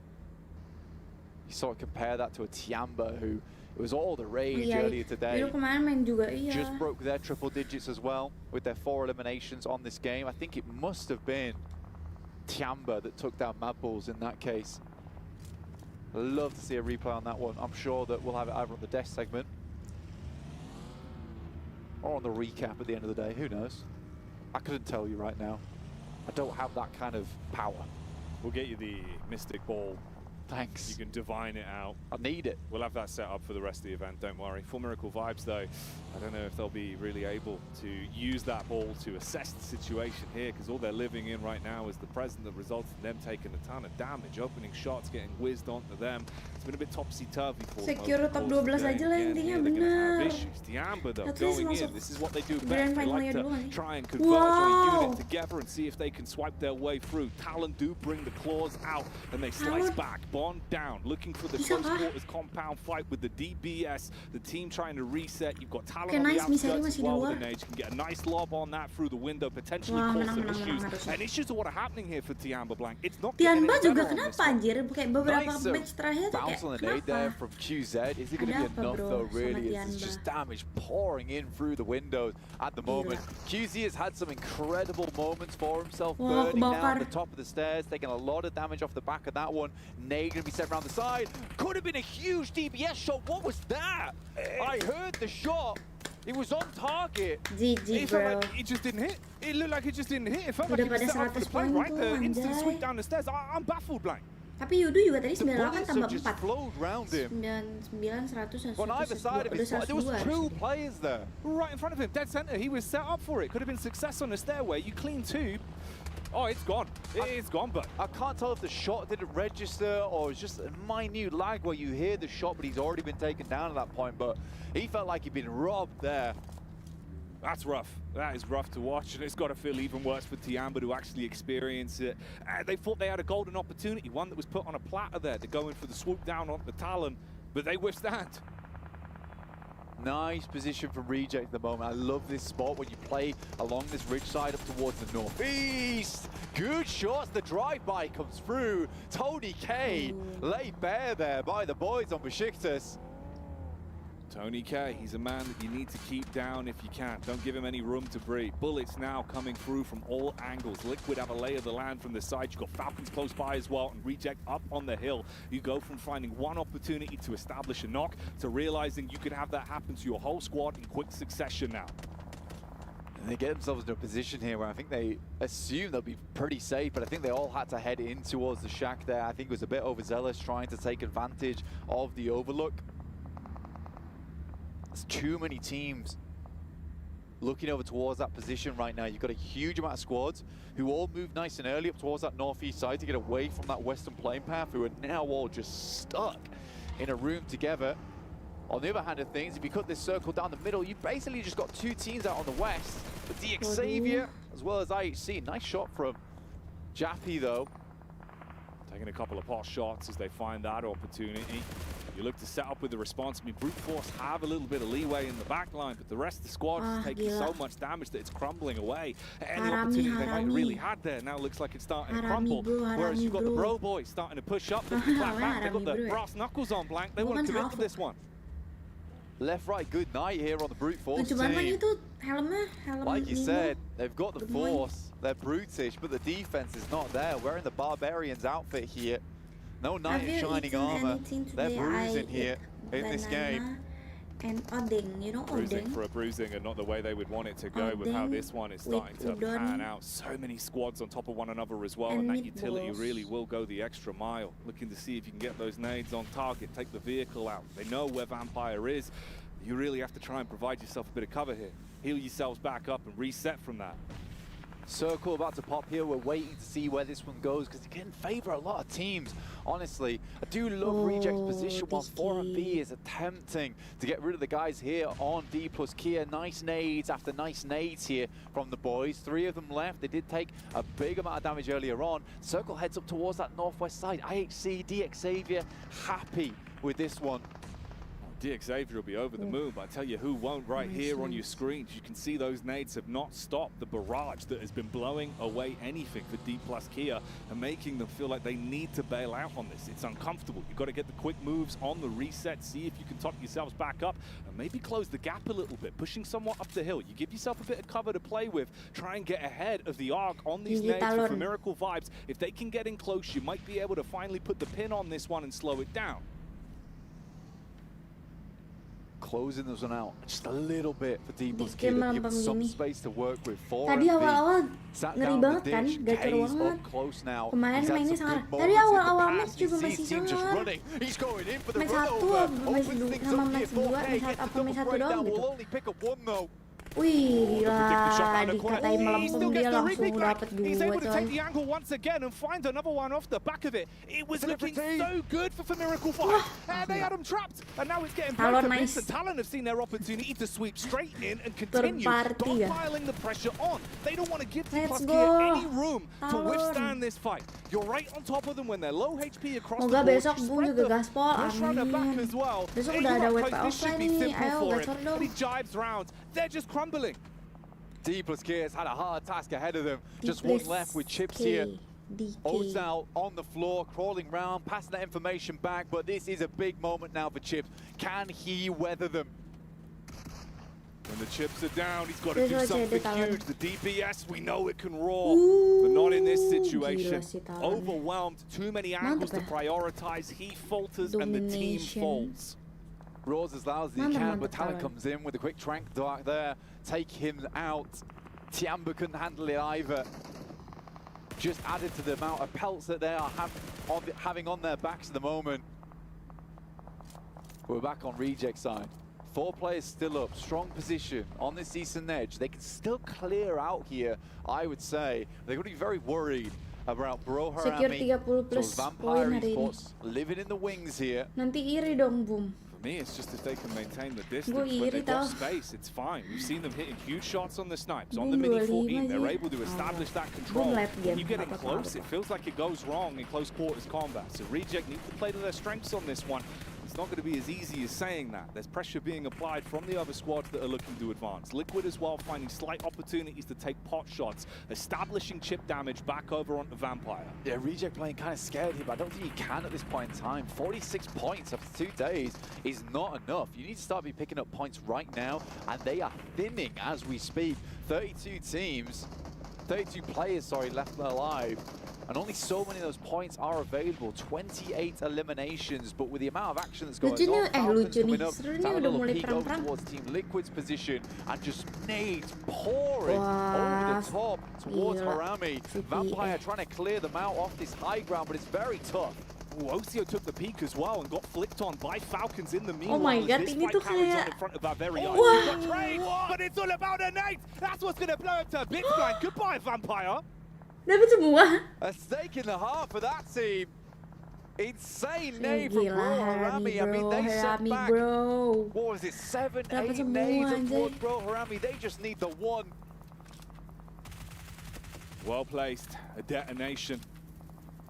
You sort of compare that to a Tiamba who it was all the rage earlier today. Just broke their triple digits as well with their 4 eliminations on this game. I think it must have been Tiamba that took down Mad Bulls in that case. Love to see a replay on that one. I'm sure that we'll have it either on the death segment or on the recap at the end of the day. Who knows? I couldn't tell you right now. I don't have that kind of power. We'll get you the Mystic Ball Thanks. You can divine it out. I need it. We'll have that set up for the rest of the event, don't worry. For Miracle Vibes, though, I don't know if they'll be really able to use that ball to assess the situation here, because all they're living in right now is the present that results in them taking a ton of damage. Opening shots getting whizzed onto them. It's been a bit topsy-turvy for them. Secure top 12 aja lah intinya, bener. Tiamba, though, At least going in. masuk This is what they do grand best. They like finalnya to dulu nih. try and converge on a unit together and see if they can swipe their way through. Talon do bring the claws out, and they slice back. Bond down, looking for the close quarters compound fight with the DBS. The team trying to reset. You've got Talon on the outskirts as well with an age. Can get a nice lob on that through the window, potentially cause some issues. And issues are what are happening here for Tiamba Blank. It's not getting Tiamba any juga better on this kenapa anjir? Kayak beberapa Nice, match terakhir tuh bounce on kayak the nade there from QZ. Is it going to be Ada apa, enough bro, though, sama really? It's Tiamba? just damage pouring in through the windows at the moment. QZ has had some incredible moments for himself, Wah, burning down kebakar. the top of the stairs, taking a lot of damage off the back of that one. Nade going to be set around the side. Could have been a huge DBS shot. What was that? I heard the shot. It was on target. GG, It felt bro. like it just didn't hit. It looked like it just didn't hit. It felt Udah like it was pada set up for the 100 play, poin right? tuh, The instant anjay. sweep down the stairs. I'm baffled, Blank. Tapi Yudu juga tadi The 98 bullets tambah have just 4. flowed round him. 99, 100, dan On either side of his udah side, there was 102. two players there. Right in front of him, dead center. He was set up for it. Could have been success on the stairway. You clean two. Oh, it's gone. It's gone, but I can't tell if the shot didn't register or it's just a minute lag where you hear the shot, but he's already been taken down at that point. But he felt like he'd been robbed there. that's rough. That is rough to watch, and it's got to feel even worse for Tiamba to actually experience it. They thought they had a golden opportunity, one that was put on a platter there to go in for the swoop down on the Talon, but they withstand. Nice position from Reject at the moment. I love this spot when you play along this ridge side up towards the northeast. Good shots. The drive-by comes through. Tony K laid bare there by the boys on Besiktas. Tony K, he's a man that you need to keep down if you can. Don't give him any room to breathe. Bullets now coming through from all angles. Liquid have a lay of the land from the side. You've got Falcons close by as well, and Reject up on the hill. You go from finding one opportunity to establish a knock to realizing you can have that happen to your whole squad in quick succession now. And they get themselves into a position here where I think they assume they'll be pretty safe, but I think they all had to head in towards the shack there. I think it was a bit overzealous trying to take advantage of the overlook. There's too many teams looking over towards that position right now. You've got a huge amount of squads who all move nice and early up towards that northeast side to get away from that western plane path, who are now all just stuck in a room together. On the other hand of things, if you cut this circle down the middle, you've basically just got two teams out on the west. But the Xavier as well as IHC. Nice shot from Jappy though. Taking a couple of pot shots as they find that opportunity. You look to set up with the response. I mean, Brute Force have a little bit of leeway in the back line, but the rest of the squad is taking so much damage that it's crumbling away. Any opportunity they might have really had there now looks like it's starting to crumble. Whereas you've got the Bro Boys starting to push up, looking to clap back. They've got the brass knuckles on, Blank. They want to commit to this one. Left, right, good night here on the Brute Force Lucu banget team. itu helmnya, helm Like you Nemo. said, they've got the force, they're brutish, but the defense is not there. Wearing the Barbarians outfit here. No knight in shining armor. They're bruising here in this game. And Odin, you know Bruising Odin? for a bruising and not the way they would want it to go with how this one is starting to pan out. So many squads on top of one another as well, and that utility really will go the extra mile. Looking to see if you can get those nades on target, take the vehicle out. They know where Vampire is. You really have to try and provide yourself a bit of cover here. Heal yourselves back up and reset from that. Circle about to pop here. We're waiting to see where this one goes because it can favor a lot of teams. Honestly, I do love Reject's position while 4B is attempting to get rid of the guys here on D plus Kia. Nice nades after nice nades here from the boys. 3 of them left. They did take a big amount of damage earlier on. Circle heads up towards that northwest side. IHC, Xavier happy with this one. Xavier will be over the moon, but I tell you who won't right here on your screens. You can see those nades have not stopped the barrage that has been blowing away anything for D plus Kia and making them feel like they need to bail out on this. It's uncomfortable. You've got to get the quick moves on the reset, see if you can top yourselves back up and maybe close the gap a little bit, pushing somewhat up the hill. You give yourself a bit of cover to play with, try and get ahead of the arc on these nades for Miracle Vibes. If they can get in close, you might be able to finally put the pin on this one and slow it down. closing this one out just a little bit for Deeples Di Kid. game Give melempem some gini. space to work with. Tadi awal-awal ngeri banget kan, gacor banget. Kemarin mainnya sangat. Tadi awal-awal match juga masih sangar. Match 1 sama match 2, match 1 doang gitu. Wih, gila, dikatain melempem dia langsung dapet 2 able to take coy. the angle once again and find another one off the back of it. It was looking so good for Miracle 5. And they had him trapped. And now it's getting back to Vince and Talon have seen their opportunity to sweep straight in and continue piling the pressure on. They don't want to give Deeples Kid any room to withstand this fight. You're right on top of them when they're low HP across the board. Besok Boom juga gaspol, amin. Besok udah ada WP offline nih, ayo gacor dong. He jives round. They're just crumbling. Deeples Kid has had a hard task ahead of them. Just one left with chips here. Ozal on the floor, crawling round, passing that information back, but this is a big moment now for Chips. Can he weather them? When the chips are down, he's got to do something huge. The DBS, we know it can roar, but not in this situation. Overwhelmed, too many angles to prioritize. He falters and the team falls. Roars as loud as he can, but Talon comes in with a quick trank dart there, take him out. Tiamba couldn't handle it either. Just added to the amount of pelts that they are having on their backs at the moment. We're back on Reject side. 4 players still up, strong position on this eastern edge. They can still clear out here, I would say. They're going to be very worried about Bro Harami. So Vampire Esports living in the wings here. Nanti iri dong, Boom. For me, it's just if they can maintain the distance. When they've got space, it's fine. We've seen them hitting huge shots on the snipes. On the Mini 14, they're able to establish that control. When you get in close, it feels like it goes wrong in close quarters combat. So Reject need to play to their strengths on this one. It's not going to be as easy as saying that. There's pressure being applied from the other squads that are looking to advance. Liquid as well, finding slight opportunities to take pot shots, establishing chip damage back over onto Vampire. Yeah, Reject playing kind of scared here, but I don't think you can at this point in time. 46 points after 2 days is not enough. You need to start picking up points right now, and they are thinning as we speak. 32 players, left alive. And only so many of those points are available. 28 eliminations, but with the amount of action that's going on, Falcons coming up, having a little peek over towards Team Liquid's position, and just nades pouring over the top towards Harami. Vampire trying to clear them out off this high ground, but it's very tough. Ocio took the peak as well and got flicked on by Falcons in the meanwhile. Oh my god, ini tuh kayak... in front of our very eyes. We've got trade, but it's all about a nade. That's what's going to blow up to Big Blind. Goodbye, Vampire. Dapat semua. A stake in the heart for that team. Insane nade from Bro Harami. I mean, they sent back, what was it, 7, 8 nades towards Bro Harami. They just need the one. Well placed. A detonation.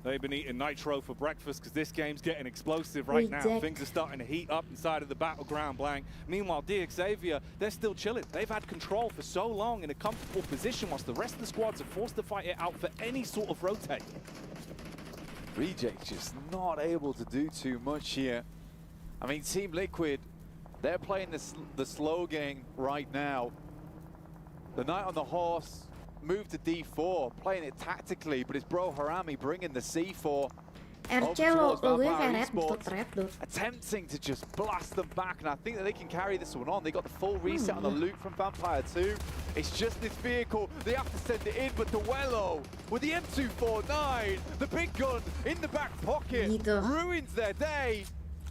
They've been eating nitro for breakfast because this game's getting explosive right now. Things are starting to heat up inside of the battleground blank. Meanwhile, Xavier, they're still chilling. They've had control for so long in a comfortable position whilst the rest of the squads are forced to fight it out for any sort of rotate. Reject just not able to do too much here. I mean, Team Liquid, they're playing the slow game right now. The Knight on the Horse move to D4, playing it tactically, but it's Bro Harami bringing the C4 attempting to just blast them back, and I think that they can carry this one on. They got the full reset on the loot from Vampire 2. It's just this vehicle, they have to send it in, but Duello with the M249, the big gun in the back pocket, ruins their day.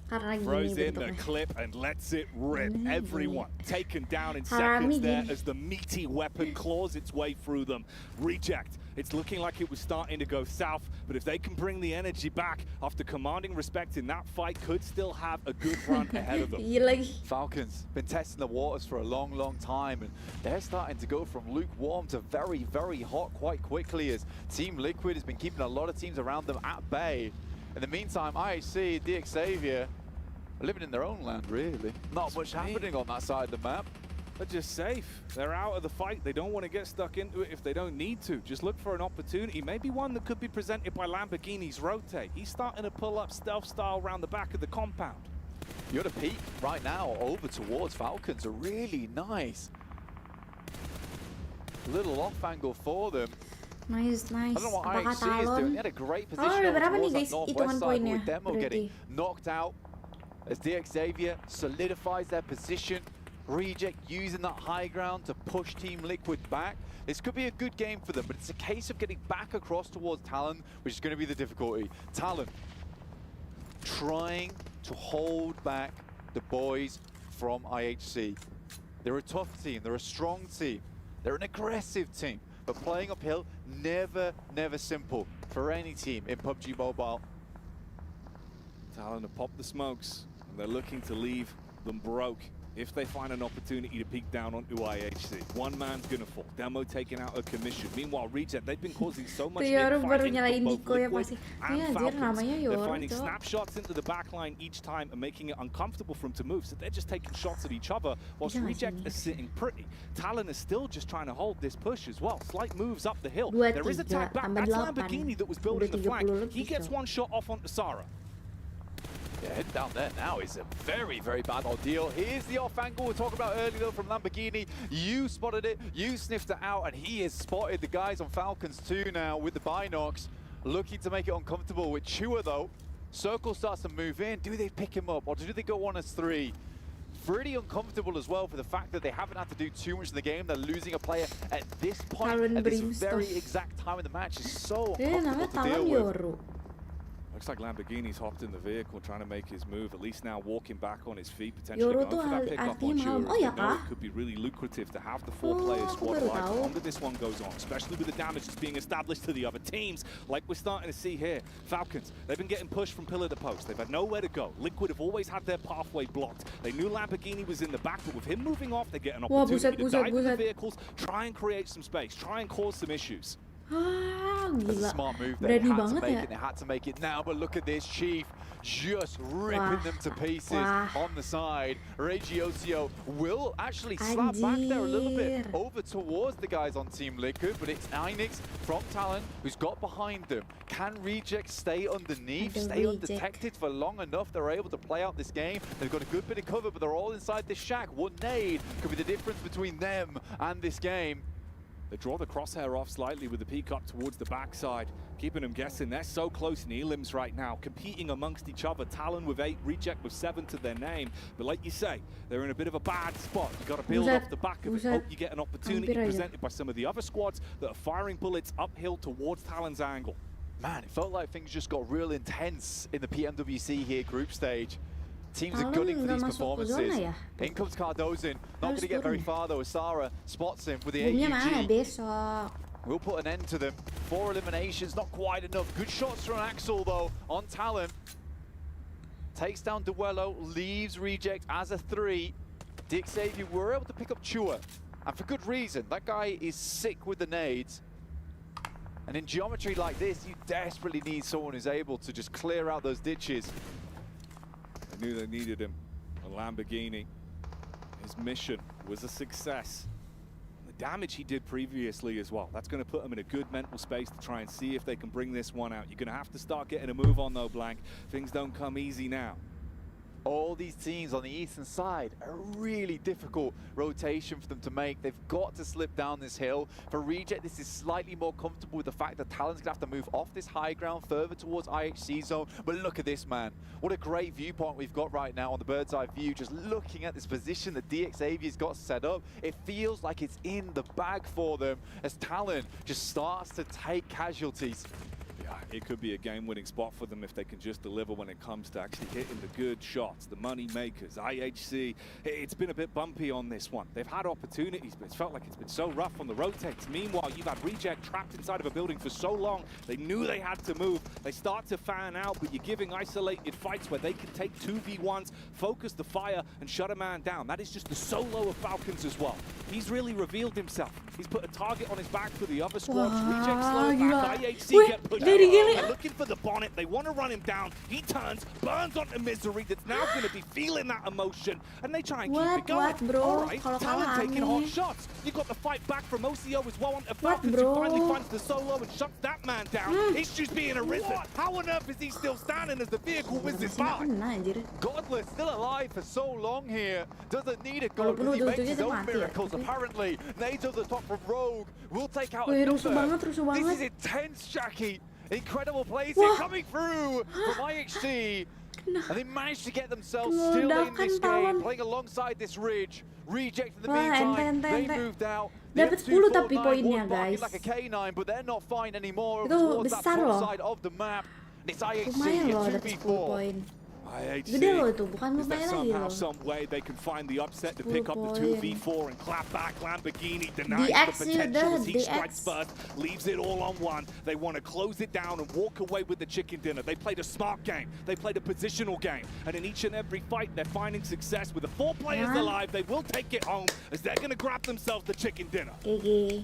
Throws in the clip and lets it rip. Everyone taken down in seconds there as the meaty weapon claws its way through them. Reject. It's looking like it was starting to go south, but if they can bring the energy back after commanding respect in that fight, could still have a good run ahead of them. Falcons been testing the waters for a long time, and they're starting to go from lukewarm to very, very hot quite quickly as Team Liquid has been keeping a lot of teams around them at bay. In the meantime, IHC, Xavier, living in their own land, really. Not much happening on that side of the map. They're just safe. They're out of the fight. They don't want to get stuck into it if they don't need to. Just look for an opportunity, maybe one that could be presented by Lamborghini's rotate. He's starting to pull up stealth style around the back of the compound. You're at a peak right now over towards Falcons. A really nice little off angle for them. Nice. I don't know what IHC is doing. They had a great position udah berapa nih towards guys that hitungan northwest side, poinnya? with Demo getting knocked out. as DXavier solidifies their position. Reject using that high ground to push Team Liquid back. This could be a good game for them, but it's a case of getting back across towards Talon, which is going to be the difficulty. Talon trying to hold back the boys from IHC. They're a tough team, they're a strong team, they're an aggressive team, but playing uphill, never simple for any team in PUBG Mobile. Talon have popped the smokes, and they're looking to leave them broke if they find an opportunity to peek down onto IHC. One man's gonna fall. Demo taking out a commission. Meanwhile, Reject, they've been causing so much Yoru baru infighting nyalain for both Niko ya Liquid pasti. and Iya anjir Falcons. namanya They're Yoru finding cok. snapshots into the backline each time and making it uncomfortable for them to move. So they're just taking shots at each other whilst Bisa Reject nggak is sini? sitting pretty. Talon is still just trying to hold this push as well. Slight moves up the hill. 2-3 There is a tag back. tambah That's 8. Lamborghini that was Udah building the 30 flank. lebih He gets cok. one shot off onto Sarah. Yeah, heading down there now is a very bad ordeal. Here's the off angle we were talking about earlier though from Lamborghini. You spotted it, you sniffed it out, and he has spotted the guys on Falcons too now with the binocs, looking to make it uncomfortable with Chua though. Circle starts to move in. Do they pick him up or do they go on as 3? Pretty uncomfortable as well for the fact that they haven't had to do too much in the game. They're losing a player at this point, Talon at this Brimstone. very exact time in the match is so Dia uncomfortable namanya to Talon deal with. Yoru. Looks like Lamborghini's hopped in the vehicle trying to make his move, at least now walking back on his feet, potentially Yoru going tuh for that pick up artinya on malam. Chua. Oh ya They know kah? it could be really lucrative to have the Oh, 4-player aku squad baru live the tahu. longer this one goes on, especially with the damage that's being established to the other teams, like we're starting to see here. Falcons, they've been getting pushed from pillar to post. They've had nowhere to go. Liquid have always had their pathway blocked. They knew Lamborghini was in the back, but with him moving off, they get an Wah, opportunity buset, to dive in the buset. vehicles, try and create some space, try and cause some issues. Ah, That's gila. a smart move. They Berani had to banget make ya. it. They had to make it now. But look at this, Chief just ripping Wah. them to pieces Wah. on the side. Regiosio will actually slap back there a little bit Anjir. over towards the guys on Team Liquid, but it's Inix from Talon who's got behind them. Can Reject stay underneath, Ada stay Reject. undetected for long enough? They're able to play out this game. They've got a good bit of cover, but they're all inside this shack. One nade could be the difference between them and this game. They draw the crosshair off slightly with the peek up towards the backside, keeping them guessing. They're so close in elims right now, competing amongst each other. Talon with 8, Reject with 7 to their name. But like you say, they're in a bit of a bad spot. You've got to build Buset, off the back of it. buset. Hope you get an opportunity Hampir aja. presented by some of the other squads that are firing bullets uphill towards Talon's angle. Man, it felt like things just got real intense in the Pmwc here group stage. Teams are Talon gunning for nggak these masuk ke performances. zona ya? In comes Cardozin, not Harus going to get very turun ya? far though as Sarah spots him with the Boomnya mana AUG. besok? We'll put an end to them. 4 eliminations, not quite enough. Good shots from Axel though on Talon. Takes down Duello, leaves Reject as a 3. DXavier were able to pick up Chua, and for good reason. That guy is sick with the nades. And in geometry like this, you desperately need someone who's able to just clear out those ditches. They knew they needed him. And Lamborghini, his mission was a success. The damage he did previously as well, that's going to put him in a good mental space to try and see if they can bring this one out. You're going to have to start getting a move on though, Blank. Things don't come easy now. All these teams on the eastern side, a really difficult rotation for them to make. They've got to slip down this hill. For Reject, this is slightly more comfortable with the fact that Talon's going to have to move off this high ground further towards IHC zone. But look at this, man. What a great viewpoint we've got right now on the bird's eye view. Just looking at this position that DXavier's got set up, it feels like it's in the bag for them as Talon just starts to take casualties. Yeah, it could be a game-winning spot for them if they can just deliver when it comes to actually hitting the good shots, the money makers. IHC, it's been a bit bumpy on this one. They've had opportunities, but it's felt like it's been so rough on the rotates. Meanwhile, you've had Reject trapped inside of a building for so long. They knew they had to move. They start to fan out, but you're giving isolated fights where they can take 2v1s, focus the fire, and shut a man down. That is just the solo of Falcons as well. He's really revealed himself. He's put a target on his back for the other squads. Reject slow back. IHC get pushed. They're looking for the bonnet. They want to run him down. He turns, burns onto Misery. That's now going to be feeling that emotion. And they try and keep it going. Bro? All right, Kalau Talon kalah taking hot aneh. shots. You got the fight back from OCO as well onto Falcons, who bro? finally finds the solo and shuts that man down. Issues being arisen. How on earth is he still standing as the vehicle whizzes by? Godless still alive for so long here. Doesn't need a god Walaupun because he makes ujung-ujungnya his dia own mati ya, miracles tapi- apparently. Nades over the top from Rogue will take out Wih, another. rusuh banget, rusuh This banget. is intense, Jackie. Incredible plays Wah. coming through from IHC. And they managed to get themselves still in this game, playing alongside this Ridge. Reject in the meantime, they moved out. Dapat 10 tapi poinnya, guys. Like a K9, but they're not fine anymore Itu towards that besar top loh. side of the map. It's IHC, Lumayan loh a dapat 10 2v4. poin. IHC. Gede loh itu, bukan Is there lumayan lagi somehow, loh. some way they can find the upset to 10 pick up the poin. 2v4 and clap back Lamborghini, denies DX the potential udah, as he strikes first, leaves it all on one. They want to close it down and walk away with the chicken dinner. They played a smart game. They played a positional game. And in each and every fight, they're finding success. With the 4 players alive, they will take it home as they're going to grab themselves the chicken dinner.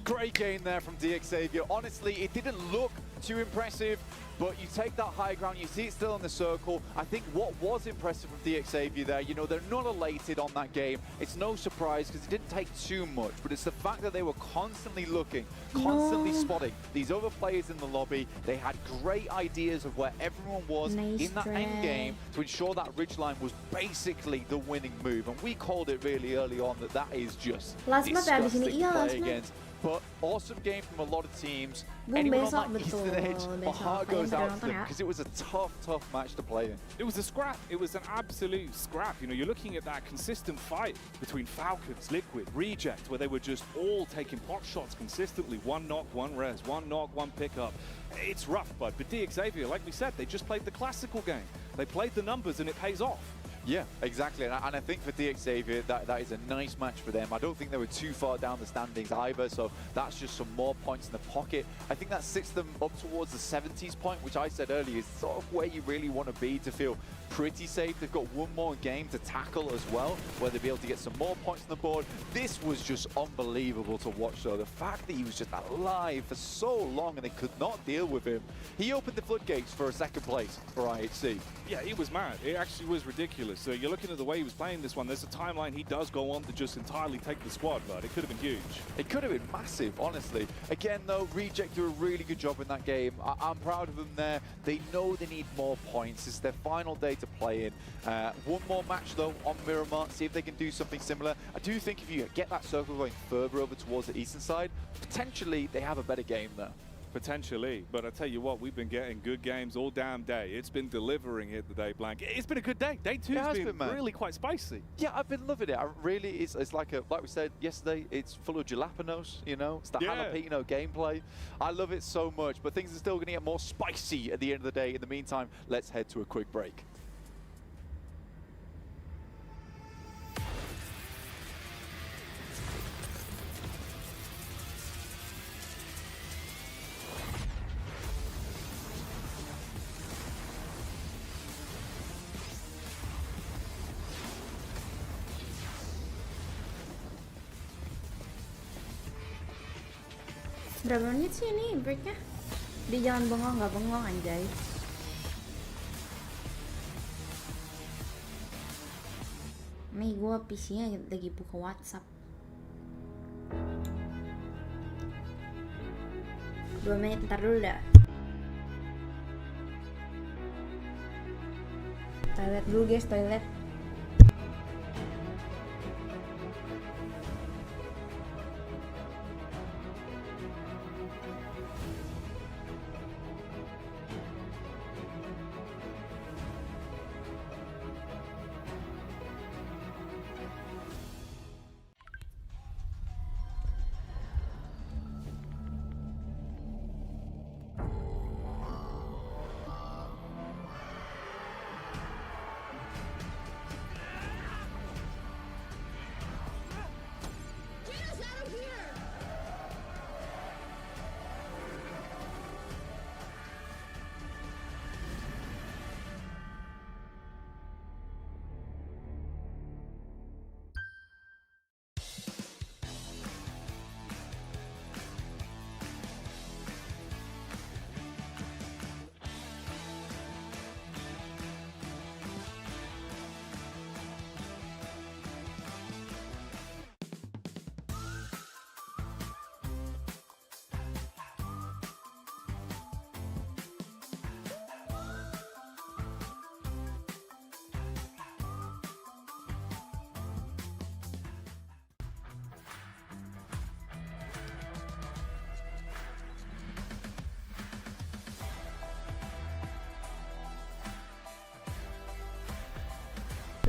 Great game there from DX Xavier. Honestly, it didn't look too impressive, but you take that high ground, you see it still in the circle. I think what was impressive from DX Xavier there, you know, they're not elated on that game. It's no surprise because it didn't take too much, but it's the fact that they were constantly looking, constantly spotting these other players in the lobby. They had great ideas of where everyone was in that end game to ensure that ridgeline was basically the winning move. And we called it really early on that is just disgusting to play against. But awesome game from a lot of teams. Anyone on that Eastern Edge, my heart goes out to them because it was a tough match to play in. It was a scrap. It was an absolute scrap. You know, you're looking at that consistent fight between Falcons, Liquid, Reject, where they were just all taking pot shots consistently. One knock, one res, one knock, one pickup. It's rough, bud. But DX Xavier, like we said, they just played the classical game. They played the numbers and it pays off. Yeah, exactly. And I think for DX Xavier, that is a nice match for them. I don't think they were too far down the standings either, so that's just some more points in the pocket. I think that sits them up towards the 70s point, which I said earlier is sort of where you really want to be to feel pretty safe. They've got one more game to tackle as well, where they'll be able to get some more points on the board. This was just unbelievable to watch, though. The fact that he was just alive for so long and they could not deal with him. He opened the floodgates for a second place for IHC. Yeah, he was mad. It actually was ridiculous. So you're looking at the way he was playing this one. There's a timeline he does go on to just entirely take the squad, but it could have been huge. It could have been massive, honestly. Again, though, Reject do a really good job in that game. I'm proud of them there. They know they need more points. It's their final day to play in. One more match, though, on Miramar. See if they can do something similar. I do think if you get that circle going further over towards the eastern side, potentially they have a better game there. Potentially, but I tell you what, we've been getting good games all damn day. It's been delivering it today, Blank. It's been a good day. Day 2 has been really quite spicy. Yeah, I've been loving it. It's like we said yesterday, it's full of jalapenos, you know? It's the jalapeno gameplay. I love it so much, but things are still going to get more spicy at the end of the day. In the meantime, let's head to a quick break. Berapa menit sih ini breaknya? Dia jangan bengong, nggak bengong anjay. Nih gue PC-nya lagi buka WhatsApp. 2 menit, ntar dulu dah. Toilet dulu guys, toilet.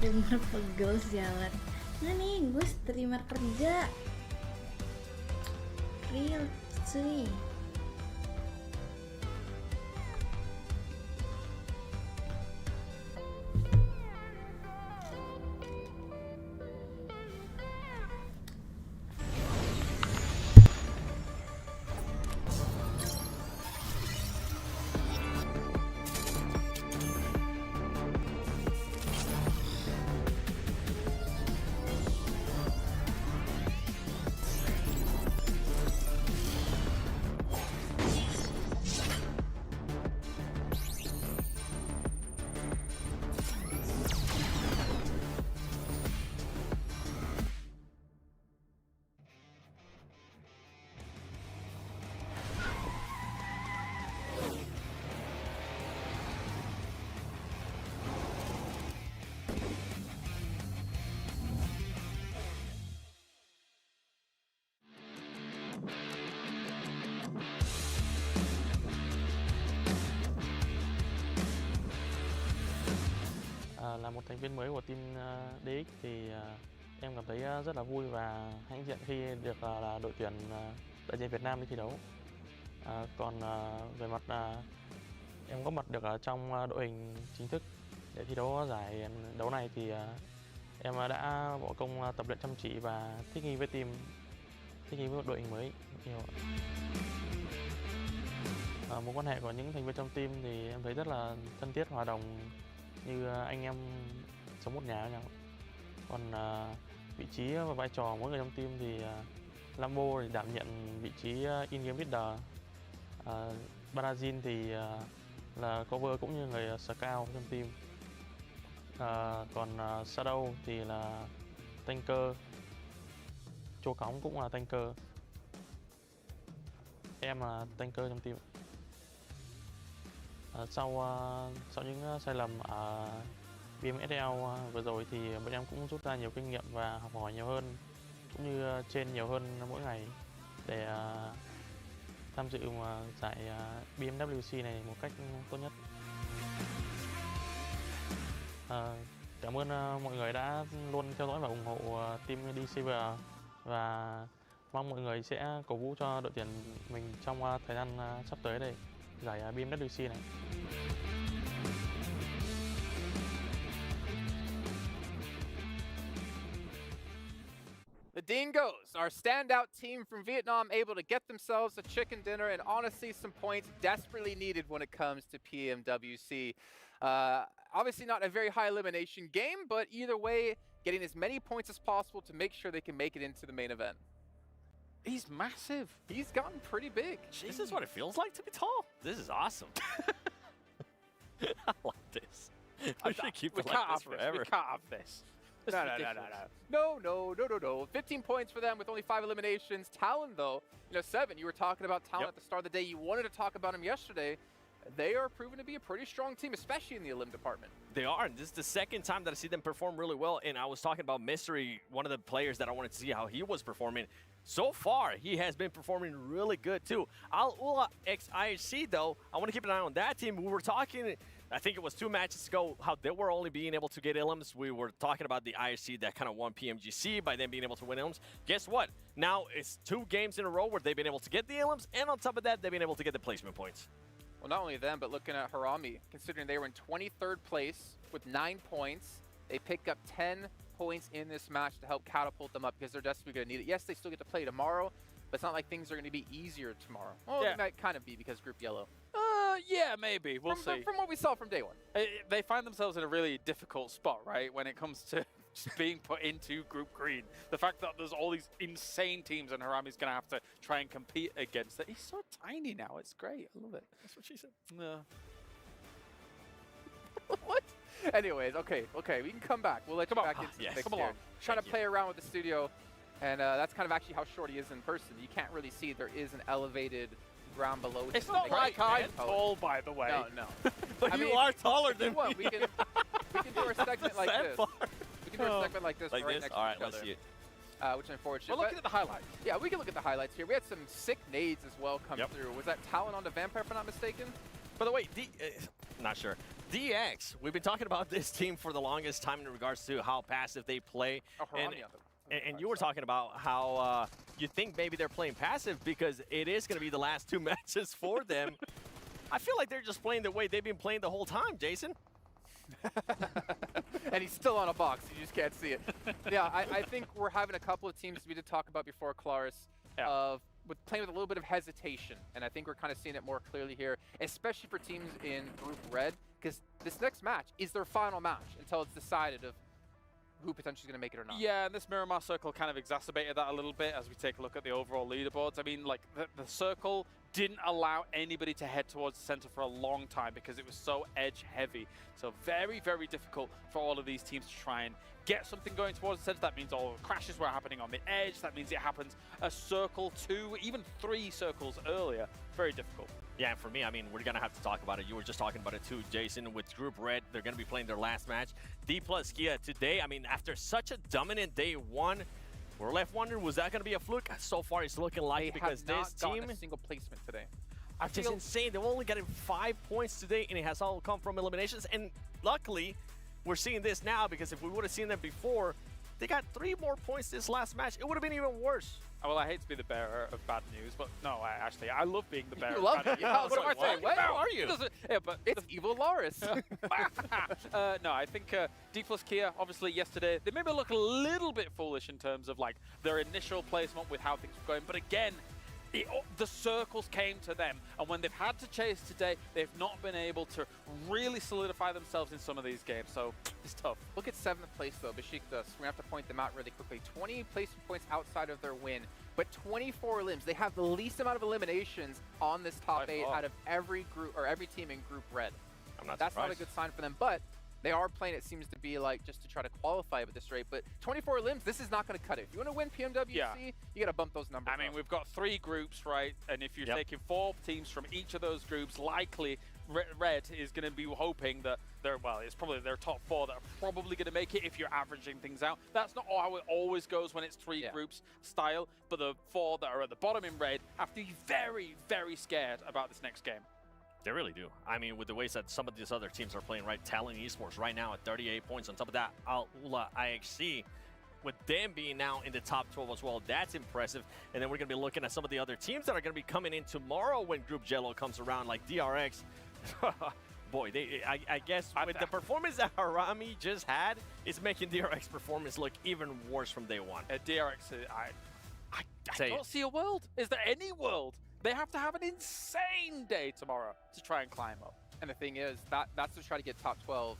Streamer pegel sialan. Nah nih, gue streamer kerja. Real cuy. Là một thành viên mới của team DX thì em cảm thấy rất là vui và hãnh diện khi được là đội tuyển đại diện Việt Nam đi thi đấu. Còn về mặt em có mặt được ở trong đội hình chính thức để thi đấu giải đấu này thì em đã bỏ công tập luyện chăm chỉ và thích nghi với team, thích nghi với một đội hình mới nhiều. Mối quan hệ của những thành viên trong team thì em thấy rất là thân thiết, hòa đồng như anh em sống một nhà với nhau. Còn vị trí và vai trò mỗi người trong team thì Lambo thì đảm nhận vị trí in-game leader, Barazin thì là cover cũng như người scout trong team, còn Shadow thì là tanker, Chô Cóng cũng là tanker, em là tanker trong team. Sau những sai lầm ở Pmwc vừa rồi thì bọn em cũng rút ra nhiều kinh nghiệm và học hỏi nhiều hơn, cũng như train nhiều hơn mỗi ngày để tham dự giải Pmwc này một cách tốt nhất. Cảm ơn mọi người đã luôn theo dõi và ủng hộ team DCver và mong mọi người sẽ cổ vũ cho đội tuyển mình trong thời gian sắp tới đây, giải Pmwc này. The Dingoes, our standout team from Vietnam, able to get themselves a chicken dinner and honestly some points desperately needed when it comes to Pmwc. Obviously not a very high elimination game, but either way, getting as many points as possible to make sure they can make it into the main event. He's massive. He's gotten pretty big. This is what it feels like to be tall. This is awesome. I like this. We should keep it like this forever. We can't have this. No. 15 points for them with only 5 eliminations. Talon, though, you know, 7, you were talking about Talon at the start of the day. You wanted to talk about him yesterday. They are proven to be a pretty strong team, especially in the elim department. They are, and this is the second time that I see them perform really well. And I was talking about Mystery, one of the players that I wanted to see how he was performing. So far, he has been performing really good, too. Al-Ula ex-IHC, though, I want to keep an eye on that team. We were talking, I think it was 2 matches ago, how they were only being able to get elims. We were talking about the IHC that kind of won PMGC by them being able to win elims. Guess what? Now it's 2 games in a row where they've been able to get the elims, and on top of that, they've been able to get the placement points. Well, not only them, but looking at Harami, considering they were in 23rd place with 9 points, they pick up 10 points in this match to help catapult them up because they're desperately going to need it. Yes, they still get to play tomorrow, but it's not like things are going to be easier tomorrow. Well, Yeah. They might kind of be because Group Yellow. Yeah, maybe. We'll see. From what we saw from day one. They find themselves in a really difficult spot, right, when it comes to just being put into Group Green. The fact that there's all these insane teams and Harami's going to have to try and compete against it. He's so tiny now. It's great. I love it. That's what she said. No. What? Anyways, okay, we can come back. We'll let you back into the mix come here. along. Trying to play around with the studio, and that's kind of actually how short he is in person. You can't really see there is an elevated ground below. It's not like I'm tall, by the way. No. But I you mean, are taller than what, we can do our segment like That this. far. We can do our segment like this Like right this? next All to right, each let's other. see it. Which is unfortunate. We're looking at the highlights. Yeah, we can look at the highlights here. We had some sick nades as well come through. Was that Talon on the Vampire, if I'm not mistaken? By the way, not sure. DX, we've been talking about this team for the longest time in regards to how passive they play. And you were talking about how you think maybe they're playing passive because it is going to be the last 2 matches for them. I feel like they're just playing the way they've been playing the whole time, Jason. And he's still on a box. You just can't see it. Yeah, I think we're having a couple of teams we did talk about before, Claris, with playing with a little bit of hesitation. And I think we're kind of seeing it more clearly here, especially for teams in Group Red, because this next match is their final match until it's decided of who potentially is going to make it or not. Yeah, and this Miramar Circle kind of exacerbated that a little bit as we take a look at the overall leaderboards. I mean, like, the Circle didn't allow anybody to head towards the center for a long time because it was so edge heavy. So very, very difficult for all of these teams to try and get something going towards the center. That means all the crashes were happening on the edge. That means it happens a circle, 2, even 3 circles earlier. Very difficult. Yeah, and for me, I mean, we're going to have to talk about it. You were just talking about it too, Jason. With Group Red, they're going to be playing their last match. D plus Kia today, I mean, after such a dominant day 1, we're left wondering, was that going to be a fluke? So far, it's looking like it because this team... a single placement today. It's just insane. They've only gotten 5 points today, and it has all come from eliminations. And luckily, we're seeing this now because if we would have seen them before, they got 3 more points this last match. It would have been even worse. Well, I hate to be the bearer of bad news, but no, I love being the bearer You love of bad it? news. Yeah, what am I saying? What are you? Yeah, but it's evil Loris. No, I think D plus Kia, obviously yesterday, they maybe look a little bit foolish in terms of like their initial placement with how things were going, but again, the circles came to them, and when they've had to chase today, they've not been able to really solidify themselves in some of these games, so it's tough. Look at 7th place, though, Besiktas. We're going to have to point them out really quickly. 20 placement points outside of their win, but 24 elims. They have the least amount of eliminations on this top 8 out of every group or every team in Group Red. That's not a good sign for them, but they are playing, it seems to be like, just to try to qualify at this rate. But 24 limbs, this is not going to cut it. If you want to win Pmwc, you got to bump those numbers. I mean, we've got 3 groups, right? And if you're taking 4 teams from each of those groups, likely Red is going to be hoping that it's probably their top 4 that are probably going to make it if you're averaging things out. That's not how it always goes when it's 3 groups style, but the 4 that are at the bottom in Red have to be very, very scared about this next game. They really do. I mean, with the ways that some of these other teams are playing, right? Talon Esports right now at 38 points. On top of that, Ula IXC, with them being now in the top 12 as well, that's impressive. And then we're going to be looking at some of the other teams that are going to be coming in tomorrow when Group Jello comes around, like DRX. Boy, I guess with the performance that Harami just had, it's making DRX performance look even worse from day 1. DRX, I don't see a world. Is there any world? They have to have an insane day tomorrow to try and climb up. And the thing is, that's to try to get top 12.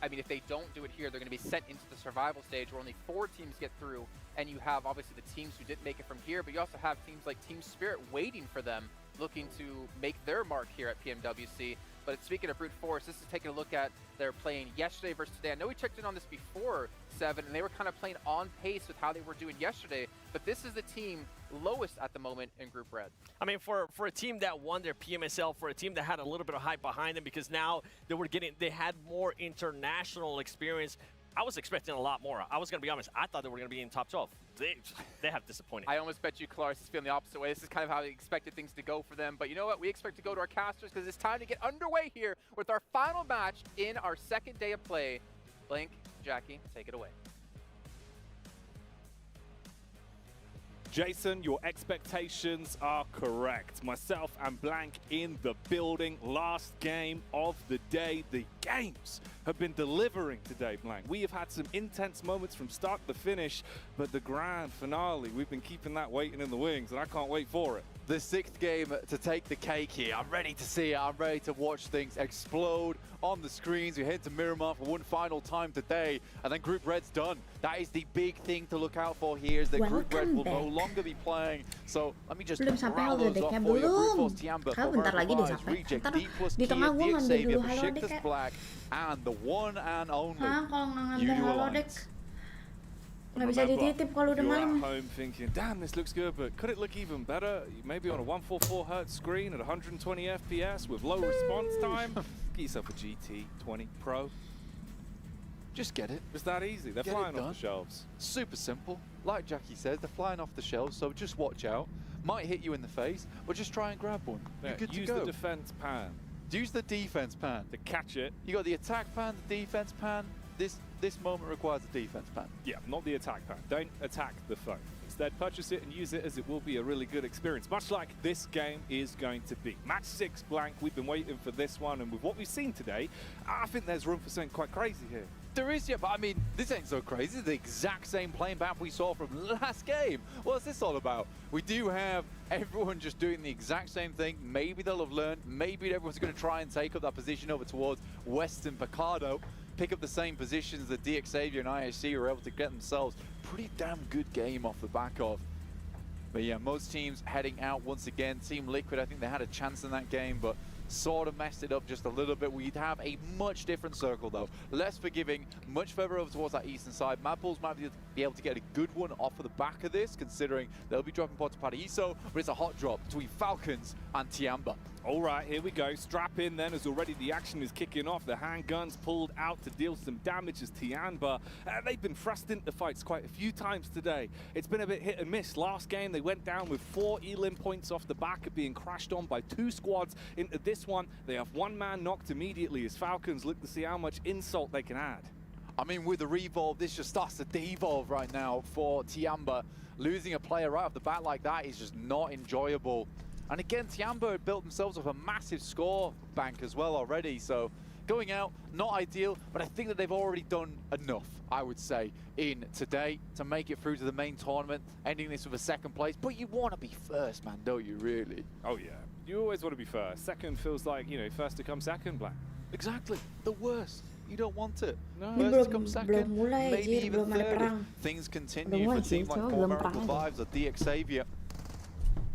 I mean, if they don't do it here, they're going to be sent into the survival stage where only 4 teams get through. And you have, obviously, the teams who didn't make it from here, but you also have teams like Team Spirit waiting for them, looking to make their mark here at Pmwc. But speaking of brute force, this is taking a look at their playing yesterday versus today. I know we checked in on this before 7, and they were kind of playing on pace with how they were doing yesterday. But this is the team lowest at the moment in Group Red. I mean, for a team that won their PMSL, for a team that had a little bit of hype behind them, because now they had more international experience. I was expecting a lot more. I was going to be honest. I thought they were going to be in top 12. They have disappointed. I almost bet you Claris is feeling the opposite way. This is kind of how we expected things to go for them. But you know what? We expect to go to our casters because it's time to get underway here with our final match in our 2nd day of play. Blink, Jackie, take it away. Jason, your expectations are correct. Myself and Blank in the building. Last game of the day. The games have been delivering today, Blank. We have had some intense moments from start to finish, but the grand finale, we've been keeping that waiting in the wings, and I can't wait for it. The 6th game to take the cake here. I'm ready to see it. I'm ready to watch things explode on the screens. We head to Miramar for one final time today, and then Group Red's done. That is the big thing to look out for here, is that Group Red will no longer be playing. So let me just round those off for you. Group Force Tiamba, bentar lagi deh sampai. Reject, Ntar D plus di Kia, tengah gue the ngambil Xavier, dulu halodeck Besiktas ya. Black, and the one and only Kalau nggak Udu ngambil halodeck Alliance. nggak bisa dititip kalau udah You're malam. at home thinking, damn, this looks good, but could it look even better? Maybe on a 144 Hz screen at 120 FPS with low response time? Get yourself a GT 20 Pro. Just get it. It's that easy. They're flying off the shelves. Super simple. Like Jackie says, they're flying off the shelves, so just watch out. Might hit you in the face, but just try and grab one. Yeah, You're good to use go. the defense pan. Use the defense pan. To catch it. You got the attack pan, the defense pan. This moment requires a defense pan. Yeah, not the attack pan. Don't attack the foe. Instead, purchase it and use it, as it will be a really good experience, much like this game is going to be. Match 6 blank, we've been waiting for this one, and with what we've seen today, I think there's room for something quite crazy here. There is, yeah, but I mean, this ain't so crazy. It's the exact same playing map we saw from last game. What's this all about? We do have everyone just doing the exact same thing. Maybe they'll have learned. Maybe everyone's going to try and take up that position over towards Western Picardo. Pick up the same positions that DX Xavier and ISC were able to get themselves pretty damn good game off the back of. But yeah, most teams heading out once again. Team Liquid, I think they had a chance in that game, but sort of messed it up just a little bit. We'd have a much different circle though. Less forgiving, much further over towards that eastern side. Mad Bulls might be able to get a good one off of the back of this, considering they'll be dropping pod to Paraíso, but it's a hot drop between Falcons and Tiamba. All right, here we go. Strap in then, as already the action is kicking off. The handguns pulled out to deal some damage as Tiamba. They've been thrust into fights quite a few times today. It's been a bit hit and miss. Last game, they went down with 4 elim points off the back of being crashed on by 2 squads. Into this one, they have 1 man knocked immediately as Falcons look to see how much insult they can add. I mean, with the revolve, this just starts to devolve right now for Tiamba. Losing a player right off the bat like that is just not enjoyable. And again, Tiamba had built themselves up a massive score bank as well already, so going out, not ideal, but I think that they've already done enough, I would say, in today to make it through to the main tournament, ending this with a 2nd place. But you want to be first, man, don't you, really? Oh, yeah. You always want to be first. Second feels like, you know, first to come second, Black. Exactly. The worst. You don't want it. No. First to come second, maybe even third. Things continue for teams like Formidable Vibes or DX Xavier.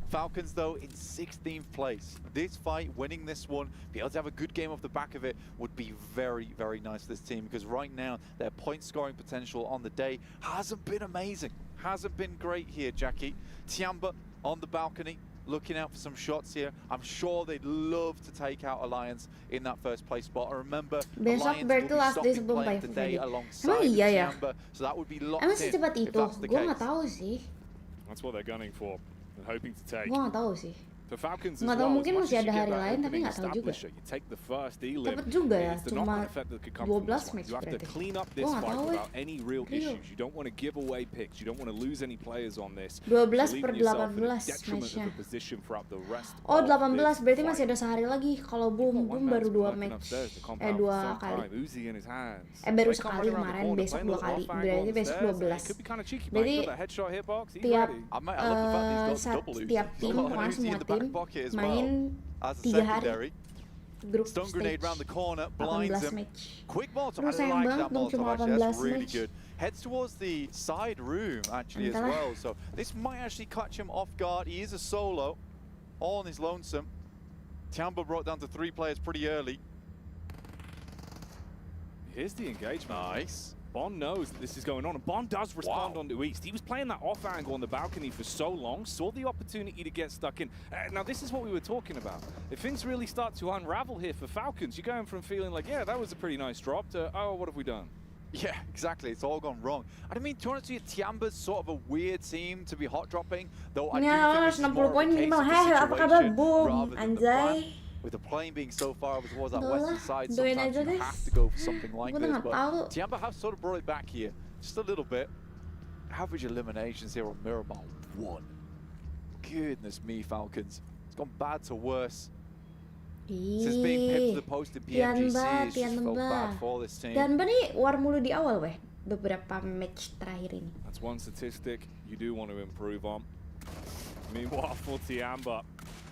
Falcons, though, in 16th place. This fight, winning this one, be able to have a good game off the back of it would be very, very nice for this team, because right now their point scoring potential on the day hasn't been amazing. Hasn't been great here, Jackie. Tiamba on the balcony, looking out for some shots here. I'm sure they'd love to take out Alliance in that 1st place spot. I remember besok berarti last day sebelum playing Pmwc. today alongside Tiamba, so that would be locked Emang in secepat if itu? that's the Gue case. nggak tahu sih. That's what they're gunning for and hoping to take. Gue nggak tahu sih. For Falcons Nggak tahu, mungkin masih ada hari lain, tapi nggak tahu juga. Cepet juga ya, cuma 12 match berarti. Gue nggak tahu ya. 12/18 matchnya. Oh 18, berarti masih ada sehari lagi. Kalau Boom baru 2 match. 2 kali. Baru sekali kemarin, besok 2 kali. Berarti besok 12. Berarti tiap tim, pokoknya semua tim main 3 hari. Group Stone grenade round the corner, 18 blinds him. match. Quick Molotov, Terus I sayang like banget that dong Molotov cuma actually, 18 that's really match. good. Heads towards the side room actually as Entahlah. well, so this might actually catch him off guard. He is a solo, all on his lonesome. Tiamba brought down to 3 players pretty early. Here's the engagement. Nice. Bond knows that this is going on, and Bond does respond onto East. He was playing that off angle on the balcony for so long, saw the opportunity to get stuck in. Now, this is what we were talking about. If things really start to unravel here for Falcons, you're going from feeling like, yeah, that was a pretty nice drop, to, oh, what have we done? Yeah, exactly. It's all gone wrong. I mean, to be honest with you, Tiamba's sort of a weird team to be hot dropping, though I do Ya, think this is 60 more of a poin case minimal. of the Heh, apa kabar, situation Boom? rather than the plan. Anjay. With the plane being so far over towards that Udah western lah, side, doain sometimes aja you deh. have to go for something like Gua this. nggak But tahu. Tiamba have sort of brought it back here, just a little bit. Average eliminations here on Miramar, 1. Goodness me, Falcons. It's gone bad to worse. Since being pipped to the post in Pmwc, it's just felt bad for this team. Tiamba nih war mulu di awal weh, beberapa match terakhir ini. That's one statistic you do want to improve on. Meanwhile, for Tiamba,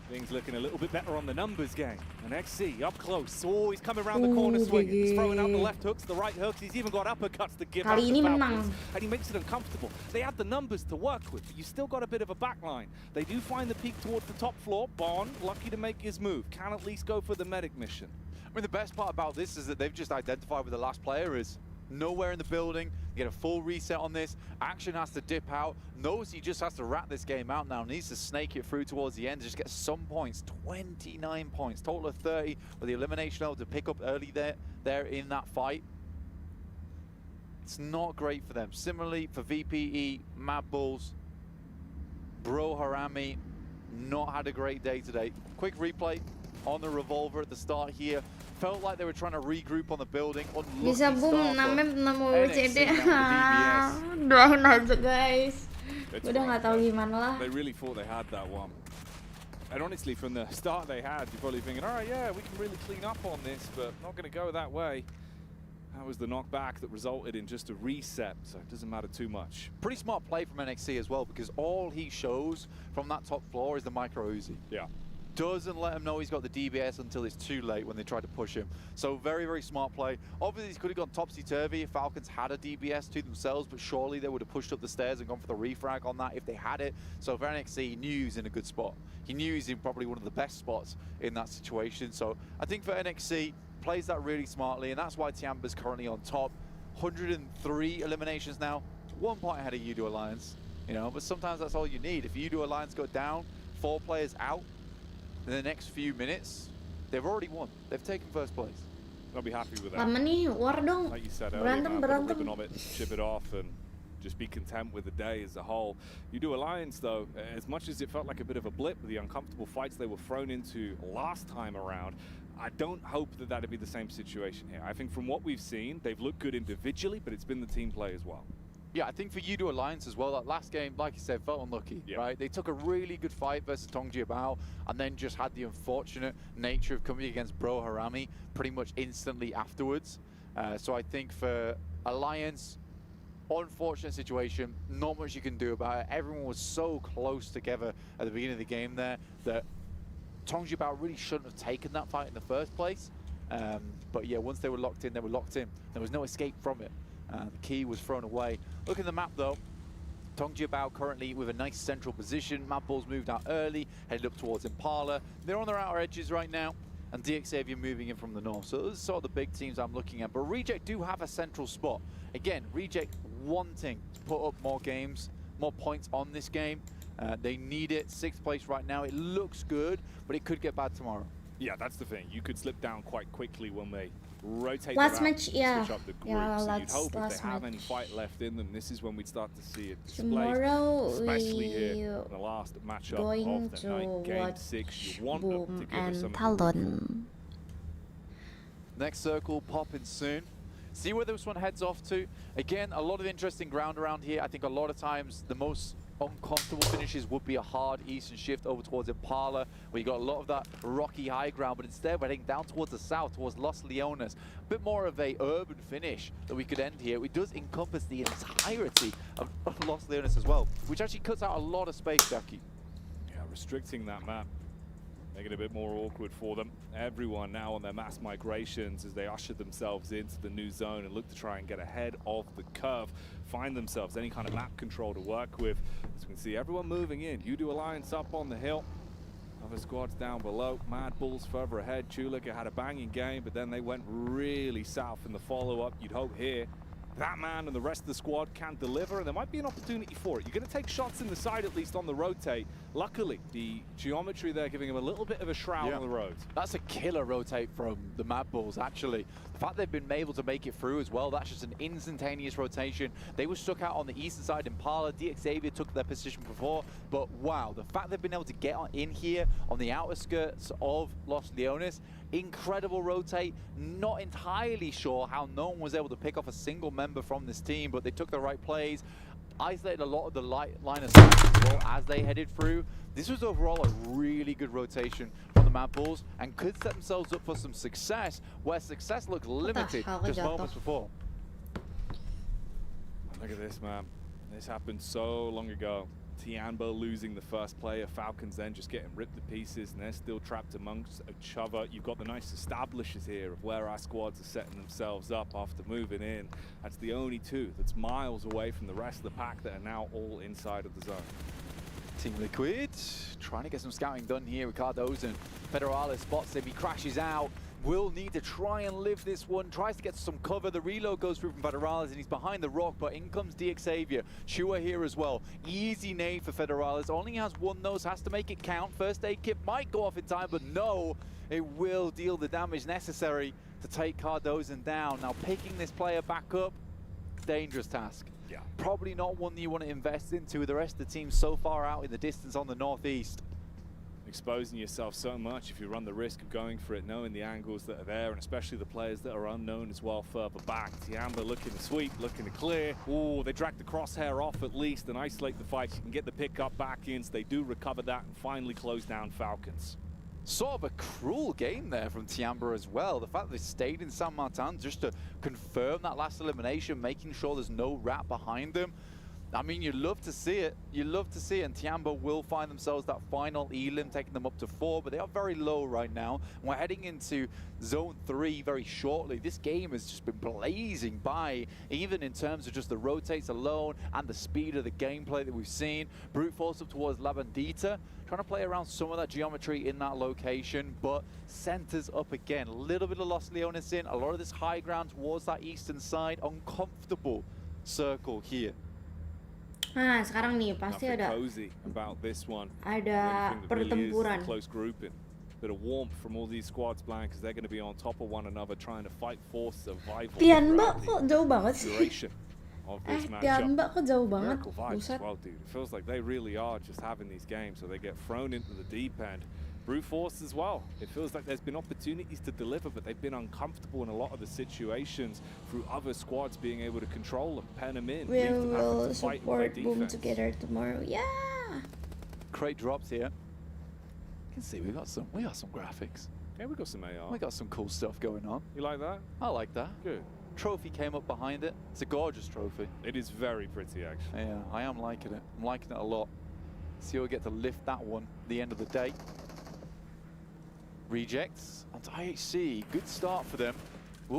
things looking a little bit better on the numbers game. And XC up close. Oh, he's coming around the corner swinging. He's throwing out the left hooks, the right hooks. He's even got uppercuts to give out Kali to ini Falcons. menang. And he makes it uncomfortable. They have the numbers to work with, but you still got a bit of a backline. They do find the peak towards the top floor. Bond, lucky to make his move. Can at least go for the medic mission. I mean, the best part about this is that they've just identified where the last player is. Nowhere in the building. You get a full reset on this. Action has to dip out. Knows he just has to wrap this game out now. Needs to snake it through towards the end. Just get some points. 29 points. Total of 30 with the elimination able to pick up early there in that fight. It's not great for them. Similarly for VPE, Mad Bulls, Bro Harami, not had a great day today. Quick replay. on the revolver at the start here. Felt like they were trying to regroup on the building. Bisa Unlucky boom start, namanya Pmwc. DBS. Doain aja guys. It's Gue udah nggak tahu gimana lah. They really thought they had that one. And honestly, from the start they had, you're probably thinking, all right, yeah, we can really clean up on this, but not going to go that way. That was the knockback that resulted in just a reset, so it doesn't matter too much. Pretty smart play from NXC as well, because all he shows from that top floor is the micro Uzi. Yeah. Doesn't let him know he's got the DBS until it's too late when they try to push him. So very, very smart play. Obviously, he could have gone topsy-turvy if Falcons had a DBS to themselves, but surely they would have pushed up the stairs and gone for the refrag on that if they had it. So for NXC, he knew he was in a good spot. He knew he's in probably one of the best spots in that situation. So I think for NXC, plays that really smartly, and that's why Tiamba's currently on top. 103 eliminations now, 1 point ahead of Udo Alliance. You know, but sometimes that's all you need. If Udo Alliance go down, 4 players out, in the next few minutes, they've already won. They've taken first place. I'll be happy with that. Lama nih, war dong. Like you said earlier, Berantem, put a berantem. ribbon on it, chip it off, and just be content with the day as a whole. Udo Alliance, though, as much as it felt like a bit of a blip with the uncomfortable fights they were thrown into last time around, I don't hope that that'd be the same situation here. I think from what we've seen, they've looked good individually, but it's been the team play as well. Yeah, I think for Udo Alliance as well, that last game, like you said, felt unlucky, right? They took a really good fight versus Tongji Bao and then just had the unfortunate nature of coming against Bro Harami pretty much instantly afterwards. So I think for Alliance, unfortunate situation, not much you can do about it. Everyone was so close together at the beginning of the game there that Tongji Bao really shouldn't have taken that fight in the first place. But yeah, once they were locked in, they were locked in. There was no escape from it. The key was thrown away. Look at the map though. Tongji Bao currently with a nice central position. Mad Bulls moved out early, headed up towards Impala. They're on their outer edges right now, and DXavier moving in from the north. So those are sort of the big teams I'm looking at. But Reject do have a central spot. Again, Reject wanting to put up more games, more points on this game. They need it. 6th place right now. It looks good, but it could get bad tomorrow. Yeah, that's the thing. You could slip down quite quickly when they rotate Last around match, and yeah. switch up the groups. Yeah, So you'd hope if last they have match. any fight left in them, this is when we'd start to see it displayed. Tomorrow Especially here we in the last matchup going of the to night, Game watch 6. You want them to Boom give us and some Talon. Next circle popping soon. See where this one heads off to. Again, a lot of interesting ground around here. I think a lot of times the most uncomfortable finishes would be a hard eastern shift over towards Impala, where you got a lot of that rocky high ground, but instead we're heading down towards the south, towards Los Leones. A bit more of a urban finish that we could end here. It does encompass the entirety of Los Leones as well, which actually cuts out a lot of space, Jackie. Yeah, restricting that map, making it a bit more awkward for them. Everyone now on their mass migrations as they usher themselves into the new zone and look to try and get ahead of the curve, find themselves any kind of map control to work with. As we can see, everyone moving in. Udo Alliance up on the hill. Other squads down below. Mad Bulls further ahead. Chulika had a banging game, but then they went really south in the follow-up. You'd hope here that man and the rest of the squad can deliver, and there might be an opportunity for it. You're going to take shots in the side, at least on the rotate. Luckily, the geometry there giving him a little bit of a shroud on the road. That's a killer rotate from the Mad Bulls, actually. The fact they've been able to make it through as well, that's just an instantaneous rotation. They were stuck out on the eastern side. Impala, DXavier took their position before, but wow, the fact they've been able to get in here on the outer skirts of Los Leones, incredible rotate. Not entirely sure how no one was able to pick off a single member from this team, but they took the right plays, isolated a lot of the line of sight as well as they headed through. This was overall a really good rotation from the Mad Bulls and could set themselves up for some success, where success looked limited just moments before. Look at this, man. This happened so long ago. Tianba losing the first player, Falcons then just getting ripped to pieces, and they're still trapped amongst each other. You've got the nice establishers here of where our squads are setting themselves up after moving in. That's the only two that's miles away from the rest of the pack that are now all inside of the zone. Team Liquid trying to get some scouting done here. Ricardo's and Federales spots him. He crashes out. Will need to try and live this one. Tries to get some cover. The reload goes through from Federales and he's behind the rock, but in comes DXavier. Chua here as well. Easy nade for Federales. Only has one nose, has to make it count. First aid kit might go off in time, but no, it will deal the damage necessary to take Cardozo down. Now picking this player back up, dangerous task. Yeah. Probably not one that you want to invest into with the rest of the team so far out in the distance on the northeast. exposing yourself so much if you run the risk of going for it, knowing the angles that are there, and especially the players that are unknown as well further back. Tiamba looking to sweep, looking to clear. Oh, they drag the crosshair off at least and isolate the fight. You can get the pickup back in, so they do recover that and finally close down Falcons. Sort of a cruel game there from Tiamba as well. The fact that they stayed in San Martin just to confirm that last elimination, making sure there's no rat behind them. I mean, you love to see it. You love to see it, and Tiamba will find themselves that final elim, taking them up to 4, but they are very low right now. And we're heading into Zone 3 very shortly. This game has just been blazing by, even in terms of just the rotates alone and the speed of the gameplay that we've seen. Brute force up towards La Bandita, trying to play around some of that geometry in that location, but centers up again. A little bit of Los Leones in, a lot of this high ground towards that eastern side. Uncomfortable circle here. Nah, sekarang nih pasti ada pertempuran. Close grouping. Bit of warmth from all these squads, Blank, because they're going to be on top of one another trying to fight for survival. Tiamba kok jauh banget sih? Tiamba kok jauh banget? Buset. Well, dude, it feels like they really are just having these games, so they get thrown into the deep end. Brute force as well. It feels like there's been opportunities to deliver, but they've been uncomfortable in a lot of the situations through other squads being able to control them, pen them in. We will support Boom together tomorrow. Yeah. Crate drops here. You can see we got some graphics. Yeah, we got some AR. We got some cool stuff going on. You like that? I like that. Good. Trophy came up behind it. It's a gorgeous trophy. It is very pretty, actually. Yeah, I am liking it. I'm liking it a lot. See, we'll get to lift that one at the end of the day. Rejects onto IHC. Good start for them.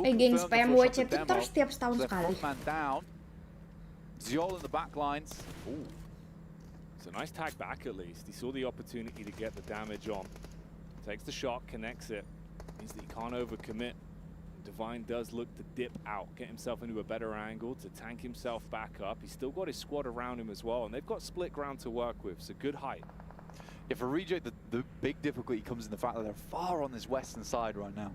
Against Pmwc itu terus setiap setahun sekali. Man down. Ziol in the back lines. Ooh. It's a nice tag back at least. He saw the opportunity to get the damage on. Takes the shot, connects it. Means that he can't overcommit. Divine does look to dip out, get himself into a better angle to tank himself back up. He's still got his squad around him as well, and they've got split ground to work with, so good height. Yeah, for Reject, the big difficulty comes in the fact that they're far on this western side right now.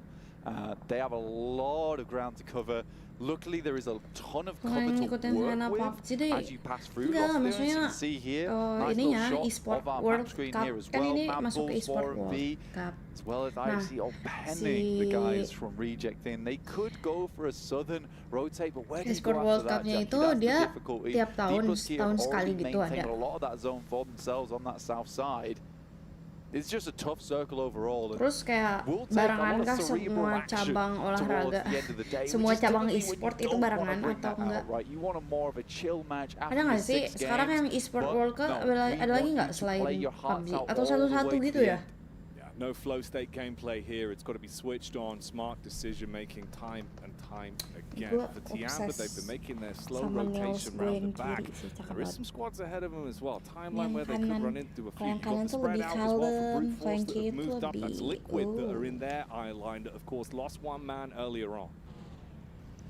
They have a lot of ground to cover. Luckily, there is a ton of cover to work with as you pass through. You can see here, nice little shot of our map screen here as well. Map balls 4 and B, as well as IFC all penning the guys from Reject in. They could go for a southern rotate, but where do you go after that, Jackie? That's the difficulty. Tiap tahun sekali gitu ada. A lot of that zone for themselves on that south side. It's just a tough circle overall. Terus kayak barengan kah semua cabang olahraga, semua cabang e-sport itu barengan atau enggak? Ada nggak sih sekarang yang e-sport World Cup ada lagi nggak selain PUBG atau satu-satu gitu ya? No flow state gameplay here. It's got to be switched on. Smart decision making, time and time again. For Tiamba, they've been making their slow rotation around the back. There is some squads ahead of them as well. Timeline where they could run into a few. You've got the spread out as well for Brute Force that have moved up. That's Liquid that are in their eye line that, of course, lost one man earlier on.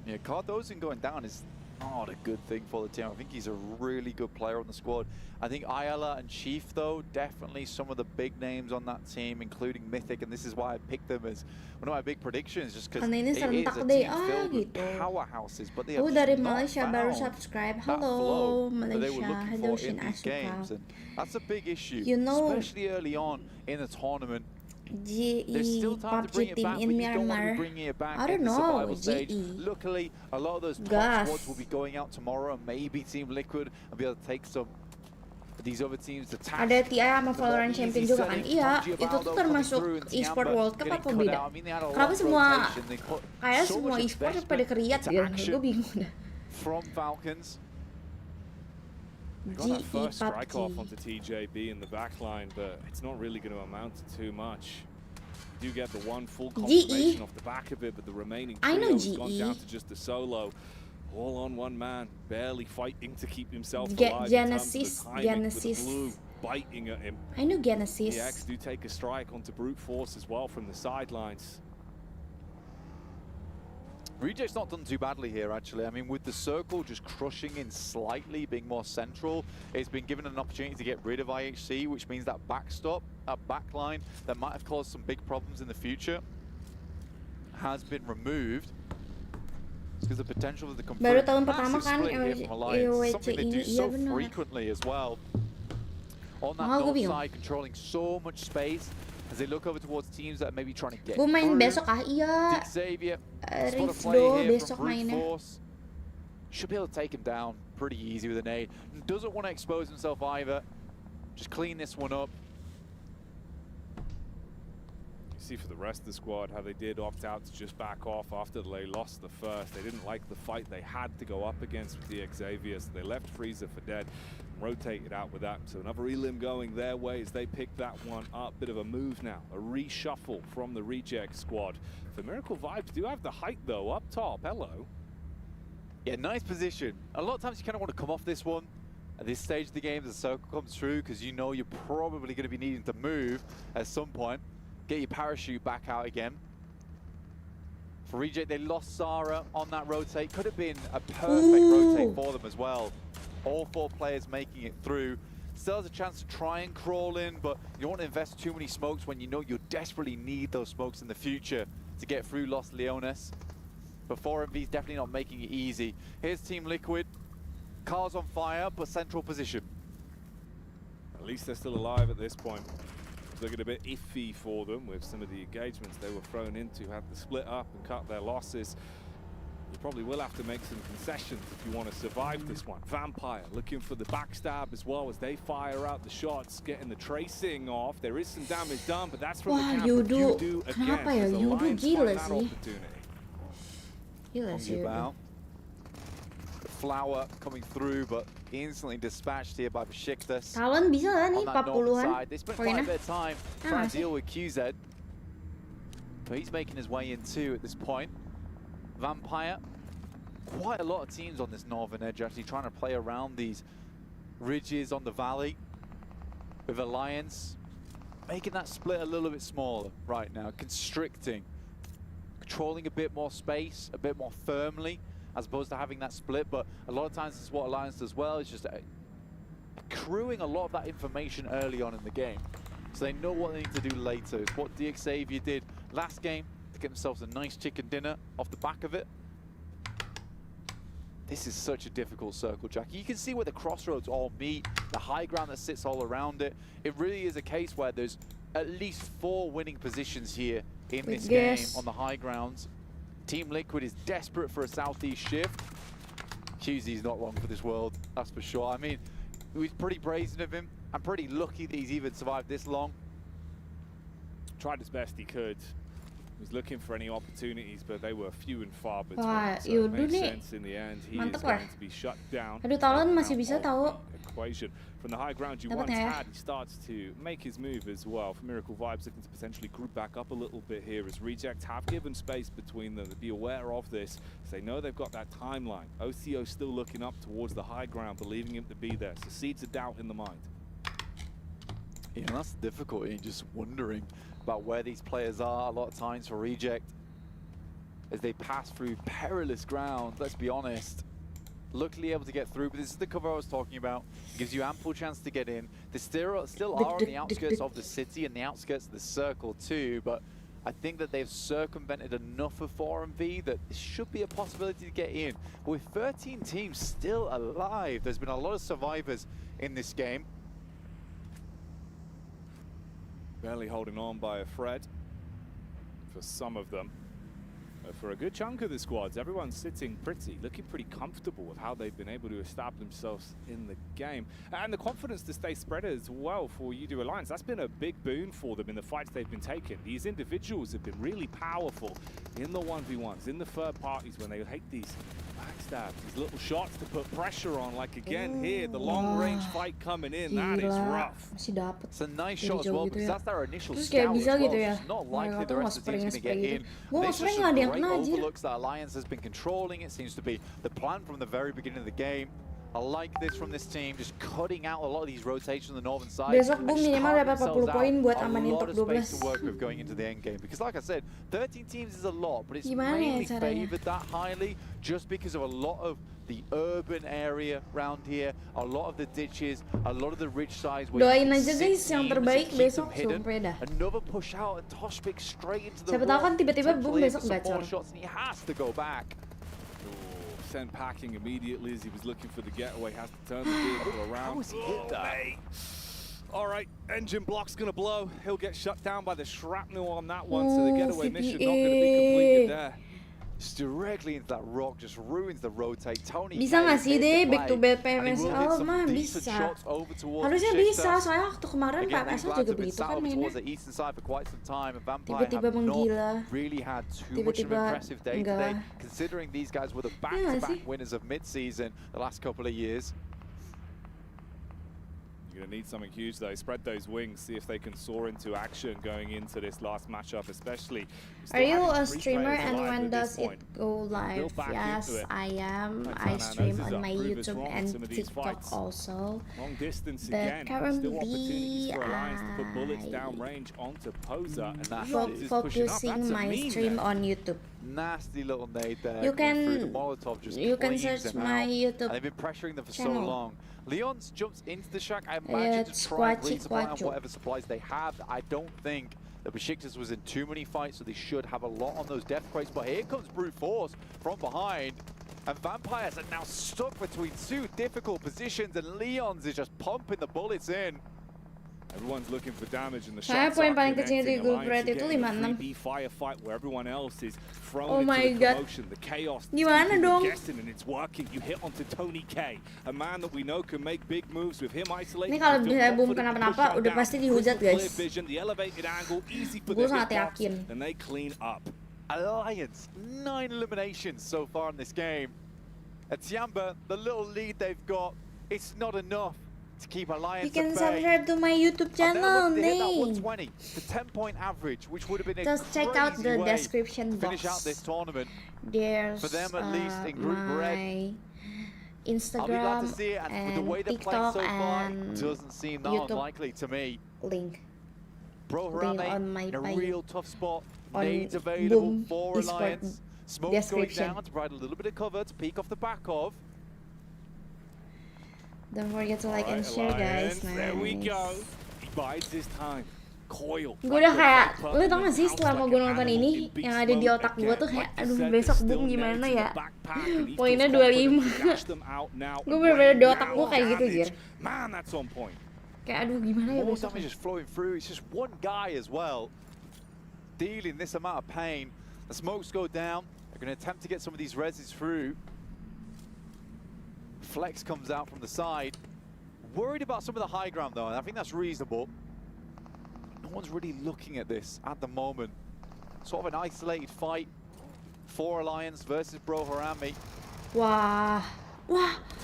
Yeah, Cardozo going down is not a good thing for the team. I think he's a really good player on the squad. I think Ayala and Chief, though, definitely some of the big names on that team, including Mythic, and this is why I picked them as one of my big predictions, just because it is a team filled with powerhouses, but they have dari not Malaysia baru subscribe. Hello, Malaysia. Hello, Shin Asuka. That's a big issue, you know, especially early on in the tournament. GE PUBG team in Myanmar. I don't know, GE. Luckily, a lot of those top squads will be going out tomorrow, and maybe Team Liquid will be able to take some of these other teams to task. Ada TI sama Valorant Champion juga kan? Iya, itu tuh termasuk e-sport World Cup apa beda? Kenapa semua e-sport pada keriat gitu? Gue bingung dah. From Falcons. Got that first strike off onto TJB in the back line, but it's not really going to amount to too much. You do get the one full confirmation off the back of it, but the remaining trio has gone down to just a solo. All on one man, barely fighting to keep himself alive. Genesis, Blue biting at him. I know Genesis. The X do take a strike onto Brute Force as well from the sidelines. Reject's not done too badly here, actually. I mean, with the circle just crushing in slightly, being more central, it's been given an opportunity to get rid of IHC, which means that backstop, that backline that might have caused some big problems in the future has been removed. Because the potential of the baru tahun pertama kan EWC ini, iya benar. frequently as well. on that north side, controlling so much space as they look over towards teams that are maybe trying to get Gue main through. besok iya. Xavier, Rifdo besok mainnya. Should be able to take him down pretty easy with a nade. Doesn't want to expose himself either. Just clean this one up. You see for the rest of the squad how they did opt out to just back off after they lost the first. They didn't like the fight they had to go up against with the Xavier, so they left Freezer for dead and rotated out with that. So another elim going their way as they pick that one up. Bit of a move now, a reshuffle from the reject squad. The Miracle Vibes do have the height though up top. Hello. Yeah, nice position. A lot of times you kind of want to come off this one at this stage of the game as the circle comes through, because you know you're probably going to be needing to move at some point. Get your parachute back out again. For Reject, they lost Zara on that rotate. Could have been a perfect rotate for them as well. All 4 players making it through. Still has a chance to try and crawl in, but you don't want to invest too many smokes when you know you desperately need those smokes in the future to get through Los Leones. But 4MV's definitely not making it easy. Here's Team Liquid. Car's on fire, but central position. At least they're still alive at this point. It's looking a bit iffy for them with some of the engagements they were thrown into, had to split up and cut their losses. You probably will have to make some concessions if you want to survive this one. Vampire looking for the backstab as well as they fire out the shots, getting the tracing off. There is some damage done, but that's from the camp. Yudu kenapa ya? Yudu gila sih. Gila sih. Flower coming through, but instantly dispatched here by Besiktas. Talon bisa lah nih, 40-an. They spent quite a bit of time trying to deal with QZ. But he's making his way in too at this point. Vampire. Quite a lot of teams on this northern edge actually trying to play around these ridges on the valley. With Alliance making that split a little bit smaller right now, constricting. Controlling a bit more space, a bit more firmly, as opposed to having that split. But a lot of times this is what Alliance does well, is just accruing a lot of that information early on in the game, so they know what they need to do later. It's what Xavier did last game to get themselves a nice chicken dinner off the back of it. This is such a difficult circle, Jackie. You can see where the crossroads all meet, the high ground that sits all around it. It really is a case where there's at least 4 winning positions here in this game on the high grounds. Team Liquid is desperate for a southeast shift. QZ's not long for this world, that's for sure. I mean, it was pretty brazen of him. I'm pretty lucky that he's even survived this long. Tried as best he could. He was looking for any opportunities, but they were few and far between. Wah, so it makes sense in the end. He is going to be shut down. Aduh, Talon masih bisa tahu. Equation. From the high ground you once had, he starts to make his move as well. For Miracle Vibes looking to potentially group back up a little bit here as Reject have given space between them to be aware of this. So they know they've got that timeline. OCO still looking up towards the high ground, believing him to be there. So seeds of doubt in the mind. Yeah, that's the difficulty, just wondering about where these players are a lot of times for Reject as they pass through perilous ground, let's be honest. Luckily able to get through, but this is the cover I was talking about. Gives you ample chance to get in. They still are on the outskirts of the city and the outskirts of the circle too, but I think that they've circumvented enough of 4MV that this should be a possibility to get in. But with 13 teams still alive, there's been a lot of survivors in this game. Barely holding on by a thread for some of them. For a good chunk of the squads, everyone's sitting pretty, looking pretty comfortable with how they've been able to establish themselves in the game. And the confidence to stay spread as well for UDO Alliance, that's been a big boon for them in the fights they've been taking. These individuals have been really powerful in the 1v1s, in the third parties when they take these backstabs, these little shots to put pressure on. Like again here, the long range fight coming in, that is rough. Masih dapet. It's a nice shot as well, because that's their initial Terus kayak scout bisa as well. gitu ya. It's not likely the rest of the team's going to get in. Gue This nggak is nggak ada yang great kena anjir. overlooks that Alliance has been controlling. It seems to be the plan from the very beginning of the game. I like this from this team, just cutting out a lot of these rotations on the northern side. Besok gue minimal dapat 40 poin buat amanin top 12. A lot of space to work with going into the end game, because like I said, 13 teams is a lot, but it's Gimana mainly ya caranya? favored that highly just because of a lot of the urban area around here, a lot of the ditches, a lot of the ridge sides. Doain aja guys yang terbaik besok sumpah dah. Another push out and Toshpik straight into the Siapa tahu kan tiba-tiba boom besok gacor. shots and he has to go back. Sent packing immediately as he was looking for the getaway, has to turn the vehicle around. How was he hit that? All right, engine block's gonna blow. He'll get shut down by the shrapnel on that one, so the getaway mission not gonna be completed there. Just directly into that rock, just ruins the rotate. Tony bisa nggak sih deh back to back PMSL mah bisa. Harusnya bisa, soalnya waktu kemarin PMSL juga begitu kan mainnya. Tiba-tiba menggila. Tiba-tiba enggak. Considering these guys were the back-to-back winners of mid-season the last couple of years. You're going to need something huge though. Spread those wings, see if they can soar into action going into this last matchup especially. Are you a streamer and when does it go live? Yes, I am. I stream on my YouTube and TikTok also. Long distance but again. currently focusing my stream on YouTube. Nasty little nade there. You can search my YouTube and they've been pressuring them for channel. so long. Leon's jumps into the shack. I imagine to try and resupply on whatever supplies they have. I don't think that Besiktas was in too many fights, so they should have a lot on those death crates. But here comes Brute Force from behind. And Vampires are now stuck between two difficult positions, and Leon's is just pumping the bullets in. Everyone's looking for damage and the shots are poin paling kecil di grup red itu 56. Oh my god. Gimana dong? Ini kalau bisa boom kenapa-napa udah pasti dihujat guys. Gue sangat yakin. Alliance, 9 eliminations so far in this game. At Tiamba, the little lead they've got, it's not enough to keep Alliance you can subscribe to my YouTube channel, Nate. The 10-point average, which would have been just check out the description box. Finish out this tournament. There's for them at least in Group Red. Instagram and the way TikTok so far, and doesn't seem that YouTube unlikely to me. Link. Bro Link on my in a real tough spot. On Nades available Boom for Alliance. Smoke's going down to provide a little bit of cover to peek off the back of. Don't forget to like and share, guys. Nice. There we go. He bides his time. Coil. Gue udah kayak, lu tau gak sih selama gue nonton ini, yang ada di otak gue tuh kayak, aduh besok boom gimana ya? Poinnya 25. Gue bener-bener di otak gue kayak gitu, Jir. Kayak aduh gimana ya besok? Damage is flowing through. It's just one guy as well, dealing this amount of pain. The smokes go down. They're going to attempt to get some of these reses through. Flex comes out from the side. Worried about some of the high ground though, and I think that's reasonable. No one's really looking at this at the moment. Sort of an isolated fight for Alliance versus Bro Harami. Wah,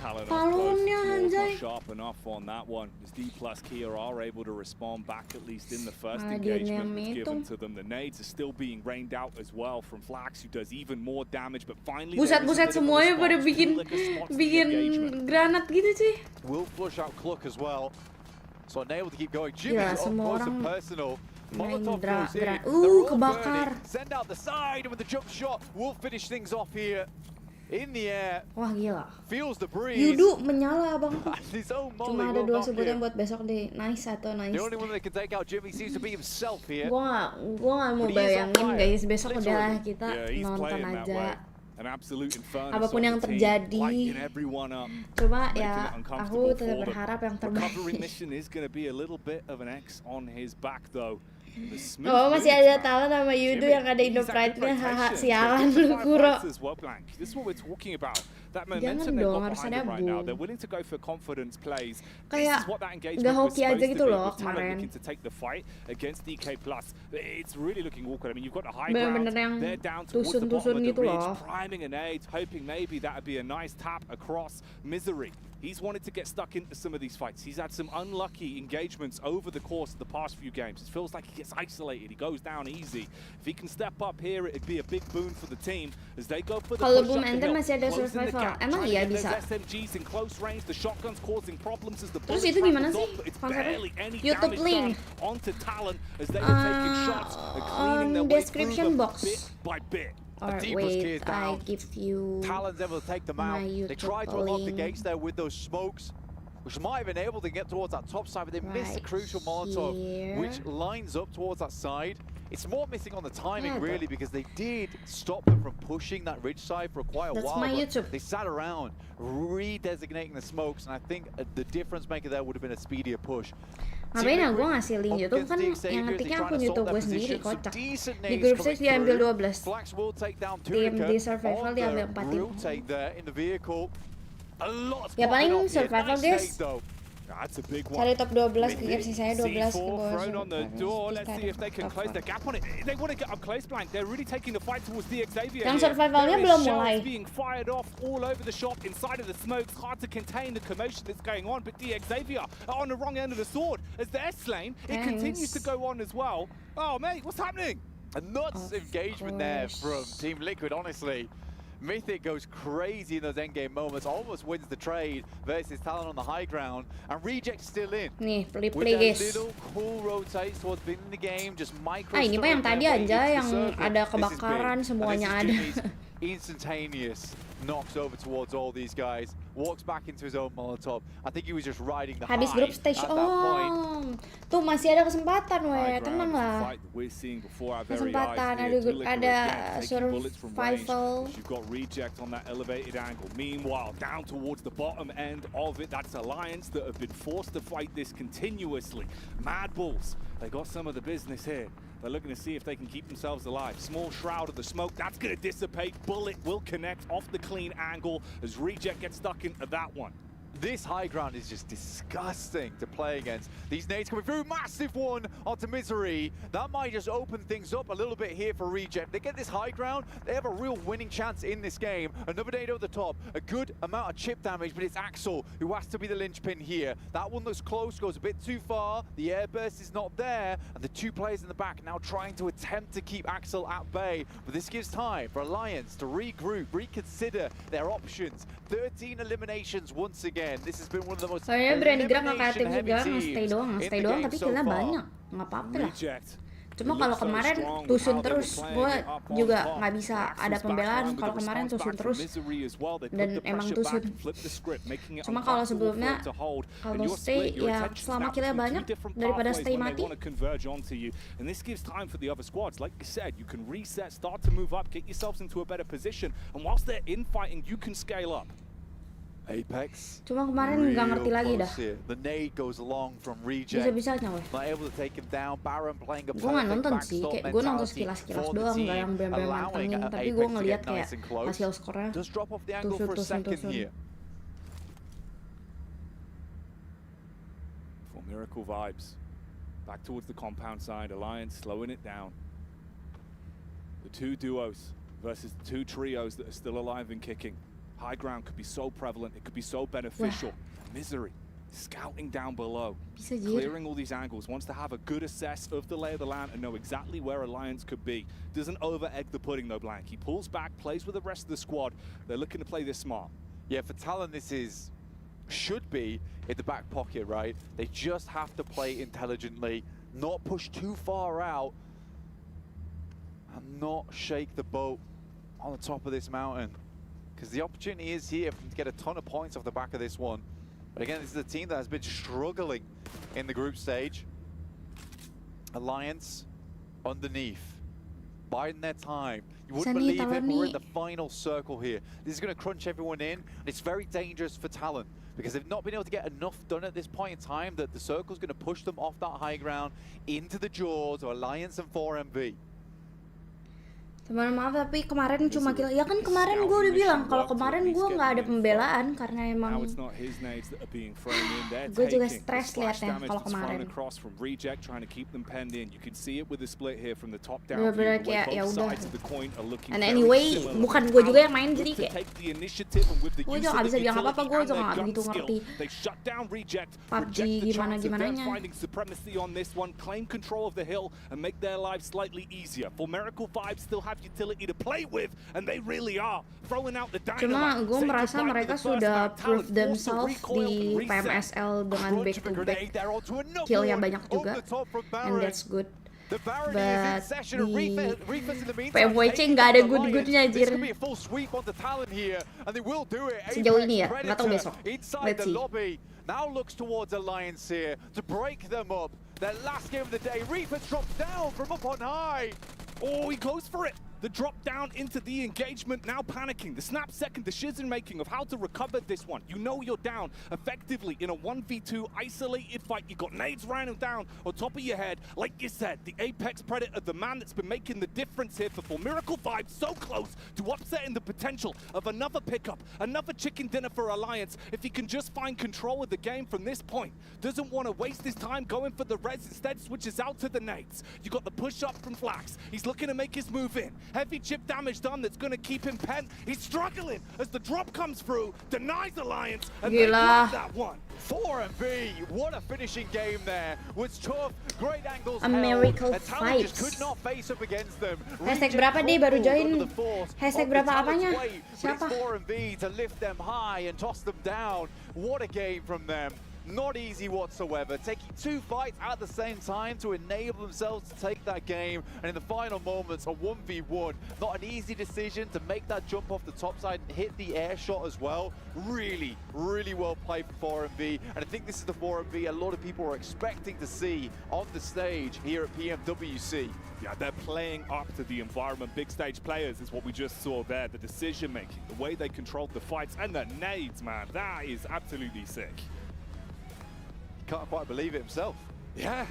talonnya anjay. Sharp enough on that one. As D plus Kia are able to respond back at least in the first engagement that's given to them. The nades are still being rained out as well from Flax, who does even more damage. But finally, buset semuanya pada bikin granat gitu sih. Will flush out Cluck as well. So unable to keep going. Jimmy's up close and personal. Molotov goes in. Kebakar. Send out the side with the jump shot. Will finish things off here. In the air. Wah gila. Feels the breeze. Yudu menyala bang. Cuma ada 2 sebutan buat besok deh. Nice atau nice. The only one that can take out Jimmy seems to be himself here. Gua nggak mau bayangin guys, besok udah kita nonton aja. Apapun yang terjadi. Coba ya, aku tetap berharap yang terbaik. Oh, masih ada Talon sama Yudo yang ada Indo Pride-nya. Haha, sialan lu Kuro. Jangan dong, harus ada boom. Kayak gak hoki aja gitu loh kemarin. Bener-bener yang tusun-tusun gitu loh. He's wanted to get stuck into some of these fights. He's had some unlucky engagements over the course of the past few games. It feels like he gets isolated. He goes down easy. If he can step up here, it'd be a big boon for the team as they go for the kalau boom ender masih ada survival. Emang iya bisa. Terus itu gimana sih konsepnya? YouTube link on description box. Or wait, I give you Talon's able to take them out. They tried to unlock the gates there with those smokes, which might have been able to get towards that top side, but they missed the crucial Molotov, which lines up towards that side. It's more missing on the timing, really, because they did stop them from pushing that ridge side for quite a while. My YouTube. They sat around, redesignating the smokes, and I think the difference maker there would have been a speedier push. Ngapain ya gue ngasih link YouTube kan yang ngetiknya akun YouTube gue sendiri, kocak. Di grup stage diambil 12, tim di survival diambil 4 tim. Ya paling survival guys. Cari top 12 ke sih saya 12 ke bawah. Yang survivalnya belum mulai. Oh mate, what's happening? A nuts engagement there from Team Liquid, honestly. Mythic goes crazy in those endgame moments, almost wins the trade versus Talon on the high ground, and Reject's still in. Nih, play with guys. Little cool rotates towards beginning the game, just micro. Ini pak yang tadi aja yang ada kebakaran semuanya ada. Instantaneous knocks over towards all these guys, walks back into his own Molotov. I think he was just riding the high. Habis group stage, tuh masih ada kesempatan, weh, tenang lah. Kesempatan, ada survival. You've got Reject on that elevated angle. Meanwhile, down towards the bottom end of it, that's Alliance that have been forced to fight this continuously. Mad Bulls, they got some of the business here. They're looking to see if they can keep themselves alive. Small shroud of the smoke, that's going to dissipate. Bullet will connect off the clean angle as Reject gets stuck into that one. This high ground is just disgusting to play against. These nades coming through, massive one onto Misery. That might just open things up a little bit here for Reject. They get this high ground, they have a real winning chance in this game. Another nade over the top, a good amount of chip damage, but it's Axel who has to be the linchpin here. That one looks close, goes a bit too far. The airburst is not there, and the two players in the back now trying to attempt to keep Axel at bay. But this gives time for Alliance to regroup, reconsider their options. 13 eliminations once again. This has been one of the most elimination heavy teams in the game tapi so killnya far. banyak, nggak apa-apa lah. Cuma kalau kemarin tusun terus, gue juga nggak bisa ada pembelaan kalau kemarin tusun terus dan emang tusun. Cuma kalau sebelumnya, kalau stay ya selama killnya banyak daripada stay mati. And this gives time for the other squads. Like you said, you can reset, start to move up, get yourselves into a better position, and whilst they're infighting, you can scale up. Apex. Cuma kemarin nggak ngerti lagi dah. The nade goes long from Reject. Bisa-bisanya weh. Not able to take him down. Baron playing a gue nggak nonton sih, kayak gue nonton sekilas-sekilas doang, nggak yang bener-bener mantengin. Tapi gue ngeliat kayak hasil skornya tusun. For Miracle vibes, back towards the compound side. Alliance slowing it down. The two duos versus the two trios that are still alive and kicking. High ground could be so prevalent, it could be so beneficial. Misery scouting down below, clearing all these angles, wants to have a good assess of the lay of the land and know exactly where Alliance could be. Doesn't over-egg the pudding though, Blank. He pulls back, plays with the rest of the squad. They're looking to play this smart. Yeah, for Talon this should be in the back pocket, right? They just have to play intelligently, not push too far out, and not shake the boat on the top of this mountain. Because the opportunity is here for them to get a ton of points off the back of this one. But again, this is a team that has been struggling in the group stage. Alliance underneath, biding their time. You wouldn't believe it, but we're in the final circle here. This is going to crunch everyone in, and it's very dangerous for Talon, because they've not been able to get enough done at this point in time that the circle's going to push them off that high ground into the jaws of Alliance and 4MV. Teman maaf tapi kemarin cuma kill. Ya kan kemarin gue udah bilang kalau kemarin gue nggak ada pembelaan karena emang gue juga stres liatnya kalau kemarin. Bener-bener kayak ya udah. And anyway bukan gue juga yang main jadi kayak gue juga nggak bisa bilang apa-apa, gue juga nggak begitu ngerti PUBG gimana-gimananya. Utility to play with, and they really are throwing out the dynamite. Cuma gue merasa mereka sudah prove themselves di PMSL dengan back-to-back kill-nya banyak juga, and that's good. But di Pmwc nggak ada good-goodnya anjir. Sejauh ini ya, nggak tahu besok. Let's see. Now looks towards Alliance here to break them up. Their last game of the day. Reaper drops down from up on high. Oh, he goes for it. The drop down into the engagement, now panicking. The snap second decision making of how to recover this one. You know you're down effectively in a 1v2 isolated fight. You got nades raining down on top of your head. Like you said, the apex predator, the man that's been making the difference here for Miracle Vibes, so close to upsetting the potential of another pickup, another chicken dinner for Alliance. If he can just find control of the game from this point, doesn't want to waste his time going for the res, instead switches out to the nades. You got the push up from Flax. He's looking to make his move in. Heavy chip damage done that's going to keep him pent. He's struggling as the drop comes through, denies Alliance, and they grab that one. 4MV, what a finishing game there. Was tough, great angles A miracle held, and Talon just vibes. could not face up against them. Hashtag berapa deh baru join? Hashtag berapa apanya? Siapa? Siapa? 4MV to lift them high and toss them down. What a game from them. Not easy whatsoever, taking 2 fights at the same time to enable themselves to take that game, and in the final moments, a 1v1. Not an easy decision to make that jump off the top side and hit the air shot as well. Really, really well played for 4MV, and I think this is the 4MV a lot of people are expecting to see on the stage here at Pmwc. Yeah, they're playing up to the environment. Big stage players is what we just saw there. The decision making, the way they controlled the fights, and the nades, man, that is absolutely sick. Can't quite believe it himself. Yeah.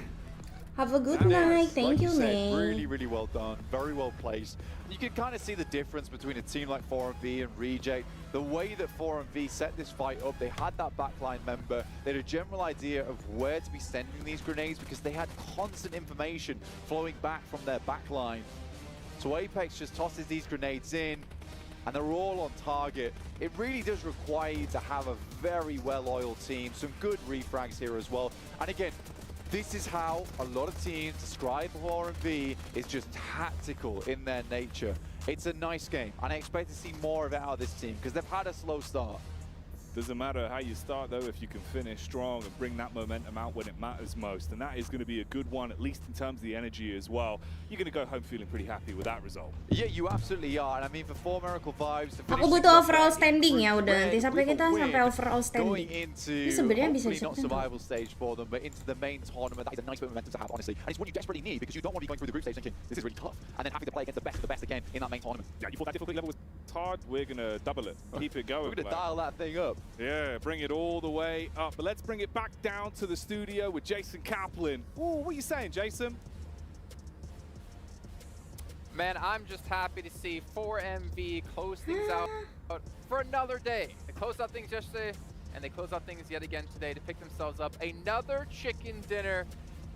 Have a good night. Thank like you, said, Nate. really, really well done. Very well placed. You can kind of see the difference between a team like 4MV and Reject. The way that 4MV set this fight up, they had that backline member. They had a general idea of where to be sending these grenades because they had constant information flowing back from their backline. So Apex just tosses these grenades in, and they're all on target. It really does require you to have a very well-oiled team, some good refrags here as well. And again, this is how a lot of teams describe 4MV is just tactical in their nature. It's a nice game, and I expect to see more of it out of this team because they've had a slow start. Doesn't matter how you start, though, if you can finish strong and bring that momentum out when it matters most. And that is going to be a good one, at least in terms of the energy as well. You're going to go home feeling pretty happy with that result. Yeah, you absolutely are. And I mean, for 4 Miracle Vibes... Aku butuh overall standing ya udah. Nanti sampai kita sampai overall standing. Ini sebenarnya bisa not survival stage for them, but into the main tournament. That is a nice bit of momentum to have, honestly. And it's what you desperately need because you don't want to be going through the group stage thinking, this is really tough. And then having to play against the best again in that main tournament. Yeah, you thought that difficulty level was hard. We're going to double it. Keep it going. We're going to dial that thing up. Yeah, bring it all the way up. But let's bring it back down to the studio with Jason Kaplan. Ooh, what are you saying, Jason? Man, I'm just happy to see 4MV close things out for another day. They closed out things yesterday, and they closed out things yet again today to pick themselves up another chicken dinner.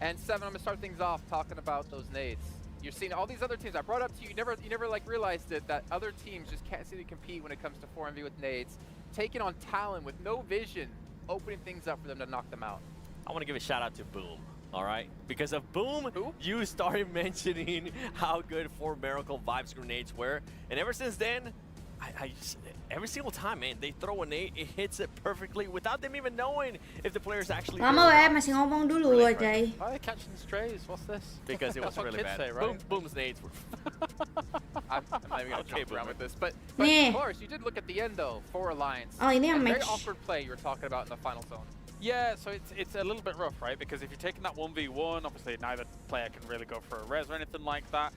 And 7, I'm gonna start things off talking about those nades. You're seeing all these other teams I brought up to you. You never like realized it, that other teams just can't seem to compete when it comes to 4MV with nades. Taking on Talon with no vision, opening things up for them to knock them out. I want to give a shout out to Boom. All right, because of Boom, you started mentioning how good 4 Miracle Vibes grenades were, and ever since then, I just, every single time, man, they throw a nade, it hits it perfectly without them even knowing if the player's actually. Lama masih ngomong dulu Jay. Why are they catching strays? What's this? Because it was really bad. Say, right? Boom's nades were. I'm not even gonna joke around with this, but Nih. of course, you did look at the end though for Alliance. Oh, ini yang A very match. awkward play you were talking about in the final zone. Yeah, so it's a little bit rough, right? Because if you're taking that 1v1, obviously neither player can really go for a res or anything like that.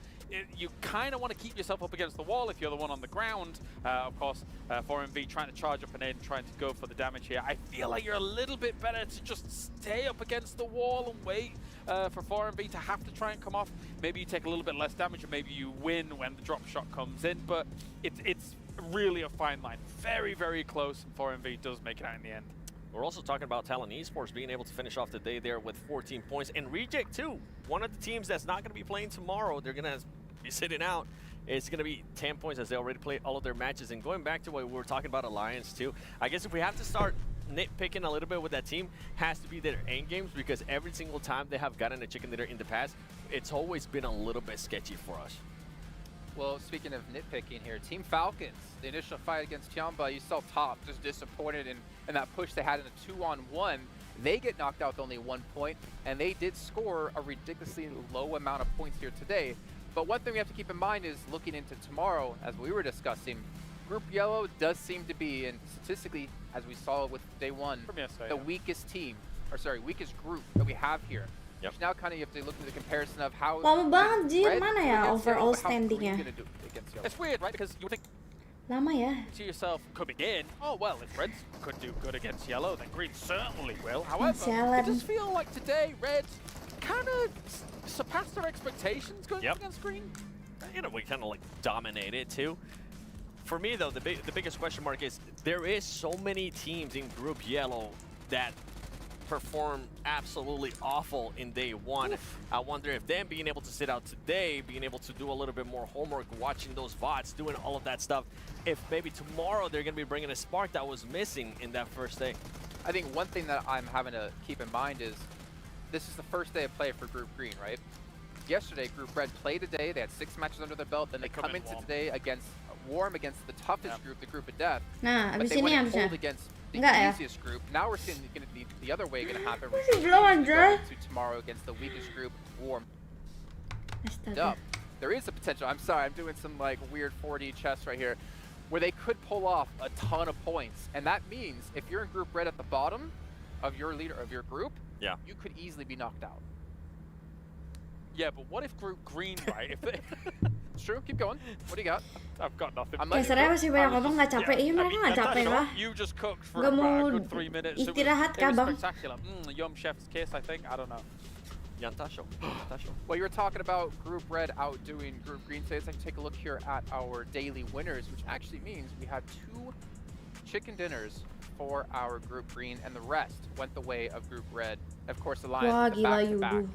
You kind of want to keep yourself up against the wall if you're the one on the ground. Of course, 4MV trying to charge up and in, trying to go for the damage here. I feel like you're a little bit better to just stay up against the wall and wait for 4MV to have to try and come off. Maybe you take a little bit less damage and maybe you win when the drop shot comes in, but it's really a fine line. Very, very close, and 4MV does make it out in the end. We're also talking about Talon Esports being able to finish off the day there with 14 points. And Reject, too, one of the teams that's not going to be playing tomorrow. They're going to be sitting out. It's going to be 10 points as they already played all of their matches. And going back to what we were talking about Alliance, too, I guess if we have to start nitpicking a little bit with that team, has to be their end games, because every single time they have gotten a chicken dinner in the past, it's always been a little bit sketchy for us. Well, speaking of nitpicking here, Team Falcons, the initial fight against Tiamba, you saw Top just disappointed in that push they had in a 2-on-1. They get knocked out with only 1 point, and they did score a ridiculously low amount of points here today. But one thing we have to keep in mind is looking into tomorrow, as we were discussing, Group Yellow does seem to be, and statistically, as we saw with day 1, the weakest team, or sorry, weakest group that we have here. Yep. Now kind of you have to look at the comparison of how. Lama banget Jir, Red mana do ya against overall yellow, how green standingnya? gonna do against yellow. It's weird, right? Because you would think Lama ya. to yourself, coming in, oh well, if Reds could do good against yellow, then green certainly will. However, it does feel like today Red kind of surpassed their expectations going up against green. You know, we kind of like dominated too. For me though, the biggest question mark is there is so many teams in Group Yellow that perform absolutely awful in day one. Oof. I wonder if them being able to sit out today, being able to do a little bit more homework, watching those VODs, doing all of that stuff, if maybe tomorrow they're going to be bringing a spark that was missing in that first day. I think one thing that I'm having to keep in mind is this is the first day of play for Group Green, right? Yesterday, Group Red played a day. They had 6 matches under their belt. Then they come into today against warm against the toughest group, the Group of Death. Nah, but abis they ini went harusnya. cold against the Enggak ya? easiest group. Now we're seeing the other way going to happen. Masih belum anjay. To tomorrow against the weakest group, warm. Astaga. Up. There is a potential. I'm sorry, I'm doing some like weird 4D chess right here, where they could pull off a ton of points, and that means if you're in Group Red at the bottom of your leader of your group, you could easily be knocked out. Yeah, but what if Group Green, right? If they it's true. Keep going. What do you got? I've got nothing. Dasarnya masih banyak ngomong nggak capek. Iya mereka nggak capek lah. You just cooked for Gak mau about a good 3 minutes. istirahat It kah was bang? spectacular. Yum chef's kiss, I think. I don't know. Yantasho. Well, you were talking about Group Red outdoing Group Green today. Let's take a look here at our daily winners, which actually means we had 2 chicken dinners for our Group Green, and the rest went the way of Group Red. Of course, Alliance Wah the gila back-to-back.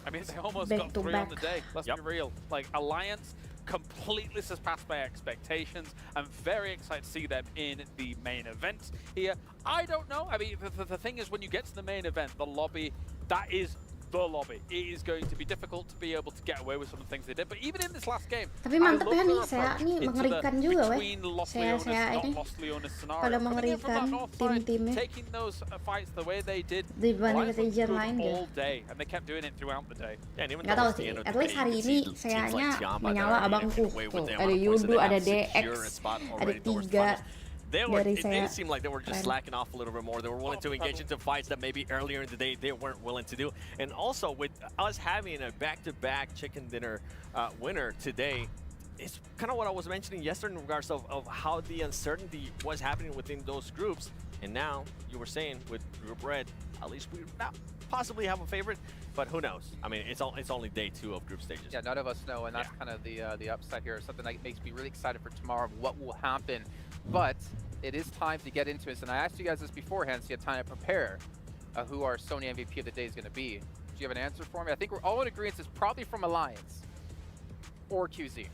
I mean, they almost Back got to 3 on the back. day. Let's be real. Like, Alliance completely surpassed my expectations. I'm very excited to see them in the main event here. I don't know. I mean, the thing is, when you get to the main event, the lobby, that is the lobby. It is going to be difficult to be able to get away with some of the things they did. But even in this last game, Tapi mantep ya nih, saya nih mengerikan juga weh. Saya ini pada mengerikan tim-timnya taking those fights the way they did dibanding region lain all gitu. day, and they kept doing it throughout the day. Gak tau sih, at least hari ini sayanya menyala abangku. Tuh, ada Yudu, ada DX, ada 3 dari it saya. did seem like they were just slacking off a little bit more. They were willing to engage into fights that maybe earlier in the day they weren't willing to do. And also with us having a back-to-back chicken dinner winner today, it's kind of what I was mentioning yesterday in regards of how the uncertainty was happening within those groups. And now you were saying with Group Red, at least we now possibly have a favorite, but who knows? I mean, it's only day 2 of group stages. Yeah, none of us know, and that's kind of the upside here. Something that makes me really excited for tomorrow of what will happen. But it is time to get into this, and I asked you guys this beforehand, so you had time to prepare who our Sony MVP of the day is going to be. Do you have an answer for me? I think we're all in agreement it's probably from Alliance or QZ.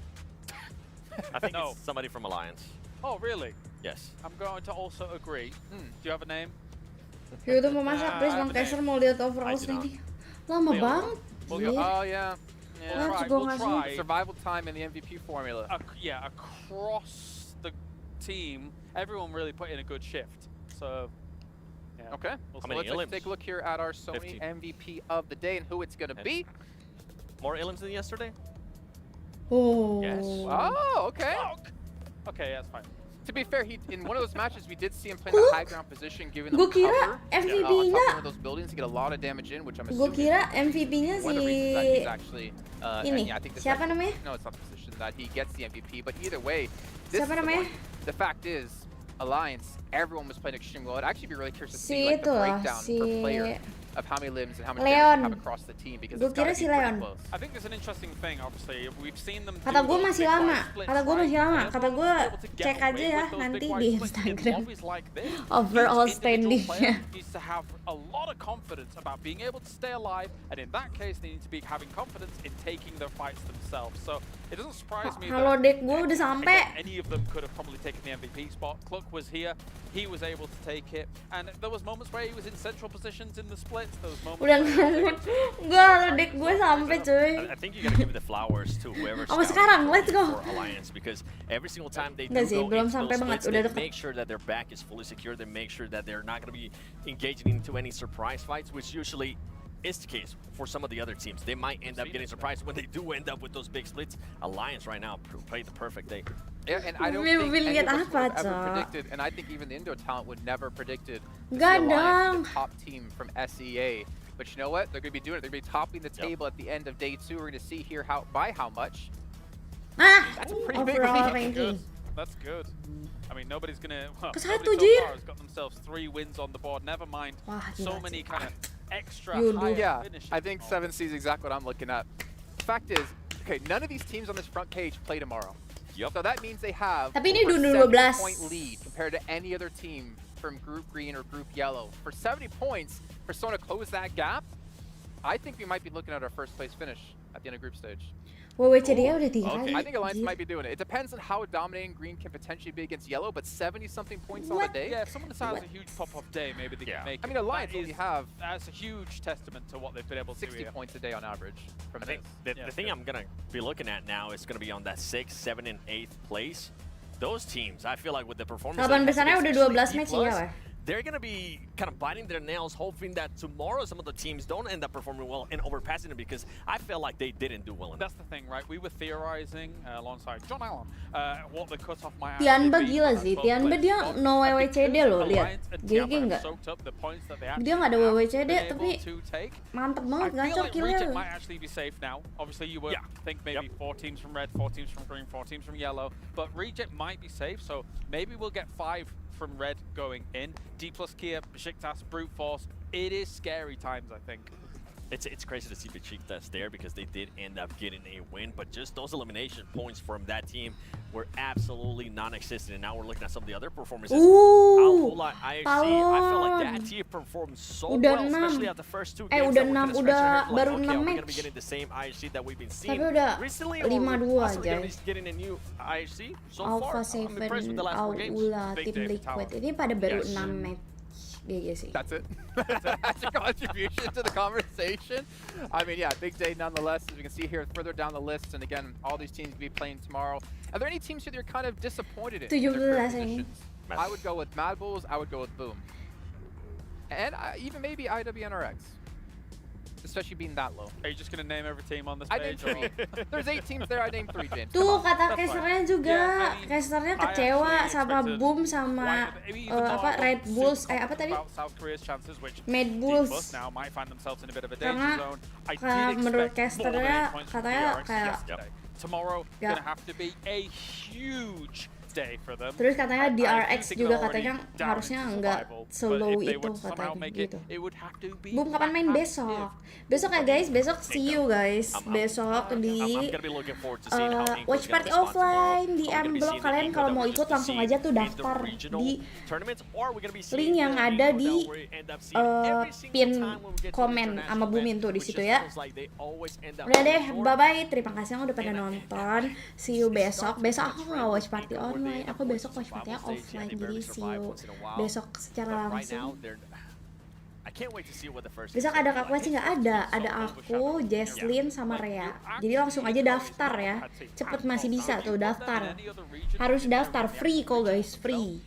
I think it's somebody from Alliance. Oh, really? Yes. I'm going to also agree. Do you have a name? Yudu mau masak, please Bang Kaiser mau lihat overall standing. Lama banget. Oh yeah. Let's go, try. Survival time in the MVP formula. Yeah, across the team, everyone really put in a good shift. So, yeah. Okay. So let's take a look here at our Sony 15. MVP of the day and who it's going to be. More Illims than yesterday? Oh. Yes. Oh, okay. Okay, that's fine. To be fair, in one of those matches, we did see him play in the high ground position, giving them cover on top MVP-nya. of one of those buildings to get a lot of damage in, which I'm Gue assuming kira MVP-nya one of the reasons that he's actually, ini. I think this Siapa namanya? No, it's not the position that he gets the MVP, but either way, this Siapa is the namanya? one. The fact is, Alliance, everyone was playing extremely well. I'd actually be really curious to Si see like the itu lah, breakdown si per player of how many limbs and how many Leon. damage they have across the team, because Gue it's gotta kira si be pretty Leon. close. I think there's an interesting thing, obviously. We've seen them Kata do gue those masih big lama. wide splits, Kata gue right? masih lama. And Kata everyone's gue able to get cek away aja ya with those nanti big di wide splits in Instagram. lobbies like this. Overall Each individual standingnya. player needs to have a lot of confidence about being able to stay alive, and in that case, they need to be having confidence in taking their fights themselves. So it doesn't surprise me Halo that dek gue udah sampai. any of them could have probably taken the MVP spot. Cluck was here, he was able to take it, and there was moments where he was in central positions in the splits. There was moments Udah where he was able ngangun. Gue halo dek gue sampai cuy. I think you gotta give the flowers to whoever Oh, sekarang, let's go. for Alliance, because every single time they do Nggak sih, go belum into sampai those banget, splits, udah they deket. make sure that their back is fully secure. They make sure that they're not gonna be engaging into any surprise fights, which usually is the case for some of the other teams. They might end up getting surprised when they do end up with those big splits. Alliance right now played the perfect day. Yeah, and I don't think any of us would have ever predicted, and I think even the Indo talent would never predicted to see Alliance be the top team from SEA But you know what? They're going to be doing it. They're going to be topping the table at the end of day 2. We're going to see here by how much. That's a pretty big overall lead. ranking. That's good. I mean, nobody's gonna. Well, Ke nobody satu, so Jir. far has got themselves 3 wins on the board. Never mind Wah, so gila many sih. kind of extra You high do. Yeah, finishes. I think 7 sees exactly what I'm looking at. Fact is, okay, none of these teams on this front page play tomorrow. Yep. So that means they have Tapi ini over dulu 12. 70-point lead compared to any other team from Group Green or Group Yellow. For 70 points, for someone to close that gap, I think we might be looking at our first place finish at the end of group stage. WWC dia udah 3 kali. I think Alliance Anjir. might be doing it. It depends on how dominating Green can potentially be against Yellow, but 70-something points on the day. Yeah, if someone decides a huge pop-off day, maybe they can make it. I mean, Alliance only have that's a huge testament to what they've been able to do 60 here. points a day on average from I think this. the thing I'm going to be looking at now is going to be on that 6th, 7th, and 8th place. Those teams, I feel like with the performance... 8 besarnya udah 12 match ya, weh. They're going to be kind of biting their nails, hoping that tomorrow some of the teams don't end up performing well and overpassing them, because I feel like they didn't do well enough. That's the thing, right? We were theorizing alongside John Allen what the cutoff might Tianba actually be gila for sih. that Tianba 12 dia place no spot. WWCD loh, lihat. Alliance and GG Tianba have enggak? soaked up the points that they Dia nggak ada actually have WWCD been tapi able to take. mantep banget I feel gacor like Reject killnya. might actually be safe now. Obviously, you would think maybe 4 teams from red, 4 teams from green, 4 teams from yellow, but Reject might be safe, so maybe we'll get 5 from red going in. D plus Kia, Besiktas, Brute Force. It is scary times, I think. It's crazy to see Besiktas there because they did end up getting a win, but just those elimination points from that team were absolutely non-existent. And now we're looking at some of the other performances. Alpula, IFC, I feel like that team performed so well, especially at the first 2 games. Udah 6, udah baru 6 We're gonna be match. getting the same IFC that we've been seeing Tapi udah recently, 5-2 possibly gonna be aja. getting a new IFC. So Alpha far, I'm impressed with the 7, last 4 games. Aula, Tim Liquid. Ini pada baru Yes. 6 match. GG sih. That's it. That's your contribution to the conversation. I mean, yeah, big day nonetheless, as we can see here further down the list. And again, all these teams will be playing tomorrow. Are there any teams here that you're kind of disappointed in? 17 their current ini. positions? I would go with Mad Bulls. I would go with Boom. And even maybe IWNRX. Especially being that low. Are you just going to name every team on this I named page? 3. There's 8 teams there. I named 3, James. Tuh kata That's casternya fine. juga, Yeah, I mean, casternya I kecewa actually sama expected Boom sama even though apa I Red wasn't Bulls, super apa tadi? about South Korea's chances, which Mad D Bulls. Plus now might find themselves in a bit of a danger Karena zone. I menurut did expect more than 8 casternya points from katanya DRX kayak yesterday. Tomorrow Ya. gonna have to be a huge day for them. Terus katanya I do DRX think juga they're already katanya down harusnya into nggak survival, slow but if they itu were to somehow katanya make gitu. it would have to be Boom kapan main besok? Besok ya guys, besok see you guys. Besok di I'm gonna be looking forward to seeing how Inco's Watch gonna Party respond offline tomorrow. di Are we gonna be M-Block. seeing the Kalian Inco kalau that mau we ikut used to langsung see aja tuh in the daftar regional di tournaments, or are we gonna be link seeing yang the ada Inco di that we end up seeing every single pin time when we get to komen international sama Boomin event, tuh di which situ just ya. feels like they always end up Udah deh, short. bye bye. Terima kasih yang udah pada nonton. See you besok. Besok aku nggak watch party online. Aku besok watch party offline. Jadi see you besok secara But right now, langsung. I can't wait to see what the first Besok ada Kak Kwaci nggak ada? Ada aku, Jesslyn, sama Rea. Jadi langsung aja daftar ya. Cepet masih bisa tuh daftar. Harus daftar, free kok guys, free.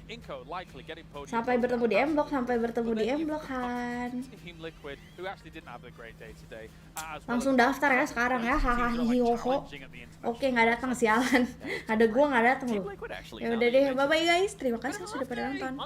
Sampai bertemu di M-Block, sampai bertemu di M-Block-an. Team Liquid, who actually didn't have a great day today, as well Langsung as daftar ya sekarang ya, hahaha hihihoho. Oke, nggak datang sialan. Ada gua nggak datang loh. Ya udah deh, bye bye guys. Terima kasih sudah pada nonton.